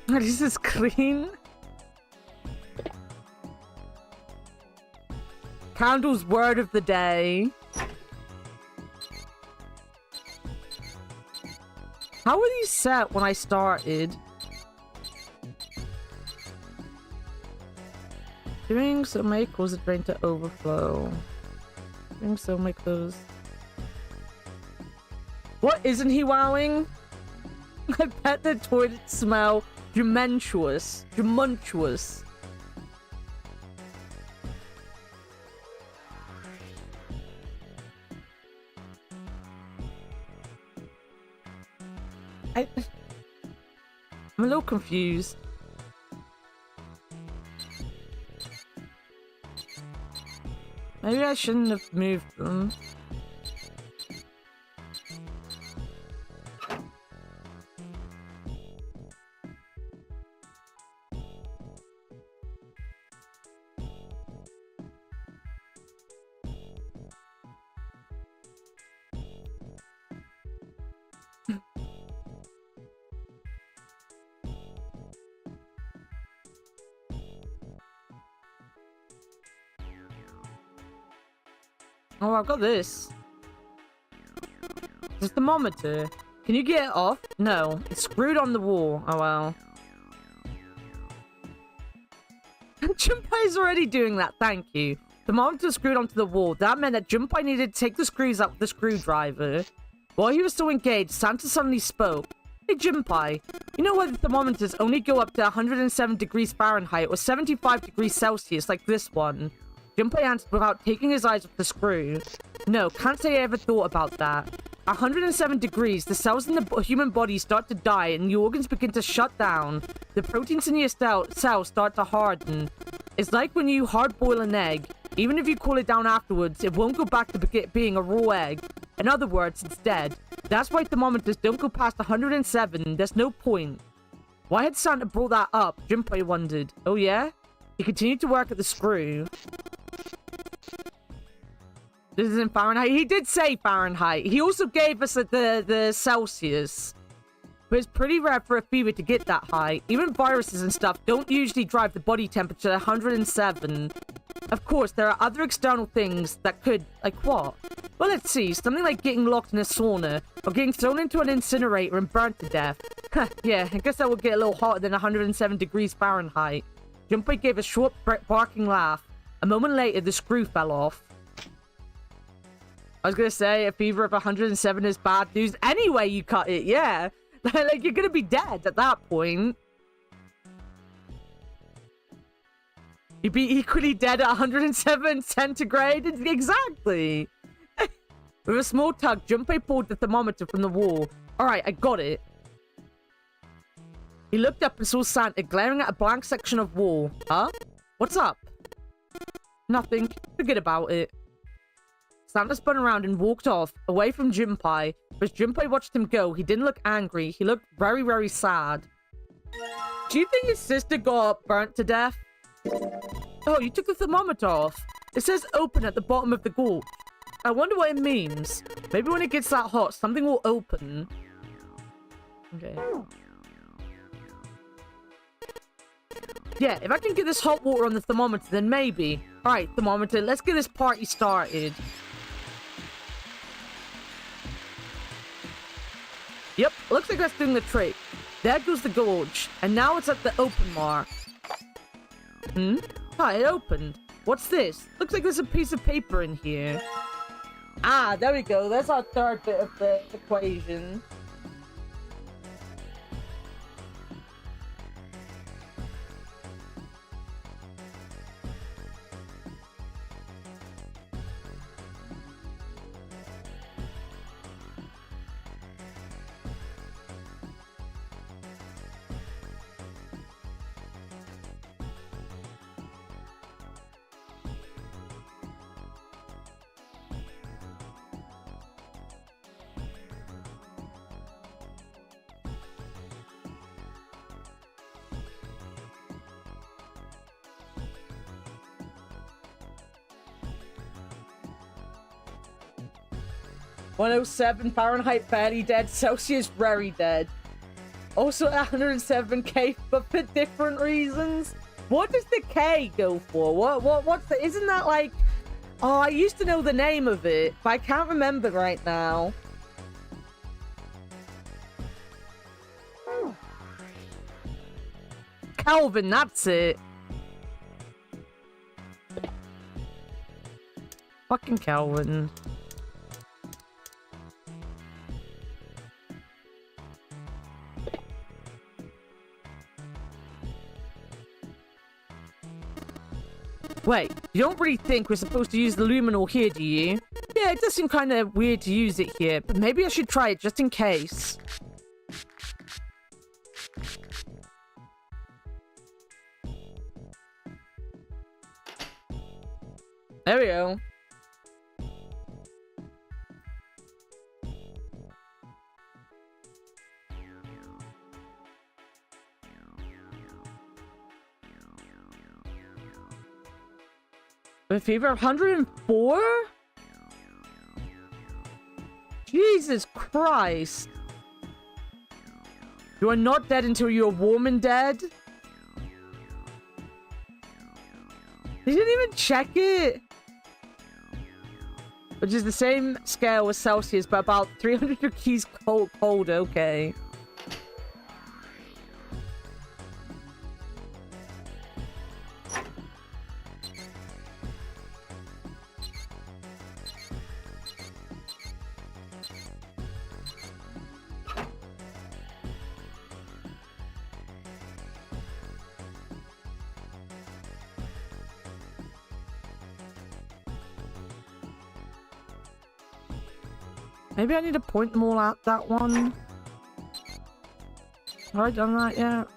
This is clean. Candle's word of the day. How were these set when I started? Doing so may cause the drain to overflow. Doing so make those... What isn't he wowing? I bet the toilet smell Jumentuous. Jumuntuous. I'm a little confused. Maybe I shouldn't have moved them. Oh, I've got this. The thermometer. Can you get it off? No. It's screwed on the wall. Oh, well. Junpei's already doing that. Thank you. Thermometer screwed onto the wall. That meant that Junpei needed to take the screws out with the screwdriver. While he was still engaged, Santa suddenly spoke. Hey, Junpei. You know why the thermometers only go up to 107 degrees Fahrenheit or 75 degrees Celsius like this one? Junpei answered without taking his eyes off the screw. No, can't say I ever thought about that. 107 degrees, the cells in the human body start to die and the organs begin to shut down. The proteins in your cells start to harden. It's like when you hard-boil an egg. Even if you cool it down afterwards, it won't go back to being a raw egg. In other words, it's dead. That's why thermometers don't go past 107. There's no point. Why had Santa brought that up? Junpei wondered. Oh yeah? He continued to work at the screw. This is in Fahrenheit. He did say Fahrenheit. He also gave us the Celsius. But it's pretty rare for a fever to get that high. Even viruses and stuff don't usually drive the body temperature to 107. Of course, there are other external things that could... Like what? Well, let's see. Something like getting locked in a sauna. Or getting thrown into an incinerator and burnt to death. Yeah, I guess that would get a little hotter than 107 degrees Fahrenheit. Junpei gave a short, barking laugh. A moment later, the screw fell off. I was gonna say, a fever of 107 is bad news. Anyway, you cut it, yeah. Like, you're gonna be dead at that point. You'd be equally dead at 107 centigrade. Exactly. With a small tug, Junpei pulled the thermometer from the wall. Alright, I got it. He looked up and saw Santa glaring at a blank section of wall. Huh? What's up? Nothing. Forget about it. Santa spun around and walked off, away from Junpei. But as Junpei watched him go, he didn't look angry. He looked very, very sad. Do you think his sister got burnt to death? Oh, you took the thermometer off. It says open at the bottom of the gorge. I wonder what it means. Maybe when it gets that hot, something will open. Okay. Yeah, if I can get this hot water on the thermometer, then maybe. Alright, thermometer, let's get this party started. Yep, looks like that's doing the trick. There goes the gorge. And now it's at the open mark. Ah, it opened. What's this? Looks like there's a piece of paper in here. Ah, there we go. That's our third bit of the equation. 107 Fahrenheit barely dead, Celsius very dead. Also at 107 K, but for different reasons. What does the K go for? What's the... Isn't that like... Oh, I used to know the name of it, but I can't remember right now. Kelvin, that's it. Fucking Kelvin. Wait, you don't really think we're supposed to use the luminol here, do you? Yeah, it does seem kind of weird to use it here, but maybe I should try it just in case. There we go. With fever 104? Jesus Christ. You are not dead until you're warm and dead? He didn't even check it. Which is the same scale as Celsius, but about 300 degrees cold, okay. Maybe I need to point them all at that one. Have I done that yet?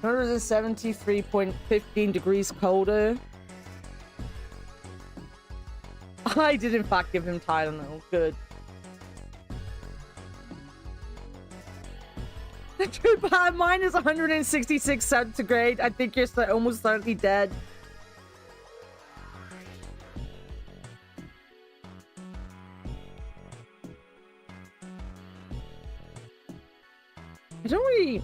Hers is 73.15 degrees colder. I did in fact give him Tylenol. Good. Too bad. Mine is 166 centigrade. I think you're almost certainly dead. I don't really...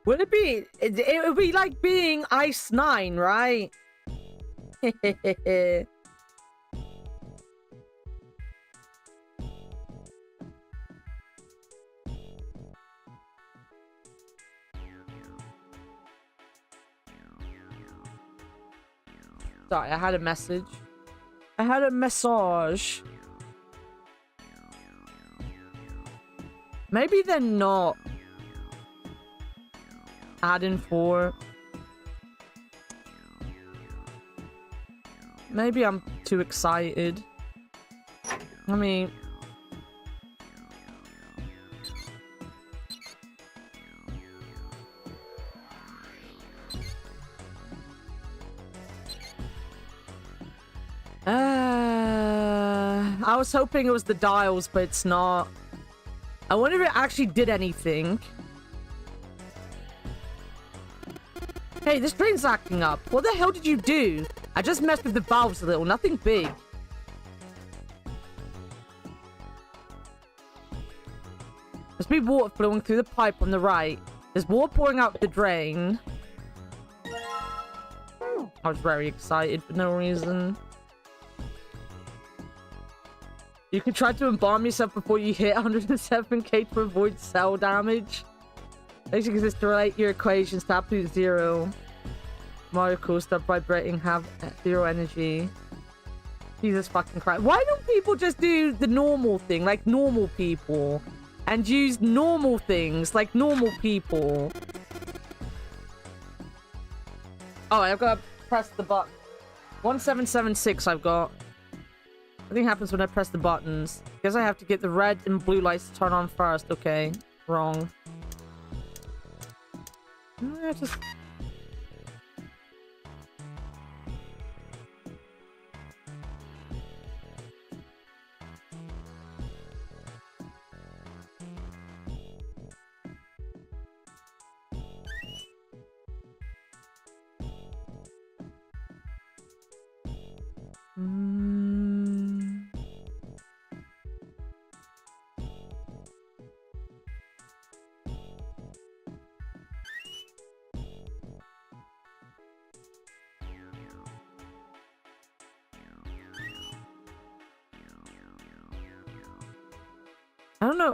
Would it be... It would be like being Ice 9, right? Sorry, I had a message. I had a message. Maybe they're not adding 4. Maybe I'm too excited. I mean... I was hoping it was the dials, but it's not. I wonder if it actually did anything. Hey, this train's acting up. What the hell did you do? I just messed with the valves a little, nothing big. Must be water flowing through the pipe on the right. There's water pouring out the drain. I was very excited for no reason. You can try to embalm yourself before you hit 107k to avoid cell damage. Basically, exists to relate your equations to absolute zero. Molecules stop vibrating, have 0 energy. Jesus fucking Christ. Why don't people just do the normal thing, like normal people? And use normal things, like normal people? Oh, I've got to press the button. 1776 I've got. Nothing happens when I press the buttons. Guess I have to get the red and blue lights to turn on first. Okay. Wrong. I just...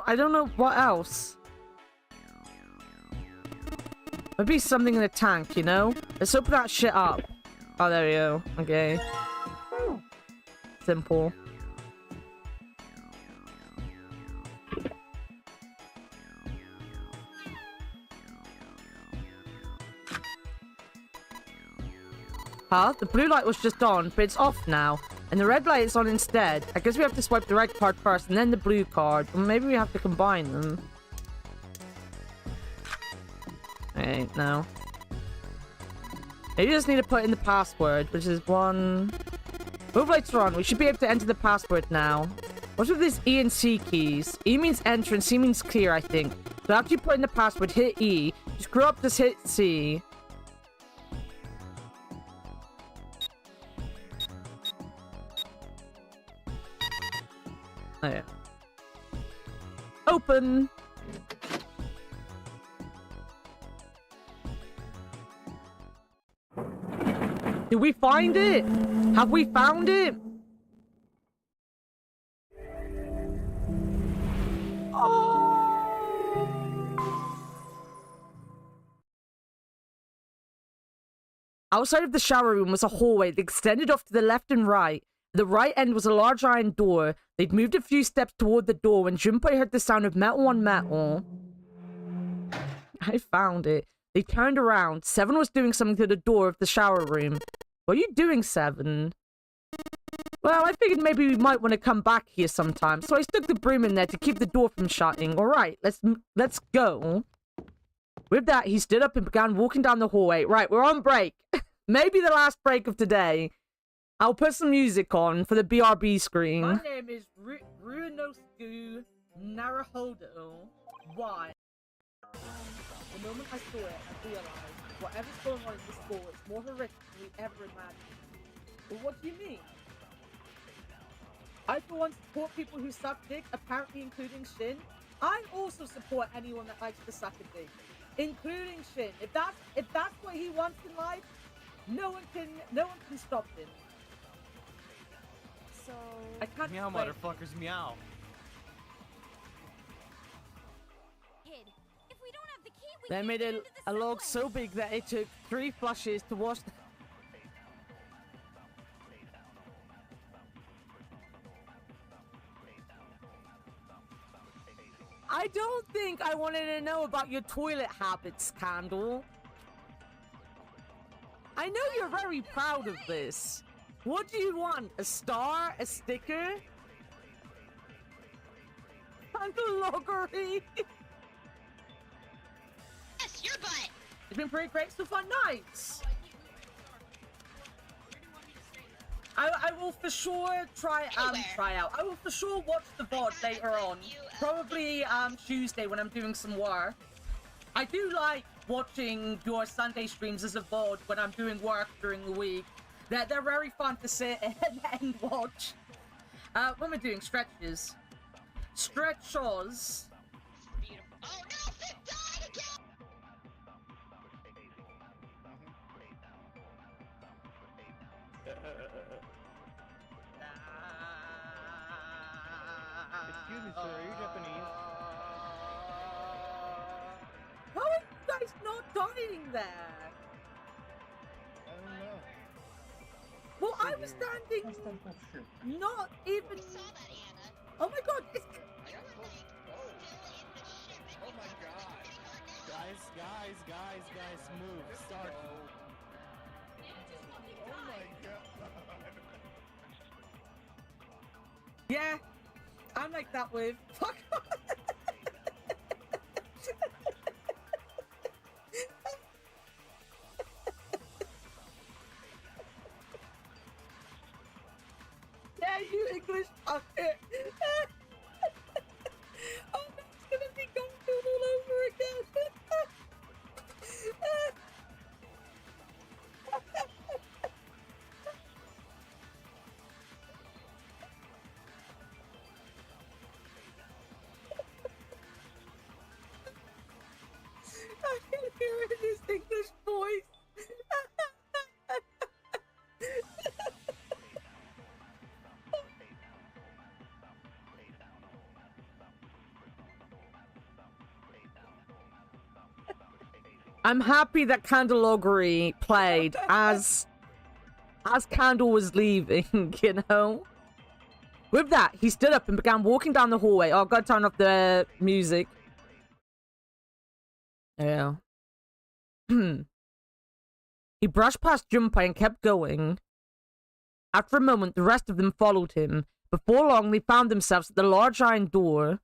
I don't know what else. Maybe something in the tank, you know? Let's open that shit up. Oh, there we go. Okay. Simple. Huh? The blue light was just on, but it's off now. And the red light is on instead. I guess we have to swipe the red card first and then the blue card. Or maybe we have to combine them. Hey, no. Maybe you just need to put in the password, which is 1... Both lights are on. We should be able to enter the password now. What's with these E and C keys? E means enter and C means clear, I think. So after you put in the password, hit E. If you screw up, just hit C. Oh, yeah. Open! Did we find it? Have we found it? Oh! Outside of the shower room was a hallway that extended off to the left and right. The right end was a large iron door. They'd moved a few steps toward the door when Junpei heard the sound of metal on metal. I found it. They turned around. Seven was doing something to the door of the shower room. What are you doing, Seven? Well, I figured maybe we might want to come back here sometime, so I stuck the broom in there to keep the door from shutting. Alright, let's go. With that, he stood up and began walking down the hallway. Right, we're on break. Maybe the last break of today. I'll put some music on for the BRB screen. My name is Ruinosku Naruhodo. Why? The moment I saw it, I realized whatever's going on in this school is more horrific than we ever imagined. Well, what do you mean? I for one support people who suck dick, apparently including Shin. I also support anyone that likes to suck a dick, including Shin. If that's what he wants in life, no one can stop him. So I can't Meow, motherfuckers, meow. Kid, if we don't have the key, we They can't made get into the a log subway. so big that it took 3 flushes to wash the... I don't think I wanted to know about your toilet habits, Candle. I know you're very proud of this. What do you want? A star? A sticker? Loggery? Yes, your butt. It's been pretty great so far. Nice. I will for sure try out. I will for sure watch the VOD later on. Probably Tuesday when I'm doing some work. I do like watching your Sunday streams as a VOD when I'm doing work during the week. They're very fun to sit and watch. What am I doing? Stretches. Stretches. Beautiful. Oh no, Finn died again. Excuse me, sir, are you Japanese? How are you guys not dying there? I don't know. Well, I was standing not even... We saw that, Anna. Oh my god, it's... You were like still in the ship. And Oh my god. Guys, move. Start. Oh my god. Yeah, I'm like that with. Fuck. Yeah, you English fucker. Oh, it's gonna be Garfield all over again. I can hear it in his English voice. I'm happy that Candeloggery played as Candle was leaving, you know? With that, he stood up and began walking down the hallway. Oh, gotta turn off the music. Yeah. He brushed past Junpei and kept going. After a moment, the rest of them followed him. Before long, they found themselves at the large iron door.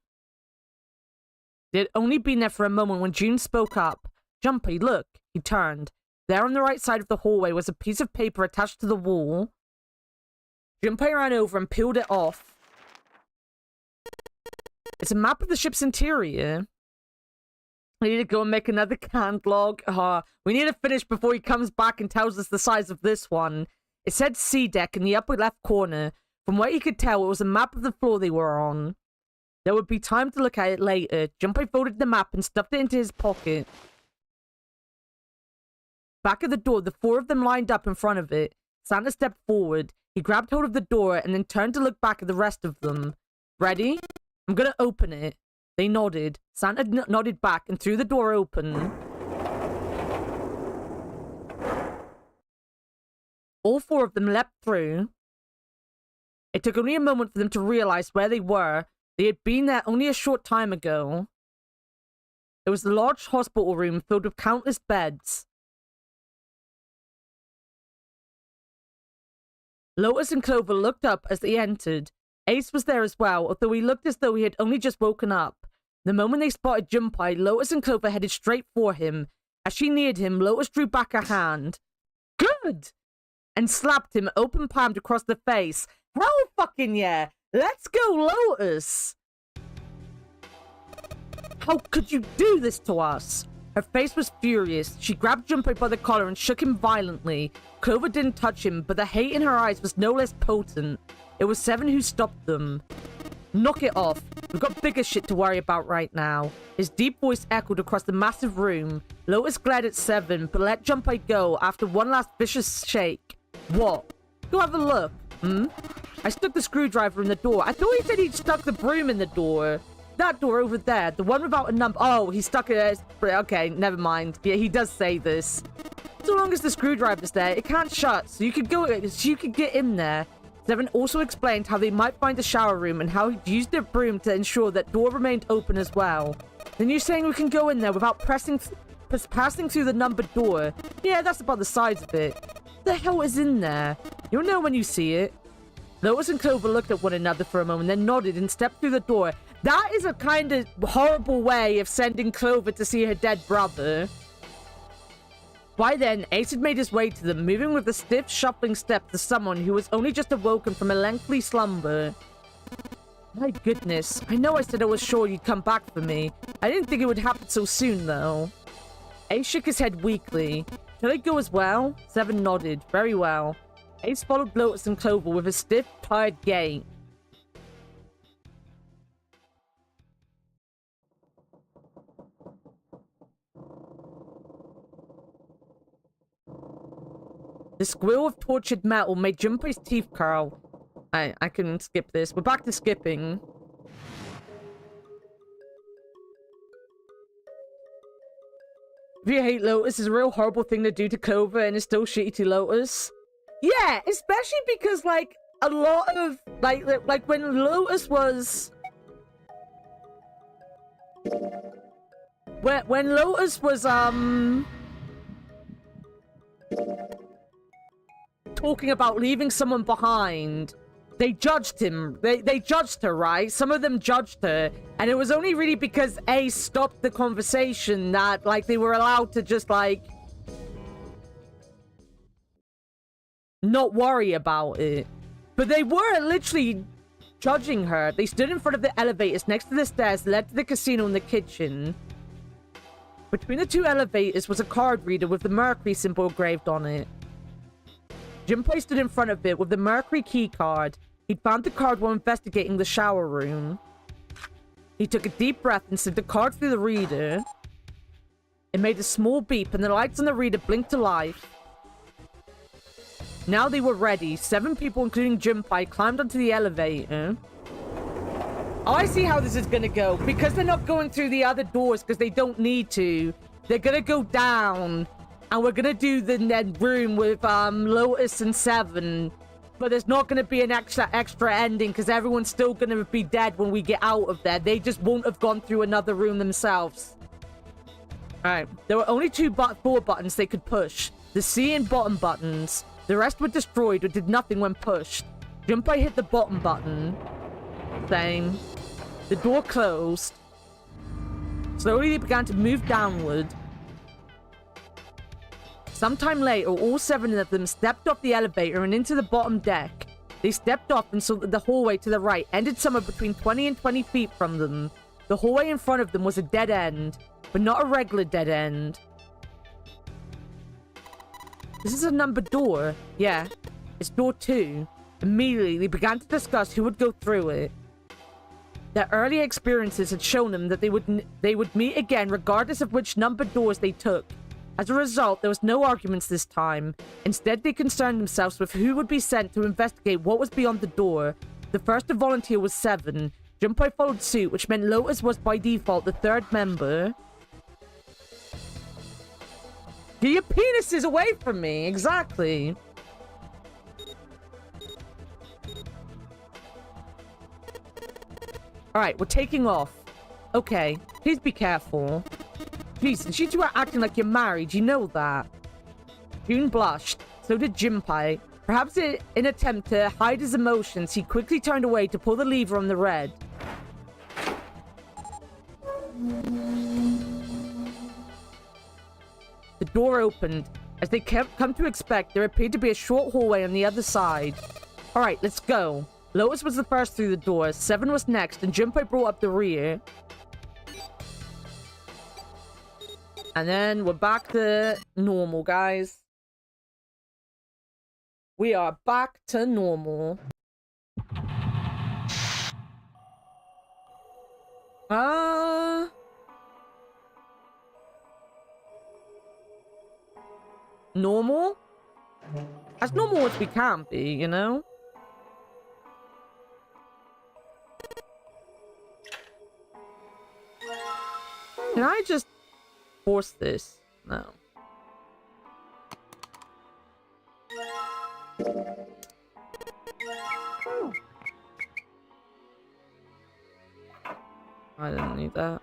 They had only been there for a moment when June spoke up. Junpei, look. He turned. There on the right side of the hallway was a piece of paper attached to the wall. Junpei ran over and peeled it off. It's a map of the ship's interior. We need to go and make another canned log. We need to finish before he comes back and tells us the size of this one. It said C deck in the upper left corner. From what he could tell, it was a map of the floor they were on. There would be time to look at it later. Junpei folded the map and stuffed it into his pocket. Back at the door, the four of them lined up in front of it. Santa stepped forward. He grabbed hold of the door and then turned to look back at the rest of them. Ready? I'm gonna open it. They nodded. Santa nodded back and threw the door open. All four of them leapt through. It took only a moment for them to realize where they were. They had been there only a short time ago. It was the large hospital room filled with countless beds. Lotus and Clover looked up as they entered. Ace was there as well, although he looked as though he had only just woken up. The moment they spotted Junpei, Lotus and Clover headed straight for him. As she neared him, Lotus drew back her hand. Good! And slapped him open-palmed across the face. Hell fucking yeah! Let's go, Lotus! How could you do this to us? Her face was furious. She grabbed Junpei by the collar and shook him violently. Clover didn't touch him, but the hate in her eyes was no less potent. It was Seven who stopped them. Knock it off. We've got bigger shit to worry about right now. His deep voice echoed across the massive room. Lotus glared at Seven, but let Junpei go after one last vicious shake. What? Go have a look. I stuck the screwdriver in the door. I thought he said he'd stuck the broom in the door. That door over there, the one without a number. Oh, he stuck it. Okay, never mind. Yeah, he does say this. So long as the screwdriver's there, it can't shut, so you could get in there. Seven also explained how they might find the shower room and how he'd used their broom to ensure that door remained open as well. Then you're saying we can go in there without passing through the numbered door? Yeah, that's about the size of it. What the hell is in there? You'll know when you see it. Lotus and Clover looked at one another for a moment, then nodded and stepped through the door. That is a kind of horrible way of sending Clover to see her dead brother. By then, Ace had made his way to them, moving with a stiff, shuffling step to someone who was only just awoken from a lengthy slumber. My goodness, I know I said I was sure you'd come back for me. I didn't think it would happen so soon, though. Ace shook his head weakly. Shall I go as well? Seven nodded. Very well. Ace followed Lotus and Clover with a stiff, tired gait. The squeal of tortured metal made Junpei's teeth curl. I can skip this. We're back to skipping. If you hate Lotus, it's a real horrible thing to do to Clover, and it's still shitty to Lotus. Yeah, especially because, like, a lot of... Like when Lotus was... When Lotus was, talking about leaving someone behind, they judged him. They judged her, right? Some of them judged her. And it was only really because A stopped the conversation that, like, they were allowed to just, like, not worry about it. But they were literally judging her. They stood in front of the elevators next to the stairs that led to the casino and the kitchen. Between the two elevators was a card reader with the Mercury symbol engraved on it. Junpei stood in front of it with the Mercury key card. He'd found the card while investigating the shower room. He took a deep breath and slid the card through the reader. It made a small beep and the lights on the reader blinked to life. Now they were ready. 7 people, including Junpei, climbed onto the elevator. Oh, I see how this is gonna go. Because they're not going through the other doors because they don't need to. They're gonna go down. And we're gonna do the room with Lotus and 7. But there's not gonna be an extra ending because everyone's still gonna be dead when we get out of there. They just won't have gone through another room themselves. Alright. There were only 4 buttons they could push. The C and bottom buttons. The rest were destroyed or did nothing when pushed. Junpei hit the bottom button. Same. The door closed. Slowly they began to move downward. Sometime later, all 7 of them stepped off the elevator and into the bottom deck. They stepped off and saw that the hallway to the right ended somewhere between 20 and 20 feet from them. The hallway in front of them was a dead end, but not a regular dead end. This is a numbered door. Yeah, it's door 2. Immediately, they began to discuss who would go through it. Their earlier experiences had shown them that they would meet again regardless of which numbered doors they took. As a result, there was no arguments this time. Instead, they concerned themselves with who would be sent to investigate what was beyond the door. The first to volunteer was 7. Junpei followed suit, which meant Lotus was by default the 3rd member. Get your penises away from me! Exactly. Alright, we're taking off. Okay, please be careful. Jesus, you two are acting like you're married, you know that. June blushed. So did Junpei. Perhaps in an attempt to hide his emotions, he quickly turned away to pull the lever on the red. The door opened. As they come to expect, there appeared to be a short hallway on the other side. Alright, let's go. Lotus was the first through the door, 7 was next, and Junpei brought up the rear. And then we're back to normal, guys. We are back to normal. Normal? As normal as we can be, you know? Can I just force this? No. I didn't need that.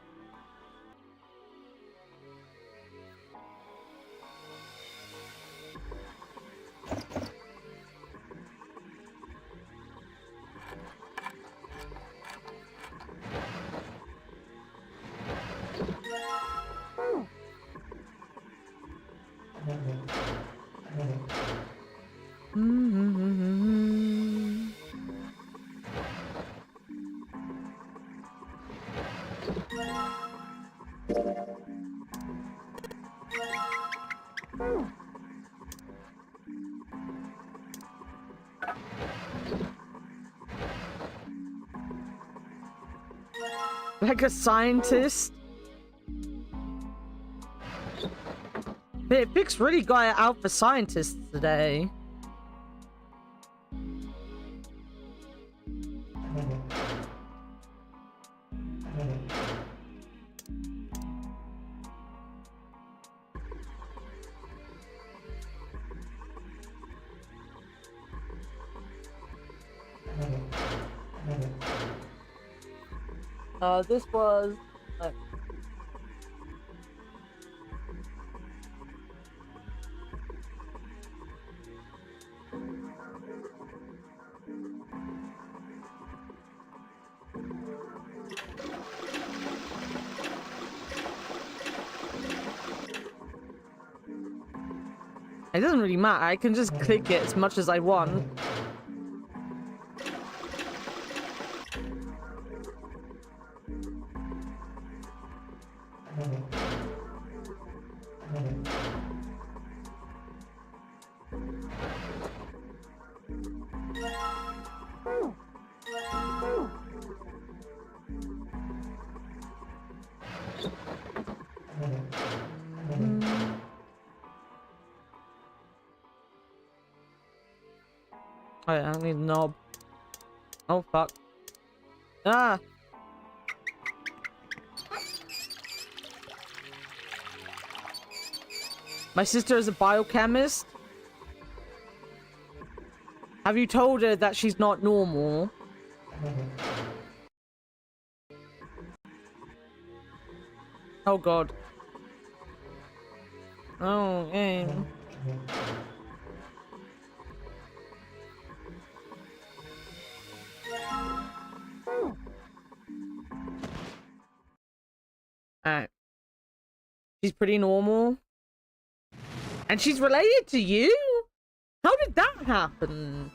Like a scientist? Vic's really got it out for scientists today. This was... It doesn't really matter. I can just click it as much as I want. Oh, yeah, I need a knob. Oh, fuck. Ah! My sister is a biochemist. Have you told her that she's not normal? Oh, God. Oh, game. Alright. She's pretty normal. And she's related to you? How did that happen?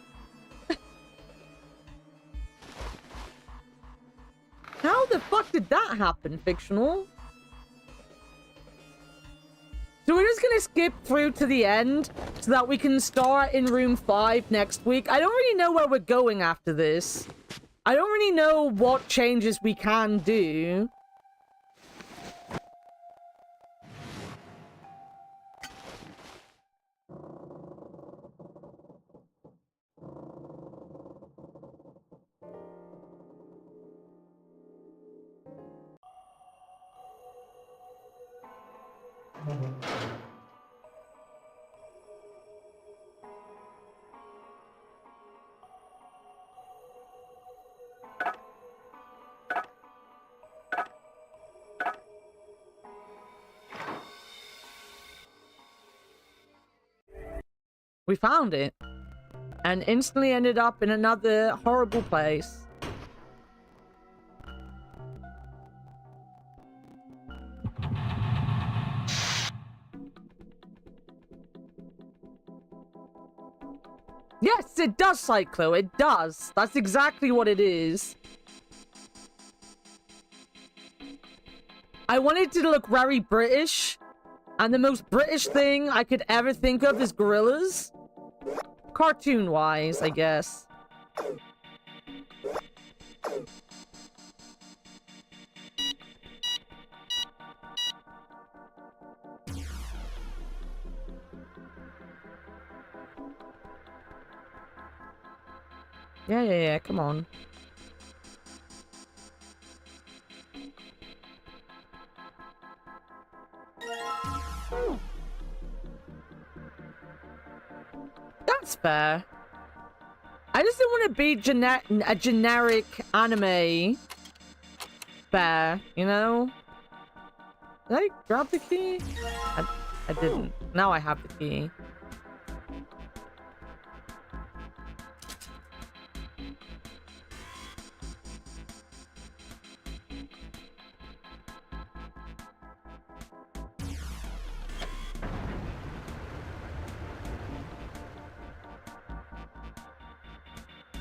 How the fuck did that happen, fictional? So we're just gonna skip through to the end so that we can start in room 5 next week. I don't really know where we're going after this. I don't really know what changes we can do. We found it. And instantly ended up in another horrible place. Yes, it does, Cyclo. It does. That's exactly what it is. I wanted to look very British. And the most British thing I could ever think of is gorillas. Cartoon-wise, I guess. Yeah, come on. That's fair. I just don't want to be a generic anime bear, you know? Did I grab the key? I didn't. Now I have the key.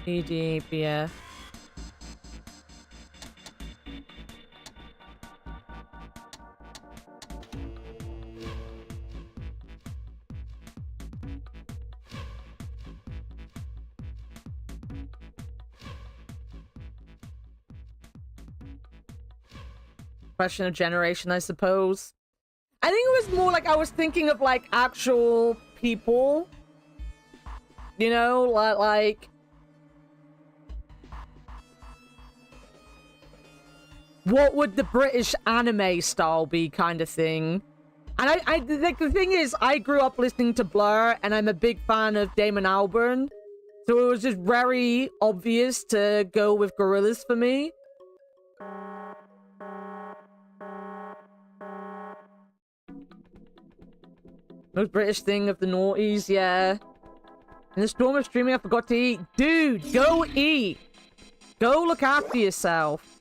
EDBF. Question of generation, I suppose. I think it was more like I was thinking of like actual people. You know, like what would the British anime style be, kind of thing. And I like, the thing is, I grew up listening to Blur, and I'm a big fan of Damon Albarn, so it was just very obvious to go with gorillas for me. Most British thing of the noughties, yeah. In the storm of streaming, I forgot to eat. Dude, go eat. Go look after yourself.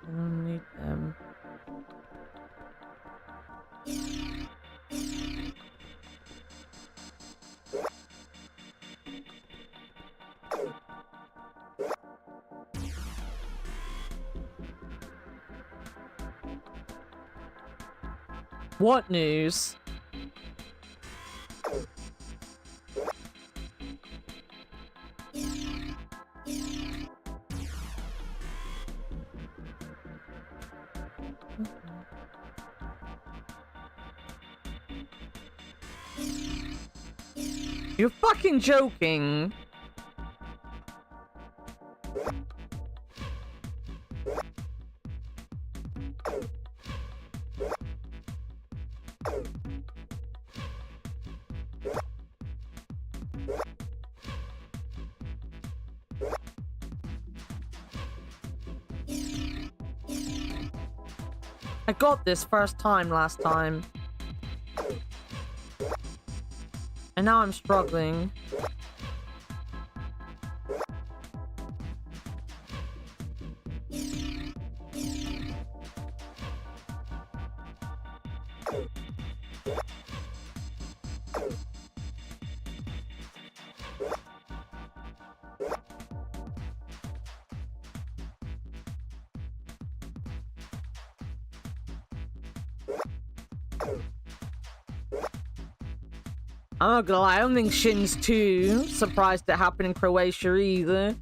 I don't need them. What news? You're fucking joking. I got this first time last time. And now I'm struggling. I'm not gonna lie, I don't think Shin's too surprised it happened in Croatia either.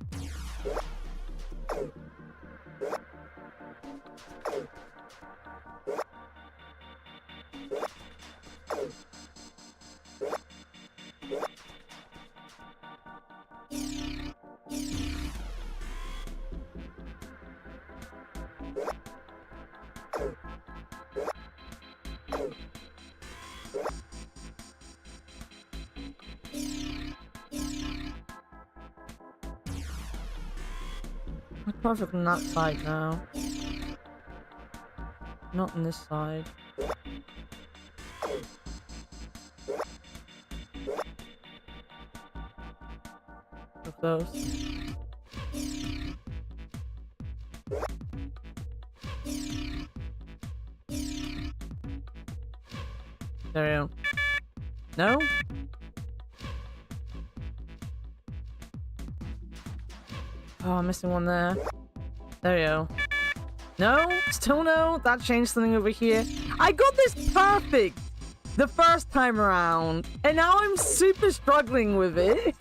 I'm perfect on that side now. Not on this side. So close. There we go. No? Oh, I'm missing one there. There we go. No? Still no? That changed something over here. I got this perfect the first time around, and now I'm super struggling with it.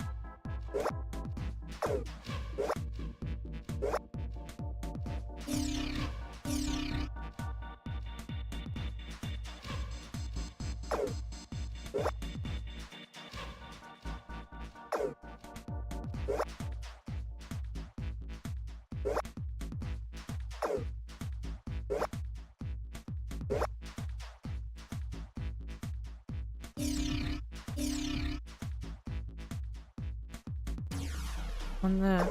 One there.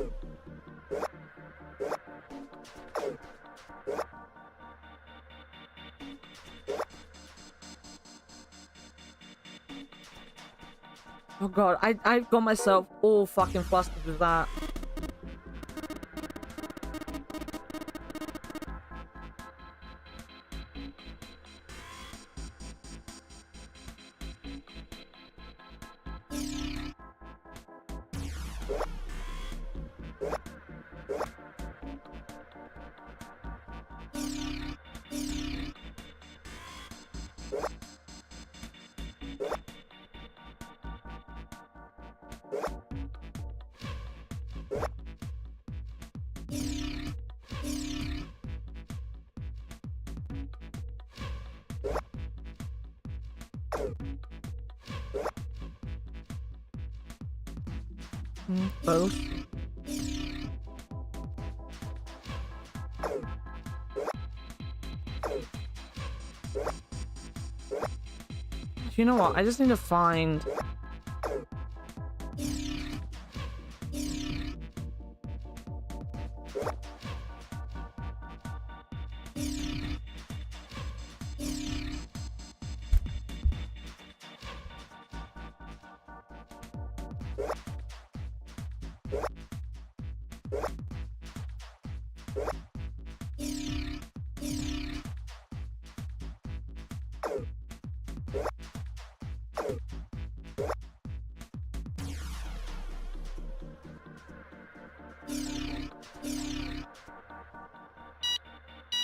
Oh god, I got myself all fucking flustered with that. Both. you know what? I just need to find...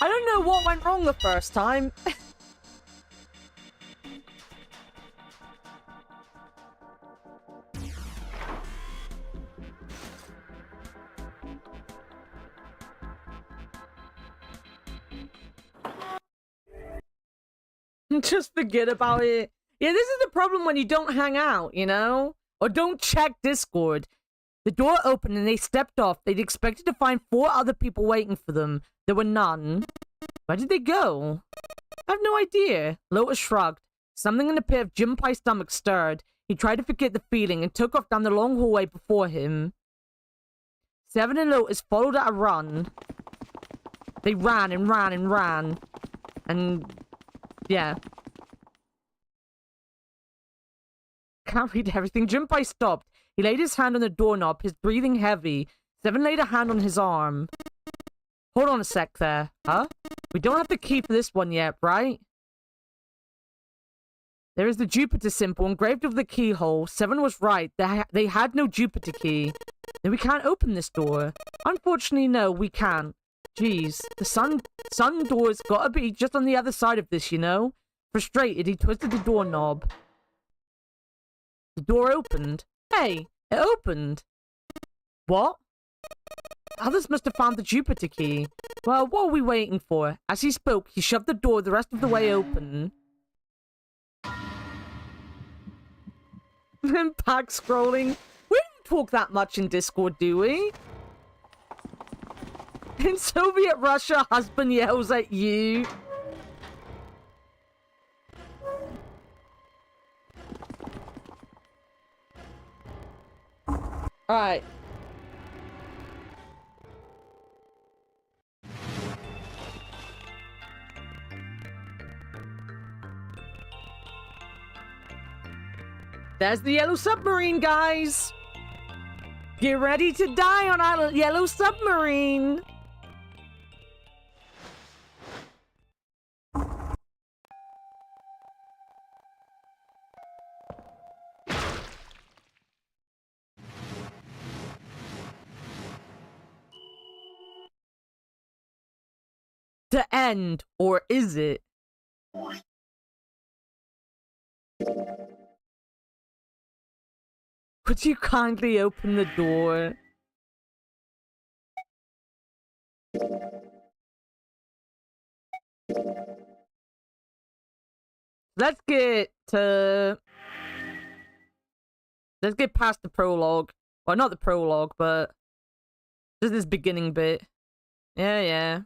I don't know what went wrong the first time. Just forget about it. Yeah, this is the problem when you don't hang out, you know? Or don't check Discord. The door opened and they stepped off. They'd expected to find 4 other people waiting for them. There were none. Where did they go? I have no idea. Lotus shrugged. Something in the pit of Junpei's stomach stirred. He tried to forget the feeling and took off down the long hallway before him. Seven and Lotus followed at a run. They ran and ran and ran. And... yeah. Can't read everything. Junpei stopped. He laid his hand on the doorknob, his breathing heavy. Seven laid a hand on his arm. Hold on a sec there. Huh? We don't have the key for this one yet, right? There is the Jupiter symbol engraved over the keyhole. Seven was right. They had no Jupiter key. Then we can't open this door. Unfortunately, no, we can't. Jeez, the sun door's gotta be just on the other side of this, you know? Frustrated, he twisted the doorknob. The door opened. Hey, it opened. What? Others must have found the Jupiter key. Well, what are we waiting for? As he spoke, he shoved the door the rest of the way open. Back scrolling. We don't talk that much in Discord, do we? In Soviet Russia, husband yells at you. Alright. There's the yellow submarine, guys! Get ready to die on our yellow submarine! To end, or is it? Would you kindly open the door? Let's get past the prologue. Well, not the prologue, but just this beginning bit. Yeah.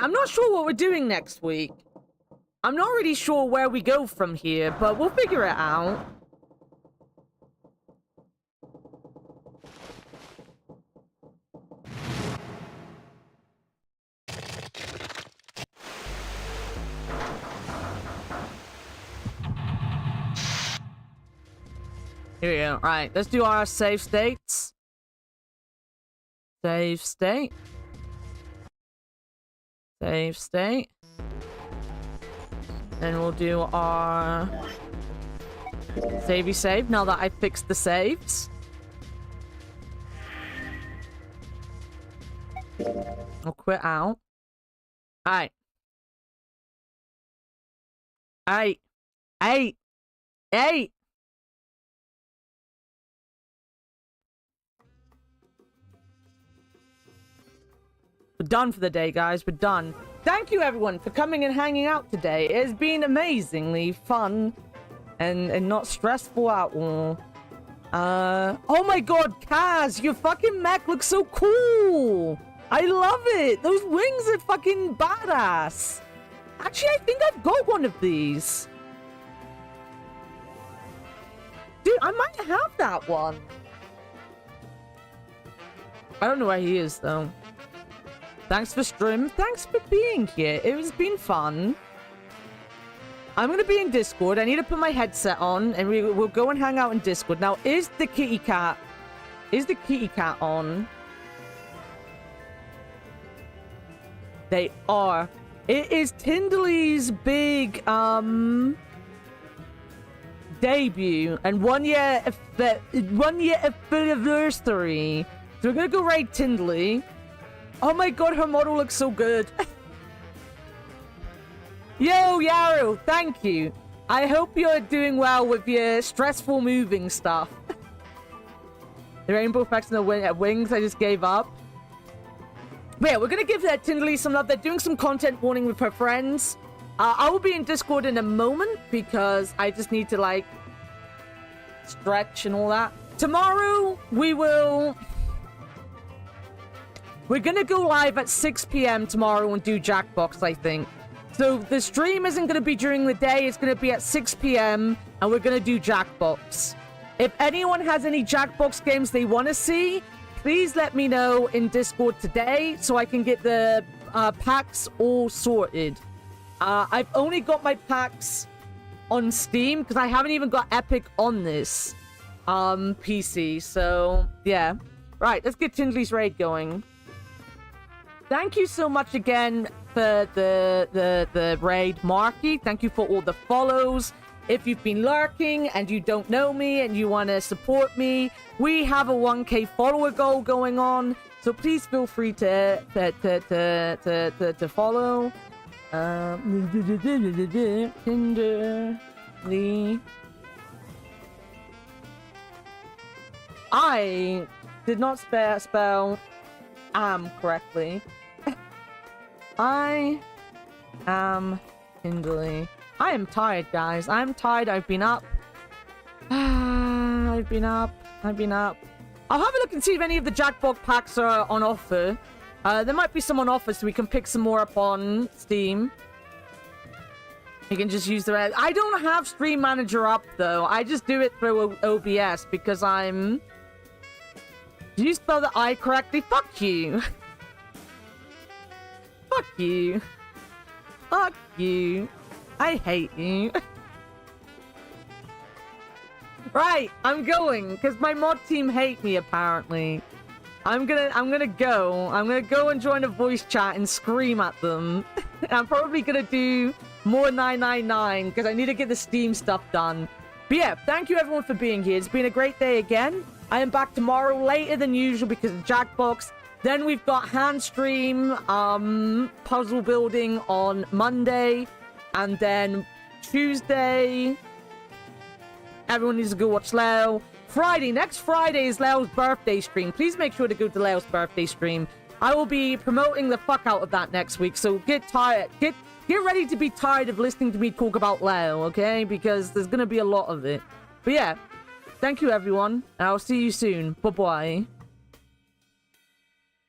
I'm not sure what we're doing next week. I'm not really sure where we go from here, but we'll figure it out. Here we go. Right, let's do our save states. Save state. Save state. Then we'll do our savey save now that I fixed the saves. I'll quit out. Alright. Eight. We're done for the day, guys. We're done. Thank you, everyone, for coming and hanging out today. It has been amazingly fun and not stressful at all. Oh my god, Kaz, your fucking mech looks so cool. I love it. Those wings are fucking badass. Actually, I think I've got one of these. Dude, I might have that one. I don't know where he is, though. Thanks for stream. Thanks for being here. It has been fun. I'm going to be in Discord. I need to put my headset on, and we'll go and hang out in Discord. Now, is the kitty cat on? They are. It is Tindley's big, debut and 1 year anniversary. So we're gonna go raid Tindley. Oh my god, her model looks so good. Yo, Yarrow, thank you. I hope you're doing well with your stressful moving stuff. The rainbow effects and the wings, I just gave up. But yeah, we're gonna give Tindley some love. They're doing some content warning with her friends. I will be in Discord in a moment because I just need to, like, stretch and all that. Tomorrow, we're gonna go live at 6 p.m. tomorrow and do Jackbox, I think. So the stream isn't gonna be during the day. It's gonna be at 6 p.m. and we're gonna do Jackbox. If anyone has any Jackbox games they want to see, please let me know in Discord today so I can get the packs all sorted. I've only got my packs on Steam because I haven't even got Epic on this PC. So, yeah. Right, let's get Tindley's raid going. Thank you so much again for the raid, Marky. Thank you for all the follows. If you've been lurking and you don't know me and you want to support me, we have a 1K follower goal going on. So please feel free to follow. Tindley. I did not spell am correctly. I am Tindley. I am tired, guys. I'm tired. I've been up. I've been up. I'll have a look and see if any of the Jackbox packs are on offer. There might be some on offer, so we can pick some more up on Steam. You can just use the red. I don't have Stream Manager up, though. I just do it through OBS because I'm... Did you spell the I correctly? Fuck you. Fuck you. Fuck you. I hate you. Right, I'm going, because my mod team hate me, apparently. I'm gonna go and join a voice chat and scream at them. I'm probably gonna do more 999, because I need to get the Steam stuff done. But yeah, thank you everyone for being here. It's been a great day again. I am back tomorrow later than usual because of Jackbox. Then we've got hand stream, puzzle building on Monday. And then Tuesday, everyone needs to go watch Leo. Next Friday is Leo's birthday stream. Please make sure to go to Leo's birthday stream. I will be promoting the fuck out of that next week. So get ready to be tired of listening to me talk about Leo, okay? Because there's gonna be a lot of it. But yeah, thank you everyone, and I'll see you soon. Bye-bye.